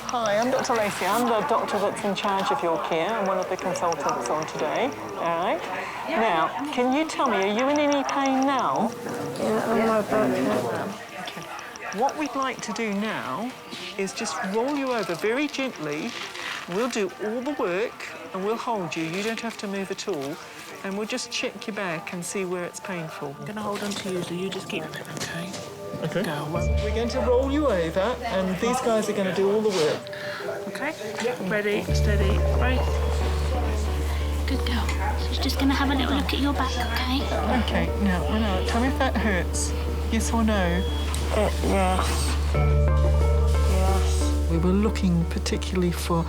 Hi, I'm Dr. Lacey. I'm the doctor that's in charge of your care. I'm one of the consultants on today. All right. Now, can you tell me, are you in any pain now? Okay. What we'd like to do now is just roll you over very gently. We'll do all the work and we'll hold you. You don't have to move at all. And we'll just check your back and see where it's painful. I'm going to hold on to you, so you just keep... Okay. Okay. Go. We're going to roll you over, and these guys are going to do all the work. Okay? Yep. Ready, steady, right. Good girl. She's just going to have a little look at your back, okay? Okay, now, Renelle, tell me if that hurts. Yes or no? Yes. We were looking particularly for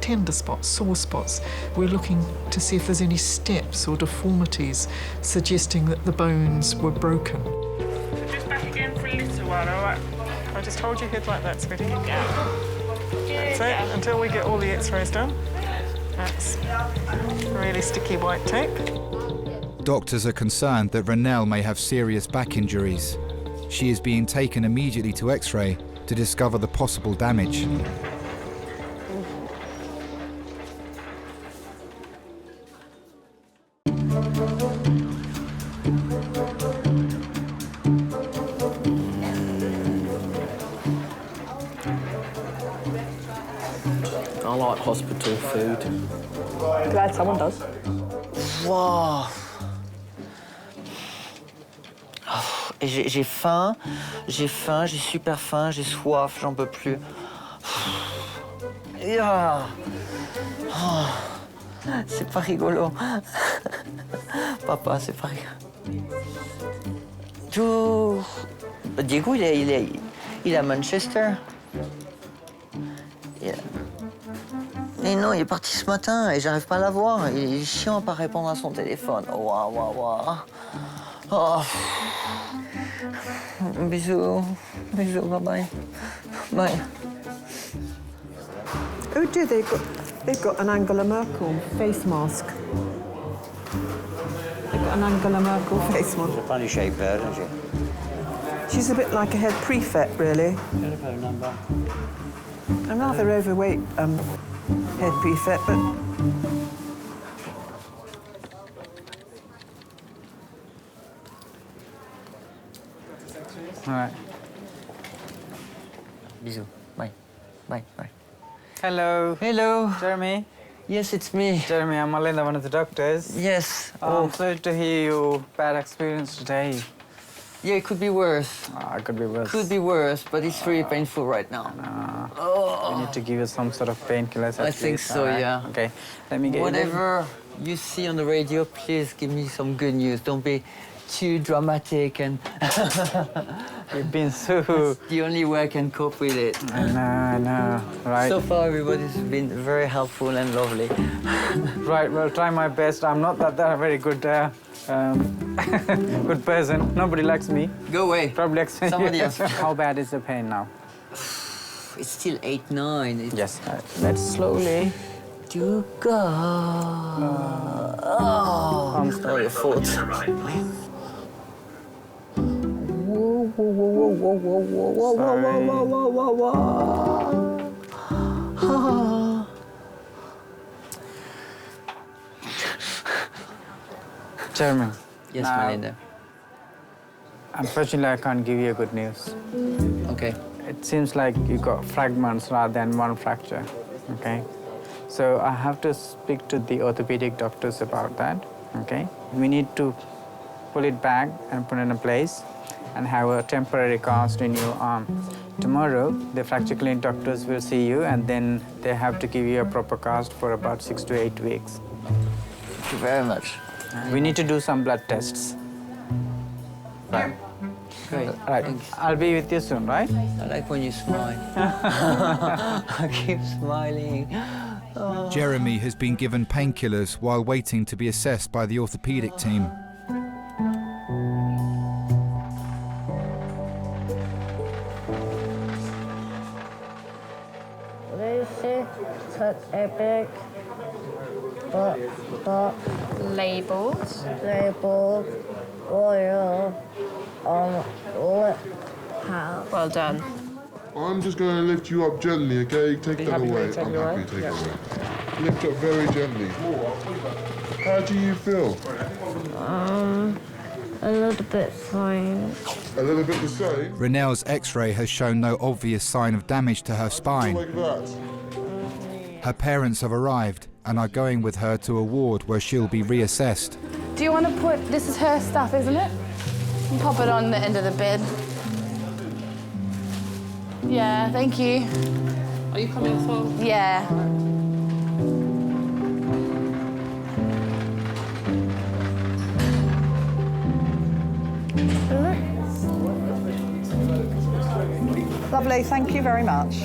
tender spots, sore spots. We're looking to see if there's any steps or deformities suggesting that the bones were broken. Just back again for a little while, all right? I just hold your head like that, sweetie. That's it, until we get all the x-rays done. That's really sticky white tape. Doctors are concerned that Renelle may have serious back injuries. She is being taken immediately to X-ray to discover the possible damage. I like hospital food. Glad someone does. Wow. J'ai faim, j'ai super faim, j'ai soif, j'en peux plus. Oh, c'est pas rigolo. Papa, c'est pas rigolo. Tout. Diego, il est à Manchester. Mais non, il est parti ce matin et j'arrive pas à l'avoir. Il est chiant à pas répondre à son téléphone. Waouh. Oh. Bisous, bye. Oh dear, they've got an Angela Merkel face mask. They've got an Angela Merkel face mask. She's a funny shape there, isn't she? She's a bit like a head prefect, really. Telephone number. A rather overweight head prefect, but... All right. Bisous. Bye. Hello. Hello. Jeremy? Yes, it's me. Jeremy, I'm Malinda, one of the doctors. Yes. I'm sorry to hear your bad experience today. Yeah, it could be worse. It could be worse. Could be worse, but it's really painful right now. We need to give you some sort of painkillers. I think so, yeah. Okay, let me get Whatever you see on the radio, please give me some good news. Don't be too dramatic and... You've been so... the only way I can cope with it. I know, right. So far, everybody's been very helpful and lovely. Right, well, try my best. I'm not that very good good person. Nobody likes me. Go away. Probably likes somebody else. How bad is the pain now? It's still 8, 9. Yes. Let's slowly... To go. I'm not your fault. Chairman. Yes, Malinda. Unfortunately, I can't give you good news. Okay. It seems like you got fragments rather than one fracture, okay? So I have to speak to the orthopedic doctors about that, okay? We need to pull it back and put it in place and have a temporary cast in your arm. Tomorrow, the fracture clinic doctors will see you and then they have to give you a proper cast for about 6 to 8 weeks. Thank you very much. We need to do some blood tests. Right. Great. Right. Thanks. I'll be with you soon, right? I like when you smile. I keep smiling. Oh. Jeremy has been given painkillers while waiting to be assessed by the orthopedic team. Epic. Labels. Oil. Lip. Well done. I'm just going to lift you up gently, okay? Take that away. I'm happy to take it away. Lift up very gently. How do you feel? A little bit fine. A little bit the same? Renelle's X-ray has shown no obvious sign of damage to her spine. Like that. Her parents have arrived and are going with her to a ward where she'll be reassessed. Do you want to put... This is her stuff, isn't it? And pop it on the end of the bed. Yeah, thank you. Are you coming for... Yeah. Lovely, thank you very much.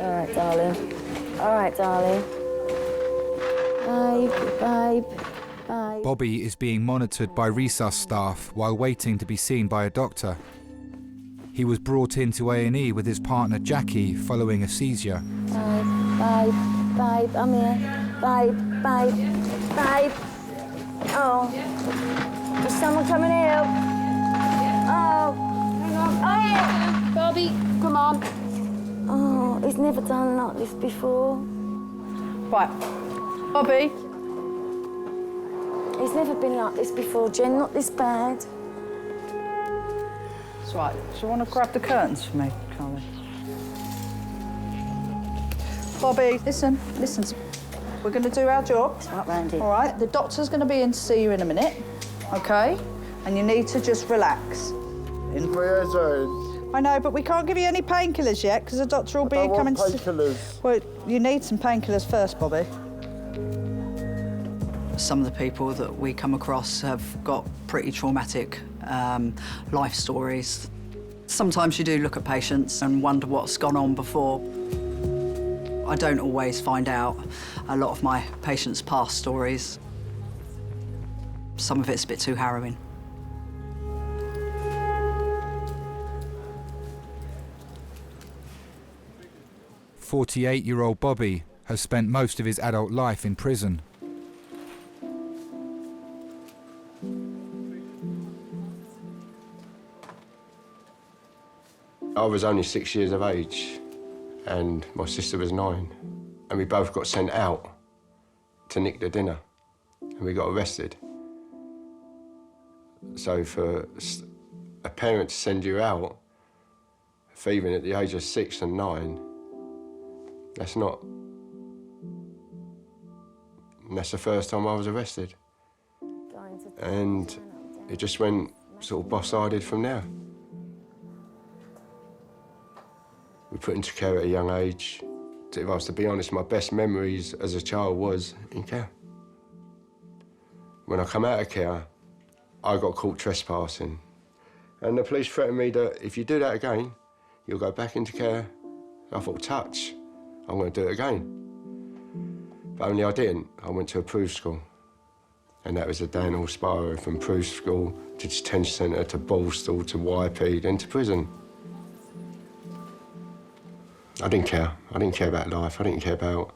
All right, darling. All right, darling. Babe. Bobby is being monitored by resus staff while waiting to be seen by a doctor. He was brought into A&E with his partner Jackie following a seizure. Babe, I'm here. Babe. Oh. Is someone coming to help? Oh. Hang on. Oh, Bobby, come on. Oh, he's never done like this before. Right. Bobby. He's never been like this before, Jen, not this bad. That's right. Do you want to grab the curtains for me, Carly? Bobby, listen. We're going to do our job. Right round here. All right? The doctor's going to be in to see you in a minute, OK? And you need to just relax. I know, but we can't give you any painkillers yet because the doctor will be coming to... painkillers. Well, you need some painkillers first, Bobby. Some of the people that we come across have got pretty traumatic life stories. Sometimes you do look at patients and wonder what's gone on before. I don't always find out a lot of my patients' past stories. Some of it's a bit too harrowing. "48-year-old Bobby has spent most of his adult life in prison. I was only 6 years of age and my sister was 9, and we both got sent out to nick the dinner and we got arrested. So for a parent to send you out, for even at the age of 6 and 9, that's not... And that's the first time I was arrested. And it just went sort of boss-sided from there. We put into care at a young age. If I was to be honest, my best memories as a child was in care. When I come out of care, I got caught trespassing. And the police threatened me that if you do that again, you'll go back into care. I thought, touch, I'm going to do it again. But only I didn't. I went to a proof school. And that was a downhill spiral from proof school to detention centre to Ballstall to YP, then to prison. I didn't care. I didn't care about life. I didn't care about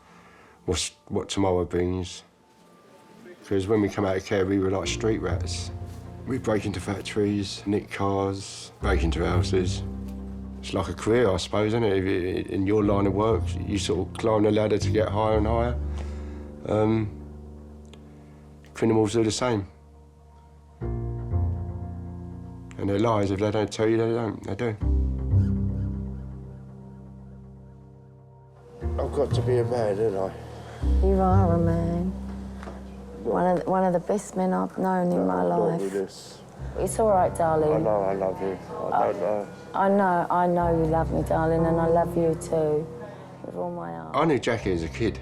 what tomorrow brings. Because when we come out of care, we were like street rats. We'd break into factories, nick cars, break into houses. It's like a career, I suppose, isn't it? In your line of work, you sort of climb the ladder to get higher and higher. Criminals do the same. And their lies, if they don't tell you, they don't. They do. I've got to be a man, haven't I? You are a man. One of the best men I've known in my life. It's all right, darling. I know I love you. I don't know. I know you love me, darling, and I love you too, with all my heart. I knew Jackie as a kid.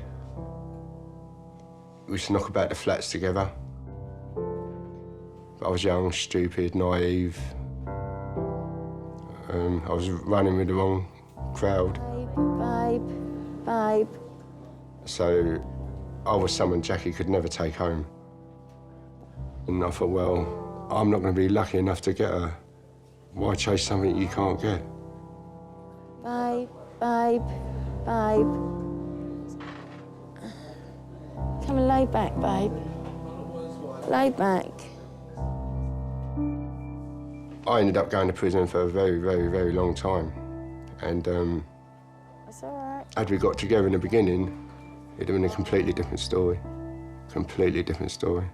We used to knock about the flats together. I was young, stupid, naive. I was running with the wrong crowd. Babe. So I was someone Jackie could never take home. And I thought, well, I'm not going to be lucky enough to get her. Why chase something you can't get? Babe. Come and lay back, babe. Lay back. I ended up going to prison for a very, very, very long time. And It's all right. had we got together in the beginning, it'd have been a completely different story. Completely different story.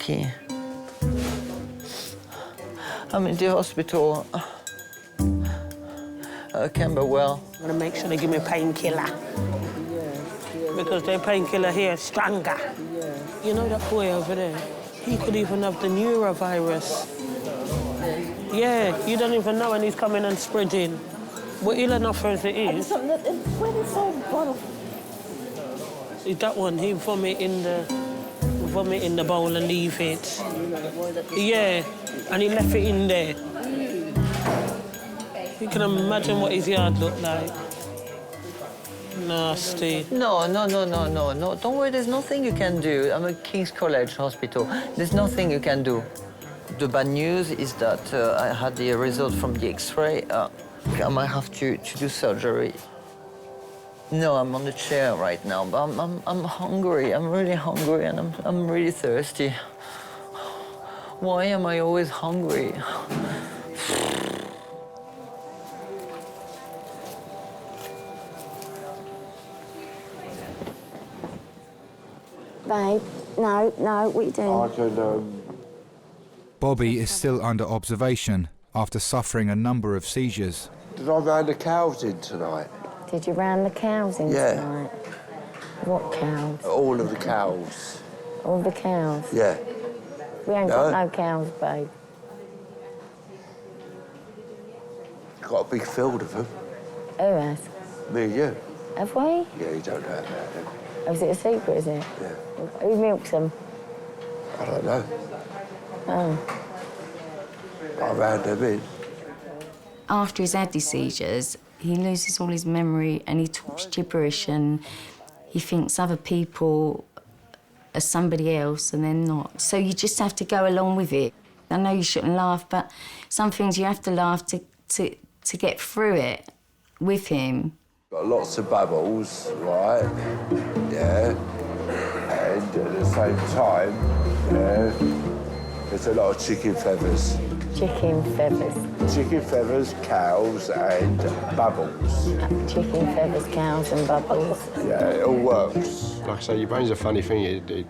Jackie. I'm in the hospital. Camberwell. I'm gonna make sure they give me a painkiller. Because their painkiller here is stronger. You know that boy over there? He could even have the neurovirus. Yeah, you don't even know when he's coming and spreading. But ill enough as it is. Is that one? He vomit in the bowl and leave it. Yeah, and he left it in there. You can imagine what his yard looked like. Nasty. No. Don't worry, there's nothing you can do. I'm at King's College Hospital. There's nothing you can do. The bad news is that I had the result from the X-ray. I might have to do surgery. No, I'm on the chair right now, but I'm hungry. I'm really hungry, and I'm really thirsty. Why am I always hungry? Babe, no, what are you doing? I can, Bobby is still under observation after suffering a number of seizures. Did I round the cows in tonight? Did you round the cows in tonight? What cows? All of the cows. All the cows? Yeah. We ain't got no cows, babe. Got a big field of them. Who has? Me and you. Have we? Yeah, you don't know about them. Oh, is it a secret, is it? Yeah. Who milks them? I don't know. Oh. I round them in. After he's had these seizures, he loses all his memory and he talks gibberish and he thinks other people are somebody else and they're not. So you just have to go along with it. I know you shouldn't laugh, but some things you have to laugh to get through it with him. Got lots of bubbles, right? Yeah. And at the same time, there's a lot of chicken feathers. Chicken feathers? Chicken feathers, cows and bubbles. Chicken feathers, cows and bubbles? Yeah, it all works. Like I say, your brain's a funny thing. It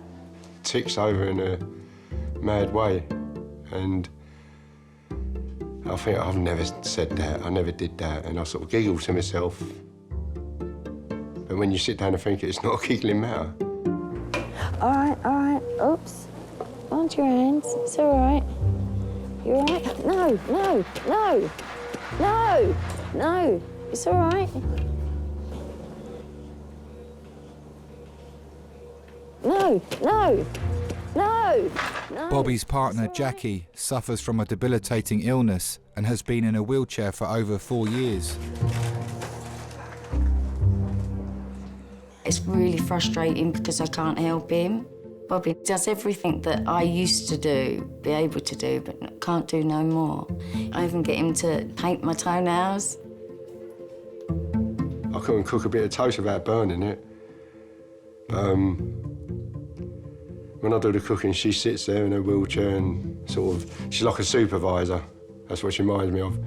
ticks over in a mad way. And I think I've never said that, I never did that, and I sort of giggle to myself. But when you sit down and think it, it's not a giggling matter. All right. Oops. Mind your hands. It's all right. You all right? No. It's all right. No. Bobby's partner, Jackie, suffers from a debilitating illness and has been in a wheelchair for over 4 years. It's really frustrating because I can't help him. Bobby does everything that I used to be able to do, but can't do no more. I even get him to paint my toenails. I couldn't cook a bit of toast without burning it. When I do the cooking, she sits there in her wheelchair and sort of, she's like a supervisor. That's what she reminds me of.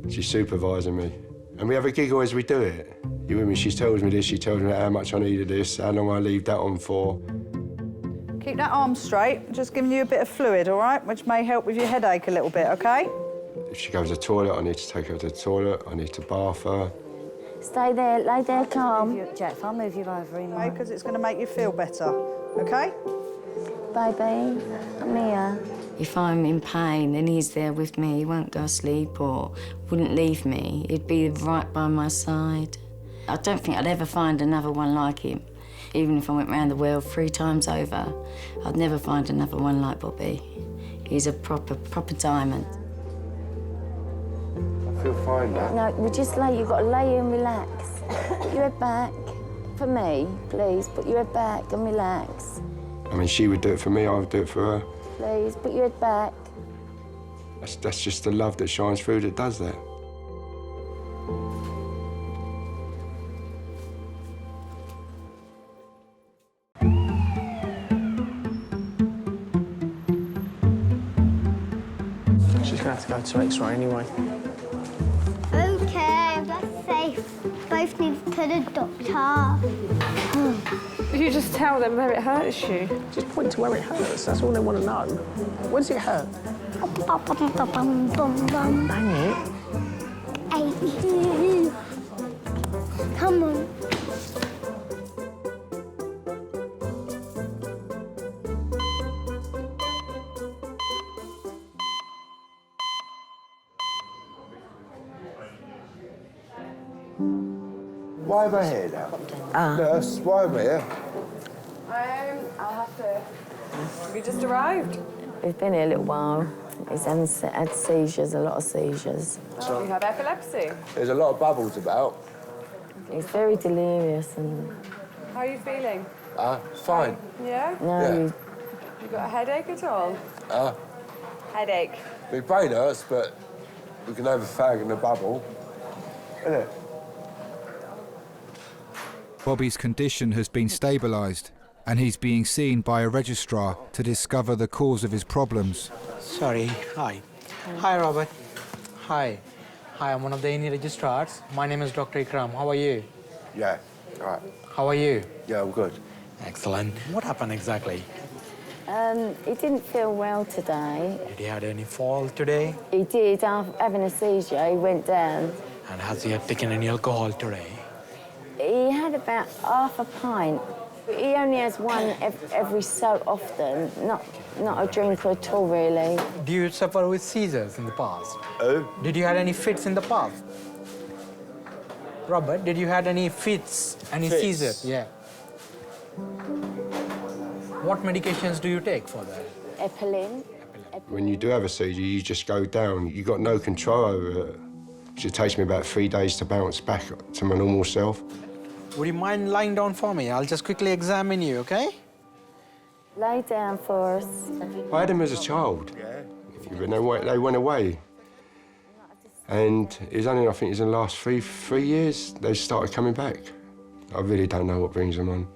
She's supervising me. And we have a giggle as we do it. You with me? She tells me this, she tells me how much I needed this, how long I leave that on for. Keep that arm straight, just giving you a bit of fluid, all right? Which may help with your headache a little bit, OK? If she goes to the toilet, I need to take her to the toilet, I need to bath her. Stay there, lay there calm. Jack, if I move you over, okay, because it's going to make you feel better, OK? Baby, I'm here. If I'm in pain, then he's there with me. He won't go to sleep or wouldn't leave me. He'd be right by my side. I don't think I'd ever find another one like him. Even if I went round the world 3 times over, I'd never find another one like Bobby. He's a proper diamond. I feel fine now. No, we just you've got to lay and relax. Put your head back. For me, please, put your head back and relax. I mean, she would do it for me, I would do it for her. Please, put your head back. That's just the love that shines through that does that. She's going to have to go to X-ray anyway. OK, that's safe. Both need to the doctor. Are you just tell them where it hurts you? Just point to where it hurts. That's all they want to know. Where does it hurt? Bang it. Come on. Why am I here now? Nurse, why am I here? I'll have to... Have you just arrived? We've been here a little while. He's had seizures, a lot of seizures. Oh, you have epilepsy. There's a lot of bubbles about. He's very delirious and... How are you feeling? Fine. Yeah? No, Yeah. You got a headache at all? Headache. My brain hurts, but we can have a fag and a bubble. Isn't it? Bobby's condition has been stabilised and he's being seen by a registrar to discover the cause of his problems. Sorry, hi. Hi, Robert. Hi. Hi, I'm one of the A&E registrars. My name is Dr. Ikram. How are you? Yeah, all right. How are you? Yeah, I'm good. Excellent. What happened exactly? He didn't feel well today. Did he have any fall today? He did, after having a seizure, he went down. And has he had taken any alcohol today? He had about half a pint. He only has one every so often, not a drinker at all, really. Do you suffer with seizures in the past? Oh? Did you have any fits in the past? Robert, did you have any fits, any Fits? seizures? Yeah. What medications do you take for that? Epilin. When you do have a seizure, you just go down. You've got no control over it. It takes me about 3 days to bounce back to my normal self. Would you mind lying down for me? I'll just quickly examine you, okay? Lay down for us. I had them as a child. But they went away. And it was only, I think, it was in the last three years they started coming back. I really don't know what brings them on.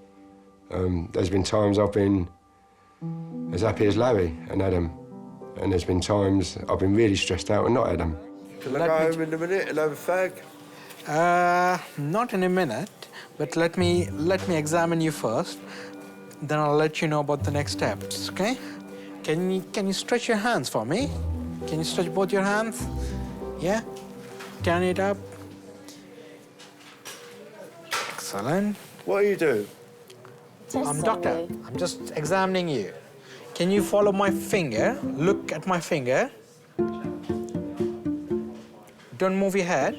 There's been times I've been as happy as Larry and had them. And there's been times I've been really stressed out and not had them. Can I go home in a minute and have a fag? Not in a minute, but let me examine you first. Then I'll let you know about the next steps, okay? Can you stretch your hands for me? Can you stretch both your hands? Yeah? Turn it up. Excellent. What are you doing? I'm doctor. I'm just examining you. Can you follow my finger? Look at my finger. Don't move your head,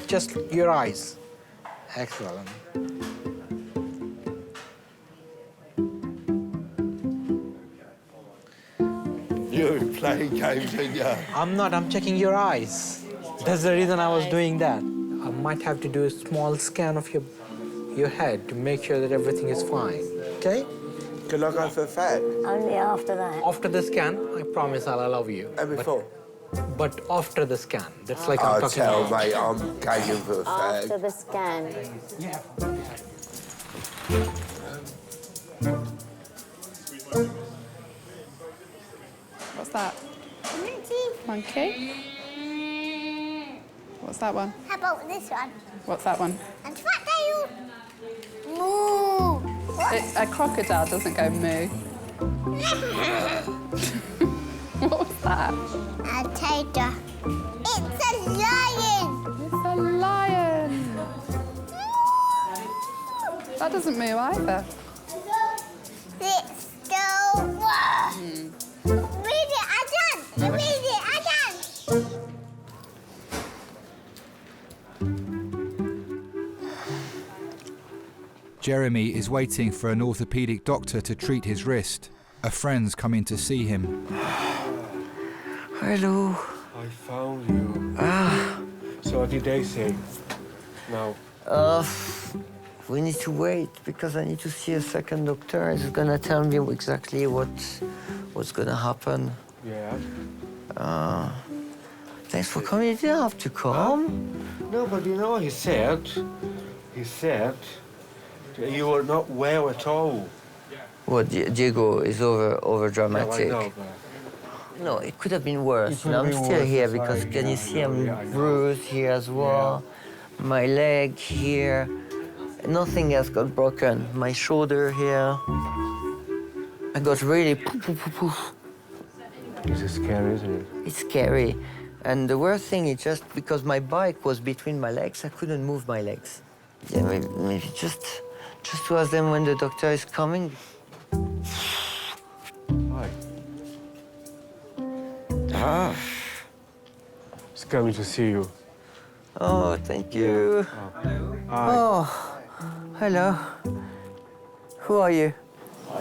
just your eyes. Excellent. You're playing games, aren't you? I'm not, I'm checking your eyes. That's the reason I was doing that. I might have to do a small scan of your head to make sure that everything is fine, okay? Can I go for a fag? Only after that. After the scan, I promise I'll allow you. And before? But after the scan, that's like I'm talking about. Mate, I'm gagging for a fag. After the scan. Yeah. What's that? Monkey? What's that one? How about this one? What's that one? And fat tail. Moo. A crocodile doesn't go moo. What was that? A tiger. It's a lion. It's a lion. That doesn't moo either. Let's go. Read it, Adam. Read it, Adam. Jeremy is waiting for an orthopaedic doctor to treat his wrist. A friend's come in to see him. Hello. I found you. So what did they say? Now? We need to wait because I need to see a second doctor. He's gonna tell me exactly what's gonna happen. Yeah. Thanks for coming. You didn't have to come. No, but you know, he said you were not well at all. What, Diego is over dramatic. Yeah, I know, but... No, it could have been worse. It Now, could I'm have been still worse, here that's because right. can you see I'm Yeah, I know. bruised here as well? My leg here. Nothing else got broken. My shoulder here, I got really It's scary, isn't it? It's scary. And the worst thing is just because my bike was between my legs, I couldn't move my legs. Yeah, maybe just to ask them when the doctor is coming. Hi. Ah. It's coming to see you. Oh, thank you. Oh, hello. Who are you?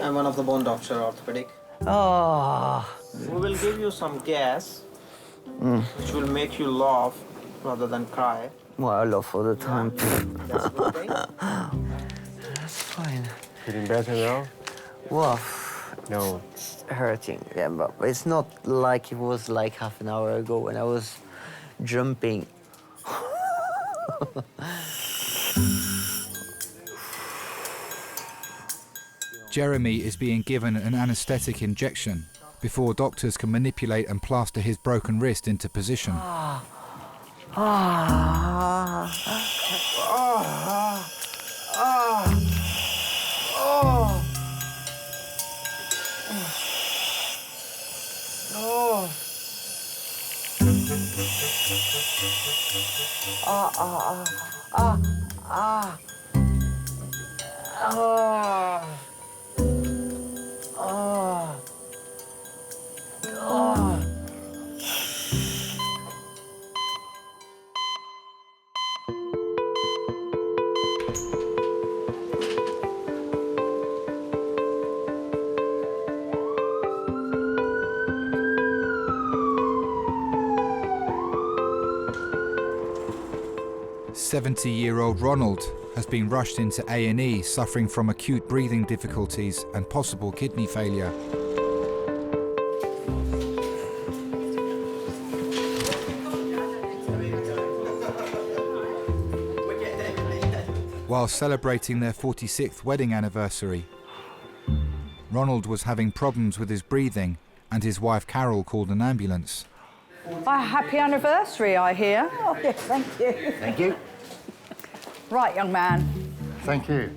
I'm one of the bone doctor, orthopedic. Oh. We will give you some gas, which will make you laugh rather than cry. Well, I laugh all the time. That's a good thing. That's fine. Feeling better now? Wow. No. It's hurting, yeah, but it's not like it was like half an hour ago when I was jumping. Jeremy is being given an anaesthetic injection before doctors can manipulate and plaster his broken wrist into position. "70-year-old Ronald has been rushed into A&E suffering from acute breathing difficulties and possible kidney failure. While celebrating their 46th wedding anniversary, Ronald was having problems with his breathing and his wife Carol called an ambulance. A happy anniversary, I hear. Oh, yes, thank you. Thank you. Right, young man. Thank you.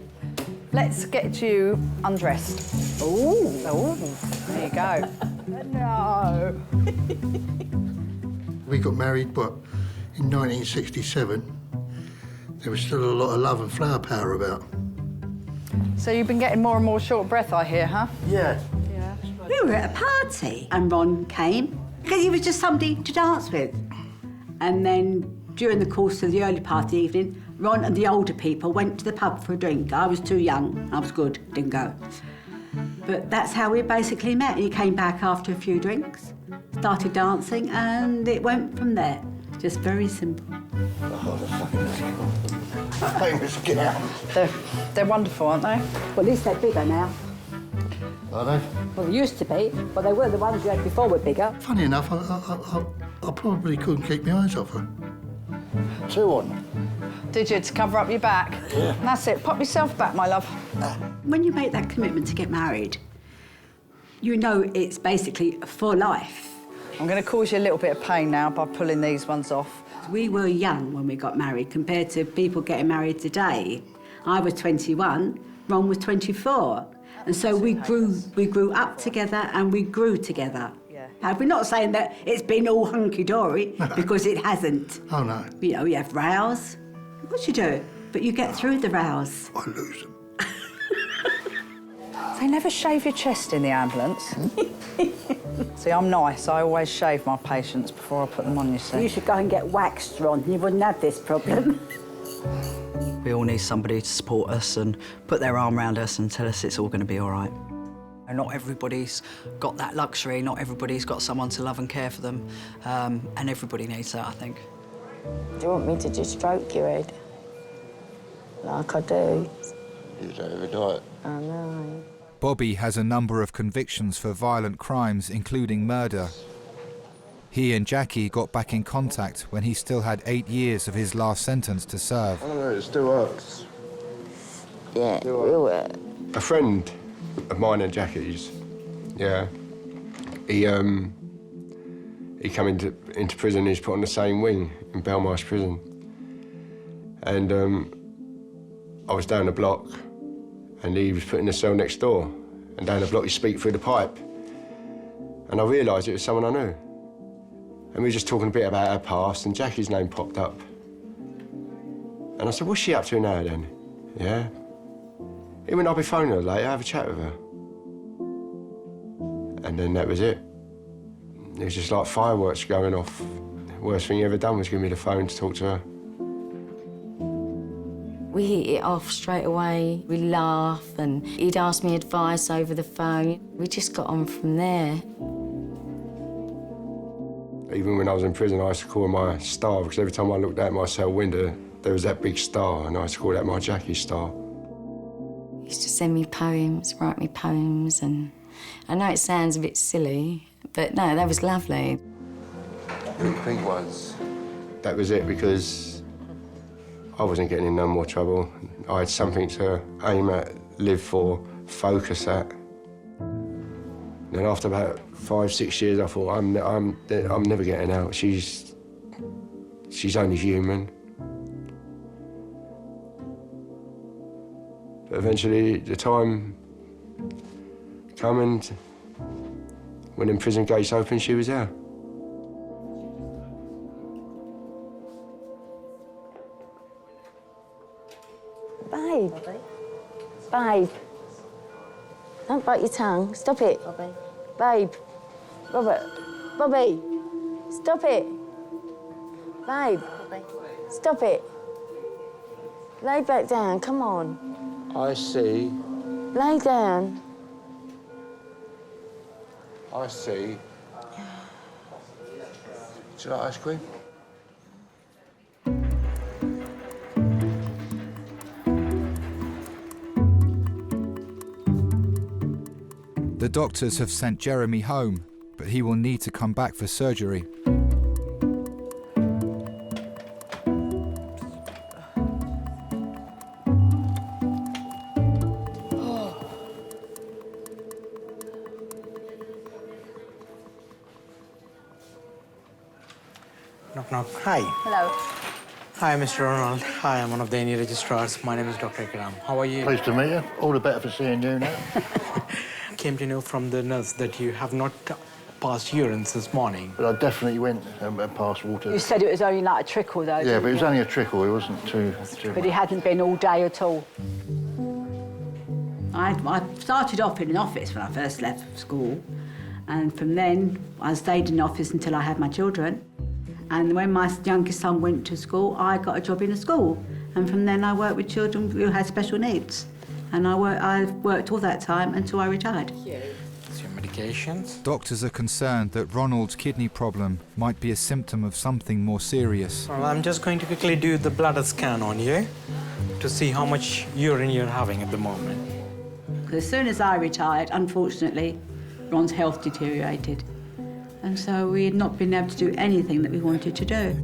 Let's get you undressed. Oh, there you go. No. We got married, but in 1967, there was still a lot of love and flower power about. So you've been getting more and more short breath, I hear, huh? Yeah. We were at a party and Ron came because he was just somebody to dance with. And then during the course of the early part of the evening, Ron and the older people went to the pub for a drink. I was too young, I was good, didn't go. But that's how we basically met. He came back after a few drinks, started dancing, and it went from there. Just very simple. Get out. They're wonderful, aren't they? Well, at least they're bigger now. Are they? Well, they used to be, but they were the ones you had before were bigger. Funny enough, I probably couldn't keep my eyes off her. 2 on. Did you, to cover up your back? Yeah. That's it. Pop yourself back, my love. When you make that commitment to get married, you know it's basically for life. I'm going to cause you a little bit of pain now by pulling these ones off. We were young when we got married compared to people getting married today. I was 21, Ron was 24. And so we grew up together and we grew together. Yeah. We're not saying that it's been all hunky-dory, because it hasn't. Oh, no. You know, you have rows. Of course you do, but you get through the rows. I lose them. They never shave your chest in the ambulance. See, I'm nice. I always shave my patients before I put them on, you see. You should go and get waxed, Ron. You wouldn't have this problem. We all need somebody to support us and put their arm around us and tell us it's all going to be all right. And not everybody's got that luxury, not everybody's got someone to love and care for them, and everybody needs that, I think. Do you want me to just stroke your head? Like I do? You don't ever do it. I know. Bobby has a number of convictions for violent crimes, including murder. He and Jackie got back in contact when he still had 8 years of his last sentence to serve. I don't know, it still hurts. Yeah, it will hurt. A friend of mine and Jackie's, yeah, he come into prison. He's put on the same wing in Belmarsh prison, and I was down the block and he was put in the cell next door. And down the block, you speak through the pipe. And I realised it was someone I knew. And we were just talking a bit about her past, and Jackie's name popped up. And I said, what's she up to now, then? Yeah. He went, I'll be phoning her later, have a chat with her. And then that was it. It was just like fireworks going off. The worst thing he ever done was give me the phone to talk to her. We hit it off straight away. We laugh, and he'd ask me advice over the phone. We just got on from there. Even when I was in prison, I used to call her my star, because every time I looked out my cell window, there was that big star, and I used to call that my Jackie star. He used to send me poems, write me poems, and I know it sounds a bit silly, but no, that was lovely. The thing was, that was it, because I wasn't getting in no more trouble. I had something to aim at, live for, focus at. Then after about 5, 6 years, I thought, I'm never getting out. She's only human. But eventually, the time came, and when the prison gates opened, she was there. Babe. Babe. Don't bite your tongue. Stop it. Bobby. Babe. Robert. Bobby. Stop it. Babe. Bobby. Stop it. Lay back down. Come on. I see. Lay down. I see. Do you like ice cream? The doctors have sent Jeremy home, but he will need to come back for surgery. Knock, knock. Hi. Hello. Hi, Mr. Ronald. Hi, I'm one of the A&E registrars. My name is Dr. Ikram. How are you? Pleased to meet you. All the better for seeing you now. Came to know from the nurse that you have not passed urine this morning. But I definitely went and passed water. You said it was only like a trickle, though. Yeah, but it was you? only a trickle. It wasn't too But it hadn't been all day at all. I started off in an office when I first left school, and from then I stayed in the office until I had my children. And when my youngest son went to school, I got a job in a school, and from then I worked with children who had special needs. And I worked all that time until I retired. It's your medications. Doctors are concerned that Ronald's kidney problem might be a symptom of something more serious. Well, I'm just going to quickly do the bladder scan on you to see how much urine you're having at the moment. As soon as I retired, unfortunately, Ron's health deteriorated. And so we had not been able to do anything that we wanted to do.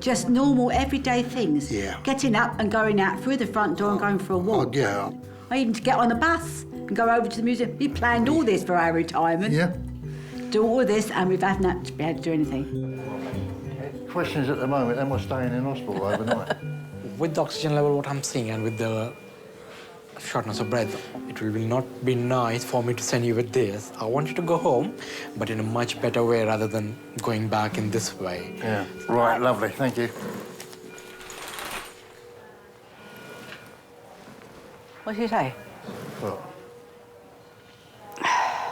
Just normal, everyday things. Yeah. Getting up and going out through the front door and going for a walk. Oh, yeah. Or even to get on the bus and go over to the museum. We planned all this for our retirement. Yeah. Do all this, and we've had not been able to do anything. Question is, at the moment, am I staying in hospital overnight? With the oxygen level, what I'm seeing, and with the shortness of breath, it will not be nice for me to send you with this. I want you to go home, but in a much better way rather than going back in this way. Yeah. Right, lovely. Thank you. What did you say? What?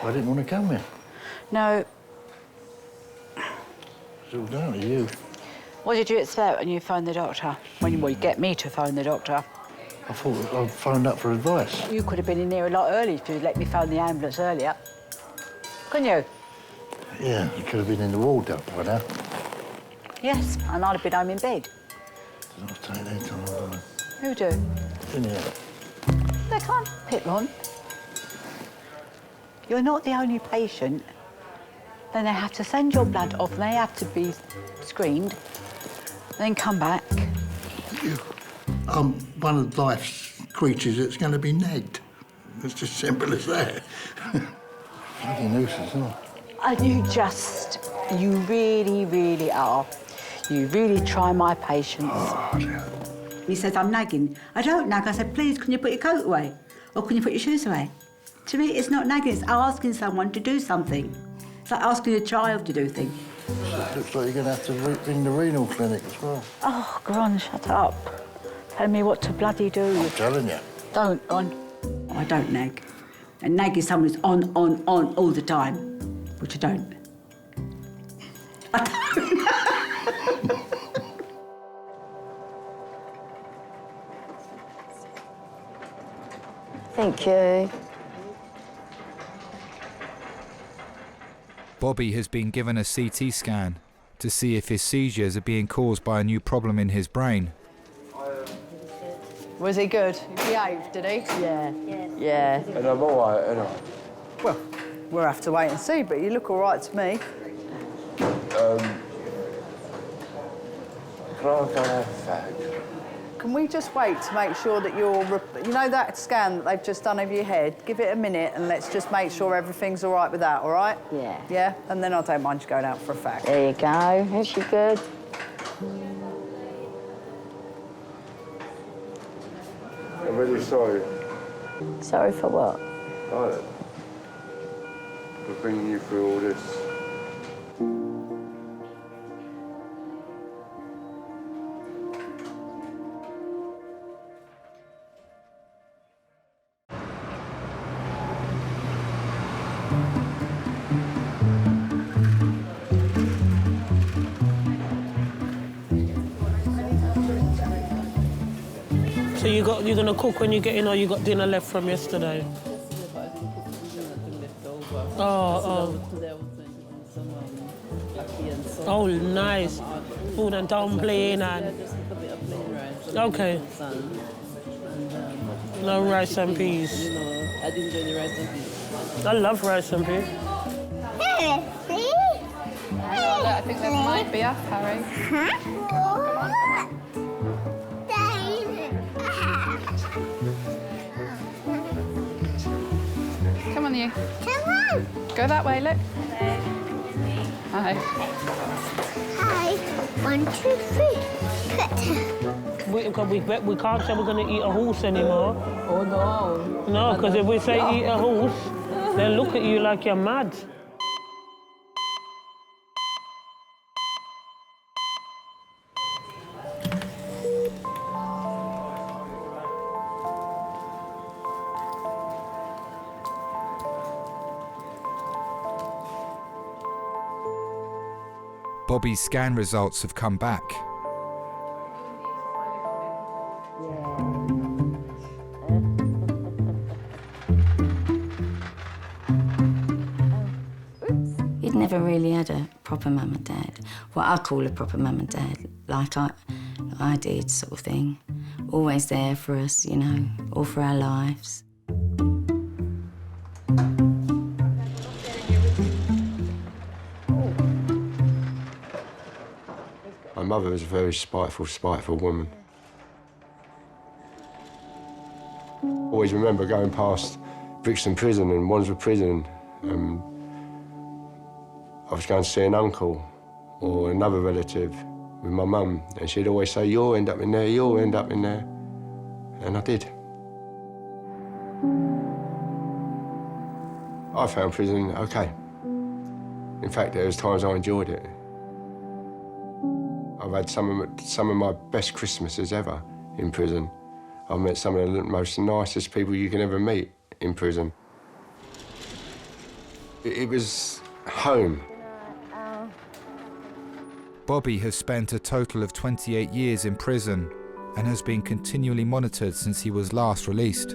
I didn't want to come here. No. It's all down to you. What did you expect when you phoned the doctor? Well, you get me to phone the doctor. I thought I phoned up for advice. You could have been in here a lot early if you'd let me phone the ambulance earlier. Couldn't you? Yeah, you could have been in the ward up by now. Yes, and I'd have been home in bed. I'll take their time, darling. Who do? In here. They can't pick on. You're not the only patient. Then they have to send your blood off, and they have to be screened, then come back. I'm one of life's creatures that's going to be nagged. It's as simple as that. Bloody nuisance, isn't it? And you really, really are. You really try my patience. Oh, dear. He says, I'm nagging. I don't nag. I said, please, can you put your coat away? Or can you put your shoes away? To me, it's not nagging, it's asking someone to do something. It's like asking a child to do things. Looks like you're going to have to ring the renal clinic as well. Oh, Ron, shut up. Tell me what to bloody do. I'm telling you. Don't, Ron. I don't nag. And nag is someone who's on all the time, which I don't. Thank you. Bobby has been given a CT scan to see if his seizures are being caused by a new problem in his brain. Was he good? He behaved, did he? Yeah. Yeah. And I'm all right, and Well, we'll have to wait and see, but you look all right to me. can I go and have a fag? Can we just wait to make sure that you're... You know that scan that they've just done over your head? Give it a minute and let's just make sure everything's all right with that, all right? Yeah. Yeah? And then I don't mind you going out for a fag. There you go. Is she good? I'm really sorry. Sorry for what? For bringing you through all this. So you're gonna cook when you get in, or you got dinner left from yesterday? Oh, nice. Food and dumpling and... Okay. No rice and peas. I didn't enjoy the rice and peas. I love rice and peas. I think there might be up, Harry. Come on, you. Come on. Go that way, look. Hi. Hi. 1, 2, 3. We can't say we're going to eat a horse anymore. Oh, no. No, because if we say eat a horse, they'll look at you like you're mad. Bobby's scan results have come back. He'd never really had a proper mum and dad. What I call a proper mum and dad, like I did, sort of thing. Always there for us, you know, all for our lives. My mother was a very spiteful woman. Always remember going past Brixton Prison and Wandsworth Prison. I was going to see an uncle or another relative with my mum, and she'd always say, "You'll end up in there, you'll end up in there." And I did. I found prison okay. In fact, there was times I enjoyed it. I've had some of my best Christmases ever in prison. I've met some of the most nicest people you can ever meet in prison. It was home. Bobby has spent a total of 28 years in prison and has been continually monitored since he was last released.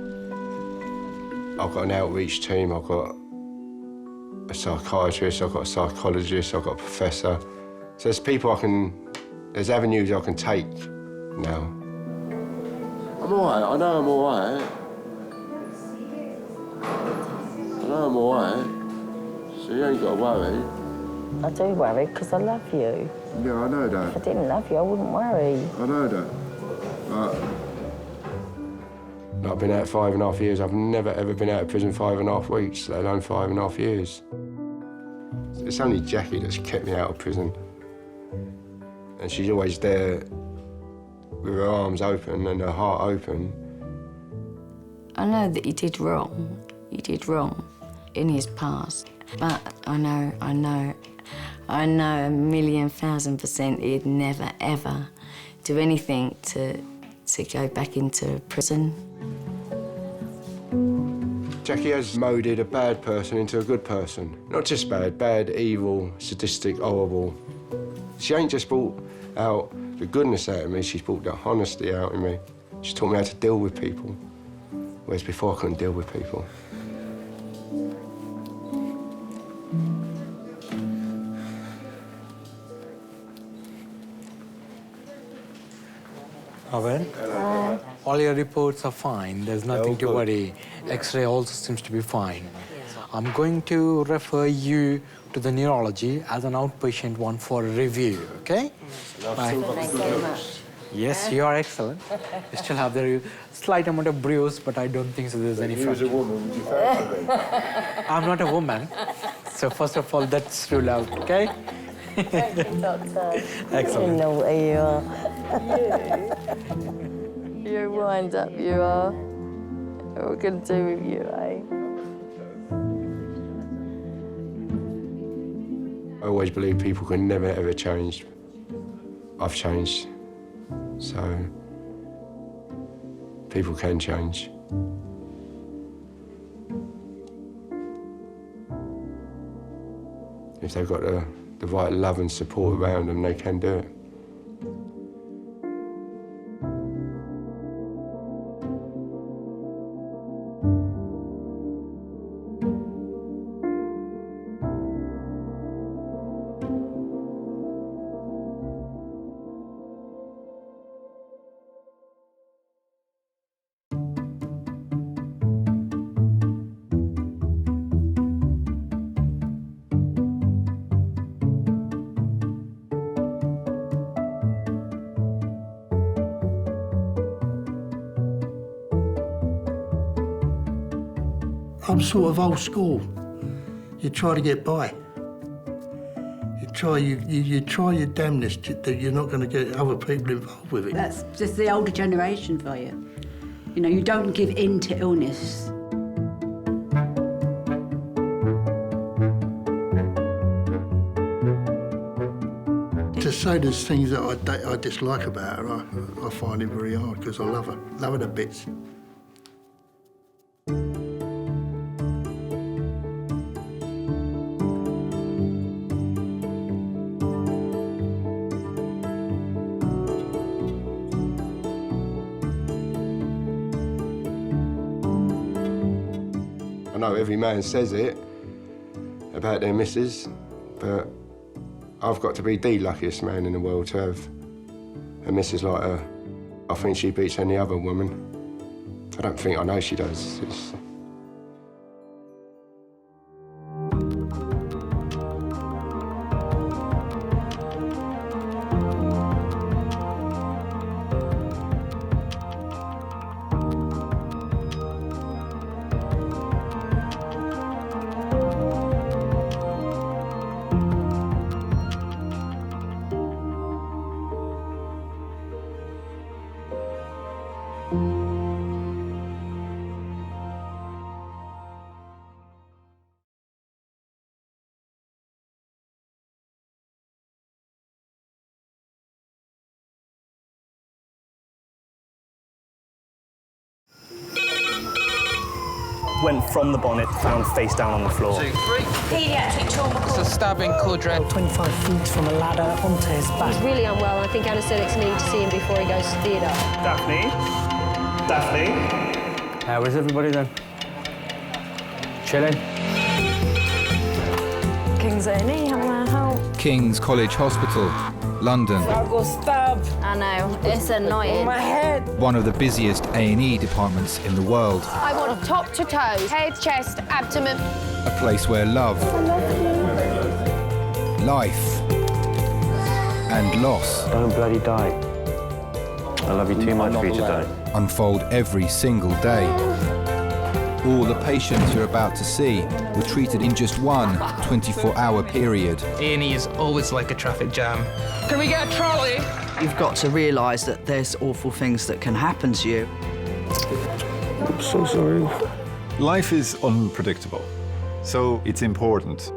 I've got an outreach team, I've got a psychiatrist, I've got a psychologist, I've got a professor. So there's avenues I can take now. I'm all right, I know I'm all right. I know I'm all right, so you ain't got to worry. I do worry because I love you. Yeah, I know that. If I didn't love you, I wouldn't worry. I know that. But I've been out 5.5 years. I've never, ever been out of prison 5.5 weeks, let alone 5.5 years. It's only Jackie that's kept me out of prison. And she's always there with her arms open and her heart open. I know that he did wrong. He did wrong in his past. But I know 1,000,000% he'd never, ever do anything to go back into prison. Jackie has moulded a bad person into a good person. Not just bad, evil, sadistic, horrible. She ain't just brought out the goodness out of me, she's brought the honesty out of me. She taught me how to deal with people, whereas before I couldn't deal with people. Owen? All your reports are fine. There's nothing to worry. X-ray also seems to be fine. I'm going to refer you to the neurology as an outpatient one for a review, okay? Bye. Thanks very much. Yes, you are excellent. You still have the slight amount of bruise, but I don't think so there's any fracture. If you was a woman, would you fancy me? I'm not a woman. So first of all, that's ruled out, okay? Thank you, Doctor. Excellent. You know what you are. You're wind up, you are. What are we going to do with you, eh? I always believe people can never, ever change. I've changed. So, people can change. If they've got the right love and support around them, they can do it. I'm sort of old school. You try to get by. You try your damnedest that you're not going to get other people involved with it. That's just the older generation for you. You know, you don't give in to illness. To say there's things that I dislike about her, I find it very hard because I love her to bits. I know every man says it about their missus, but I've got to be the luckiest man in the world to have a missus like her. I think she beats any other woman. I don't think I know she does. Went from the bonnet, found face down on the floor. Pediatric trauma. It's a stabbing quadrant. 25 feet from a ladder onto his back. He's really unwell, and I think anaesthetics need to see him before he goes to theatre. Daphne? Daphne? How is everybody then? Chilling? King's A&E, how may I help? King's College Hospital, London. I got stabbed. I know, it's annoying. My head. One of the busiest A&E departments in the world. I want top to toe, head, chest, abdomen. A place where love, life, and loss Don't bloody die. I love you too much for you to die. unfold every single day. All the patients you're about to see were treated in just one 24-hour period. A&E is always like a traffic jam. Can we get a trolley? You've got to realise that there's awful things that can happen to you. I'm so sorry. Life is unpredictable, so it's important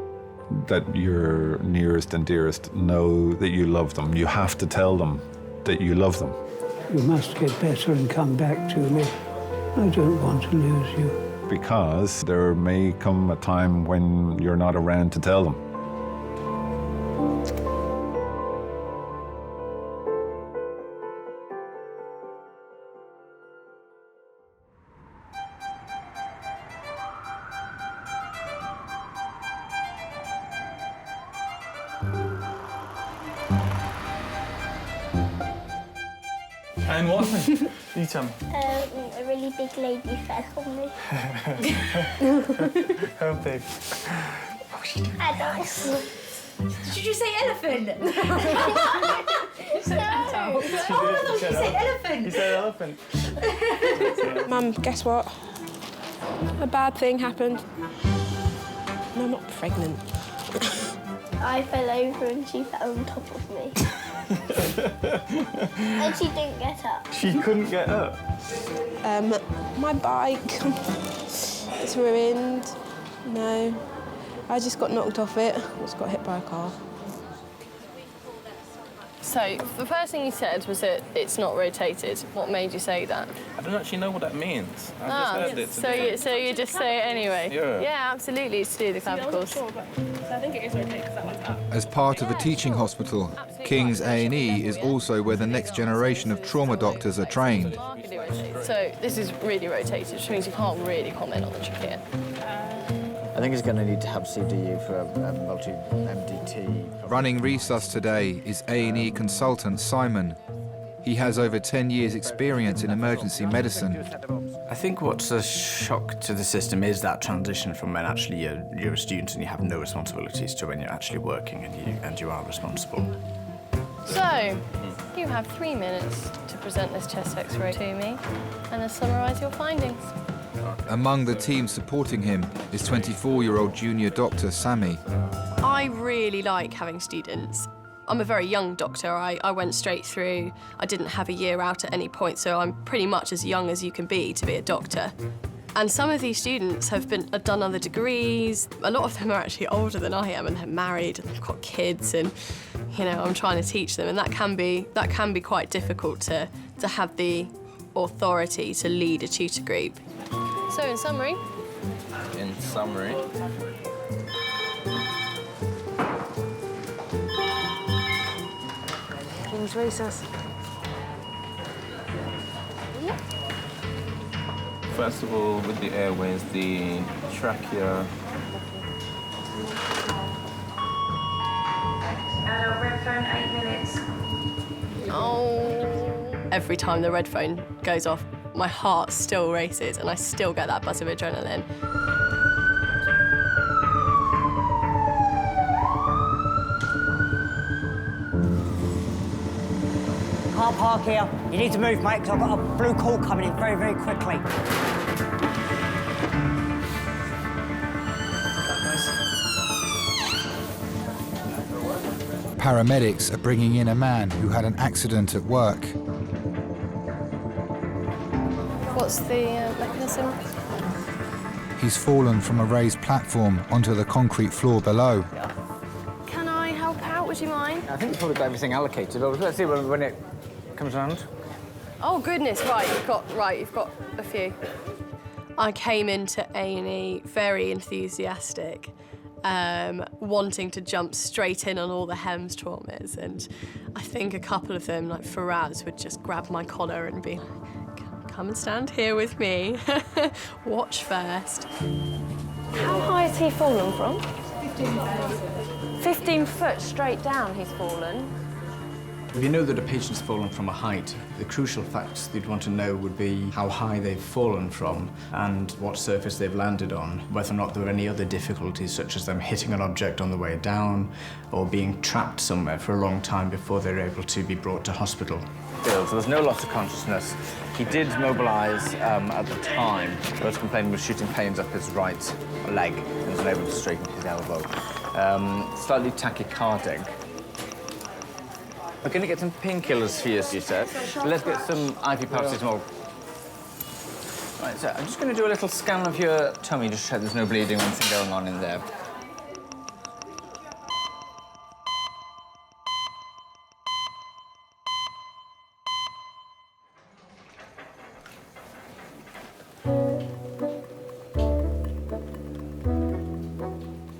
that your nearest and dearest know that you love them. You have to tell them that you love them. You must get better and come back to me. I don't want to lose you. Because there may come a time when you're not around to tell them. And what happened? You tell me. A really big lady fell on me. How big? Adults. Did you say elephant? She did. You said elephant. You said elephant. Mum, guess what? A bad thing happened. No, I'm not pregnant. I fell over and she fell on top of me. And she didn't get up. She couldn't get up? My bike is ruined. No, I just got knocked off it. I just got hit by a car. So, the first thing you said was that it's not rotated. What made you say that? I don't actually know what that means. I just heard it today. So you just say it anyway? Yeah. Absolutely, it's to do the clavicles. So I think it is rotated because that went up. As part of a teaching hospital, King's A&E is also where the next generation of trauma doctors are trained. So this is really rotated, which means you can't really comment on the trachea. I think he's going to need to have CDU for a multi-MDT. Running Resus today is A&E consultant Simon. He has over 10 years' experience in emergency medicine. I think what's a shock to the system is that transition from when actually you're a student and you have no responsibilities to when you're actually working and you are responsible. So, you have 3 minutes to present this chest X-ray to me and then summarise your findings. Among the team supporting him is 24-year-old junior doctor Sammy. I really like having students. I'm a very young doctor. I went straight through. I didn't have a year out at any point, so I'm pretty much as young as you can be to be a doctor. And some of these students have done other degrees. A lot of them are actually older than I am, and they're married and they've got kids, and I'm trying to teach them, and that can be quite difficult to have the authority to lead a tutor group. So in summary? In summary? King's Resus. First of all, with the airways, the trachea. Adult red phone, 8 minutes. Oh. Every time the red phone goes off, my heart still races and I still get that buzz of adrenaline. Can't park here. You need to move, mate, because I've got a blue call coming in very, very quickly. Paramedics are bringing in a man who had an accident at work. What's the mechanism? He's fallen from a raised platform onto the concrete floor below. Can I help out? Would you mind? I think we've probably got everything allocated. Let's see when it comes around. Oh goodness! Right, you've got a few. I came into A&E very enthusiastic, wanting to jump straight in on all the HEMS traumas, and I think a couple of them, like Faraz, would just grab my collar and be like, come and stand here with me. Watch first. How high has he fallen from? 15 foot. 15 foot straight down he's fallen. If you know that a patient's fallen from a height, the crucial facts you'd want to know would be how high they've fallen from and what surface they've landed on, whether or not there are any other difficulties, such as them hitting an object on the way down or being trapped somewhere for a long time before they're able to be brought to hospital. So there's no loss of consciousness. He did mobilise at the time. He was complaining with shooting pains up his right leg and was unable to straighten his elbow. Slightly tachycardic. We're going to get some painkillers for you, you said. Let's get some IV paracetamol. Right, so I'm just going to do a little scan of your tummy, just check there's no bleeding or anything going on in there.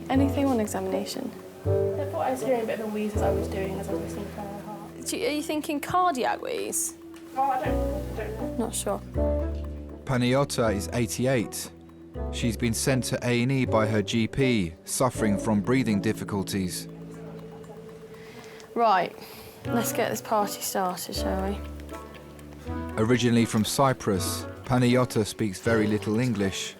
Anything on examination? I thought I was hearing a bit of a wheeze as I was doing, as I was listening to her heart. Are you thinking cardiac wheeze? Oh, I don't know. Not sure. Paniota is 88. She's been sent to A&E by her GP, suffering from breathing difficulties. Right, let's get this party started, shall we? Originally from Cyprus, Paniota speaks very little English.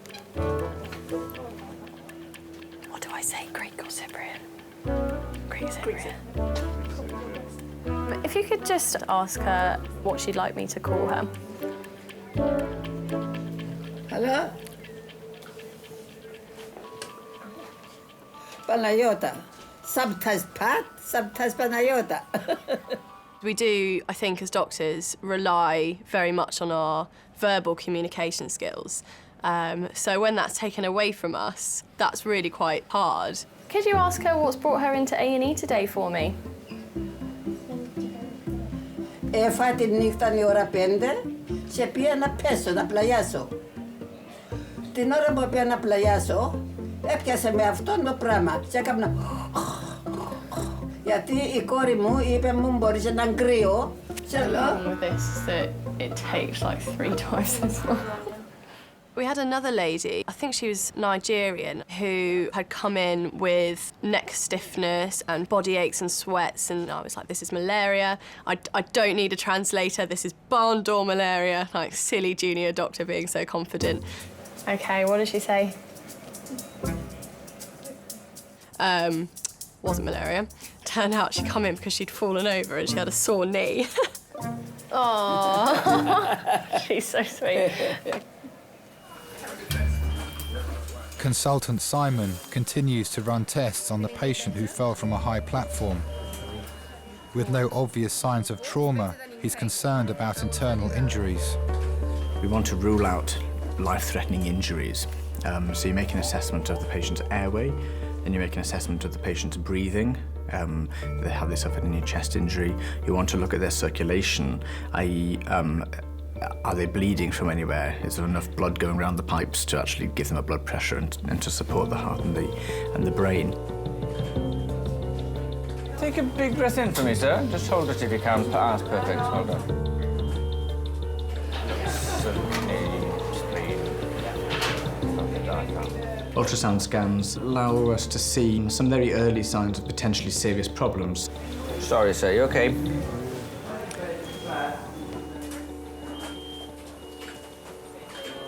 What do I say, Greek or Cypriot? Greek Cypriot. If you could just ask her what she'd like me to call her. Hello? Panayota. Sometimes Pat, sometimes Panayota. We do, I think, as doctors, rely very much on our verbal communication skills. So when that's taken away from us, that's really quite hard. Could you ask her what's brought her into A&E today for me? Έφα τη νύχτα η ώρα 5, σε πήγα να πέσω, να πλαγιάσω. Την ώρα που πήγα να πλαγιάσω, έπιασε με αυτόν το πράγμα και έκανα... Γιατί η κόρη μου είπε μου μπορείς να κρύο. The problem with this is that it takes like 3 times as long. We had another lady, I think she was Nigerian, who had come in with neck stiffness and body aches and sweats, and I was like, this is malaria. I don't need a translator, this is barn door malaria. Like, silly junior doctor being so confident. OK, what did she say? Wasn't malaria. Turned out she'd come in because she'd fallen over and she had a sore knee. Oh, she's so sweet. Consultant Simon continues to run tests on the patient who fell from a high platform. With no obvious signs of trauma, he's concerned about internal injuries. We want to rule out life-threatening injuries. So you make an assessment of the patient's airway, and you make an assessment of the patient's breathing. Have they suffered any chest injury? You want to look at their circulation, i.e., are they bleeding from anywhere? Is there enough blood going around the pipes to actually give them a blood pressure and to support the heart and the brain? Take a big breath in for me, sir. Just hold it if you can. That's perfect. Well done. Ultrasound scans allow us to see some very early signs of potentially serious problems. Sorry, sir. You okay?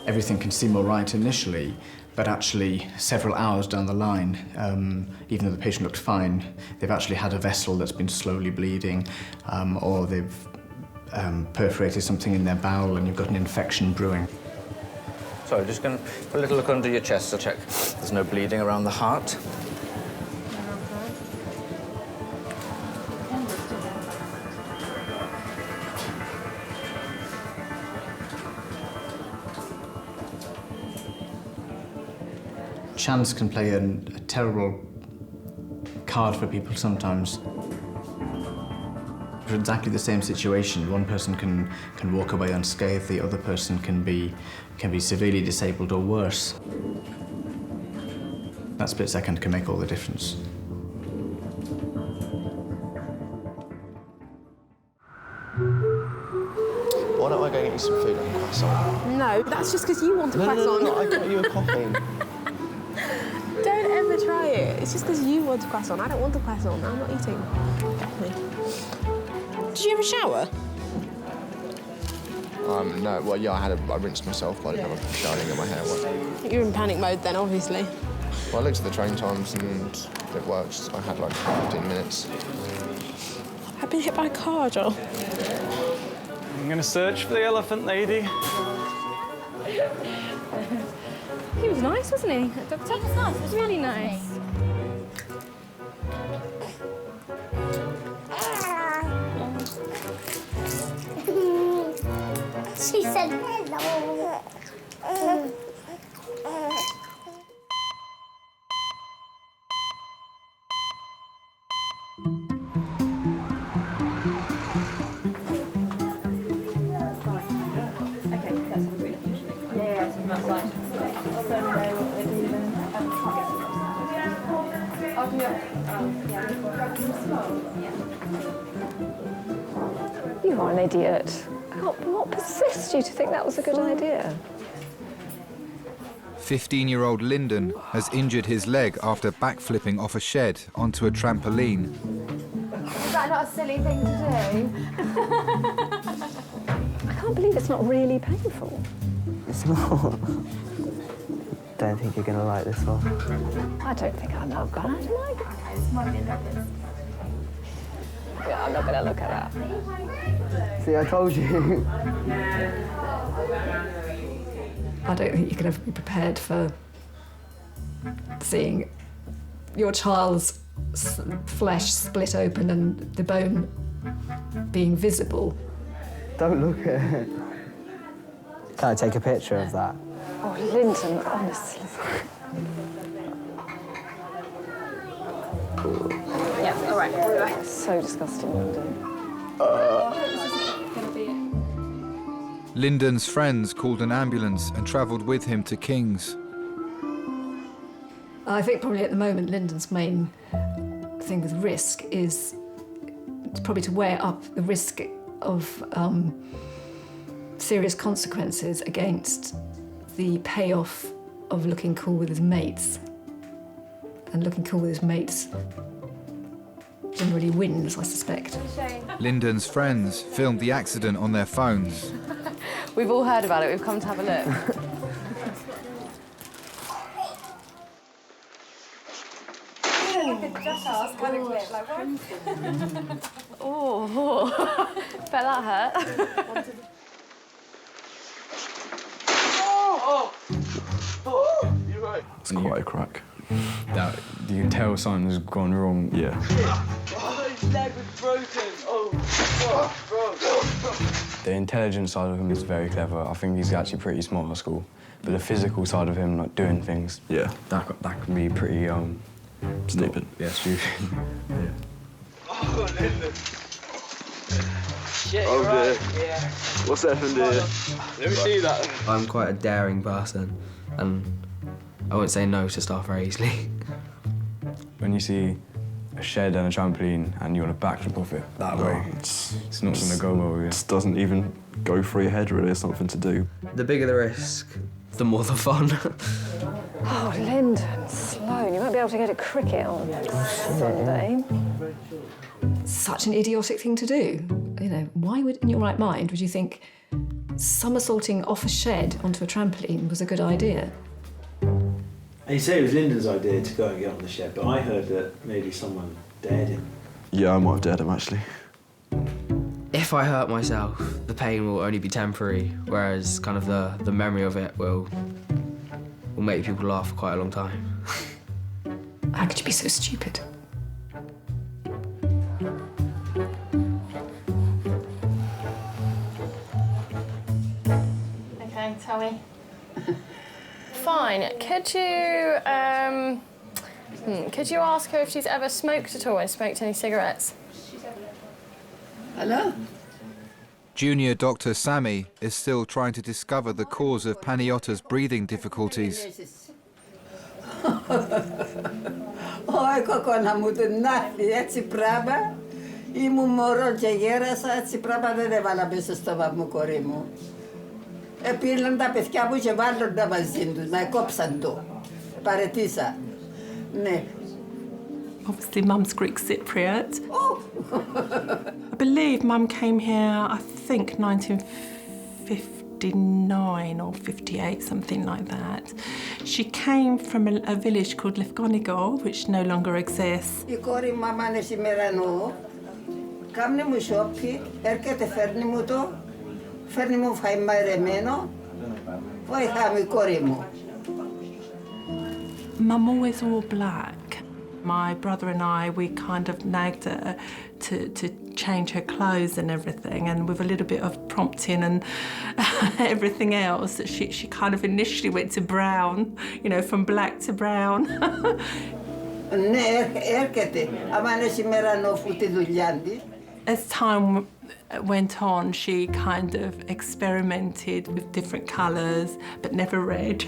Everything can seem all right initially, but actually several hours down the line, even though the patient looked fine, they've actually had a vessel that's been slowly bleeding, or they've perforated something in their bowel and you've got an infection brewing. Sorry, just going to put a little look under your chest to check there's no bleeding around the heart. Chance can play a terrible card for people sometimes. For exactly the same situation, one person can walk away unscathed, the other person can be severely disabled or worse. That split second can make all the difference. Why don't I go get you some food and a croissant? No, that's just because you want a croissant. No, I got you a coffee. Don't ever try it. It's just because you want a croissant. I don't want a croissant. I'm not eating. Get me. Did you have a shower? No, well, yeah, I rinsed myself by the time I showered and got my hair wet. You're in panic mode then, obviously. Well, I looked at the train times and it works. I had like 15 minutes. I've been hit by a car, Joel. I'm going to search for the elephant lady. He was nice, wasn't he? That was nice. It was really nice. She said hello. You are an idiot. What possessed you to think that was a good idea? 15-year-old Lyndon has injured his leg after backflipping off a shed onto a trampoline. Is that not a silly thing to do? I can't believe it's not really painful. It's not. Don't think you're going to like this one. I don't think I'm that bad, am I? Yeah, I'm not going to look at that. See, I told you. I don't think you can ever be prepared for seeing your child's flesh split open and the bone being visible. Don't look at it. Can I take a picture of that? Oh, Lyndon, honestly. Yeah, all right. So disgusting, Lyndon. Lyndon's friends called an ambulance and travelled with him to King's. I think probably at the moment Lyndon's main thing with risk is probably to weigh up the risk of serious consequences against the payoff of looking cool with his mates. And looking cool with his mates generally wins, I suspect. Lyndon's friends filmed the accident on their phones. We've all heard about it. We've come to have a look. Oh, bet that hurt. You're right. It's quite a crack. That you can tell something's gone wrong. Yeah. His leg was broken. Oh, fuck, bro. The intelligence side of him is very clever. I think he's actually pretty smart at school. But the physical side of him, like doing things, yeah, that can be pretty stupid. Yeah, stupid. Yeah. Oh, Lyndon. Shit, Oh, you're right. dear. Yeah. What's happened here? Let me see that. I'm quite a daring person, and I won't say no to stuff very easily. When you see a shed and a trampoline and you want to backflip off it that way, it's not going to go well with you. It just doesn't even go through your head, really. It's something to do. The bigger the risk, the more the fun. Oh, Lyndon, Sloan, you won't be able to go to cricket on Sunday. Such an idiotic thing to do. You know, why would, in your right mind, would you think somersaulting off a shed onto a trampoline was a good idea? And you say it was Lyndon's idea to go and get on the shed, but I heard that maybe someone dared him. Yeah, I might have dared him, actually. If I hurt myself, the pain will only be temporary, whereas kind of the memory of it will make people laugh for quite a long time. How could you be so stupid? Okay, tell me. Fine. Could you ask her if she's ever smoked at all and smoked any cigarettes? Hello? Junior Dr. Sammy is still trying to discover the cause of Paniotta's breathing difficulties. Oj, kako nam udna, έτσι πράγμα. Ήμουν μωρό και γέρασα, έτσι πράγμα δεν έβαλα μέσα στο βαμμού, κορί μου. Πήραν τα παιδιά μου και βάλουν μαζί τους, να κόψαν το. Παρετήσα. Ναι. Obviously, Mum's Greek Cypriot. Oh! I believe Mum came here, I think, 1959 or 58, something like that. She came from a village called Lefkonigo, which no longer exists. Η κόρη μου άμα σήμερα νου, κάμνε μου σόπι, έρχεται φέρνει μου το, φέρνει μου φαΐ μαϊρεμένο, βοηθάμε η κόρη μου. Mum always wore black. My brother and I, we kind of nagged her to change her clothes and everything, and with a little bit of prompting and everything else, she kind of initially went to brown, you know, from black to brown. Ναι, έρχεται. Άμα είναι σήμερα νόφου τη δουλειά της. As time went on, she kind of experimented with different colours, but never red.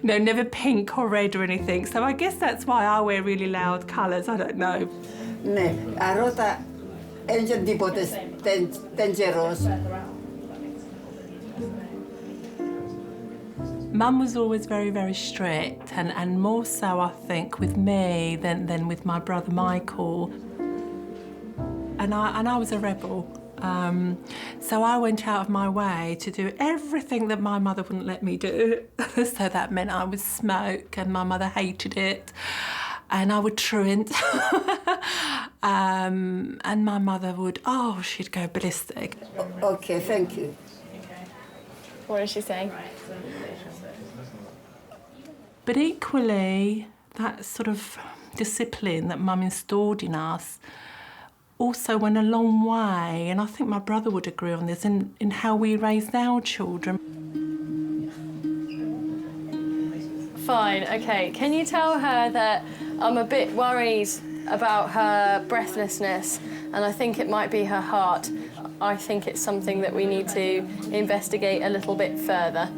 No, never pink or red or anything. So I guess that's why I wear really loud colours. I don't know. Ναι, αρώτα έγινε τίποτε τεντζερός. Mum was always very, very strict, and more so, I think, with me than with my brother Michael. And I was a rebel. So I went out of my way to do everything that my mother wouldn't let me do. So that meant I would smoke, and my mother hated it. And I would truant. And my mother would, she'd go ballistic. Okay, thank you. What is she saying? But equally, that sort of discipline that Mum installed in us also went a long way, and I think my brother would agree on this, in how we raised our children. Fine, okay. Can you tell her that I'm a bit worried about her breathlessness, and I think it might be her heart. I think it's something that we need to investigate a little bit further.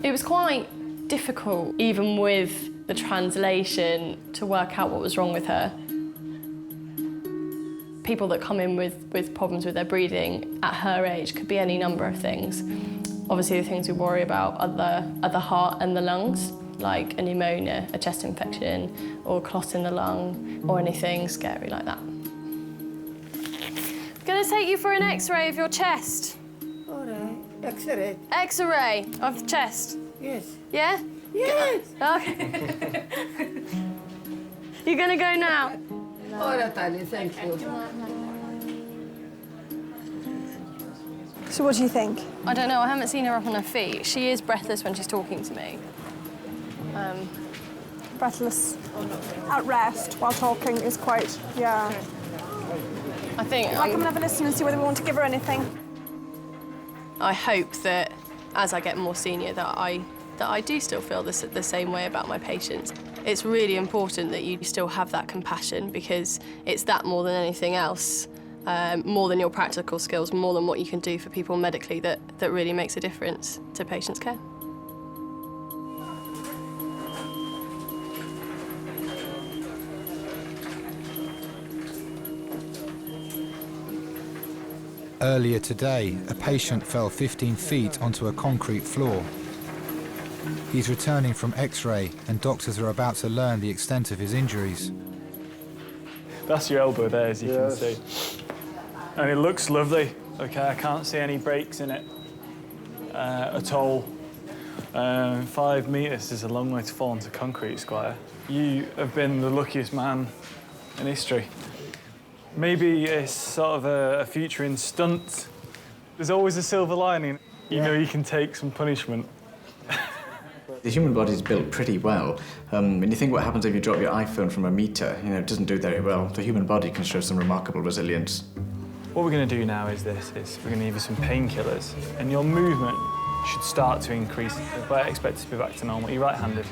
It was quite difficult, even with the translation, to work out what was wrong with her. People that come in with problems with their breathing at her age could be any number of things. Obviously, the things we worry about are the heart and the lungs, like a pneumonia, a chest infection, or a clot in the lung, or anything scary like that. I'm going to take you for an X-ray of your chest. All right, X-ray. X-ray of the chest. Yes. Yeah? Yes. Okay. You're going to go now? All right, Tali, thank you. So what do you think? I don't know, I haven't seen her up on her feet. She is breathless when she's talking to me. Breathless at rest while talking is quite, yeah. I think... I can have a listen and see whether we want to give her anything. I hope that as I get more senior that I do still feel the same way about my patients. It's really important that you still have that compassion, because it's that more than anything else, more than your practical skills, more than what you can do for people medically, that really makes a difference to patients' care. Earlier today, a patient fell 15 feet onto a concrete floor. He's returning from X-ray, and doctors are about to learn the extent of his injuries. That's your elbow there, as you can see. And it looks lovely. Okay, I can't see any breaks in it at all. 5 metres is a long way to fall onto concrete, Squire. You have been the luckiest man in history. Maybe it's sort of a future in stunts. There's always a silver lining. You know you can take some punishment. The human body is built pretty well. When you think what happens if you drop your iPhone from a metre, it doesn't do very well. The human body can show some remarkable resilience. What we're going to do now is we're going to give you some painkillers, and your movement should start to increase. But I expect it to be back to normal. You're right-handed,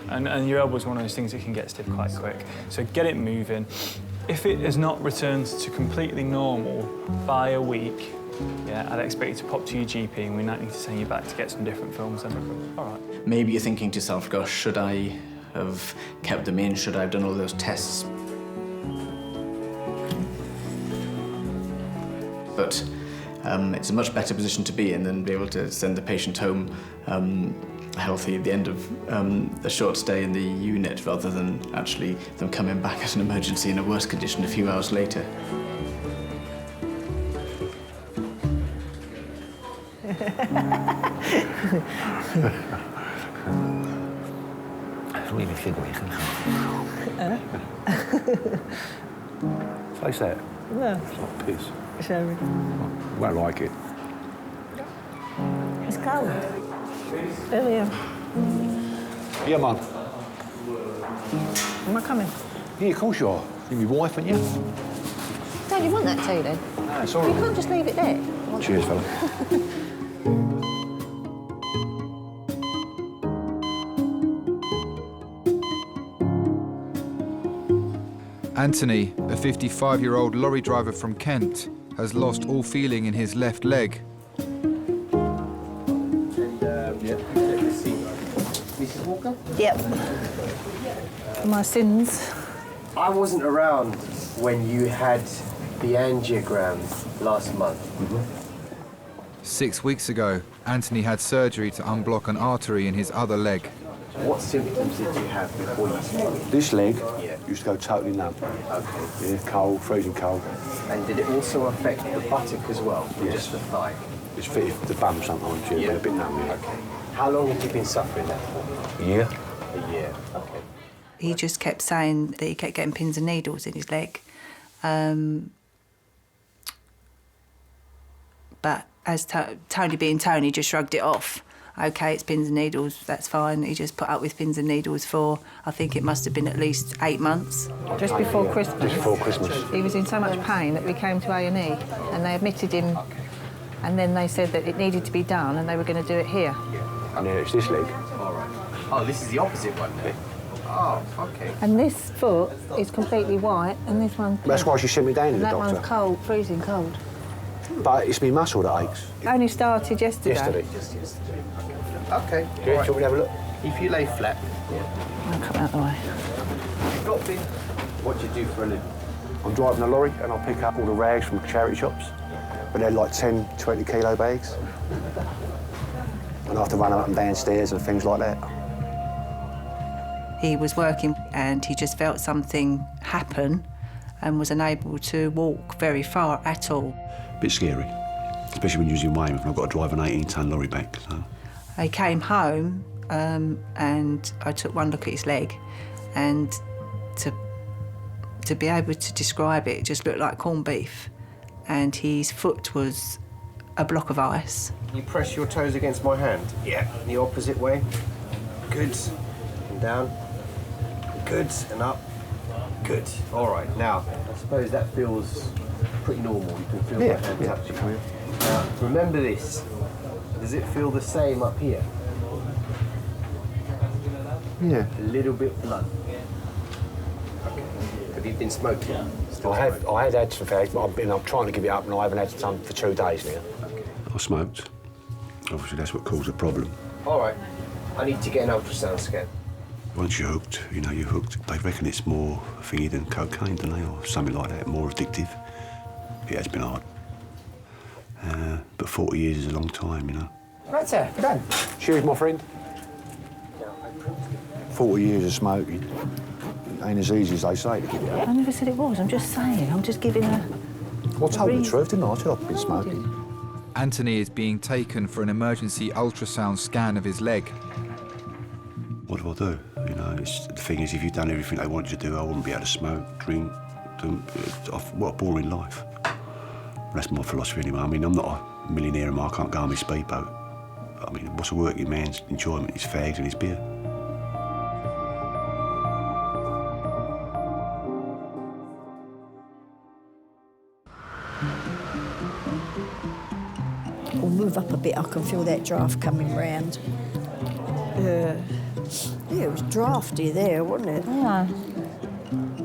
and your elbow is one of those things that can get stiff quite quick. So get it moving. If it has not returned to completely normal by a week, I'd expect you to pop to your GP, and we might need to send you back to get some different films. All right. Maybe you're thinking to yourself, gosh, should I have kept them in? Should I have done all those tests? But it's a much better position to be in than be able to send the patient home healthy at the end of a short stay in the unit rather than actually them coming back as an emergency in a worse condition a few hours later. Voel je mijn vinger weer gaan? Face that. No. It's like piss. Sorry. Won't like it. It's cold. Earlier. Yeah, man. Am I coming? Yeah, of course you are. You're my wife, aren't you? Don't you want that tea then? No, it's all right. You can't just leave it there. Cheers, fella. Anthony, a 55-year-old lorry driver from Kent, has lost all feeling in his left leg. Mrs. Walker? Yep. My sins. I wasn't around when you had the angiogram last month. 6 weeks ago, Anthony had surgery to unblock an artery in his other leg. What symptoms did you have before you started? This leg Yeah. used to go totally numb. Okay. Yeah, cold, freezing cold. And did it also affect the buttock as well? Or Yes. just the thigh? It's fit the bum sometimes, yeah, but a bit numb, yeah. Okay. How long have you been suffering that for? A year. A year. Okay. He just kept saying that he kept getting pins and needles in his leg. But as Tony being Tony, just shrugged it off. OK, it's pins and needles, that's fine. He just put up with pins and needles for, I think it must have been at least 8 months. Just before Christmas. Just before Christmas. He was in so much pain that we came to A&E and they admitted him, and then they said that it needed to be done and they were going to do it here. And then it's this leg. All right. Oh, this is the opposite one then? Oh, okay. And this foot is completely white and this one's That's why she sent me down to and the that doctor. one's cold, freezing cold. But it's my muscle that aches. Only started yesterday. Yesterday. Just yesterday. Okay. Yeah, do you want me to have a look? If you lay flat, I'll come out the way. you've got been. What do you do for a living? I'm driving a lorry and I'll pick up all the rags from charity shops. But they're like 10, 20 kilo bags. And I have to run them up and downstairs and things like that. He was working and he just felt something happen and was unable to walk very far at all. Bit scary, especially when you're using Weymouth and I've got to drive an 18-tonne lorry back. So. I came home and I took one look at his leg, and to be able to describe it, it just looked like corned beef. And his foot was a block of ice. You press your toes against my hand. Yeah. In the opposite way. Good. And down. Good. And up. Good. All right. Now, I suppose that feels pretty normal. You can feel my hand touching. Now, remember this. Does it feel the same up here? Yeah. A little bit blunt. Okay. Have you been smoking? I had some fags, but I'm trying to give it up and I haven't had some for 2 days now. Okay. I smoked. Obviously, that's what caused the problem. All right. I need to get an ultrasound scan. Once you're hooked, you know, you're hooked. They reckon it's more thingy than cocaine, don't they, or something like that, more addictive. It has been hard. But 40 years is a long time, you know. Right, sir, we're done. Cheers, my friend. 40 years of smoking ain't as easy as they say. I never said it was, I'm just saying, I'm just giving a... Well, I told the truth, didn't I? I said I've been smoking. Anthony is being taken for an emergency ultrasound scan of his leg. What do I do? You know, the thing is, if you'd done everything they wanted you to do, I wouldn't be able to smoke, drink, what a boring life. That's my philosophy anyway. I mean, I'm not a millionaire and I can't go on my speedboat. I mean, what's a working man's enjoyment? His fags and his beer. We'll move up a bit, I can feel that draft coming round. Yeah, it was drafty there, wasn't it? Yeah.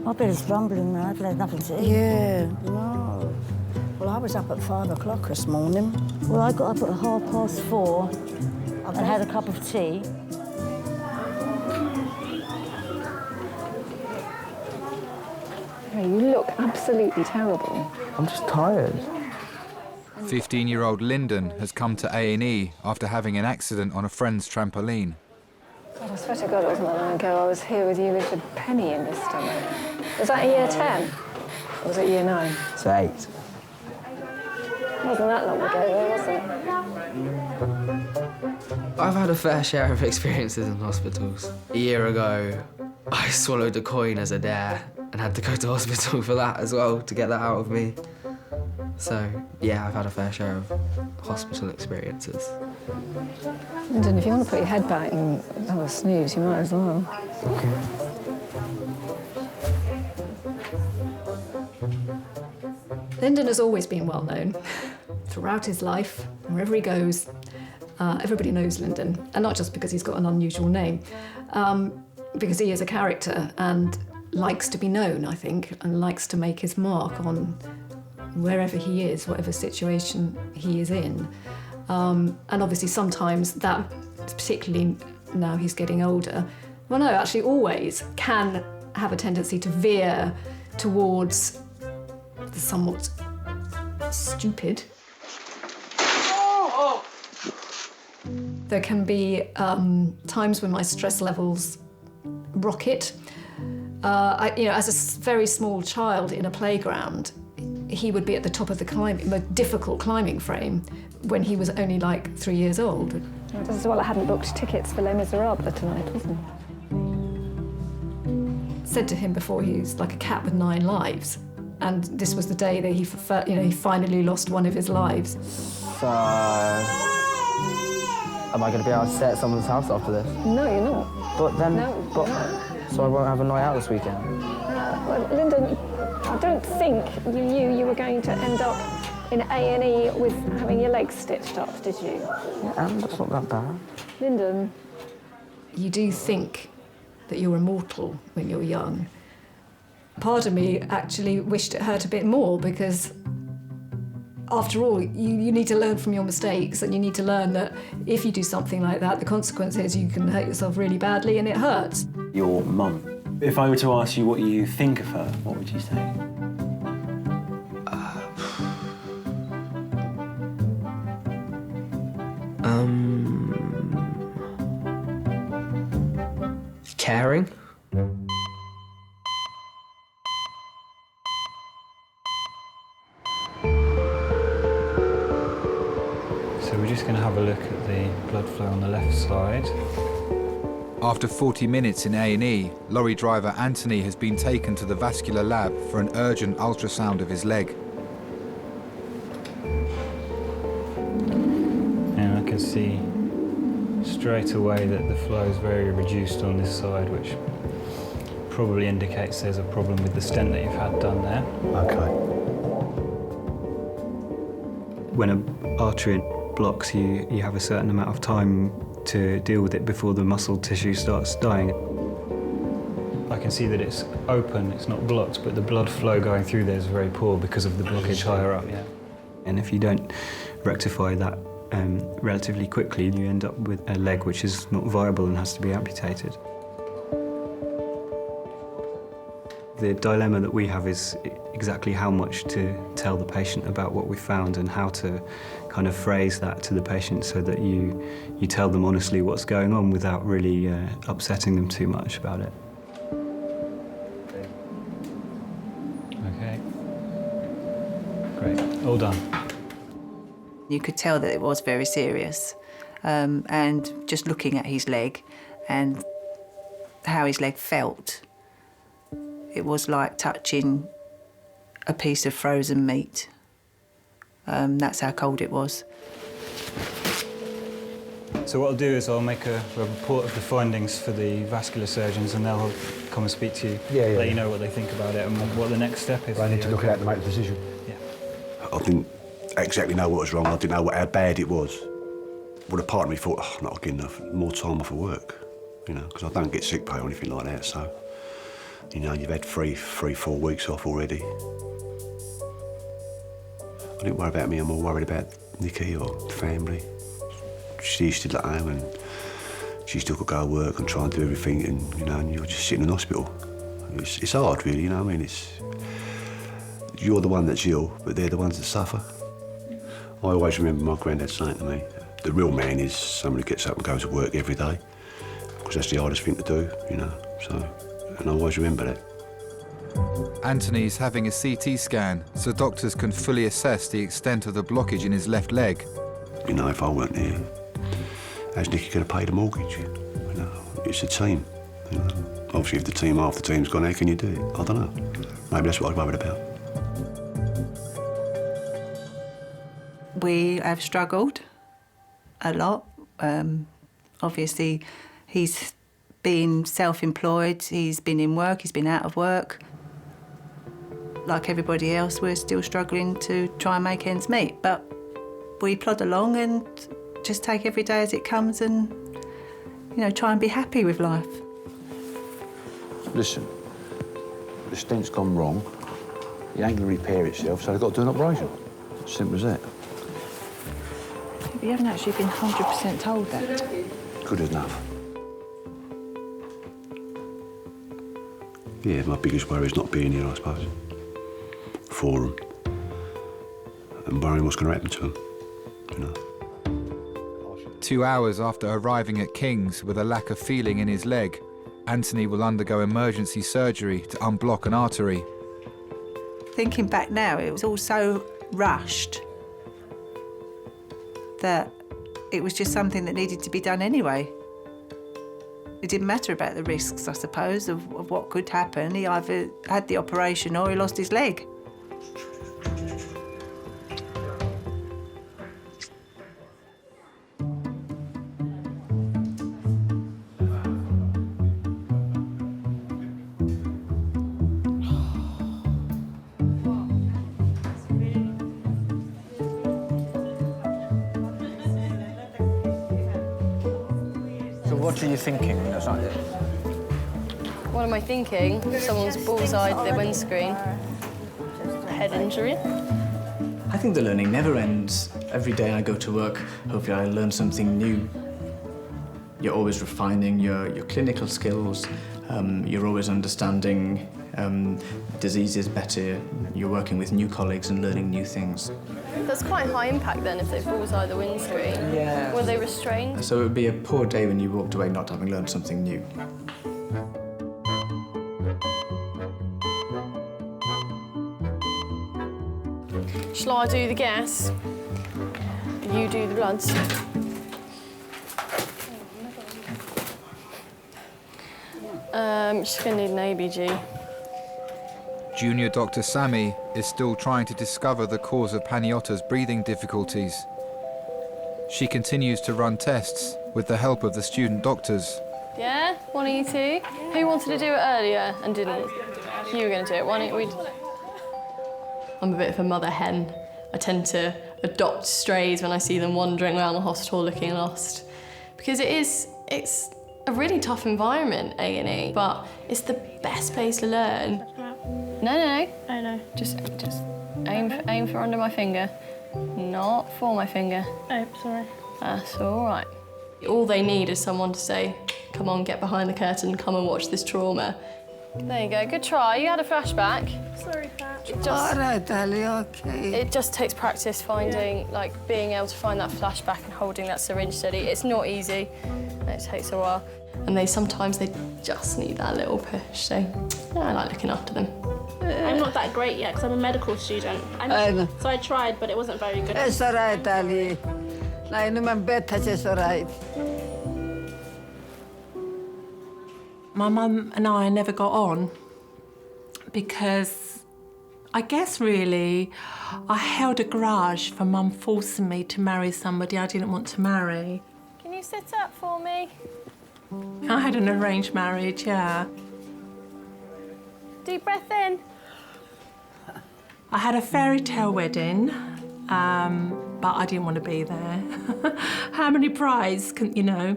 I bet it's rumbling now, I've had nothing to eat. Yeah, no. Well, I was up at 5 o'clock this morning. Well, I got up at 4:30 and had a cup of tea. You look absolutely terrible. I'm just tired. 15-year-old Lyndon has come to A&E after having an accident on a friend's trampoline. God, I swear to God it wasn't that long ago I was here with you with a penny in your stomach. Was that in year 10? Or was it year 9? It's 8. It wasn't that long ago, though, was it? I've had a fair share of experiences in hospitals. A year ago, I swallowed a coin as a dare and had to go to hospital for that as well, to get that out of me. So, yeah, I've had a fair share of hospital experiences. Lyndon, if you want to put your head back and have a snooze, you might as well. Okay. Lyndon has always been well known. Throughout his life, wherever he goes, everybody knows Lyndon. And not just because he's got an unusual name, because he is a character and likes to be known, I think, and likes to make his mark on wherever he is, whatever situation he is in. And obviously sometimes that, particularly now he's getting older, well no, actually always can have a tendency to veer towards the somewhat stupid. There can be times when my stress levels rocket. As a very small child in a playground, he would be at the top of the most difficult climbing frame when he was only like 3 years old. This is why I hadn't booked tickets for Les Miserables tonight, wasn't it? Said to him before he was like a cat with 9 lives, and this was the day that he finally lost one of his lives. So, am I going to be able to stay at someone's house after this? No, you're not. But then, No, but, you're not. so I won't have a night out this weekend. Well, Lyndon, I don't think you knew you were going to end up in A&E with having your legs stitched up, did you? Yeah, that's not that bad. Lyndon, you do think that you're immortal when you're young. Part of me actually wished it hurt a bit more because, after all, you need to learn from your mistakes, and you need to learn that if you do something like that, the consequence is you can hurt yourself really badly and it hurts. Your mum. If I were to ask you what you think of her, what would you say? Caring. So we're just going to have a look at the blood flow on the left side. After 40 minutes in A&E, lorry driver Anthony has been taken to the vascular lab for an urgent ultrasound of his leg. And I can see straight away that the flow is very reduced on this side, which probably indicates there's a problem with the stent that you've had done there. Okay. When an artery blocks, you have a certain amount of time to deal with it before the muscle tissue starts dying. I can see that it's open, it's not blocked, but the blood flow going through there is very poor because of the blockage higher up. Yeah. And if you don't rectify that relatively quickly, you end up with a leg which is not viable and has to be amputated. The dilemma that we have is exactly how much to tell the patient about what we found and how to kind of phrase that to the patient so that you tell them honestly what's going on without really upsetting them too much about it. Okay. Great. All done. You could tell that it was very serious. And just looking at his leg and how his leg felt, it was like touching a piece of frozen meat. That's how cold it was. So what I'll do is I'll make a report of the findings for the vascular surgeons and they'll come and speak to you, let you know what they think about it and what the next step is. I need to look at it to make the decision. Yeah. I didn't exactly know what was wrong. I didn't know how bad it was. But a part of me thought, oh, not getting enough, more time off of work, you know, because I don't get sick pay or anything like that, so, you know, you've had 4 weeks off already. I didn't worry about me, I'm more worried about Nikki or the family. She's still at home and she still could go to work and try and do everything and, you know, and you're just sitting in hospital. It's hard, really, you know what I mean? You're the one that's ill, but they're the ones that suffer. I always remember my granddad saying to me, the real man is someone who gets up and goes to work every day, because that's the hardest thing to do, you know, so, and I always remember that. Anthony's having a CT scan so doctors can fully assess the extent of the blockage in his left leg. You know, if I weren't here, how's Nicky going to pay the mortgage? You know, it's a team. You know. Obviously, if half the team's gone, how can you do it? I don't know. Maybe that's what I'm worried about. We have struggled a lot. Obviously, he's been self-employed, he's been in work, he's been out of work. Like everybody else, we're still struggling to try and make ends meet, but we plod along and just take every day as it comes and, you know, try and be happy with life. Listen, the stent's gone wrong. It ain't going to repair itself, so they've got to do an operation. Simple as that. But you haven't actually been 100% told that. Good enough. Yeah, my biggest worry is not being here, I suppose. For them. And worrying what's going to happen to them, you know. 2 hours after arriving at King's with a lack of feeling in his leg, Anthony will undergo emergency surgery to unblock an artery. Thinking back now, it was all so rushed that it was just something that needed to be done anyway. It didn't matter about the risks, I suppose, of what could happen. He either had the operation or he lost his leg. What are you thinking? What am I thinking? Someone's bullseyed the windscreen. Head injury. I think the learning never ends. Every day I go to work, hopefully I learn something new. You're always refining your clinical skills. You're always understanding diseases better. You're working with new colleagues and learning new things. That's quite high impact then if they bullseye the windscreen. Yeah. Were they restrained? So it would be a poor day when you walked away not having learned something new. Shall I do the gas? You do the bloods. She's going to need an ABG. Junior Dr. Sammy is still trying to discover the cause of Paniotta's breathing difficulties. She continues to run tests with the help of the student doctors. Yeah? One of you two? Who wanted to do it earlier and didn't? You were going to do it. Why don't we... I'm a bit of a mother hen. I tend to adopt strays when I see them wandering around the hospital looking lost. Because it's a really tough environment, A&E, but it's the best place to learn. No. Oh, no. Just aim for under my finger, not for my finger. Oh, sorry. That's all right. All they need is someone to say, come on, get behind the curtain, come and watch this trauma. There you go, good try. You had a flashback. Sorry, Pat. All right, Ali, okay. It just takes practice finding, like, being able to find that flashback and holding that syringe steady. It's not easy. It takes a while. And sometimes they just need that little push. So, yeah, I like looking after them. I'm not that great yet because I'm a medical student. So I tried, but it wasn't very good. It's all right, Ali. It's all right. My mum and I never got on because I guess really I held a grudge for Mum forcing me to marry somebody I didn't want to marry. Can you sit up for me? I had an arranged marriage, yeah. Deep breath in. I had a fairy tale wedding, but I didn't want to be there. How many brides can, you know?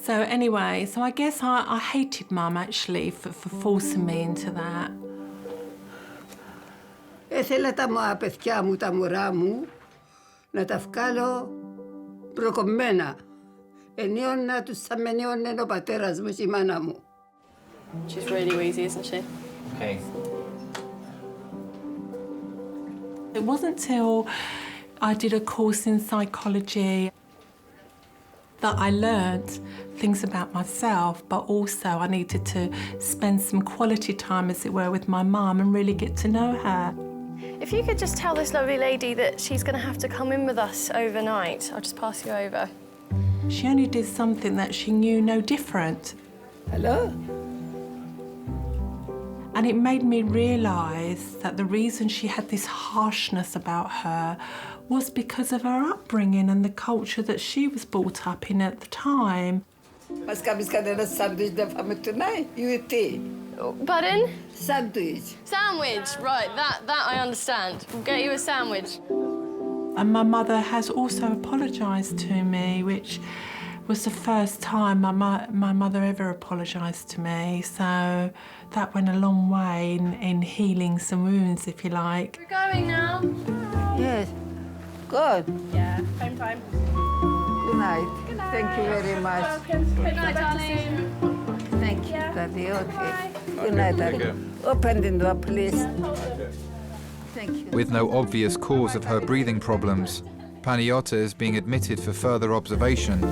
So anyway, so I guess I hated Mum actually for forcing me into that. Ήθελα τα παιδιά μου, τα μωρά μου, να τα βγάλω προκομμένα. Ενίωνα τους σαν με ενίωνε ο πατέρας μου και η μάνα μου. She's really wheezy, isn't she? Okay. It wasn't till I did a course in psychology that I learnt things about myself, but also I needed to spend some quality time, as it were, with my mum and really get to know her. If you could just tell this lovely lady that she's going to have to come in with us overnight, I'll just pass you over. She only did something that she knew no different. Hello? And it made me realise that the reason she had this harshness about her was because of her upbringing and the culture that she was brought up in at the time. Mas cabe cadê sandwich da fama tonight? You eat. Pardon? Sandwich. Sandwich, right, that I understand. We'll get you a sandwich. And my mother has also apologised to me, which was the first time my mother ever apologised to me. So that went a long way in healing some wounds, if you like. We're going now. Yes. Good. Yeah, home time. Good night. Good night. Thank you very much. Welcome. Good night, darling. Thank you, Daddy. Okay. Good night, Daddy. Open the door, please. Thank you. With no obvious cause of her breathing problems, Paniota is being admitted for further observation.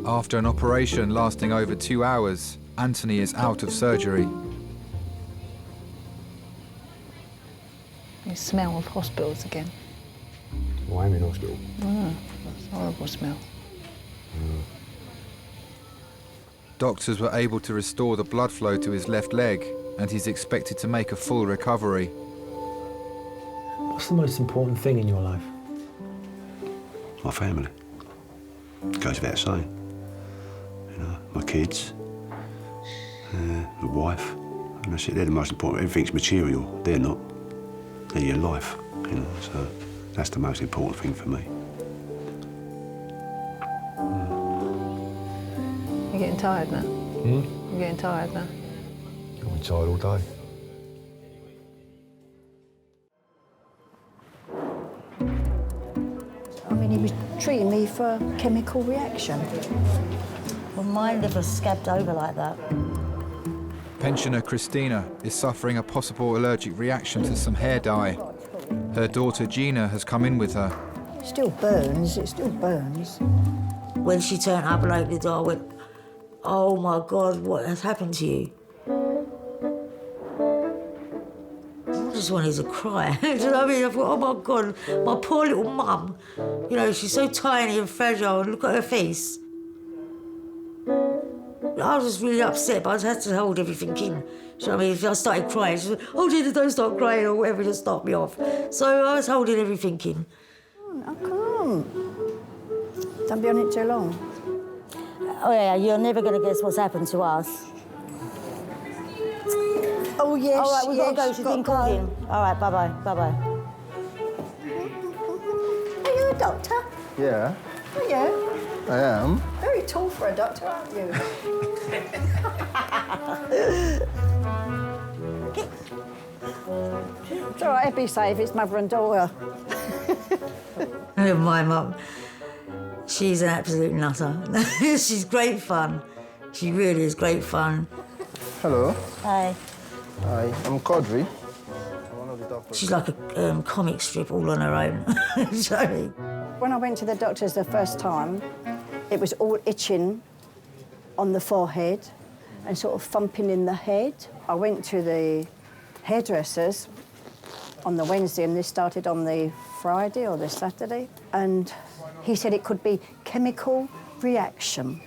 After an operation lasting over 2 hours, Anthony is out of surgery. You smell of hospitals again. Why am I in hospital? That's a horrible smell. Doctors were able to restore the blood flow to his left leg, and he's expected to make a full recovery. What's the most important thing in your life? My family. It goes without saying. You know, my kids, my wife, and that's it. They're the most important. Everything's material. They're not. They're your life. You know, so that's the most important thing for me. You're getting tired now? You're getting tired now? I'm tired all day. I mean, he was treating me for chemical reaction. Well, my liver scabbed over like that. Pensioner Christina is suffering a possible allergic reaction to some hair dye. Her daughter Gina has come in with her. It still burns, it still burns. When she turned up and opened the door, I went, oh my God, what has happened to you? I just wanted to cry. Do you know what I mean? I thought, oh my God, my poor little mum. You know, she's so tiny and fragile, and look at her face. I was just really upset, but I just had to hold everything in. Do you know what I mean? If I started crying, she was like, oh, Gina, don't start crying or whatever to start me off. So I was holding everything in. I can't. Don't be on it too long. Oh yeah, you're never going to guess what's happened to us. Oh, yes, all right, we've got to go. She's been cooking. All right, bye-bye, bye-bye. Are you a doctor? Yeah, Are you? I am. Very tall for a doctor, aren't you? It's all right, be safe, it's mother and daughter. My mum, she's an absolute nutter. She's great fun. She really is great fun. Hello. Hi. Hi, I'm Quadri. She's like a comic strip all on her own. Sorry. When I went to the doctors the first time, it was all itching on the forehead and sort of thumping in the head. I went to the hairdressers on the Wednesday and this started on the Friday or the Saturday, and he said it could be chemical reaction.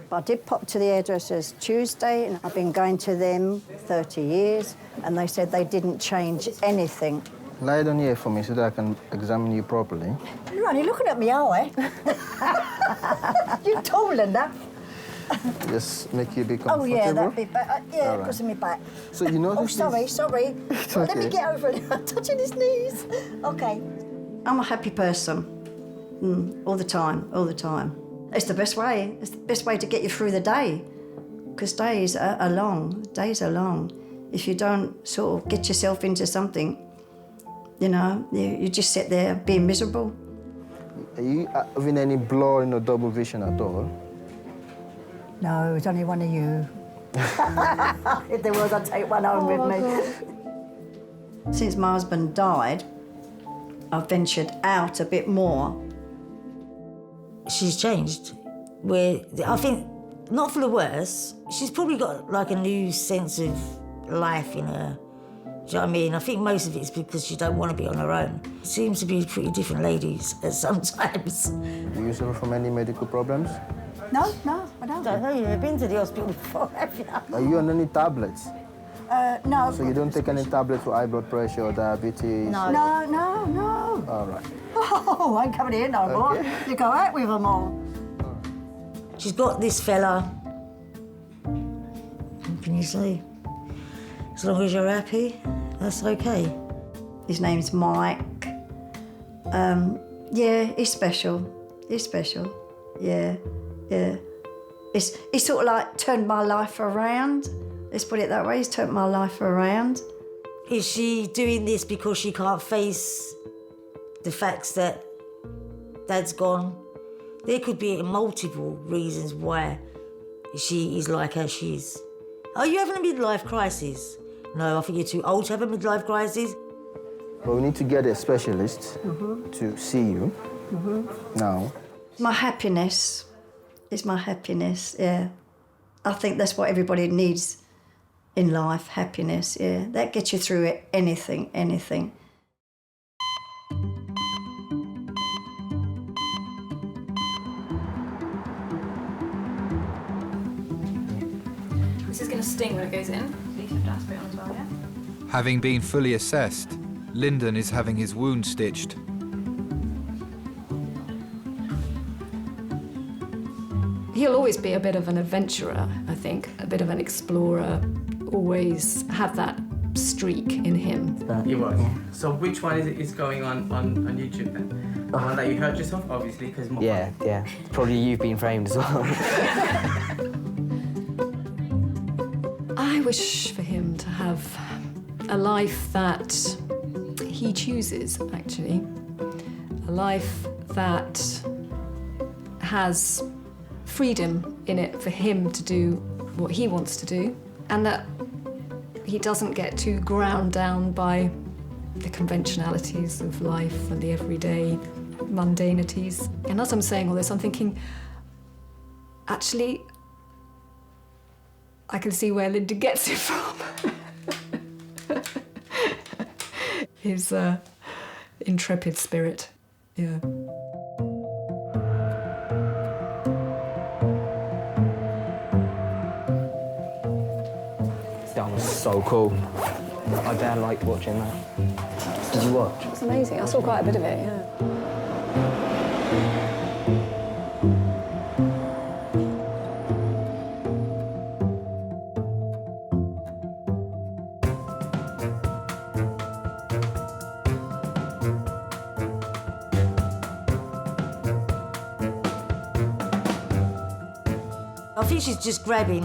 But I did pop to the hairdressers Tuesday, and I've been going to them 30 years, and they said they didn't change anything. Lie down here for me so that I can examine you properly. You're only looking at me, are we? You're tall enough. Just make you a bit comfortable. Oh, yeah, that'd be better. Yeah, All right. because of my back. So you know Oh, this sorry, is... sorry. It's Let me okay. get over it. I'm touching his knees. OK. I'm a happy person. All the time, all the time. It's the best way. It's the best way to get you through the day. Because days are long. Days are long. If you don't sort of get yourself into something, you know, you just sit there being miserable. Are you having any blurring or double vision at all? No, it's only one of you. If there was, I'd take one home with me. Since my husband died, I've ventured out a bit more. She's changed. I think, not for the worse, she's probably got like a new sense of life in her. Do you know what I mean? I think most of it's because she don't want to be on her own. Seems to be pretty different ladies sometimes. Do you suffer from any medical problems? No, I don't. I know you've never been to the hospital before, have you? Are you on any tablets? No. So you don't take any tablets for high blood pressure or diabetes? No. All right. Oh, I ain't coming here no more. You go out with them all. She's got this fella. What can you say? As long as you're happy, that's okay. His name's Mike. Yeah, he's special. He's special. Yeah. It's sort of like turned my life around. Let's put it that way. He's turned my life around. Is she doing this because she can't face the facts that Dad's gone? There could be multiple reasons why she is like how she is. Are you having a midlife crisis? No, I think you're too old to have a midlife crisis. But we need to get a specialist to see you now. My happiness is my happiness, yeah. I think that's what everybody needs in life, happiness, yeah. That gets you through it, anything. This is going to sting when it goes in. So you have to aspirate on as well, yeah? Having been fully assessed, Lyndon is having his wound stitched. He'll always be a bit of an adventurer, I think, a bit of an explorer, always have that streak in him. You was. So which one is going on YouTube then? The one that you hurt yourself, obviously, because Yeah. Probably you've been framed as well. I wish for him to have a life that he chooses, actually. A life that has freedom in it for him to do what he wants to do, and that he doesn't get too ground down by the conventionalities of life and the everyday mundanities. And as I'm saying all this, I'm thinking, actually, I can see where Linda gets it from. His intrepid spirit, yeah. That was so cool. I damn liked watching that. Did you watch? It was amazing. I saw quite a bit of it, yeah. I think she's just grabbing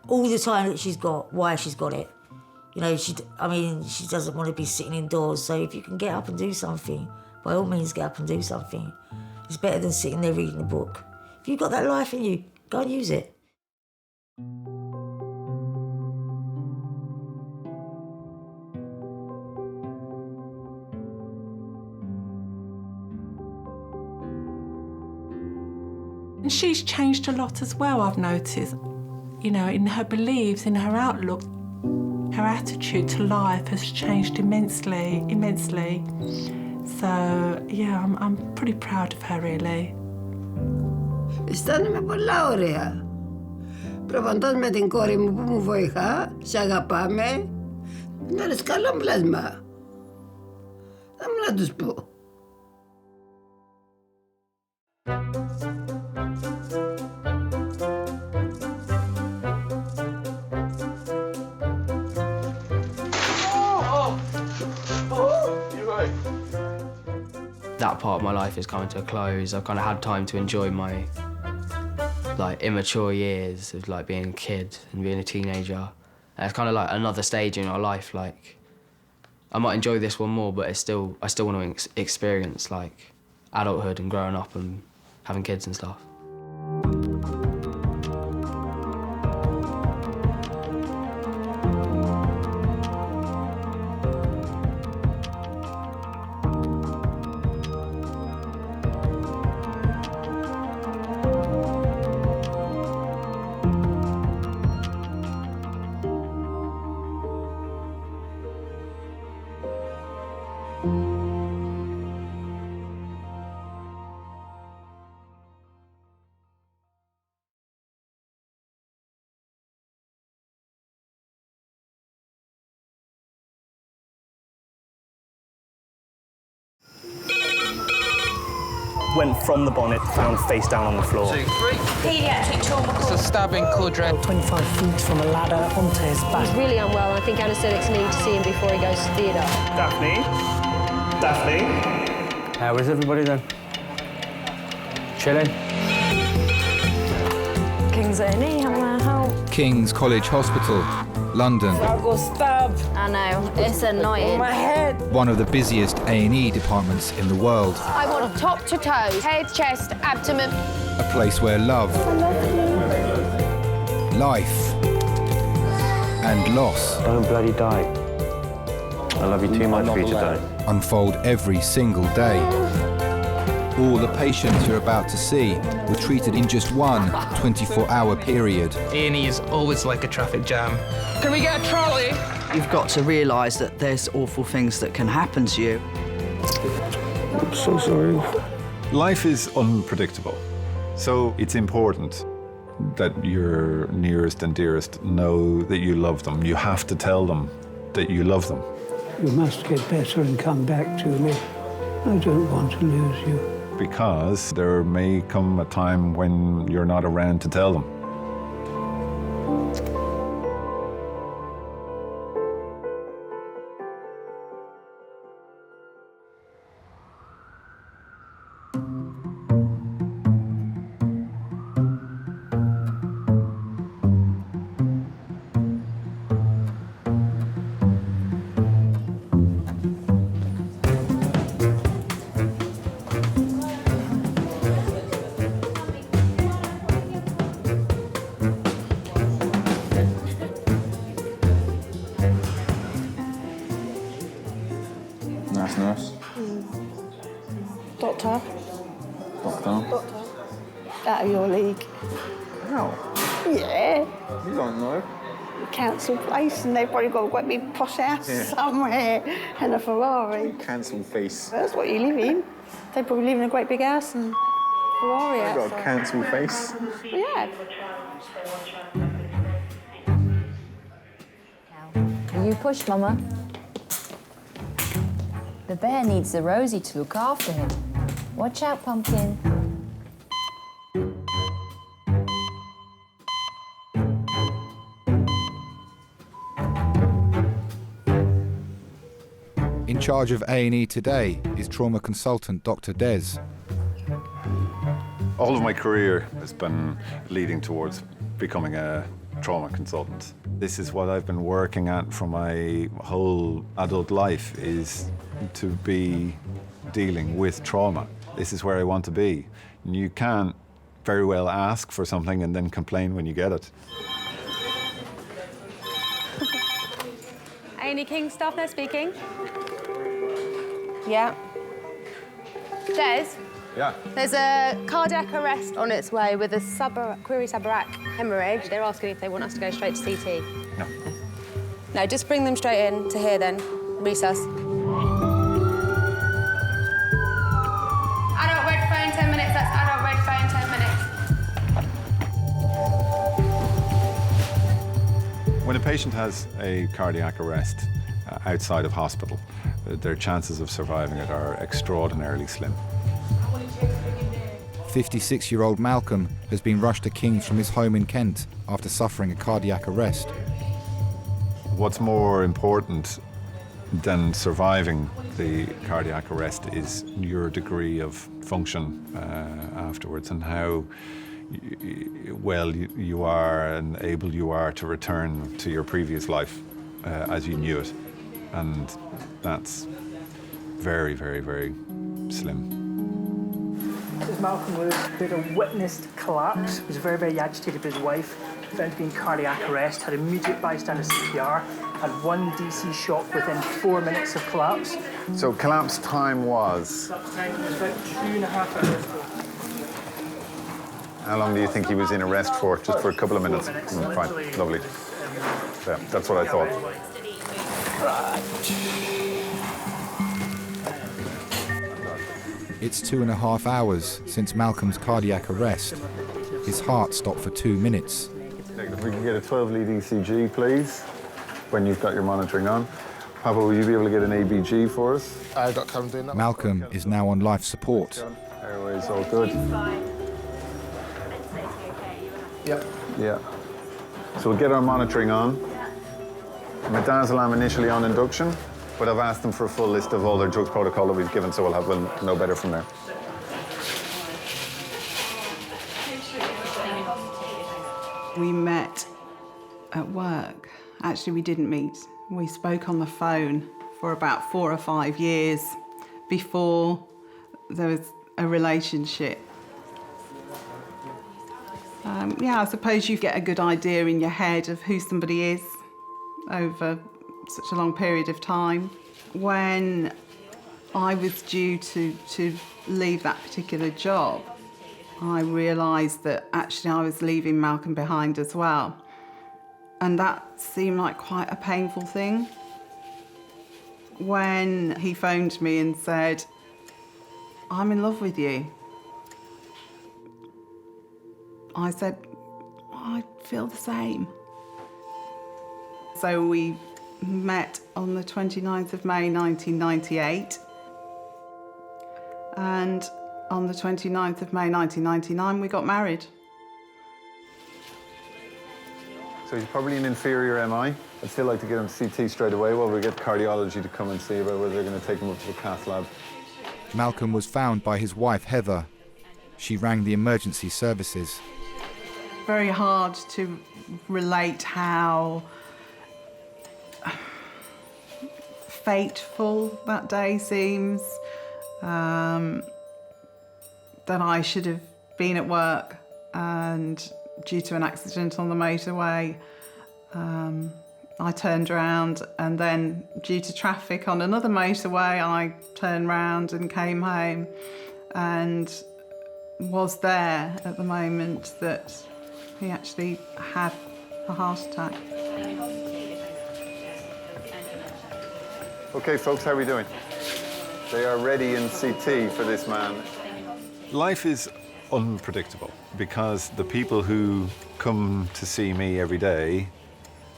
all the time that she's got, why she's got it. You know, she doesn't want to be sitting indoors, so if you can get up and do something, by all means get up and do something. It's better than sitting there reading a book. If you've got that life in you, go and use it. And she's changed a lot as well, I've noticed. You know, in her beliefs, in her outlook, her attitude to life has changed immensely. So, yeah, I'm pretty proud of her, really. Αισθάνομαι πολλά ωραία. Προπαντός με την κόρη μου που μου βοηθά, σε αγαπάμε. Να είναι καλό πλάσμα. Θα μου να τους πω. That part of my life is coming to a close. I've kind of had time to enjoy my immature years of being a kid and being a teenager. And it's kind of like another stage in our life. I might enjoy this one more, but I still want to experience adulthood and growing up and having kids and stuff. went from the bonnet, found face down on the floor. 2, 3. Pediatric trauma. It's a stabbing, Cordray. 25 feet from a ladder onto his back. He's really unwell, and I think anaesthetics need to see him before he goes to theatre. Daphne? Daphne? How is everybody then? Chilling? King's A&E, how can I help? King's College Hospital, London. I got stabbed. I know, it's annoying. My head. One of the busiest A&E departments in the world. I want top to toe, head, chest, abdomen. A place where love, life, and loss Don't bloody die. I love you too much for you to die. unfold every single day. All the patients you're about to see were treated in just one 24-hour period. A&E is always like a traffic jam. Can we get a trolley? You've got to realise that there's awful things that can happen to you. I'm so sorry. Life is unpredictable, so it's important that your nearest and dearest know that you love them. You have to tell them that you love them. You must get better and come back to me. I don't want to lose you. Because there may come a time when you're not around to tell them. Nurse. Doctor. Doctor. Out of your league. How? Yeah. You don't know. Council place, and they've probably got a great big posh house Yeah. somewhere and a Ferrari. Cancel face. That's what you live in. They probably live in a great big house and Ferrari You got a outside. cancel face. Yeah. You push, Mama. The bear needs the Rosie to look after him. Watch out, Pumpkin. In charge of A&E today is trauma consultant Dr. Des. All of my career has been leading towards becoming a trauma consultant. This is what I've been working at for my whole adult life, is to be dealing with trauma. This is where I want to be. And you can't very well ask for something and then complain when you get it. A&E King staff nurse speaking. Yeah. Des, Yeah. there's a cardiac arrest on its way with a query subarach hemorrhage. They're asking if they want us to go straight to CT. No. No, just bring them straight in to here then. Resus. Adult red phone, 10 minutes. That's adult red phone, 10 minutes. When a patient has a cardiac arrest outside of hospital, their chances of surviving it are extraordinarily slim. 56-year-old Malcolm has been rushed to King's from his home in Kent after suffering a cardiac arrest. What's more important than surviving the cardiac arrest is your degree of function afterwards, and how well you are and able you are to return to your previous life as you knew it. And that's very, very, very slim. As Malcolm was, had a witnessed collapse, was very, very agitated with his wife, found to be in cardiac arrest, had immediate bystander CPR, had one DC shock within 4 minutes of collapse. So collapse time was? That time was about 2.5 hours. How long do you think he was in arrest for? Just for a couple of minutes? 4 minutes, Fine, literally. lovely. Yeah, that's what I thought. It's 2.5 hours since Malcolm's cardiac arrest. His heart stopped for 2 minutes. If we can get a 12-lead ECG, please, when you've got your monitoring on. Papa, will you be able to get an ABG for us? I got Callum doing that. Malcolm is now on life support. Airway's all good. Yep. Yeah. So we'll get our monitoring on. Midazolam initially on induction, but I've asked them for a full list of all their drugs protocol that we've given, so we'll know better from there. We met at work. Actually, we didn't meet. We spoke on the phone for about 4 or 5 years before there was a relationship. Yeah, I suppose you get a good idea in your head of who somebody is over such a long period of time. When I was due to leave that particular job, I realised that actually I was leaving Malcolm behind as well. And that seemed like quite a painful thing. When he phoned me and said, "I'm in love with you," I said, "I feel the same." So we met on the 29th of May 1998. And on the 29th of May 1999, we got married. So he's probably an inferior MI. I'd still like to get him CT straight away while we get cardiology to come and see about whether they're going to take him up to the cath lab. Malcolm was found by his wife, Heather. She rang the emergency services. Very hard to relate how fateful that day seems. That I should have been at work and due to an accident on the motorway, I turned around, and then due to traffic on another motorway, I turned round and came home and was there at the moment that he actually had a heart attack. Okay, folks, how are we doing? They are ready in CT for this man. Life is unpredictable because the people who come to see me every day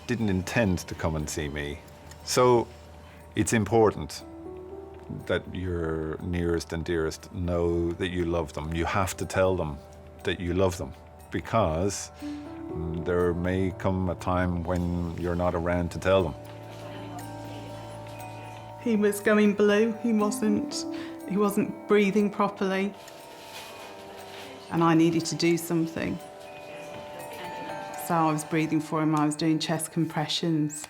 didn't intend to come and see me. So it's important that your nearest and dearest know that you love them. You have to tell them that you love them because there may come a time when you're not around to tell them. He was going blue. He wasn't breathing properly. And I needed to do something. So I was breathing for him. I was doing chest compressions.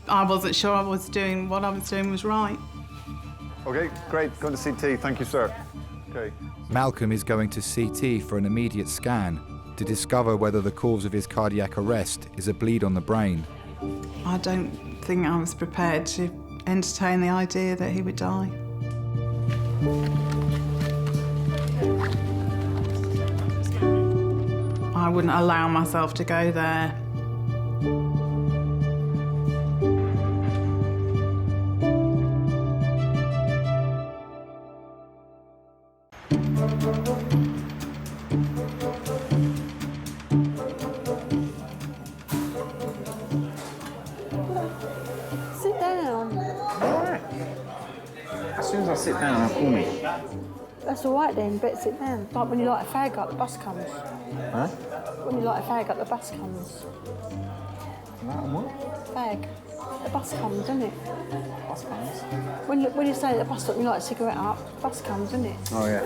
I wasn't sure what I was doing was right. Okay, great. Going to CT. Thank you, sir. Okay. Malcolm is going to CT for an immediate scan to discover whether the cause of his cardiac arrest is a bleed on the brain. I don't think I was prepared to entertain the idea that he would die. I wouldn't allow myself to go there. Sit down. As soon as I sit down, call me. That's all right then, but sit down. Like when you light a fag up, the bus comes. Huh? When you light a fag up, the bus comes. Light what? Fag. The bus comes, doesn't it? Bus comes? When you stay at the bus stop and you light a cigarette up, the bus comes, doesn't it? Oh, yeah.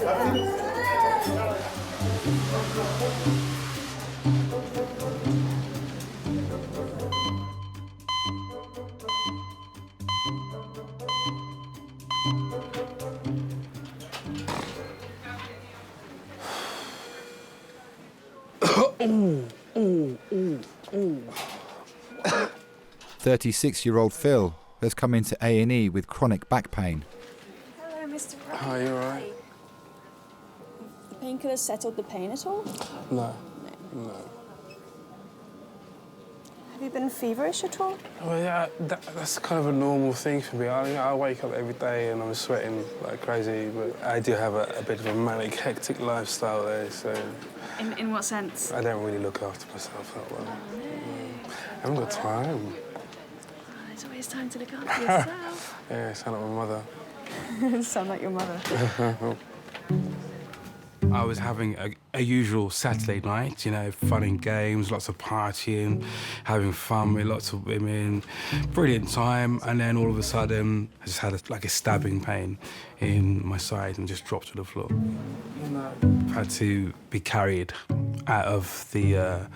Ooh, ooh, ooh, ooh. 36-year-old Phil has come into A&E with chronic back pain. Hello, Mr. Brown. Hi, you all right? The painkiller settled the pain at all? No. No. Have you been feverish at all? Well, yeah, that's kind of a normal thing for me. I wake up every day and I'm sweating like crazy, but I do have a bit of a manic, hectic lifestyle there, so... In what sense? I don't really look after myself that well. I haven't got time. There's always time to look after yourself. Yeah, sound like my mother. Sound like your mother. I was having a usual Saturday night, you know, fun and games, lots of partying, having fun with lots of women, brilliant time, and then all of a sudden I just had a stabbing pain in my side and just dropped to the floor. Had to be carried out of the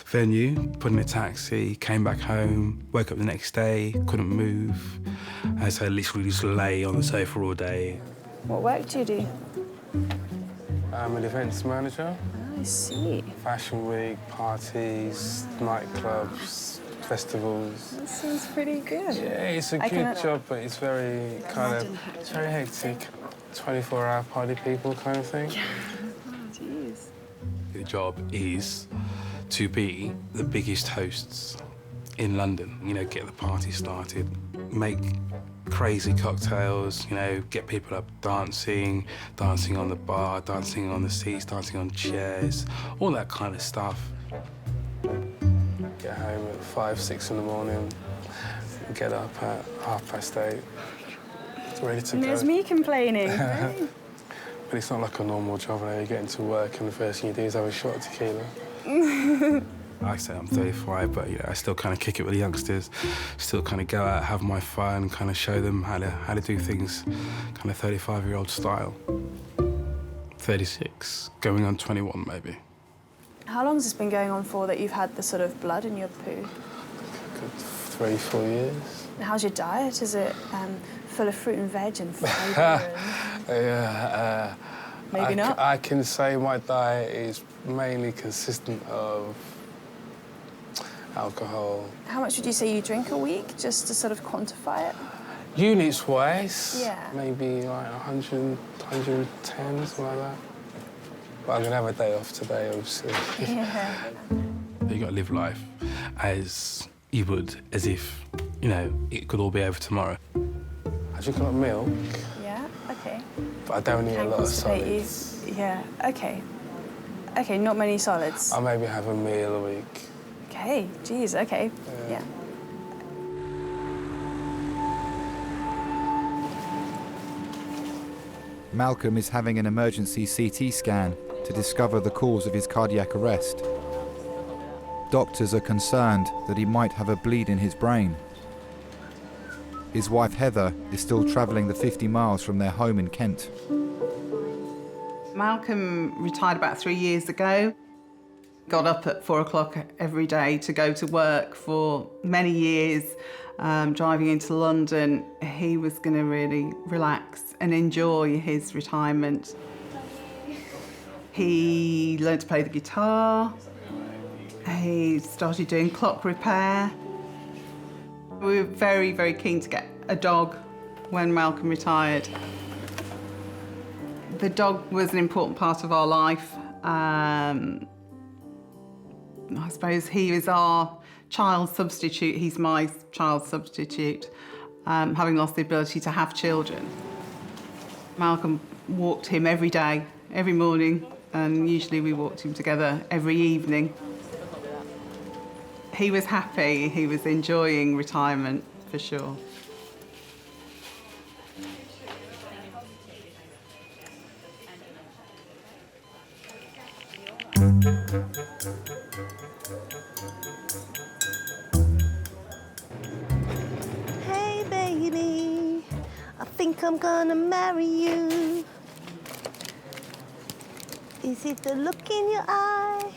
venue, put in a taxi, came back home, woke up the next day, couldn't move, and so I literally just lay on the sofa all day. What work do you do? I'm an events manager. I see. Fashion week, parties, nightclubs, festivals. That sounds pretty good. Yeah, it's a good job, but it's very it's very hectic. 24-hour party people kind of thing. Jeez. The job is to be the biggest hosts in London. You know, get the party started, make crazy cocktails, you know, get people up dancing on the bar, dancing on the seats, dancing on chairs, all that kind of stuff. Get home at 5, 6 in the morning, get up at 8:30, ready to go. There's me complaining. But it's not like a normal job, you know, you get into work and the first thing you do is have a shot of tequila. Like I say, I'm 35, but you know, I still kind of kick it with the youngsters, still kind of go out, have my fun, kind of show them how to do things kind of 35-year-old style. 36, going on 21 maybe. How long has this been going on for that you've had the sort of blood in your poo? Good 3, 4 years. How's your diet? Is it full of fruit and veg and fibre? Yeah, Maybe not. I can say my diet is mainly consistent of alcohol. How much would you say you drink a week, just to sort of quantify it? Units-wise, yeah, maybe like 100, 110, something like that. But I'm going to have a day off today, obviously. Yeah. You got to live life as you would, as if, you know, it could all be over tomorrow. I drink a lot of milk. Yeah, OK. But I don't eat a lot of constipate solids. You. Yeah, OK. OK, not many solids. I maybe have a meal a week. OK, geez, OK, yeah. Malcolm is having an emergency CT scan to discover the cause of his cardiac arrest. Doctors are concerned that he might have a bleed in his brain. His wife Heather is still travelling the 50 miles from their home in Kent. Malcolm retired about 3 years ago. Got up at 4 o'clock every day to go to work for many years. Driving into London, he was going to really relax and enjoy his retirement. He learned to play the guitar. He started doing clock repair. We were very, very keen to get a dog when Malcolm retired. The dog was an important part of our life. I suppose he was our child substitute. He's my child substitute, having lost the ability to have children. Malcolm walked him every day, every morning, and usually we walked him together every evening. He was happy, he was enjoying retirement, for sure. Hey baby, I think I'm gonna marry you. Is it the look in your eye?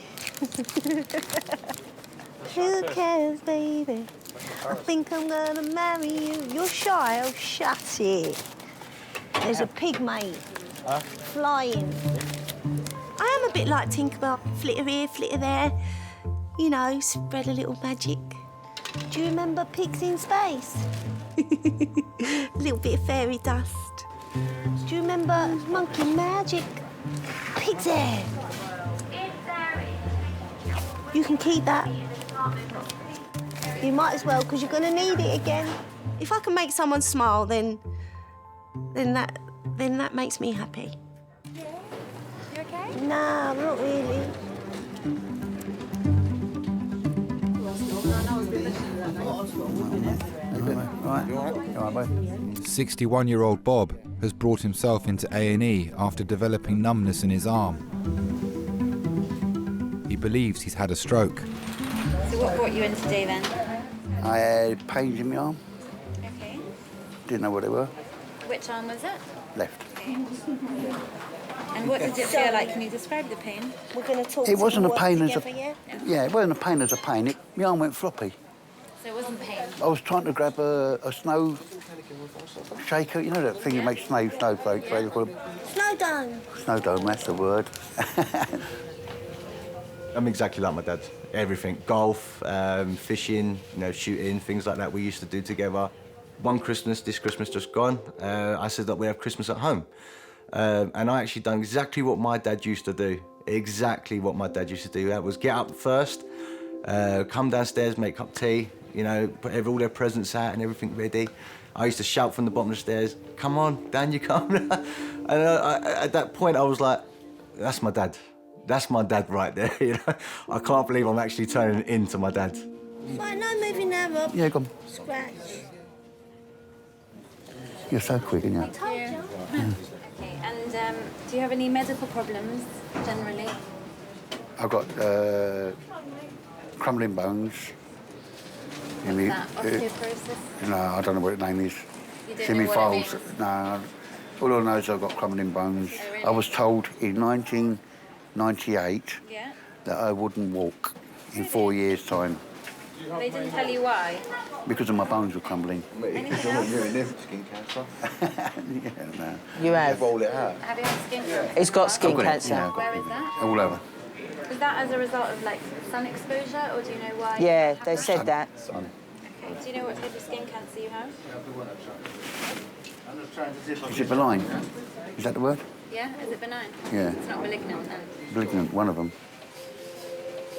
Who cares, baby? I think I'm gonna marry you. You're shy, oh shut it. There's a pig, mate, flying. I am a bit like Tinkerbell, flitter here, flitter there. You know, spread a little magic. Do you remember Pigs in Space? A little bit of fairy dust. Do you remember Monkey Magic? Pig's hair. You can keep that. You might as well, because you're going to need it again. If I can make someone smile, then that makes me happy. Yeah? You OK? Nah, not really. Right, 61-year-old Bob has brought himself into A&E after developing numbness in his arm. He believes he's had a stroke. So what brought you in today then? I had pains in my arm. Okay. Didn't know what they were. Which arm was it? Left. Okay. And what did it feel like? Can you describe the pain? We're going to talk. It wasn't a pain as a. Yeah, it wasn't a pain as a pain. My arm went floppy. So it wasn't pain? I was trying to grab a snow shaker. You know that thing that makes snowflakes? Yeah. Snow dome. Snow dome, that's the word. I'm exactly like my dad. Everything, golf, fishing, shooting, things like that we used to do together. One Christmas, this Christmas just gone, I said that we have Christmas at home. And I actually done exactly what my dad used to do. Exactly what my dad used to do. That was get up first, come downstairs, make up tea, put all their presents out and everything ready. I used to shout from the bottom of the stairs, come on, down you come. And at that point I was like, that's my dad. That's my dad right there, I can't believe I'm actually turning into my dad. Right, no moving there, Rob. Yeah, go on. Scratch. You're so quick, aren't you? I told you. Okay, and do you have any medical problems, generally? I've got crumbling bones. What's that, osteoporosis? No, I don't know what the name is. You don't know what it means? No, all I know is I've got crumbling bones. Oh, really? I was told in 1998 that I wouldn't walk in 4 years' time They didn't tell you why? because of my bones were crumbling. Anything else? Skin cancer. Yeah, no. You have? Roll it out. Have you had skin cancer? He's got skin I've got it, cancer. yeah, I've got Where it. is that? All over. Was that as a result of like sun exposure, or do you know why? Yeah, it they happened? said that. Sun. Okay. Do you know what type of skin cancer you have? Is it benign? Is that the word? Yeah. Is it benign? Yeah. It's not malignant then. Malignant, one of them.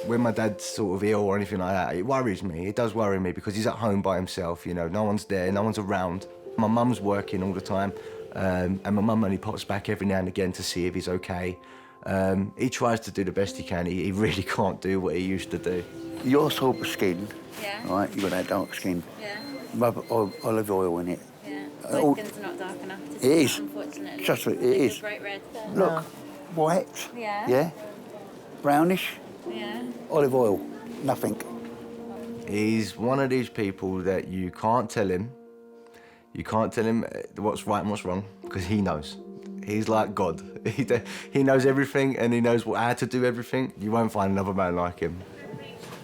When my dad's sort of ill or anything like that, it worries me. It does worry me because he's at home by himself, no one's there, no one's around. My mum's working all the time, and my mum only pops back every now and again to see if he's okay. He tries to do the best he can. He really can't do what he used to do. Your sort of skin, Yeah. right? You've got that dark skin. Yeah. Rub olive oil in it. Yeah. all- My skin's not dark enough to It see, is. unfortunately. Just it It's is. bright red. Look, white. Yeah. Yeah. Brownish. Yeah. Olive oil. Nothing. He's one of these people that you can't tell him what's right and what's wrong because he knows. He's like God. He knows everything and he knows how to do everything. You won't find another man like him.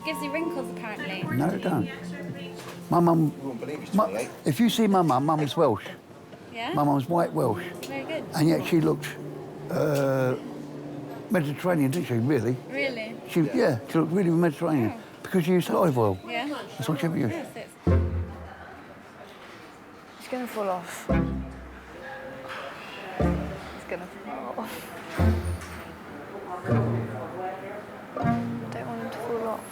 Gives you wrinkles apparently. No, it don't. My mum. If you see my mum, mum's Welsh. Yeah. My mum's white Welsh. Very good. And yet she looked Mediterranean, didn't she? Really? Really? She looked really Mediterranean because she used olive oil. Yeah. That's what she ever used. It's gonna fall off. It's gonna fall off. I don't want him to fall off.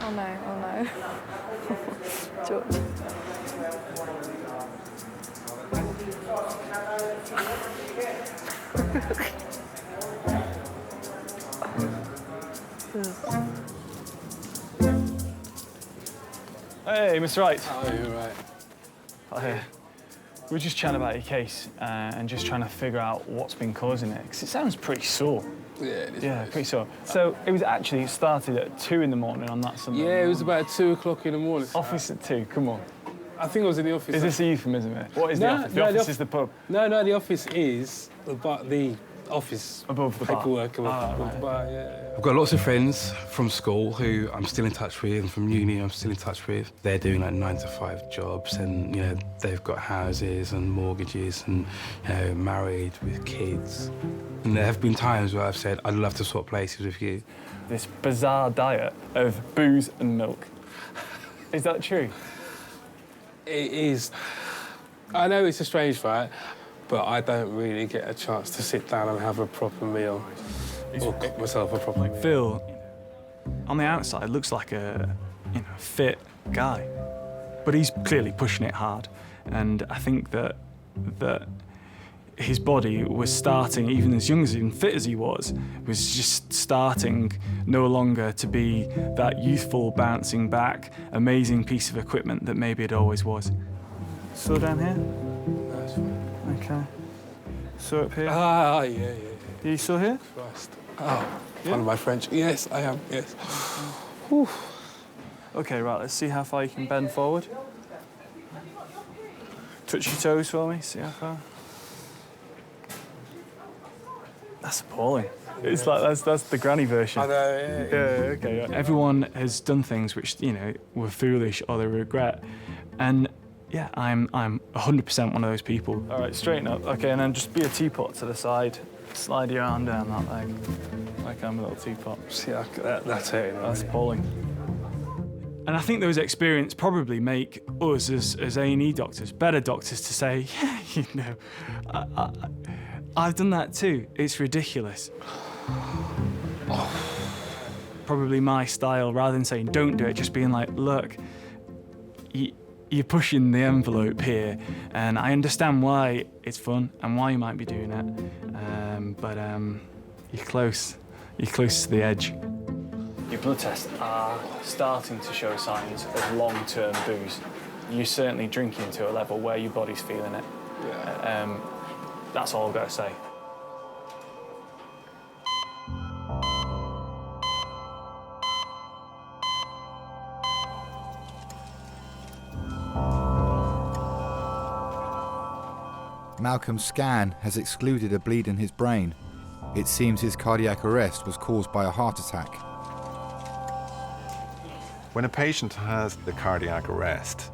Oh no, oh no. George. Hey, Mr. Wright. Oh, you're right. We were just chatting about your case and just trying to figure out what's been causing it, because it sounds pretty sore. Yeah, it is. Yeah, pretty sore. So it started at 2 in the morning on that Sunday. Yeah, it was about 2 o'clock in the morning. Office at 2, come on. I think I was in the office. Is this a euphemism? What is the office? The office is the pub. No, the office is the office above the bar. Paperwork above the bar, yeah. I've got lots of friends from school who I'm still in touch with, and from uni I'm still in touch with. They're doing like 9-to-5 jobs, and they've got houses and mortgages, and married with kids. And there have been times where I've said, I'd love to swap places with you. This bizarre diet of booze and milk. Is that true? It is. I know it's a strange fact, but I don't really get a chance to sit down and have a proper meal or cook myself a proper meal. Phil, on the outside, looks like a fit guy, but he's clearly pushing it hard. And I think that his body was starting, even as young and fit as he was just starting no longer to be that youthful, bouncing back, amazing piece of equipment that maybe it always was. So down here? That's fine. Okay. So up here? Ah, yeah. Are you still here? Christ. Oh, one of my French. Yes, I am, yes. Whew. Okay, right, let's see how far you can bend forward. Touch your toes for me, see how far. That's appalling. It's like, that's the granny version. I know, yeah. Okay. Everyone has done things which, were foolish or they regret. And yeah, I'm 100% one of those people. All right, straighten up. Okay, and then just be a teapot to the side. Slide your arm down that leg, like I'm a little teapot. See, that's it. That's appalling. And I think those experiences probably make us as A&E doctors better doctors to say, yeah, I've done that too. It's ridiculous. Probably my style, rather than saying don't do it, just being like, look, you're pushing the envelope here, and I understand why it's fun and why you might be doing it, but you're close. You're close to the edge. Your blood tests are starting to show signs of long-term booze. You're certainly drinking to a level where your body's feeling it. Yeah. That's all I've got to say. Malcolm's scan has excluded a bleed in his brain. It seems his cardiac arrest was caused by a heart attack. When a patient has the cardiac arrest,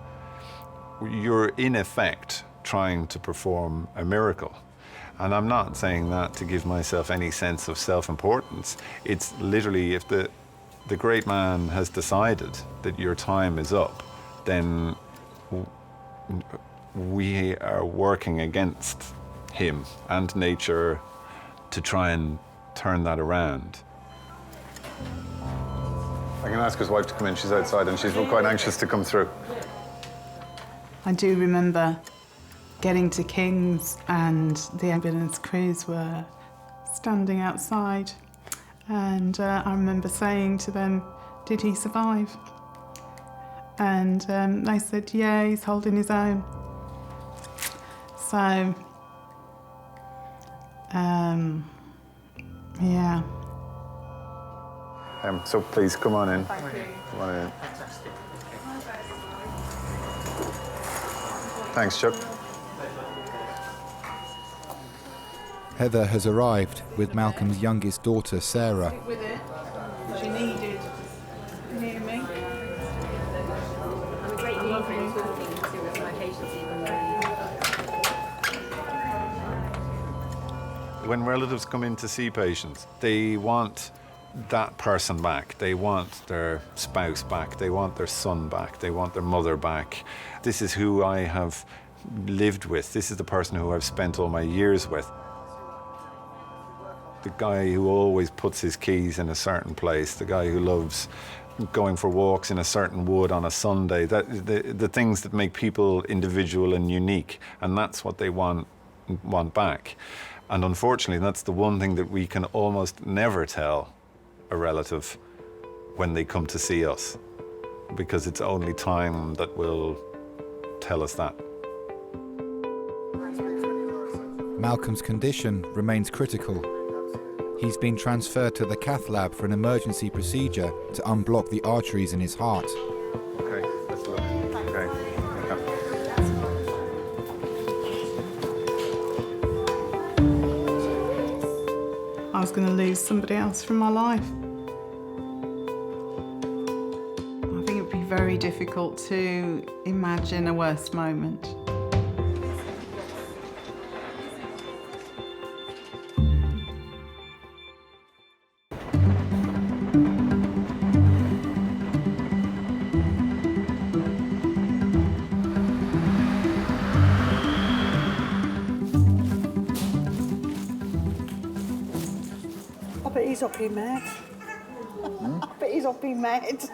you're in effect trying to perform a miracle. And I'm not saying that to give myself any sense of self-importance. It's literally, if the great man has decided that your time is up, then we are working against him and nature to try and turn that around. I can ask his wife to come in. She's outside and she's quite anxious to come through. I do remember getting to King's and the ambulance crews were standing outside, and I remember saying to them, did he survive? And they said, yeah, he's holding his own. So, yeah. So please, come on in. Thank you. Come on in. Thanks, Chuck. Heather has arrived with Malcolm's youngest daughter, Sarah. With it, she needed near me. I'm a great deal for talking to my patients, even though... When relatives come in to see patients, they want that person back. They want their spouse back. They want their son back. They want their mother back. This is who I have lived with. This is the person who I've spent all my years with. The guy who always puts his keys in a certain place, the guy who loves going for walks in a certain wood on a Sunday, the things that make people individual and unique, and that's what they want back. And unfortunately, that's the one thing that we can almost never tell a relative when they come to see us, because it's only time that will tell us that. Malcolm's condition remains critical. He's been transferred to the cath lab for an emergency procedure to unblock the arteries in his heart. Okay, let's look. Okay. I was going to lose somebody else from my life. I think it would be very difficult to imagine a worse moment. I bet he's up being mad. I bet he's up being mad.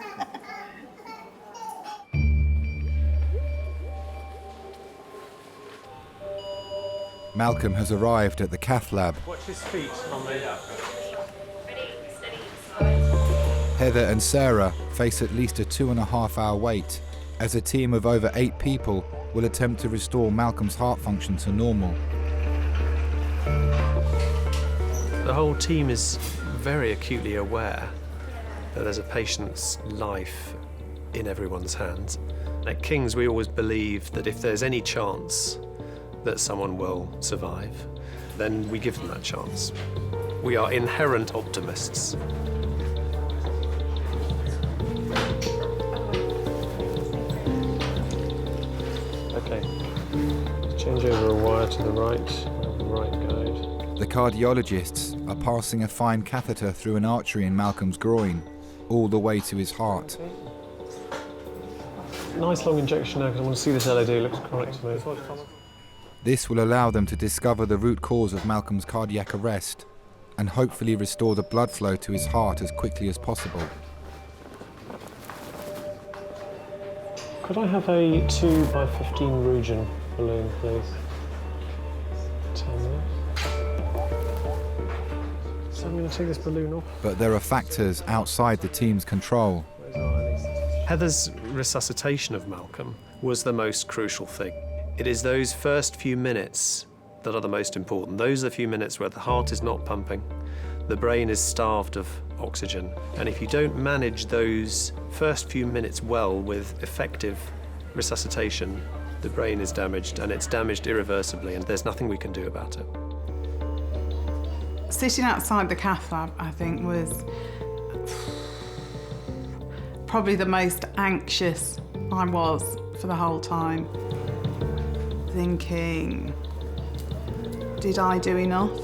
Malcolm has arrived at the cath lab. Watch his feet on the... Heather and Sarah face at least a 2.5-hour wait, as a team of over 8 people will attempt to restore Malcolm's heart function to normal. The whole team is very acutely aware that there's a patient's life in everyone's hands. At King's, we always believe that if there's any chance that someone will survive, then we give them that chance. We are inherent optimists. Okay, change over a wire to the right guide. The cardiologists are passing a fine catheter through an artery in Malcolm's groin, all the way to his heart. Nice long injection now, because I want to see this LED, looks correct to me. This will allow them to discover the root cause of Malcolm's cardiac arrest and hopefully restore the blood flow to his heart as quickly as possible. Could I have a 2x15 Rugen balloon, please? 10 minutes. So I'm going to take this balloon off. But there are factors outside the team's control. Heather's resuscitation of Malcolm was the most crucial thing. It is those first few minutes that are the most important. Those are the few minutes where the heart is not pumping, the brain is starved of oxygen, and if you don't manage those first few minutes well with effective resuscitation, the brain is damaged, and it's damaged irreversibly, and there's nothing we can do about it. Sitting outside the cath lab, I think, was probably the most anxious I was for the whole time. Thinking, did I do enough?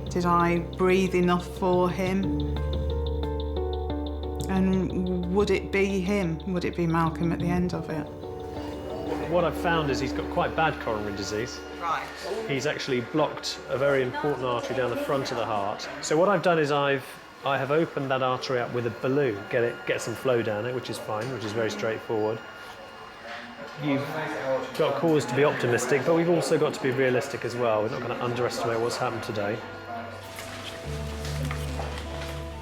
Did I breathe enough for him? And would it be him? Would it be Malcolm at the end of it? What I've found is he's got quite bad coronary disease. Right. He's actually blocked a very important artery down the front of the heart. So what I've done is I have opened that artery up with a balloon, get some flow down it, which is fine, which is very straightforward. You've got cause to be optimistic, but we've also got to be realistic as well. We're not going to underestimate what's happened today.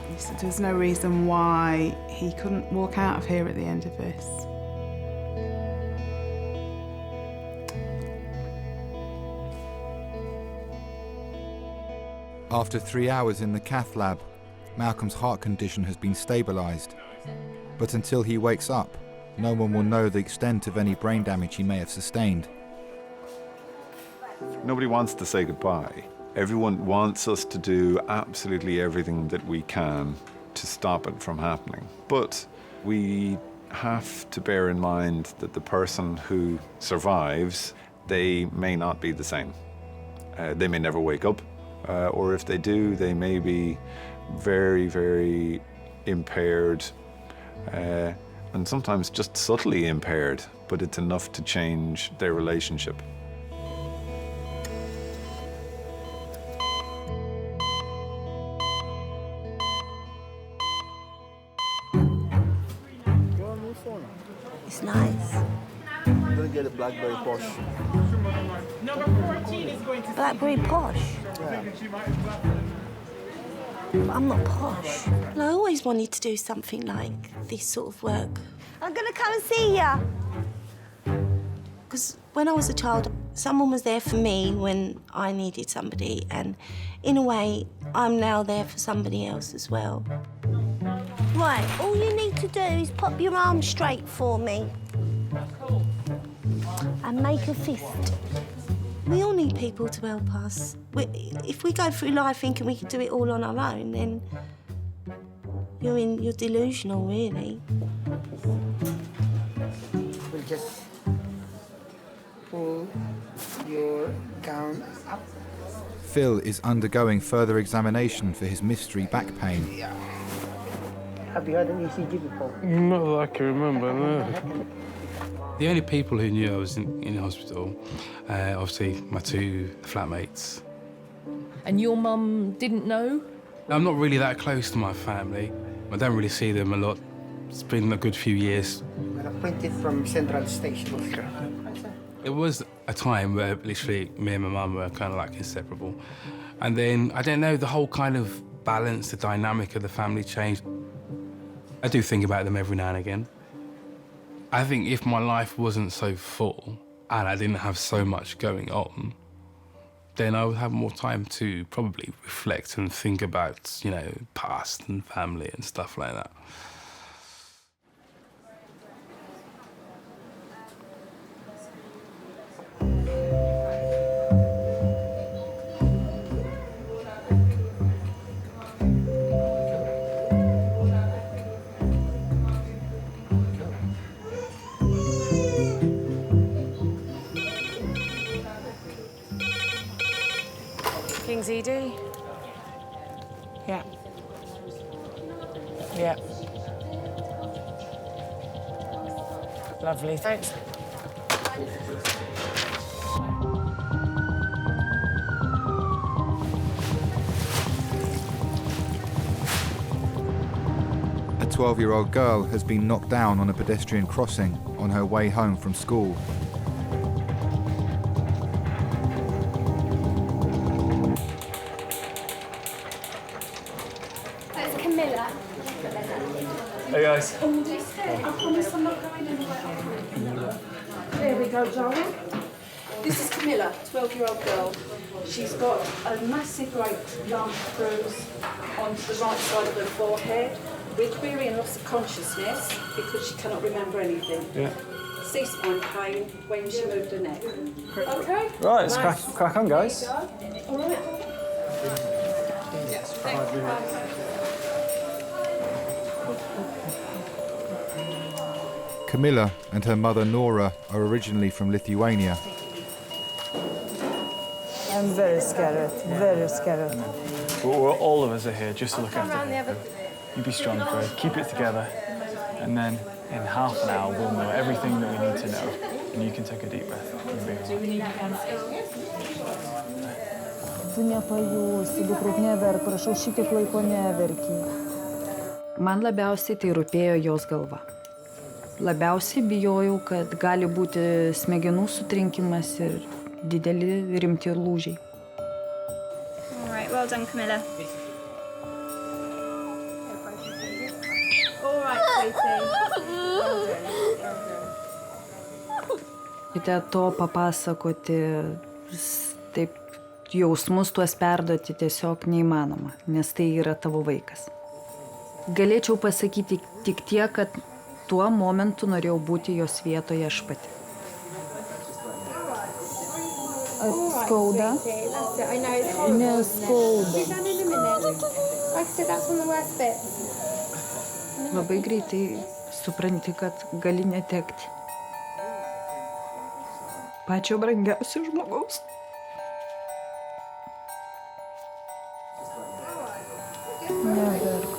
He said there's no reason why he couldn't walk out of here at the end of this. After 3 hours in the cath lab, Malcolm's heart condition has been stabilised. But until he wakes up, no one will know the extent of any brain damage he may have sustained. Nobody wants to say goodbye. Everyone wants us to do absolutely everything that we can to stop it from happening. But we have to bear in mind that the person who survives, they may not be the same. They may never wake up, or if they do, they may be very, very impaired, and sometimes just subtly impaired, but it's enough to change their relationship. It's nice. I'm gonna get a blackberry posh. Number 14 is going to blackberry posh? Yeah. But I'm not posh. And I always wanted to do something like this sort of work. I'm gonna come and see ya. Because when I was a child, someone was there for me when I needed somebody, and in a way, I'm now there for somebody else as well. Right, all you need to do is pop your arm straight for me. And make a fist. We all need people to help us. If we go through life thinking we can do it all on our own, then you're delusional, really. We'll just pull your gown up. Phil is undergoing further examination for his mystery back pain. Have you had an ECG before? Not that I can remember, no. The only people who knew I was in hospital, obviously my 2 flatmates. And your mum didn't know? I'm not really that close to my family. I don't really see them a lot. It's been a good few years. We're appointed from Central Station. It was a time where literally me and my mum were kind of like inseparable. And then, I don't know, the whole kind of balance, the dynamic of the family changed. I do think about them every now and again. I think if my life wasn't so full and I didn't have so much going on, then I would have more time to probably reflect and think about, you know, past and family and stuff like that. King's ED? Yeah. Yeah. Lovely, thanks. A 12-year-old girl has been knocked down on a pedestrian crossing on her way home from school. That's Camilla. Hey guys. I promise I'm not going anywhere. There we go, darling. This is Camilla, 12-year-old girl. She's got a massive right lump bruise onto the right side of her forehead. We're querying loss of consciousness because she cannot remember anything. Yeah. C-spine pain when she moved her neck. Okay? Right, let's crack on, guys. All right. Yes, Camilla and her mother Nora are originally from Lithuania. I'm very scared, very scared. All of us are here just to look after her. You be strong, Fred. Keep it together. And then in half an hour, we'll know everything that we need to know. And you can take a deep breath. You'll be all right. Tu nepajusi, dukruk neverk, prašau, šitiek laiko neverki. Man labiausiai tai rūpėjo jos galva. Labiausiai bijojau, kad gali būti smegenų sutrinkimas ir dideli rimti lūžiai. All right, well done, Camilla. All right, sweetie. Kite to papasakoti, taip jausmus tuos perduoti tiesiog neįmanoma, nes tai yra tavo vaikas. Galėčiau pasakyti tik tiek, kad tuo momentu norėjau būti jos vietoje aš pati. Skauda? Neskauda. Labai greitai supranti, kad gali netekti pačio brangiausio žmogaus. Neverk.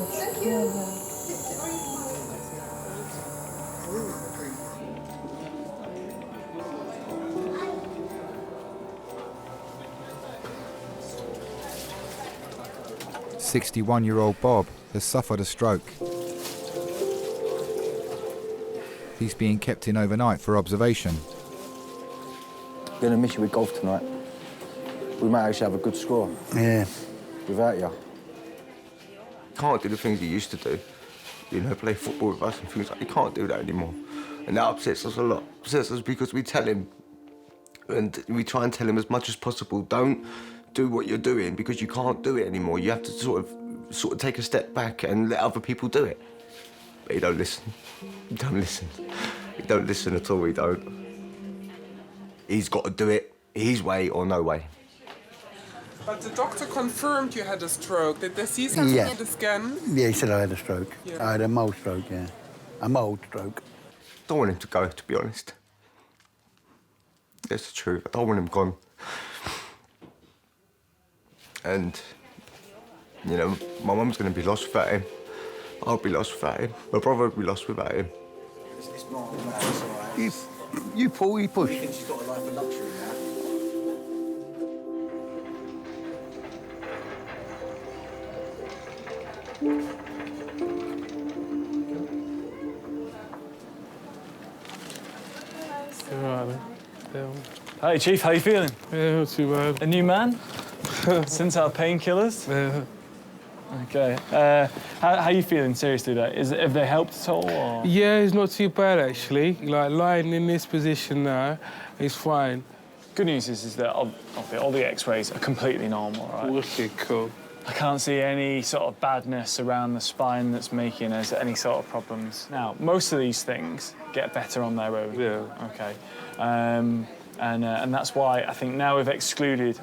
61-year-old Bob has suffered a stroke. He's being kept in overnight for observation. Going to miss you with golf tonight. We might actually have a good score. Yeah. Without you. Can't do the things you used to do. You know, play football with us and things like that. You can't do that anymore. And that upsets us a lot. Upsets us because we tell him, and we try and tell him as much as possible, don't do what you're doing because you can't do it anymore. You have to sort of take a step back and let other people do it. But he don't listen. He don't listen. He don't listen at all, he don't. He's got to do it his way or no way. But the doctor confirmed you had a stroke. Did they see something in the scan? Yeah, he said I had a stroke. Yeah. I had a mild stroke, yeah. A mild stroke. Don't want him to go, to be honest. That's the truth. I don't want him gone. And, you know, my mum's going to be lost without him. I'll be lost without him. My brother will be lost without him. It's not all right. You pull, you push. I think she's got a life of luxury now. All right, then. Hey, Chief, how you feeling? Yeah, not too bad. A new man? Since our painkillers? Yeah. Okay. How you feeling, seriously, though? Have they helped at all, or...? Yeah, it's not too bad, actually. Like, lying in this position now, it's fine. Good news is that all the X-rays are completely normal, right? Wicked cool. I can't see any sort of badness around the spine that's making us any sort of problems. Now, most of these things get better on their own. Yeah. Okay. And that's why I think now we've excluded,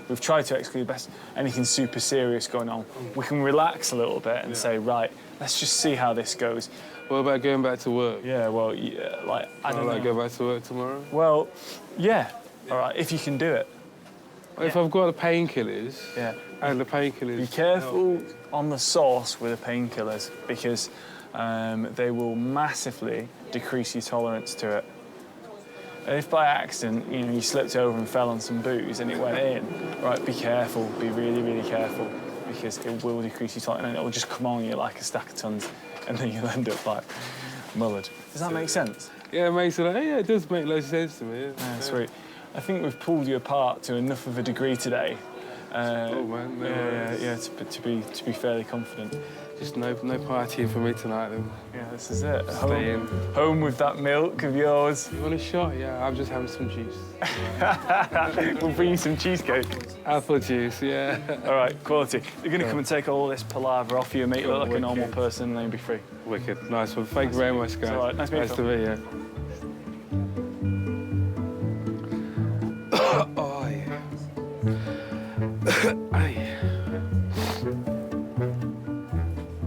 we've tried to exclude anything super serious going on. We can relax a little bit and say, right, let's just see how this goes. What about going back to work? Yeah, well, yeah, like, I don't know. Like, go back to work tomorrow? Well, yeah. All right, if you can do it. If I've got the painkillers, yeah, and the painkillers... Be careful on the source with the painkillers because they will massively decrease your tolerance to it. And if by accident, you slipped over and fell on some booze and it went in, right, be careful, be really, really careful because it will decrease your tolerance and it will just come on you like a stack of tons and then you'll end up like mullered. Does that make sense? Yeah, it does make loads of sense to me. Yeah, sweet. I think we've pulled you apart to enough of a degree today. Oh man, to be fairly confident. Just no partying for me tonight then. Yeah, this is it. Stay in. Home with that milk of yours. You want a shot? Yeah, I'm just having some juice. We'll bring you some cheesecake. Apple juice, yeah. All right, quality. You're going to come and take all this palaver off you and make you look like a normal person and then you'll be free. Wicked. Nice one. Thank you very much, guys. It's all right. Nice to meet you. Oh, yeah.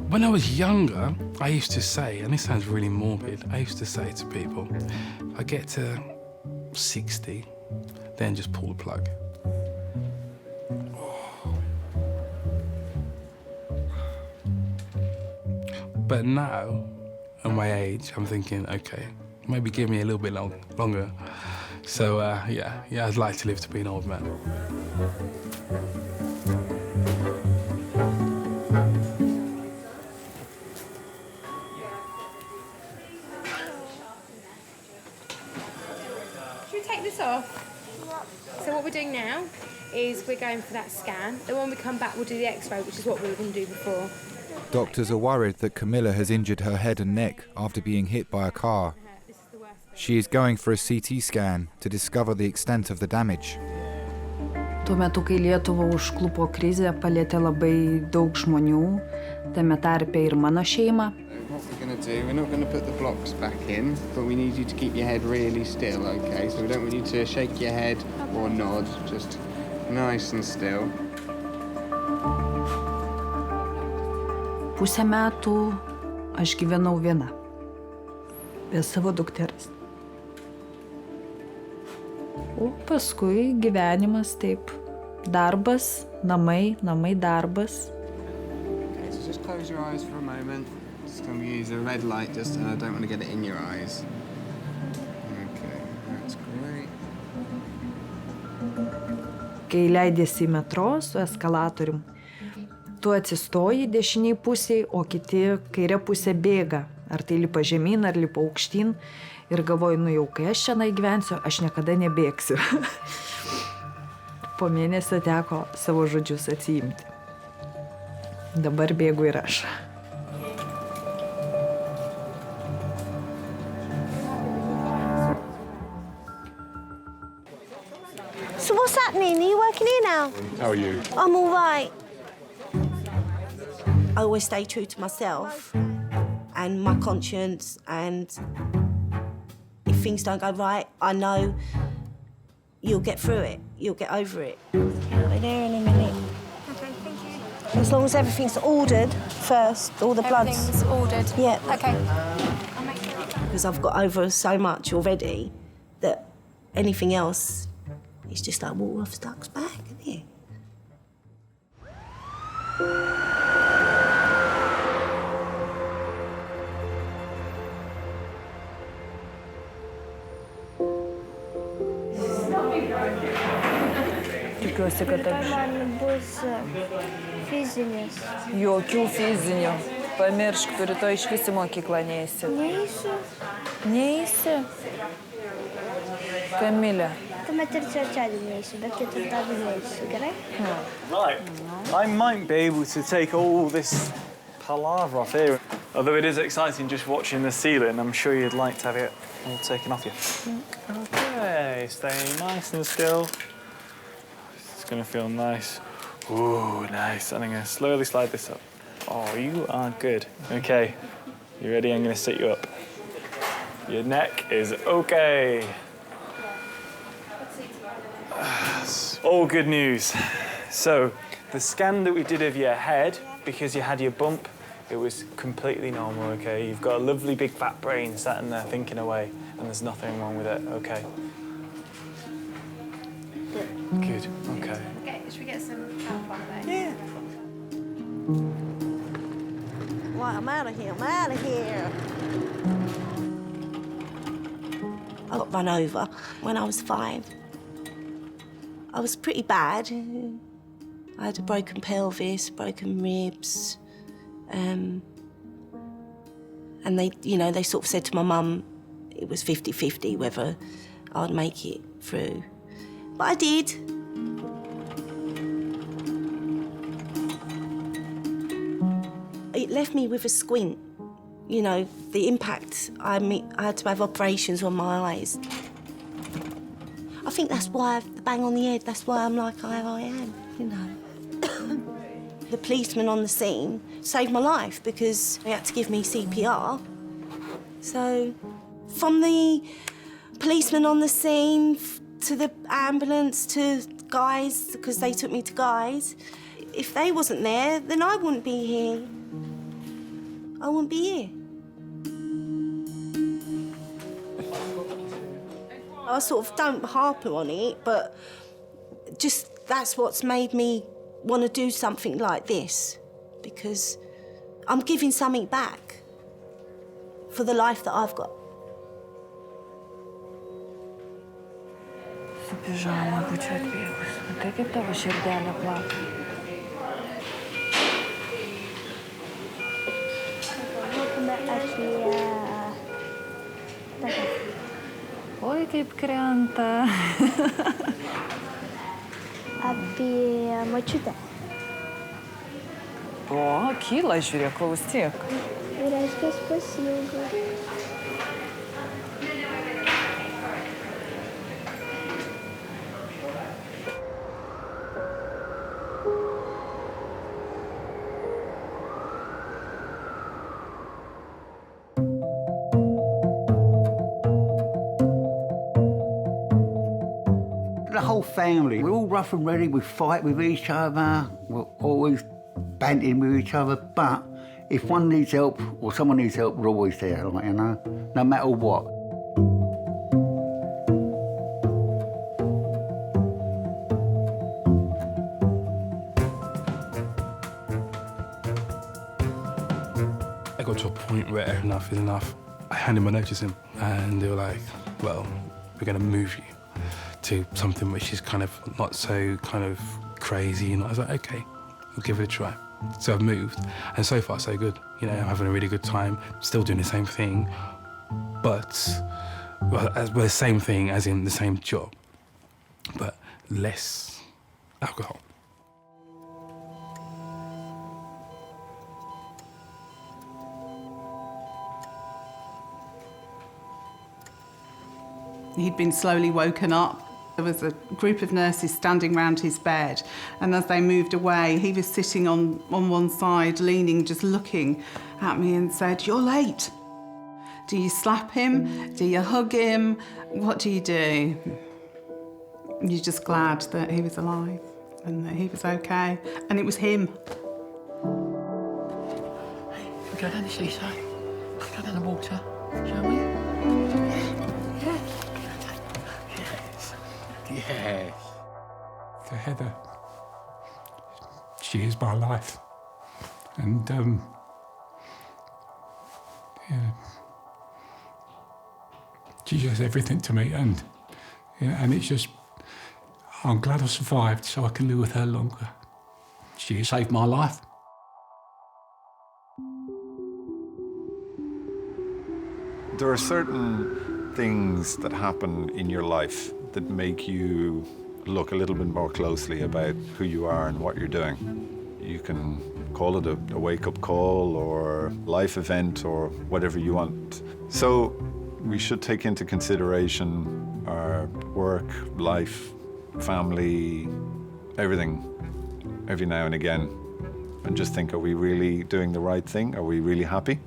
When I was younger, I used to say, and this sounds really morbid, I used to say to people, I get to 60, then just pull the plug. But now, at my age, I'm thinking, okay, maybe give me a little bit longer. So, yeah, I'd like to live to be an old man. Should we take this off? So what we're doing now is we're going for that scan. Then when we come back, we'll do the X-ray, which is what we were going to do before. Doctors are worried that Camilla has injured her head and neck after being hit by a car. She is going for a CT scan to discover the extent of the damage. Tuo metu, kai Lietuvą užklupo krizė, palietė labai daug žmonių, tame tarpe ir mano šeimą. What we're going to do, we're not going to put the blocks back in, but we need you to keep your head really still, okay? So we don't want you to shake your head or nod, just nice and still. Pusę metų aš gyvenau viena, be savo dukters. O paskui gyvenimas taip, darbas, namai, darbas. Okay, so just close your eyes for a moment. Just going to use a red light, just I don't want to get it in your eyes. Okay, that's great. Kai leidėsi į metro su eskalatorium, tu atsistoji dešiniai pusėj, o kiti kairė pusė bėga. Ar tai lipa žemyn, ar lipa aukštyn. Ir galvoju, jau kai aš čia gyvensiu, aš niekada nebėgsiu. Po mėnesio teko savo žodžius atsiimti. Dabar bėgu ir aš. So what's happening? Are you working here now? How are you? I'm all right. I always stay true to myself and my conscience, and if things don't go right, I know you'll get through it. You'll get over it. I'll be there in a minute. Okay, thank you. As long as everything's ordered first, all the bloods. Everything's ordered? Yeah. Okay. I'll make sure. Because I've got over so much already that anything else is just like water off a duck's back, isn't it? Tikiuosi, kad aš... Man bus fizinis. Jokių fizinių. Pamiršk, tu rytoj išvis į mokyklą neisi. Neisiu. Neisi. Camilla. Come terza di messo, perché trattato di messo, correct? Right. I might be able to take all this palaver off here. Although it is exciting just watching the ceiling, I'm sure you'd like to have it all taken off you. Okay, stay nice and still. It's gonna feel nice. Ooh, nice. And I'm gonna slowly slide this up. Oh, you are good. Okay, you ready? I'm gonna sit you up. Your neck is okay. All good news. So, the scan that we did of your head, because you had your bump, it was completely normal, okay? You've got a lovely big fat brain sat in there thinking away, and there's nothing wrong with it, okay? Good, okay. Okay, should we get some help on there? Yeah. Right, I'm out of here, I'm out of here. I got run over when I was 5. I was pretty bad. I had a broken pelvis, broken ribs, and they, they sort of said to my mum it was 50-50 whether I'd make it through. But I did. It left me with a squint. The impact, I had to have operations on my eyes. I think that's why the bang on the head, that's why I'm like I am, The policeman on the scene saved my life because he had to give me CPR. So, from the policeman on the scene to the ambulance to Guy's, because they took me to Guy's, if they wasn't there, then I wouldn't be here. I wouldn't be here. I sort of don't harp on it, but just that's what's made me want to do something like this, because I'm giving something back for the life that I've got. Su pižama būčiau atbėgus. Tai kaip tavo širdelė plaka? Oi, kaip krenta. Apie močiutę. O, kyla, žiūrėk, klausyk. Reiškia, aš pasiilgau. The whole family, we're all rough and ready, we fight with each other, we're always banting with each other, but if one needs help or someone needs help, we're always there, no matter what. I got to a point where enough is enough. I handed my notice in and they were like, well, we're going to move you to something which is kind of not so kind of crazy. And I was like, okay, we'll give it a try. So I've moved, and so far so good. I'm having a really good time, still doing the same thing, but the same thing as in the same job, but less alcohol. He'd been slowly woken up. There was a group of nurses standing round his bed, and as they moved away, he was sitting on one side, leaning, just looking at me and said, "You're late." Do you slap him? Do you hug him? What do you do? You're just glad that he was alive and that he was okay, and it was him. We go down the seaside, go down the water, shall we? Yes. For Heather, she is my life. And, she does everything to me, and it's just, I'm glad I survived so I can live with her longer. She saved my life. There are certain things that happen in your life that make you look a little bit more closely about who you are and what you're doing. You can call it a wake-up call or life event or whatever you want. So we should take into consideration our work, life, family, everything, every now and again, and just think, are we really doing the right thing? Are we really happy?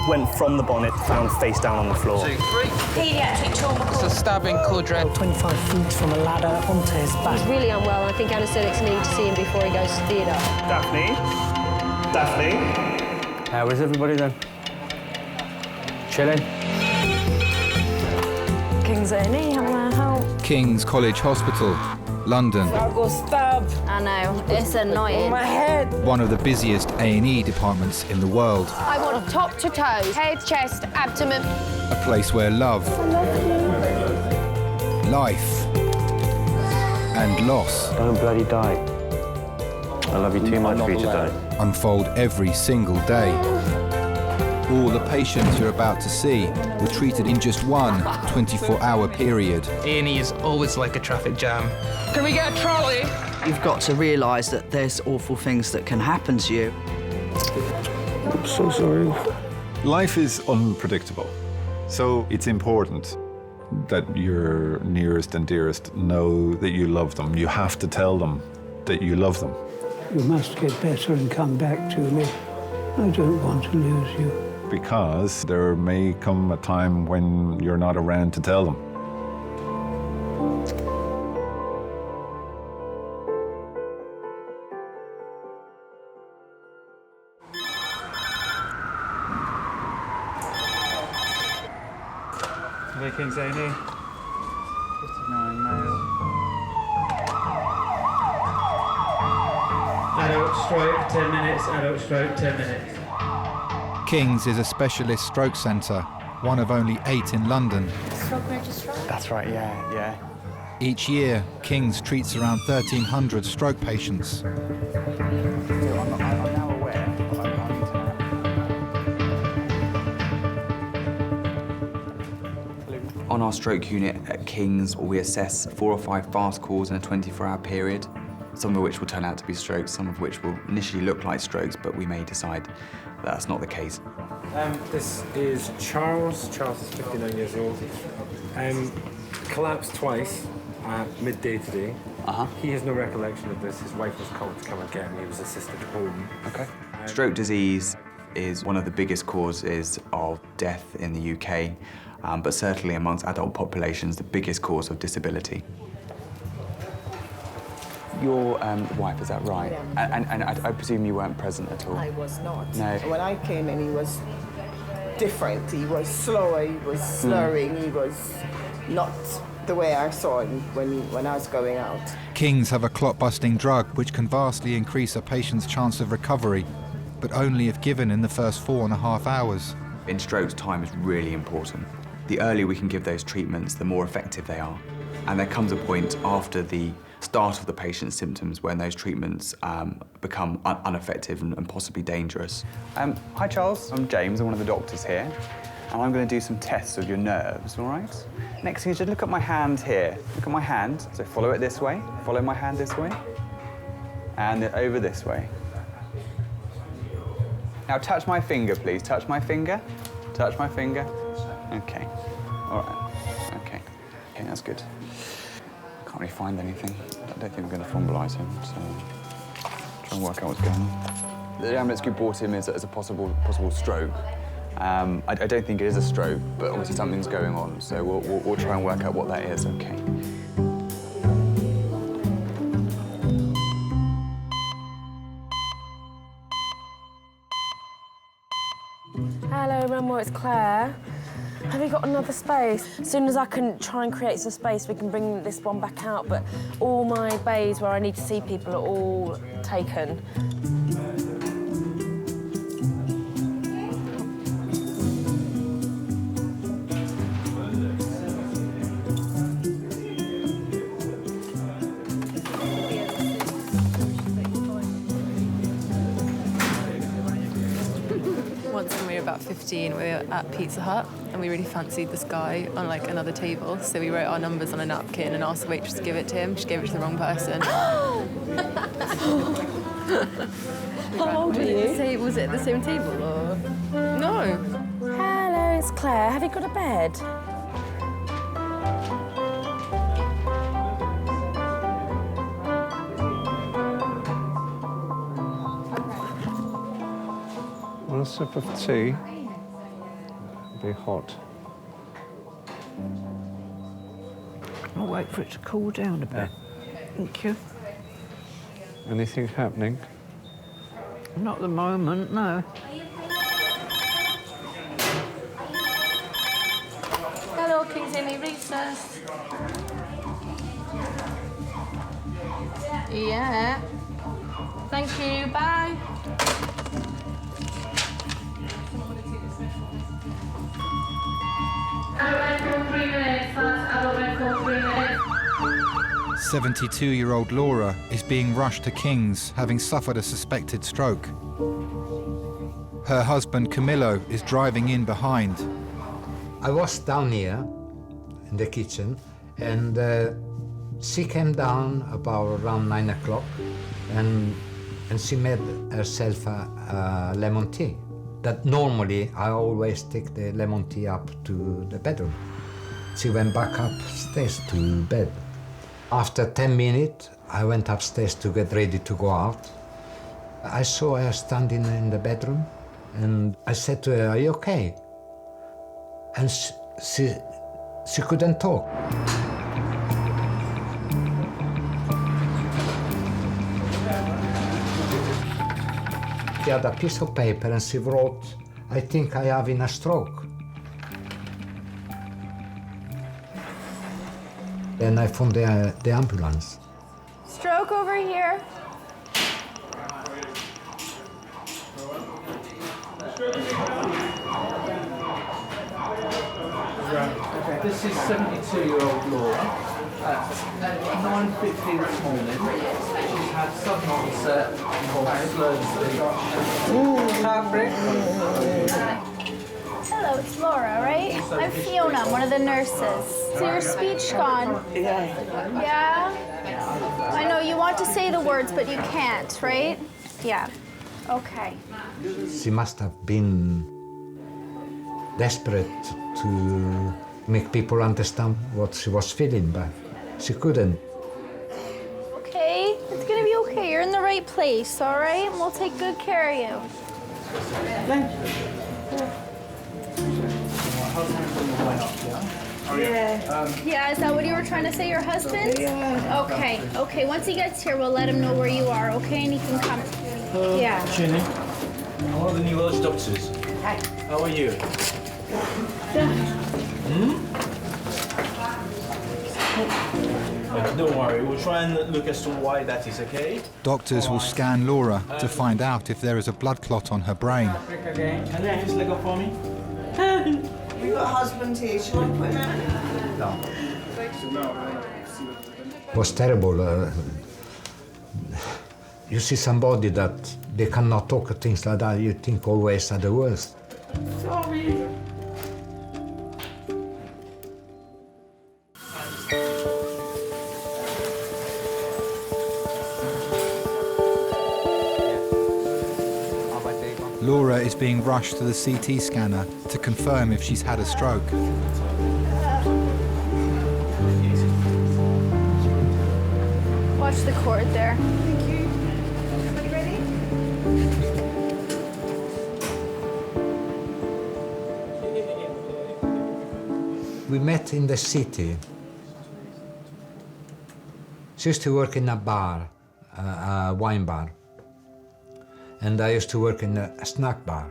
Went from the bonnet, found face down on the floor. 2, 3. Pediatric trauma call. It's a stabbing, Cordray. 25 feet from a ladder onto his back. He's really unwell. I think anaesthetics need to see him before he goes to theatre. Daphne? Daphne? How is everybody then? Chilling? King's A&E, how may I help? King's College Hospital, London. I got stabbed. I know, it's annoying. My head. One of the busiest A&E departments in the world. I want top to toe, head, chest, abdomen. A place where love, life, and loss Don't bloody die. I love you too much for you to die. unfold every single day. All the patients you're about to see were treated in just one 24-hour period. A&E is always like a traffic jam. Can we get a trolley? You've got to realise that there's awful things that can happen to you. I'm so sorry. Life is unpredictable, so it's important that your nearest and dearest know that you love them. You have to tell them that you love them. You must get better and come back to me. I don't want to lose you. Because there may come a time when you're not around to tell them. King's A&E. 59 male. Adult stroke, 10 minutes. Adult stroke, 10 minutes. King's is a specialist stroke centre, one of only 8 in London. Stroke registrar? That's right, yeah. Each year, King's treats around 1,300 stroke patients. On our stroke unit at King's, we assess 4 or 5 fast calls in a 24-hour period, some of which will turn out to be strokes, some of which will initially look like strokes, but we may decide that's not the case. This is Charles. Charles is 59 years old. Collapsed twice at midday today. He has no recollection of this. His wife was called to come and get him. He was assisted home. Okay. Stroke disease is one of the biggest causes of death in the UK, but certainly amongst adult populations, the biggest cause of disability. Your wife, is that right? Yeah. And I presume you weren't present at all? I was not. No. When I came in, he was different. He was slower, he was slurring, he was not the way I saw him when I was going out. King's have a clot-busting drug which can vastly increase a patient's chance of recovery, but only if given in the first 4.5 hours. In strokes, time is really important. The earlier we can give those treatments, the more effective they are. And there comes a point after the start of the patient's symptoms when those treatments become ineffective and possibly dangerous. Hi, Charles. I'm James. I'm one of the doctors here. And I'm going to do some tests of your nerves, all right? Next thing is just look at my hand here. Look at my hand. So follow it this way. Follow my hand this way. And then over this way. Now touch my finger, please. Touch my finger. Touch my finger. Okay. All right. Okay. Okay, that's good. Can't really find anything. I don't think we're going to thrombolyse him, so try and work out what's going on. The ambulance group brought him as a possible stroke. I don't think it is a stroke, but obviously something's going on, so we'll try and work out what that is, okay? Hello, Remo, it's Claire. Have you got another space? As soon as I can try and create some space, we can bring this one back out, but all my bays where I need to see people are all taken. Once when we were about 15, we were at Pizza Hut and we really fancied this guy on like another table. So we wrote our numbers on a napkin and asked the waitress to give it to him. She gave it to the wrong person. How old were you? Was it at the same table or? No. Hello, it's Claire. Have you got a bed? Want a sip of tea? Be hot. I'll wait for it to cool down a bit. Thank you. Anything happening? Not at the moment, no. Hello, King's Amy Reeses. Yeah. Thank you, bye. Adult for 3 minutes, that's adult for 3 minutes. 72-year-old Laura is being rushed to King's, having suffered a suspected stroke. Her husband Camillo is driving in behind. I was down here in the kitchen, and she came down about around 9 o'clock, and she made herself a lemon tea. That normally I always take the lemon tea up to the bedroom. She went back upstairs to bed. After 10 minutes, I went upstairs to get ready to go out. I saw her standing in the bedroom, and I said to her, "Are you okay?" And she couldn't talk. She had a piece of paper and she wrote, "I think I have a stroke." Then I phoned the ambulance. Stroke over here. This is 72-year-old Laura. At 9:50 this morning, she's had sudden onset of slurred speech. Heartbreak. Hello, it's Laura, right? I'm Fiona, I'm one of the nurses. So your speech gone? Yeah? I know you want to say the words, but you can't, right? Yeah. Okay. She must have been desperate to make people understand what she was feeling, but she couldn't. Okay, it's gonna be okay. You're in the right place, all right? And we'll take good care of you. Yeah, is that what you were trying to say, your husband? Yeah. Okay, okay. Once he gets here, we'll let him know where you are, okay? And he can come. Yeah. Jenny, I'm one of the neurology doctors. Hi. How are you? Don't worry, we'll try and look as to why that is, okay? Doctors will scan Laura to find out if there is a blood clot on her brain. Can you hand this leg up for me? We got a husband here. Shall I put him out? No. It was terrible. You see somebody that they cannot talk things like that, you think always are the worst. Sorry. Laura is being rushed to the CT scanner to confirm if she's had a stroke. Watch the cord there. Thank you. Everybody ready? We met in the city. She used to work in a bar, a wine bar. And I used to work in a snack bar,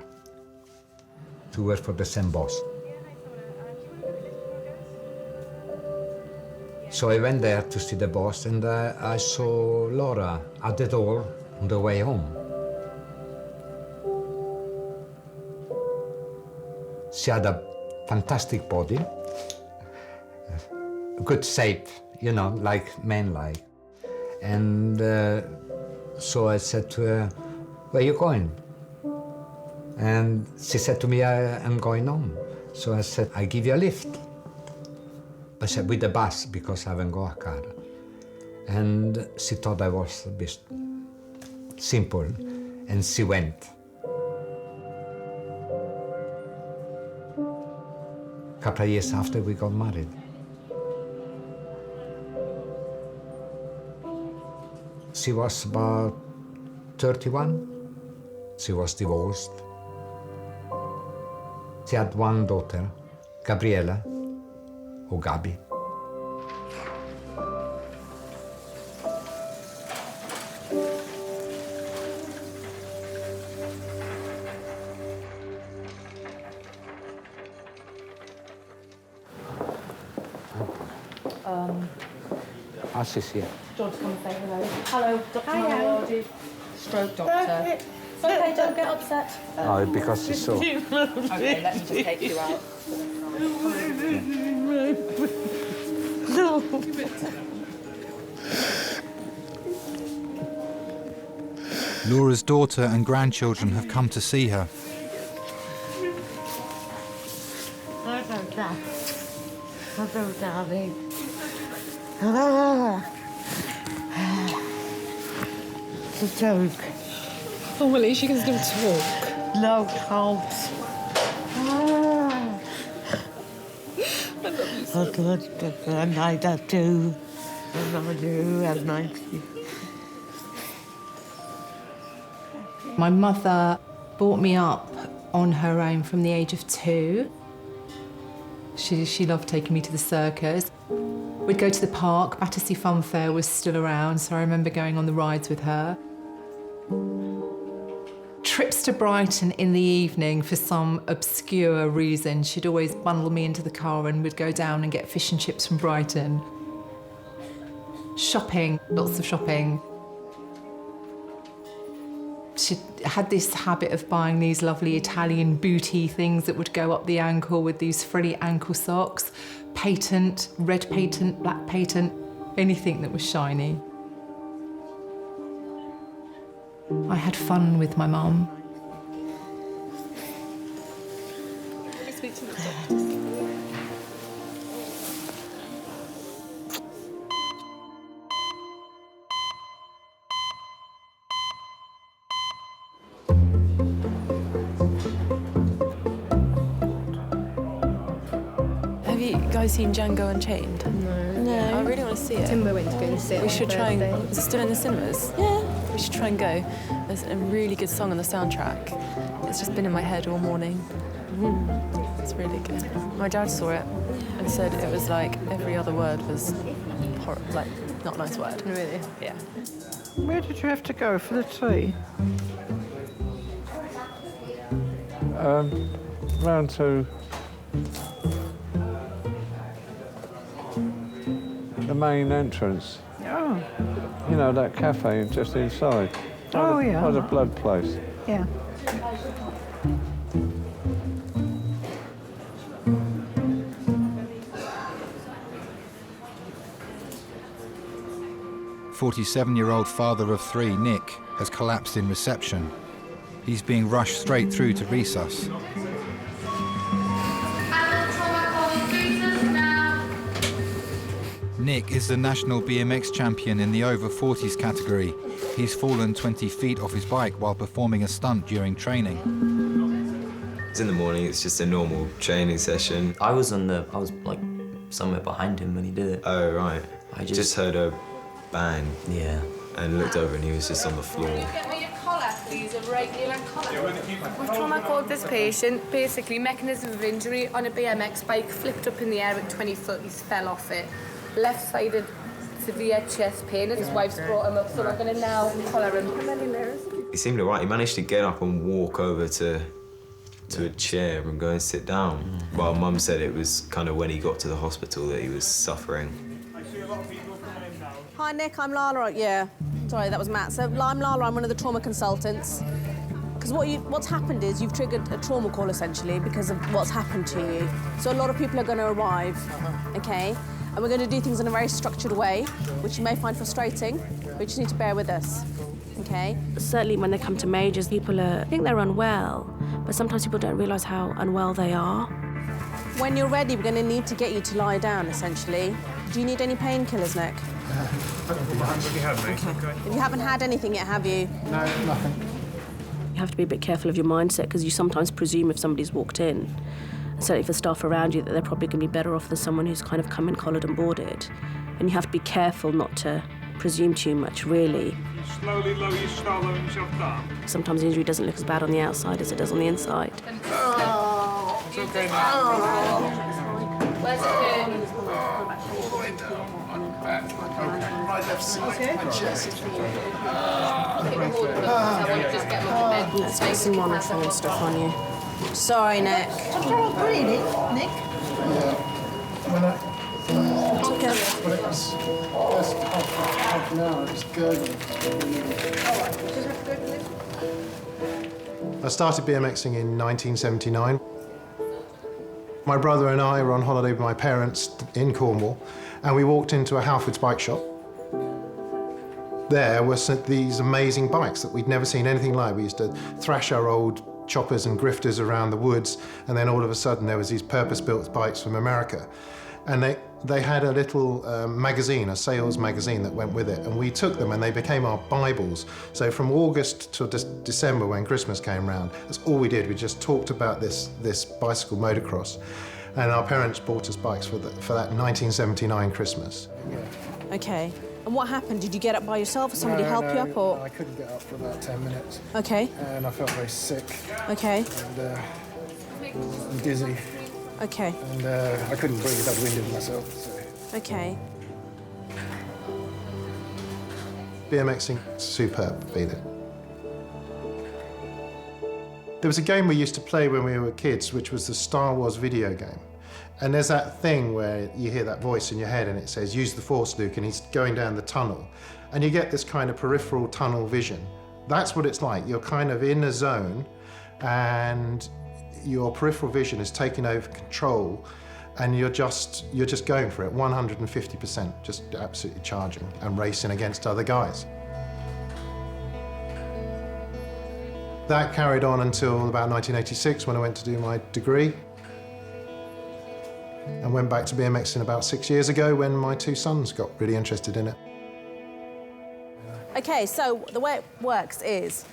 to work for the same boss. So I went there to see the boss, and I saw Laura at the door on the way home. She had a fantastic body, good shape, you know, like men like. And so I said to her, "Where are you going?" And she said to me, "I'm going home." So I said, "I give you a lift." I said, "With the bus, because I haven't got a car." And she thought I was a bit simple, and she went. A couple of years after, we got married. She was about 31. She was divorced. She had one daughter, Gabriella, or Gabi. She's here. Do you want to come and say hello? Hello, Dr. Moriarty. Stroke doctor. Okay, don't get upset. Oh, because she's so... Okay, let me just take you out. Laura's daughter and grandchildren have come to see her. Hello, darling. It's a joke. Oh, well, at least you can still talk. No, can't. I love you so and I do too. And I do, and I do. My mother brought me up on her own from the age of 2. She loved taking me to the circus. We'd go to the park. Battersea Fun Fair was still around, so I remember going on the rides with her. Trips to Brighton in the evening, for some obscure reason, she'd always bundle me into the car and we'd go down and get fish and chips from Brighton. Shopping, lots of shopping. She had this habit of buying these lovely Italian booty things that would go up the ankle with these frilly ankle socks. Patent, red patent, black patent, anything that was shiny. I had fun with my mum. Speak to the doctor. Have you guys seen Django Unchained? No. I really want to see it. Timber went to go and see it. We should try and... Thursday. Is it still in the cinemas? Yeah. We should try and go. There's a really good song on the soundtrack. It's just been in my head all morning. It's really good. My dad saw it and said it was like every other word was like not a nice word. Really? Yeah. Where did you have to go for the tea? Round to the main entrance. Oh. You know, that cafe just inside. Oh, yeah. By the blood place. Yeah. "47-year-old father of 3, Nick, has collapsed in reception. He's being rushed straight through to resus. Nick is the national BMX champion in the over 40s category. He's fallen 20 feet off his bike while performing a stunt during training. It's in the morning, it's just a normal training session. I was like somewhere behind him when he did it. Oh, right. I just heard a bang. Yeah. And looked over and he was just on the floor. Can you get me a collar, please? A We've trauma called this patient. Basically, mechanism of injury on a BMX bike, flipped up in the air at 20 foot, he's fell off it. Left-sided severe chest pain, and his wife's brought him up, so we're going to now collar him. He seemed all right. He managed to get up and walk over to a chair and go and sit down. Well, Mum said it was kind of when he got to the hospital that he was suffering. Hi, Nick, I'm Lala. Yeah, sorry, that was Matt. So I'm Lala, I'm one of the trauma consultants. Because what's happened is you've triggered a trauma call, essentially, because of what's happened to you. So a lot of people are going to arrive, OK? And we're going to do things in a very structured way, which you may find frustrating, but you just need to bear with us, OK? Certainly when they come to majors, people think they're unwell, but sometimes people don't realise how unwell they are. When you're ready, we're going to need to get you to lie down, essentially. Do you need any painkillers, Nick? Okay. You haven't had anything yet, have you? No, nothing. You have to be a bit careful of your mindset, because you sometimes presume if somebody's walked in, and certainly for staff around you, that they're probably going to be better off than someone who's kind of come in collared and boarded. And you have to be careful not to presume too much, really. Slowly lower yourself down. Sometimes the injury doesn't look as bad on the outside as it does on the inside. Oh. It's okay now. Where's it hurt? All the way down on your back. Okay. Right left side. My chest. Let's get some monitoring and stuff on you. Sorry, Nick. What's wrong, breathing, Nick? Yeah. When okay. When it was first half an hour, it was gurgling. I started BMXing in 1979. My brother and I were on holiday with my parents in Cornwall, and we walked into a Halfords bike shop. There were these amazing bikes that we'd never seen anything like. We used to thrash our old choppers and grifters around the woods, and then all of a sudden there was these purpose-built bikes from America. And they had a little magazine, a sales magazine that went with it, and we took them and they became our Bibles. So from August to December, when Christmas came round, that's all we did. We just talked about this bicycle motocross, and our parents bought us bikes for that 1979 Christmas. Okay. And what happened? Did you get up by yourself, or somebody help you up, or? I couldn't get up for about 10 minutes. Okay. And I felt very sick. Okay. And dizzy. Okay. And I couldn't breathe, I had wind in myself. So. Okay. BMXing, superb feeling. There was a game we used to play when we were kids, which was the Star Wars video game. And there's that thing where you hear that voice in your head and it says, use the Force, Luke, and he's going down the tunnel. And you get this kind of peripheral tunnel vision. That's what it's like. You're kind of in a zone and your peripheral vision is taking over control, and you're just going for it, 150%, just absolutely charging and racing against other guys. That carried on until about 1986, when I went to do my degree. And went back to BMXing about 6 years ago, when my two sons got really interested in it. Okay, so the way it works is,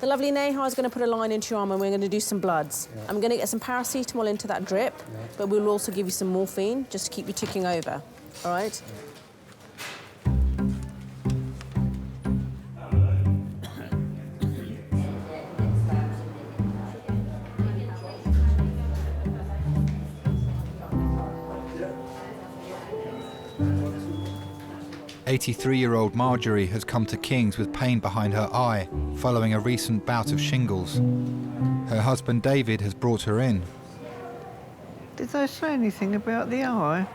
the lovely Neha is going to put a line into your arm and we're going to do some bloods. Yeah. I'm going to get some paracetamol into that drip, but we'll also give you some morphine just to keep you ticking over, all right? Yeah. 83-year-old Marjorie has come to King's with pain behind her eye following a recent bout of shingles. Her husband David has brought her in. Did they say anything about the eye?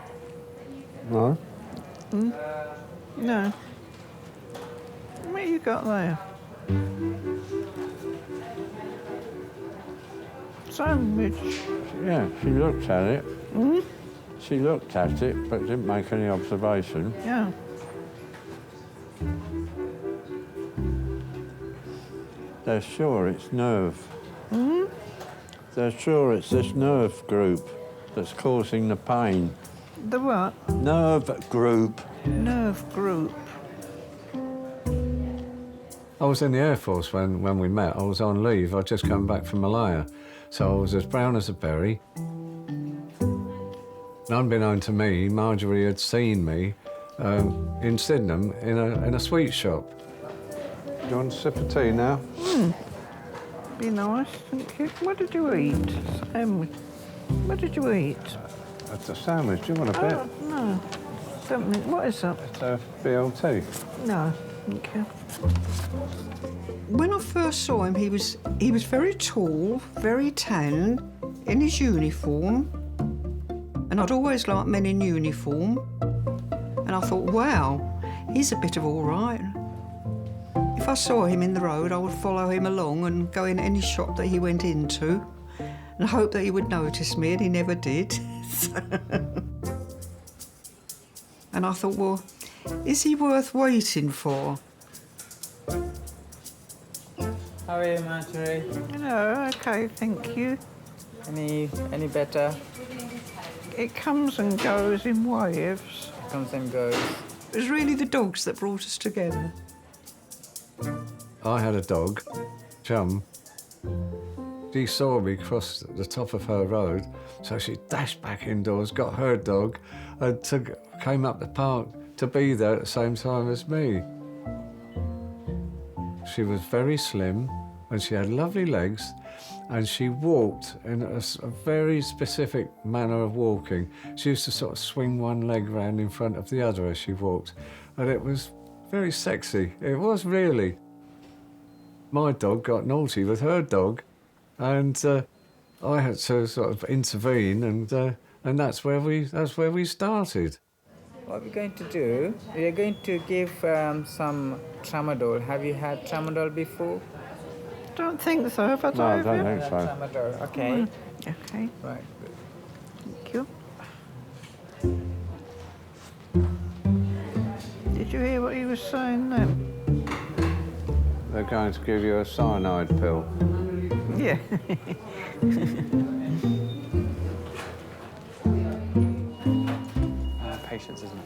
No. Hmm? No. What you got there? Sandwich. Yeah, she looked at it. Hmm? She looked at it, but didn't make any observation. Yeah. They're sure it's nerve. Hmm? They're sure it's this nerve group that's causing the pain. The what? Nerve group. Nerve group. I was in the Air Force when we met. I was on leave. I'd just come back from Malaya. So I was as brown as a berry. Unbeknown to me, Marjorie had seen me in Sydenham in a sweet shop. Do you want a sip of tea now? Mm. Be nice, thank you. What did you eat? Sandwich. What did you eat? That's a sandwich. Do you want a bit? Oh, no. Something. What is that? It's a BLT. No, thank you. When I first saw him, he was very tall, very tan, in his uniform. And I'd always liked men in uniform. And I thought, wow, he's a bit of all right. If I saw him in the road, I would follow him along and go in any shop that he went into and hope that he would notice me, and he never did. And I thought, well, is he worth waiting for? How are you, Marjorie? No, okay, thank you. Any better? It comes and goes in waves. It comes and goes. It was really the dogs that brought us together. I had a dog, Chum. She saw me cross the top of her road, so she dashed back indoors, got her dog, and came up the park to be there at the same time as me. She was very slim, and she had lovely legs, and she walked in a very specific manner of walking. She used to sort of swing one leg round in front of the other as she walked, and it was very sexy. It was really. My dog got naughty with her dog, and I had to sort of intervene, and that's where we started. What we're going to do, we are going to give some tramadol. Have you had tramadol before? Don't think so, but no, I don't think so. Tramadol, okay. Okay. Right. Thank you. Did you hear what he was saying then? They're going to give you a cyanide pill. Yeah. Patience, isn't it?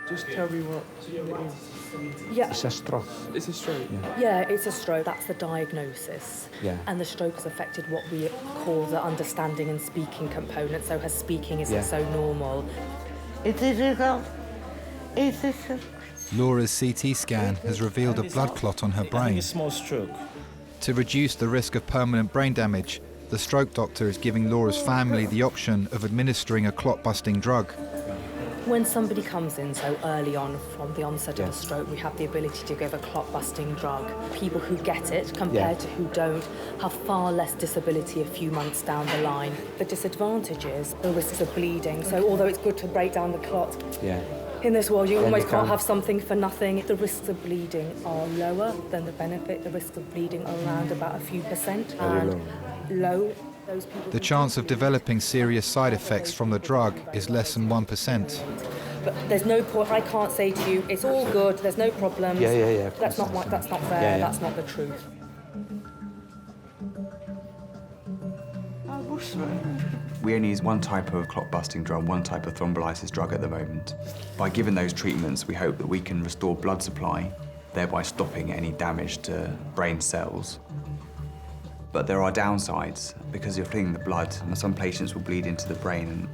Just tell me what it is. Yeah. It's a stroke. It's a stroke? Yeah, it's a stroke. That's the diagnosis. Yeah. And the stroke has affected what we call the understanding and speaking component. So her speaking isn't so normal. It's difficult. It's difficult. Laura's CT scan has revealed a blood clot on her brain. A small stroke. To reduce the risk of permanent brain damage, the stroke doctor is giving Laura's family the option of administering a clot-busting drug. When somebody comes in so early on from the onset of a stroke, we have the ability to give a clot-busting drug. People who get it, compared to who don't, have far less disability a few months down the line. The disadvantage is the risks of bleeding. So although it's good to break down the clot, in this world you almost can't have something for nothing. The risks of bleeding are lower than the benefit. The risks of bleeding are around about a few percent. And low. The chance of developing serious side effects from the drug is less than 1%. But there's no point. I can't say to you, it's all good. There's no problems. Yeah. That's not fair. That's not the truth. We only use one type of clot-busting drug, one type of thrombolysis drug at the moment. By giving those treatments, we hope that we can restore blood supply, thereby stopping any damage to brain cells. But there are downsides because you're filling the blood, and some patients will bleed into the brain, and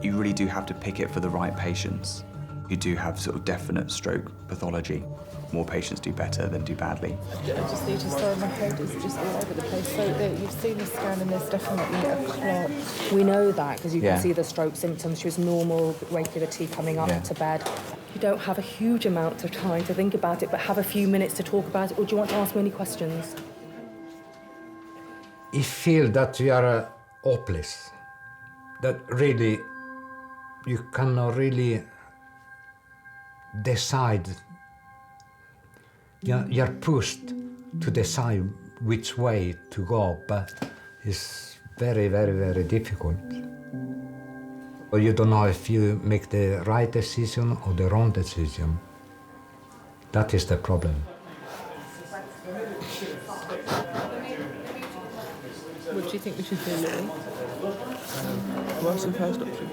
you really do have to pick it for the right patients who do have sort of definite stroke pathology. More patients do better than do badly. I just need to sorry, my head is just all over the place. So you've seen the scan and there's definitely a clot. We know that because you can see the stroke symptoms. She was normal, regular tea coming up to bed. You don't have a huge amount of time to think about it, but have a few minutes to talk about it. Or do you want to ask me any questions? You feel that you are hopeless, that really you cannot really decide. You're pushed to decide which way to go, but it's very, very, very difficult. You don't know if you make the right decision or the wrong decision. That is the problem. What do you think we should do, Lily? What's the first option?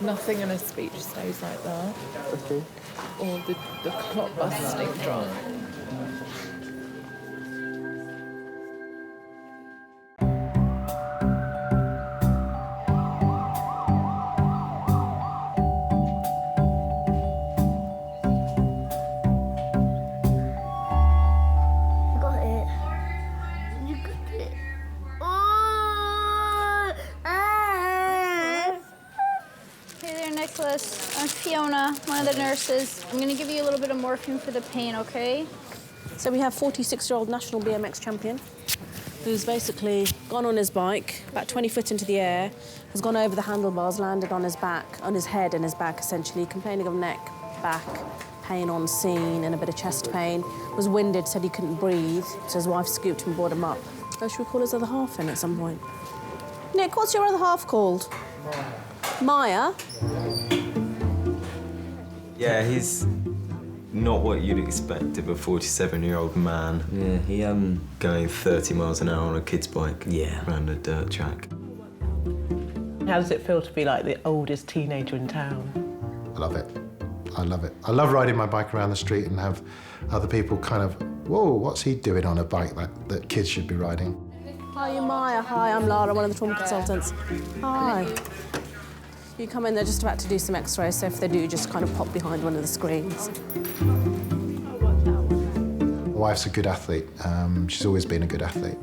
Nothing in her speech stays like that. Okay. Or the clot-busting drug. the nurses. I'm going to give you a little bit of morphine for the pain, okay? So we have 46-year-old national BMX champion who's basically gone on his bike, about 20 foot into the air, has gone over the handlebars, landed on his back, on his head and his back, essentially, complaining of neck, back, pain on scene and a bit of chest pain, was winded, said he couldn't breathe, so his wife scooped him and brought him up. So should we call his other half in at some point? Nick, what's your other half called? Maya? Yeah, he's not what you'd expect of a 47-year-old man. Yeah, he going 30 miles an hour on a kid's bike. Yeah. Around a dirt track. How does it feel to be like the oldest teenager in town? I love it. I love it. I love riding my bike around the street and have other people kind of, whoa, what's he doing on a bike that kids should be riding? Hi, I'm Maya. Hi, I'm Lara, one of the trauma consultants. Hi. You come in, they're just about to do some x-rays, so if they do, just kind of pop behind one of the screens. My wife's a good athlete. She's always been a good athlete.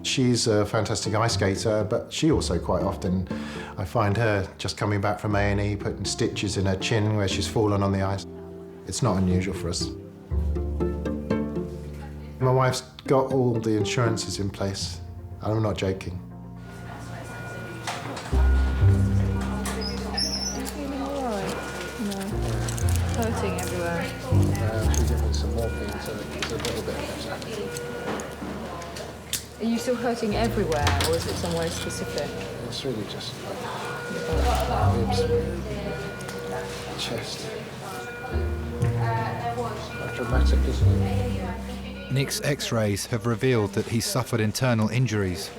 She's a fantastic ice skater, but she also quite often, I find her just coming back from A&E, putting stitches in her chin where she's fallen on the ice. It's not unusual for us. My wife's got all the insurances in place. I'm not joking. Hurting everywhere. She's given some morphine, so it's a little bit better. Are you still hurting everywhere, or is it somewhere specific? It's really just ribs, chest. Quite dramatic, isn't it? Nick's x-rays have revealed that he's suffered internal injuries.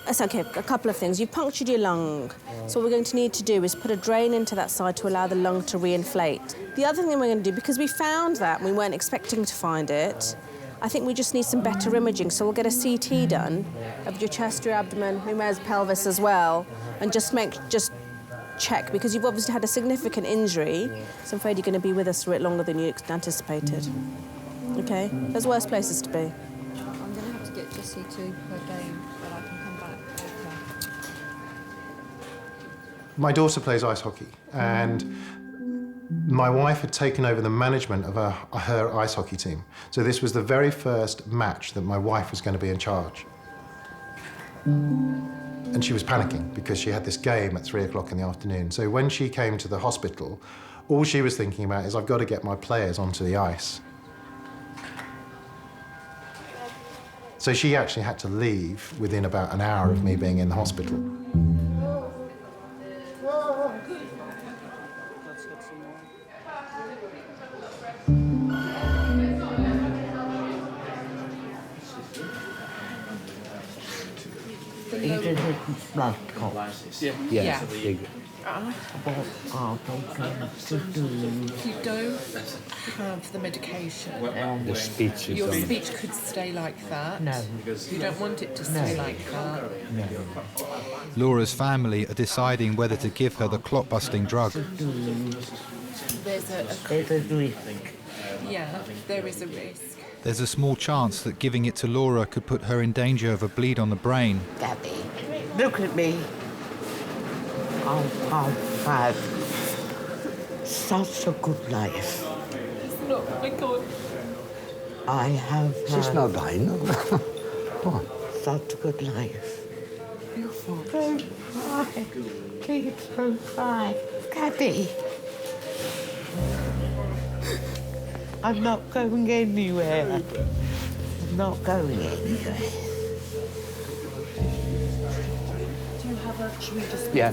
That's okay, a couple of things. You've punctured your lung. So what we're going to need to do is put a drain into that side to allow the lung to reinflate. The other thing we're going to do, because we found that and we weren't expecting to find it, I think we just need some better imaging. So we'll get a CT done of your chest, your abdomen, Humer's pelvis as well, and just check, because you've obviously had a significant injury, so I'm afraid you're going to be with us for a bit longer than you anticipated. Okay? There's worse places to be. I'm going to have to get Jessie to her game, but I can come back later. My daughter plays ice hockey, and my wife had taken over the management of her ice hockey team. So this was the very first match that my wife was going to be in charge. And she was panicking because she had this game at 3 o'clock in the afternoon. So when she came to the hospital, all she was thinking about is, I've got to get my players onto the ice. So she actually had to leave within about an hour of me being in the hospital. Blood clots. Yeah. You don't have the medication. The speech is Your on. speech could stay like that. No. You don't want it to stay like that. No. Laura's family are deciding whether to give her the clot-busting drug. There's a risk. Yeah, there is a risk. There's a small chance that giving it to Laura could put her in danger of a bleed on the brain. Gabby, look at me. I've had such a good life. It's not, oh my God. I have She's had not dying. What? such a good life. Don't cry. Please don't cry. Gabby. I'm not going anywhere. I'm not going anywhere. Do you have a... Should we just... Yeah.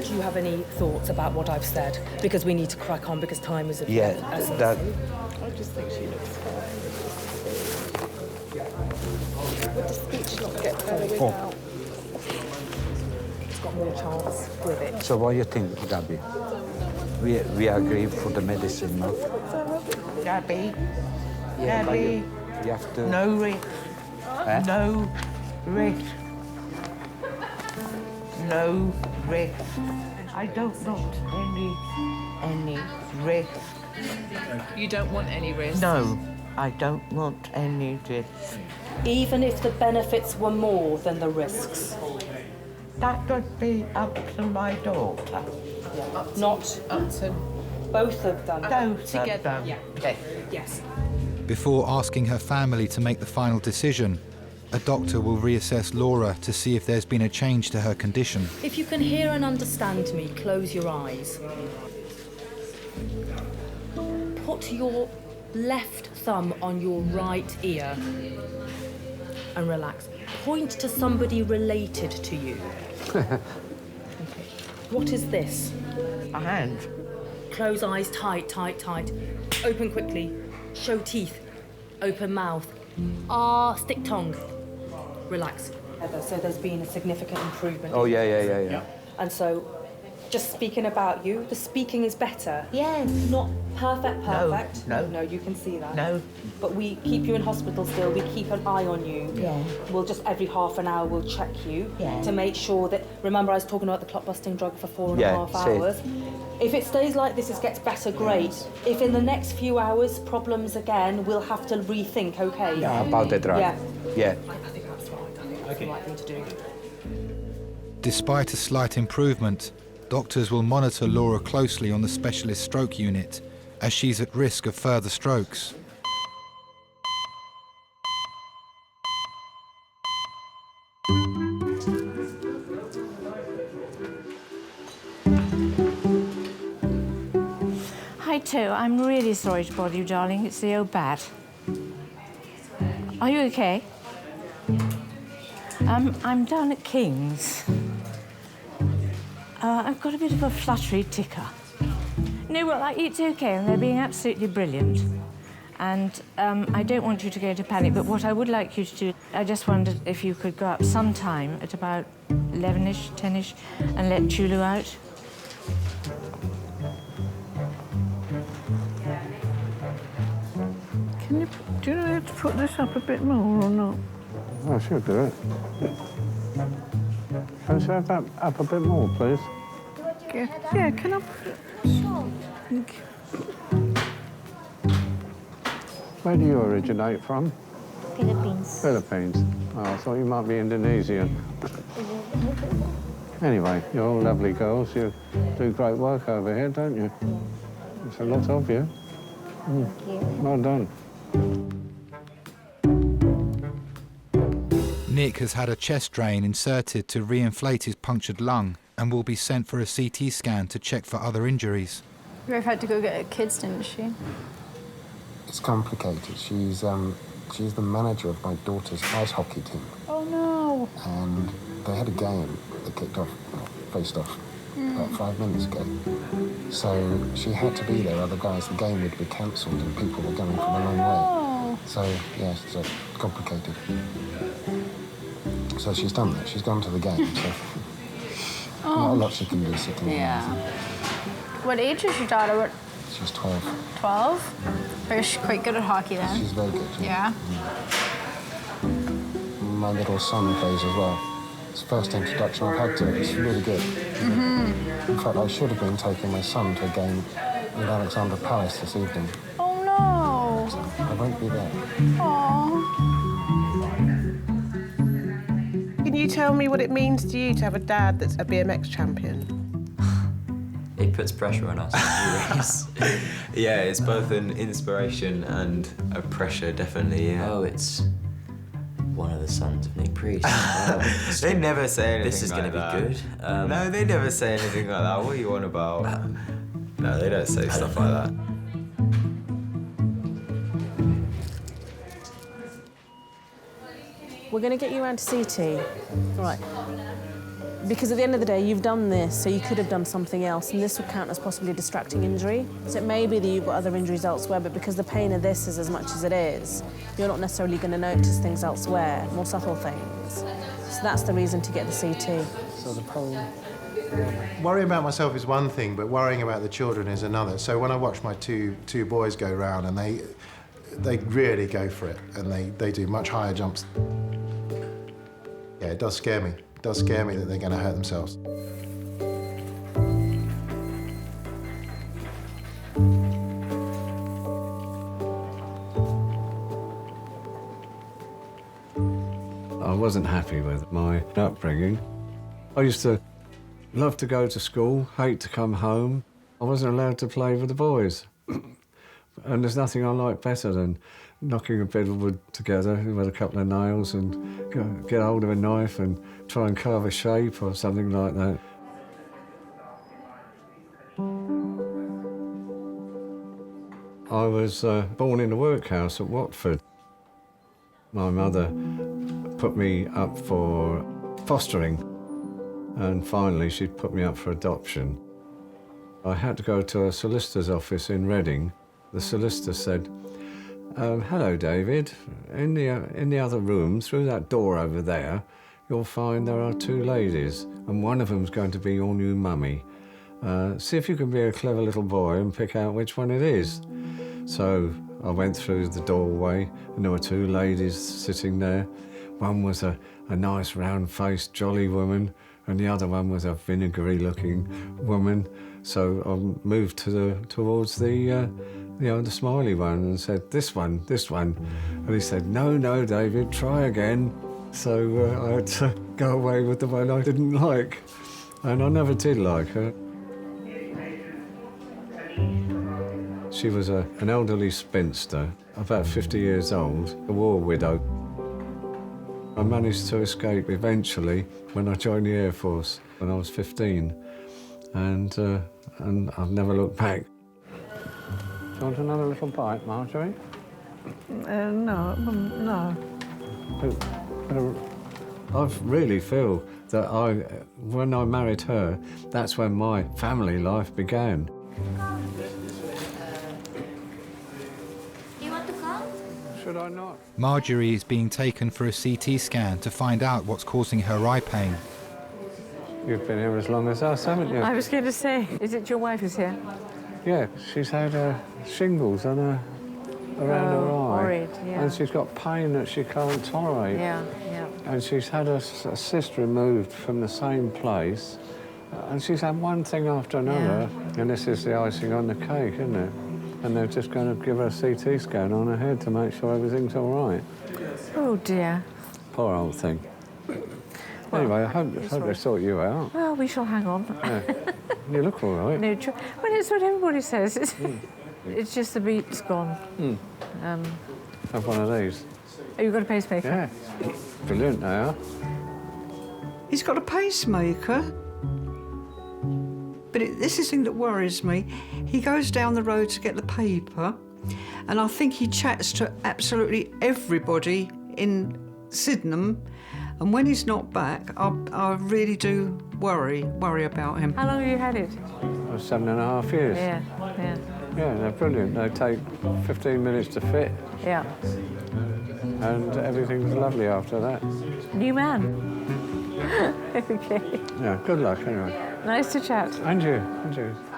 Do you have any thoughts about what I've said? Because we need to crack on because time is of essence. I just think she looks fine. Would the speech not get better without? It's got more chance with it. So what do you think, Gabby? We agree for the medicine, no? Gabby. Yeah, but Gabby. you have to... No risk. No risk. No risk. I don't want any risk. You don't want any risk? No, I don't want any risk. Even if the benefits were more than the risks. That would be up to my daughter. Not up to both of them. Both of Together. them. Yeah. Yes. Yes. Before asking her family to make the final decision, a doctor will reassess Laura to see if there's been a change to her condition. If you can hear and understand me, close your eyes. Put your left thumb on your right ear and relax. Point to somebody related to you. Okay. What is this? A hand. Close eyes tight, tight, tight. Open quickly. Show teeth. Open mouth. Stick tongue. Relax. So there's been a significant improvement. Oh, yeah. And so, just speaking about you, the speaking is better. Yes. Not perfect. No. You can see that. No. But we keep you in hospital still. We keep an eye on you. Yeah. We'll just every half an hour we'll check you Yeah. to make sure that. Remember, I was talking about the clot busting drug for 4.5 Yeah, see. hours. If it stays like this, it gets better. Great. If in the next few hours problems again, we'll have to rethink. Okay. Yeah, about the drug. Yeah. Yeah. I think that's right. I think that's the right thing to do. Despite a slight improvement, doctors will monitor Laura closely on the specialist stroke unit, as she's at risk of further strokes. Hi, Toe. I'm really sorry to bother you, darling. It's the old bat. Are you okay? I'm down at King's. I've got a bit of a fluttery ticker. No, well, it's okay, and they're being absolutely brilliant. And I don't want you to go into panic, but what I would like you to do, I just wondered if you could go up sometime at about 11-ish, 10-ish, and let Chulu out. Do you know how to put this up a bit more or not? I should do it. Can you have that up a bit more, please? Yeah, can I put it? Sure. Thank you. Where do you originate from? Philippines. Philippines. Oh, I thought you might be Indonesian. Anyway, you're all lovely girls. You do great work over here, don't you? There's a lot of you. Thank you. Well done. Nick has had a chest drain inserted to re-inflate his punctured lung and will be sent for a CT scan to check for other injuries. Rove had to go get her kids, didn't she? It's complicated. She's the manager of my daughter's ice hockey team. Oh, no. And they had a game that kicked off, faced off about 5 minutes ago. So she had to be there, otherwise the game would be cancelled and people were going from a long way. So, yeah, it's complicated. So she's done that. She's gone to the game, so not a lot she can do sitting Yeah. What age is your daughter? What? She's 12. 12? Or is she quite good at hockey then? She's very good. Yeah? My little son plays as well. It's the first introduction I've had to it. It's really good. Mm-hmm. In fact, I should have been taking my son to a game with Alexandra Palace this evening. Oh, no. I won't be there. Aww. Can you tell me what it means to you to have a dad that's a BMX champion? It puts pressure on us to race. Yeah, it's both an inspiration and a pressure, definitely, yeah. Oh, it's one of the sons of Nick Priest. They never say anything This is like going to that. be good. No, they never say anything like that. What are you on about? No, they don't say stuff like that. We're going to get you around to CT. All right. Because at the end of the day, you've done this, so you could have done something else, and this would count as possibly a distracting injury. So it may be that you've got other injuries elsewhere, but because the pain of this is as much as it is, you're not necessarily going to notice things elsewhere, more subtle things. So that's the reason to get the CT. So the pain. Worrying about myself is one thing, but worrying about the children is another. So when I watch my two boys go round, and they really go for it, and they do much higher jumps. Yeah, it does scare me. It does scare me that they're going to hurt themselves. I wasn't happy with my upbringing. I used to love to go to school, hate to come home. I wasn't allowed to play with the boys. And there's nothing I like better than knocking a bit of wood together with a couple of nails and get hold of a knife and try and carve a shape or something like that. I was born in a workhouse at Watford. My mother put me up for fostering, and finally she'd put me up for adoption. I had to go to a solicitor's office in Reading. The solicitor said, hello, David. In the other room, through that door over there, you'll find there are two ladies, and one of them's going to be your new mummy. See if you can be a clever little boy and pick out which one it is. So I went through the doorway, and there were two ladies sitting there. One was a nice, round-faced, jolly woman, and the other one was a vinegary-looking woman. So I moved towards the smiley one and said, this one. And he said, no, David, try again. So I had to go away with the one I didn't like. And I never did like her. She was an elderly spinster, about 50 years old, a war widow. I managed to escape eventually when I joined the Air Force when I was 15. And I've never looked back. Do you want another little bite, Marjorie? No. I really feel that when I married her, that's when my family life began. Do you want to come? Should I not? Marjorie is being taken for a CT scan to find out what's causing her eye pain. You've been here as long as us, haven't you? I was going to say, is it your wife who's here? Yeah, she's had shingles on her, around her eye. Horrid, yeah. And she's got pain that she can't tolerate. Yeah. And she's had a cyst removed from the same place. And she's had one thing after another. Yeah. And this is the icing on the cake, isn't it? And they're just going to give her a CT scan on her head to make sure everything's all right. Oh, dear. Poor old thing. Anyway, I hope they sort you out. Well, we shall hang on. Yeah. You look all right. No, well, it's what everybody says. It's just the beat's gone. Have one of these. Oh, you've got a pacemaker? Yeah. Brilliant, they are. He's got a pacemaker. But this is the thing that worries me. He goes down the road to get the paper, and I think he chats to absolutely everybody in Sydenham. And when he's not back, I really do worry about him. How long have you had it? 7.5 years. Yeah. Yeah, they're brilliant. They take 15 minutes to fit. Yeah. And everything's lovely after that. New man. Okay. Yeah, good luck anyway. Nice to chat. And you.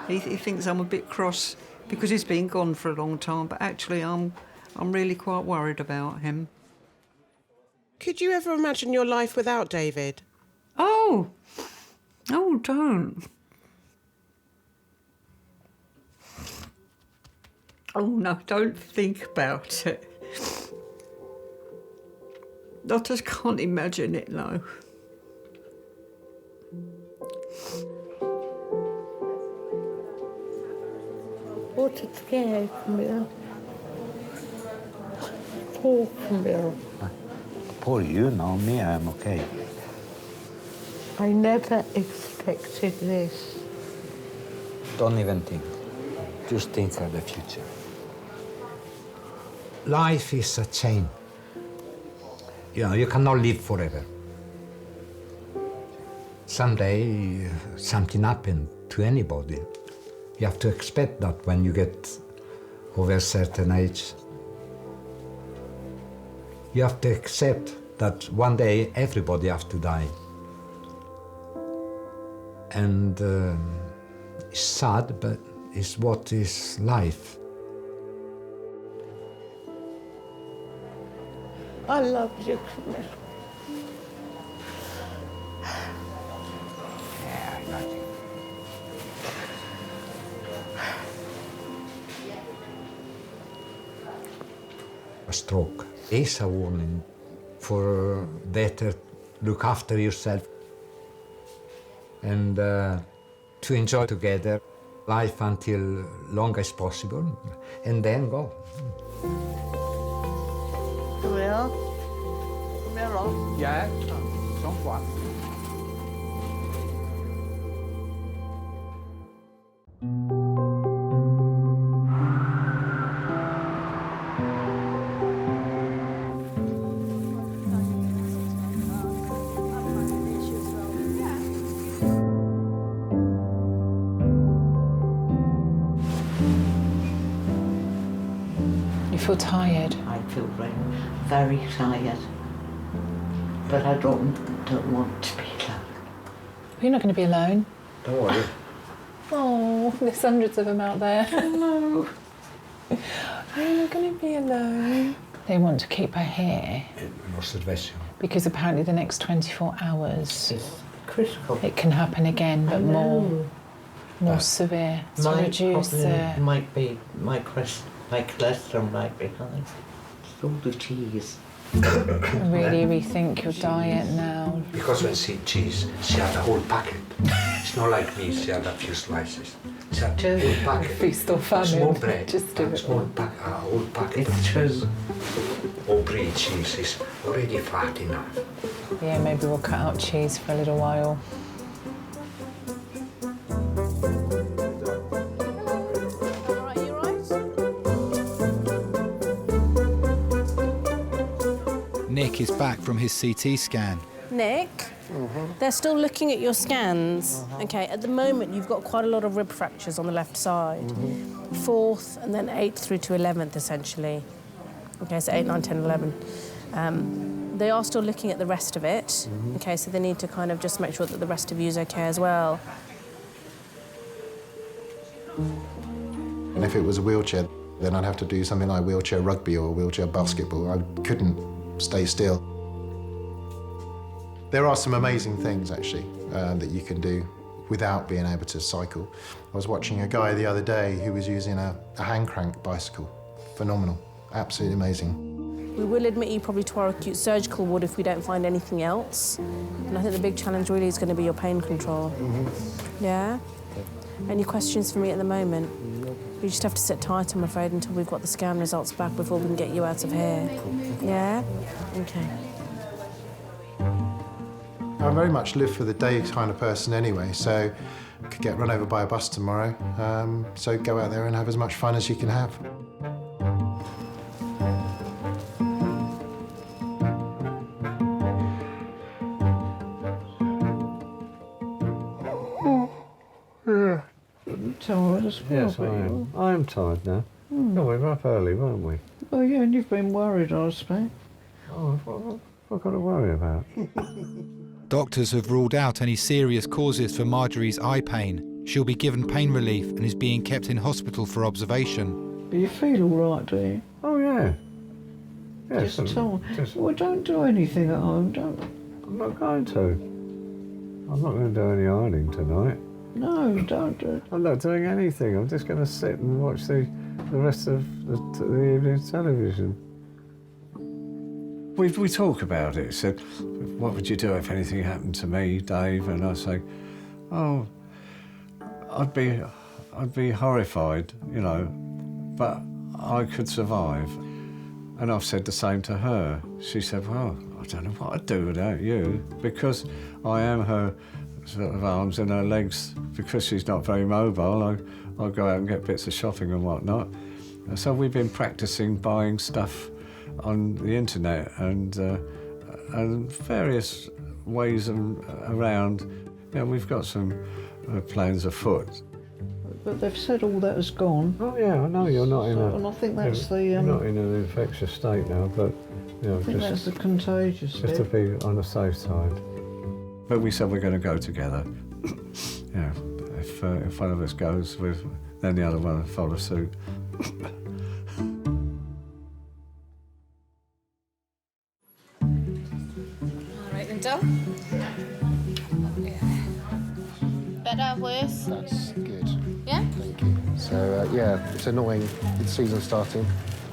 He thinks I'm a bit cross because he's been gone for a long time, but actually I'm really quite worried about him. Could you ever imagine your life without David? Oh, don't. Oh, no, don't think about it. I just can't imagine it, no. What a scare, Camille. Poor Camille. Poor you, no, me, I'm okay. I never expected this. Don't even think. Just think of the future. Life is a chain. You know, you cannot live forever. Someday, something happened to anybody. You have to expect that when you get over a certain age. You have to accept that one day everybody has to die. And it's sad, but it's what is life. I love you, Camille. Yeah, I got you. A stroke is a warning for better look after yourself. and to enjoy together life until long as possible, and then go. Come here. Come here, Rob. Yeah, somewhat. You feel tired? I feel very tired, but I don't want to be alone. You're not going to be alone. Don't worry. Oh, there's hundreds of them out there. No. You're not going to be alone. They want to keep her here Observation. because apparently the next 24 hours It's critical. it can happen again, but more severe. To My reduce problem might be my cholesterol might be high. It's all the cheese. really rethink your diet now. Because when she eat cheese, she had a whole packet. It's not like me, she had a few slices. She had a whole packet. Feast or famine. Small bread, Just do it. small a whole packet of It's true. cheese. Or brie cheese is already fat enough. Yeah, maybe we'll cut out cheese for a little while. Nick is back from his CT scan. Nick, they're still looking at your scans. Okay, at the moment you've got quite a lot of rib fractures on the left side. 4th and then 8th through to 11th essentially. Okay, so 8, 9, 10, 11. They are still looking at the rest of it. Okay, so they need to kind of just make sure that the rest of you is okay as well. And if it was a wheelchair, then I'd have to do something like wheelchair rugby or wheelchair basketball. I couldn't stay still. There are some amazing things, actually, that you can do without being able to cycle. I was watching a guy the other day who was using a hand crank bicycle. Phenomenal, absolutely amazing. We will admit you probably to our acute surgical ward if we don't find anything else. And I think the big challenge really is going to be your pain control. Yeah? Any questions for me at the moment? You just have to sit tight, I'm afraid, until we've got the scan results back before we can get you out of here. Yeah? Okay. I very much live for the day kind of person anyway, so I could get run over by a bus tomorrow. So go out there and have as much fun as you can have. Yeah. Tired as well. Yes, I am. I am tired now. No, we were up early, weren't we? Oh, yeah, and you've been worried, I expect. Oh, what I've got to worry about? Doctors have ruled out any serious causes for Marjorie's eye pain. She'll be given pain relief and is being kept in hospital for observation. Do you feel all right, do you? Oh, yeah. Yes, Just tell well, don't do anything at home, don't. I'm not going to. I'm not going to do any ironing tonight. No, don't do it. I'm not doing anything. I'm just going to sit and watch the rest of the evening television. We talk about it. Said, what would you do if anything happened to me, Dave? And I say, oh, I'd be horrified, you know, but I could survive. And I've said the same to her. She said, well, I don't know what I'd do without you, because I am her sort of arms and her legs. Because she's not very mobile, I'll go out and get bits of shopping and whatnot. So we've been practicing buying stuff on the internet and various ways around. You know, we've got some plans afoot. But they've said all that has gone. Oh yeah, I know you're not in a. And I think that's the. You're not in an infectious state now, but you know, I think that's the contagious just to bit. be on the safe side. But we said we're going to go together. Yeah, if one of us goes with, then the other one will follow suit. All right, then, Dom. Better, worse? That's good. Yeah? Thank you. So, yeah, it's annoying with the season starting,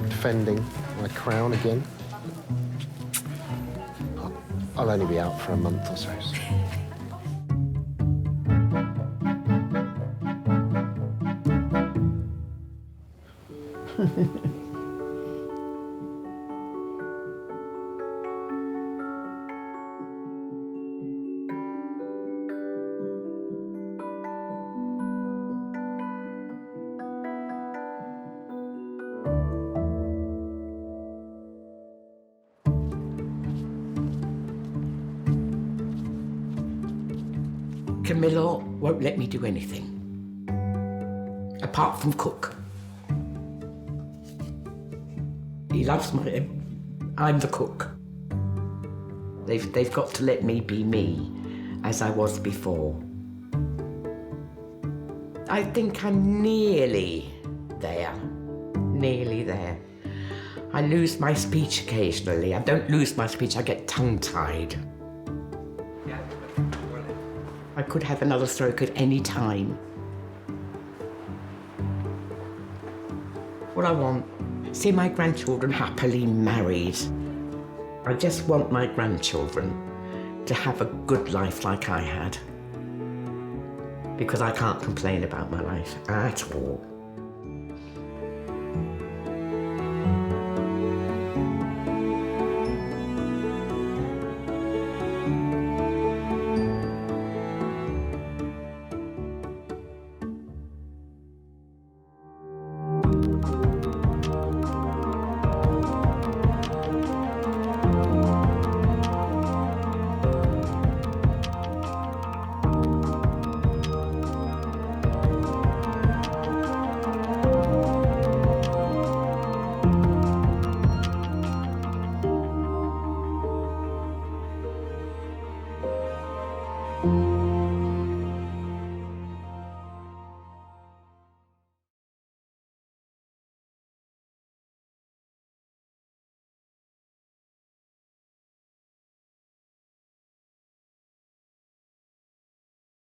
defending my crown again. I'll only be out for a month or so. Camillo won't let me do anything, apart from cook. He loves my... I'm the cook. They've got to let me be me, as I was before. I think I'm nearly there. Nearly there. I lose my speech occasionally. I don't lose my speech, I get tongue-tied. I could have another stroke at any time. What I want, see my grandchildren happily married. I just want my grandchildren to have a good life like I had. Because I can't complain about my life at all. you.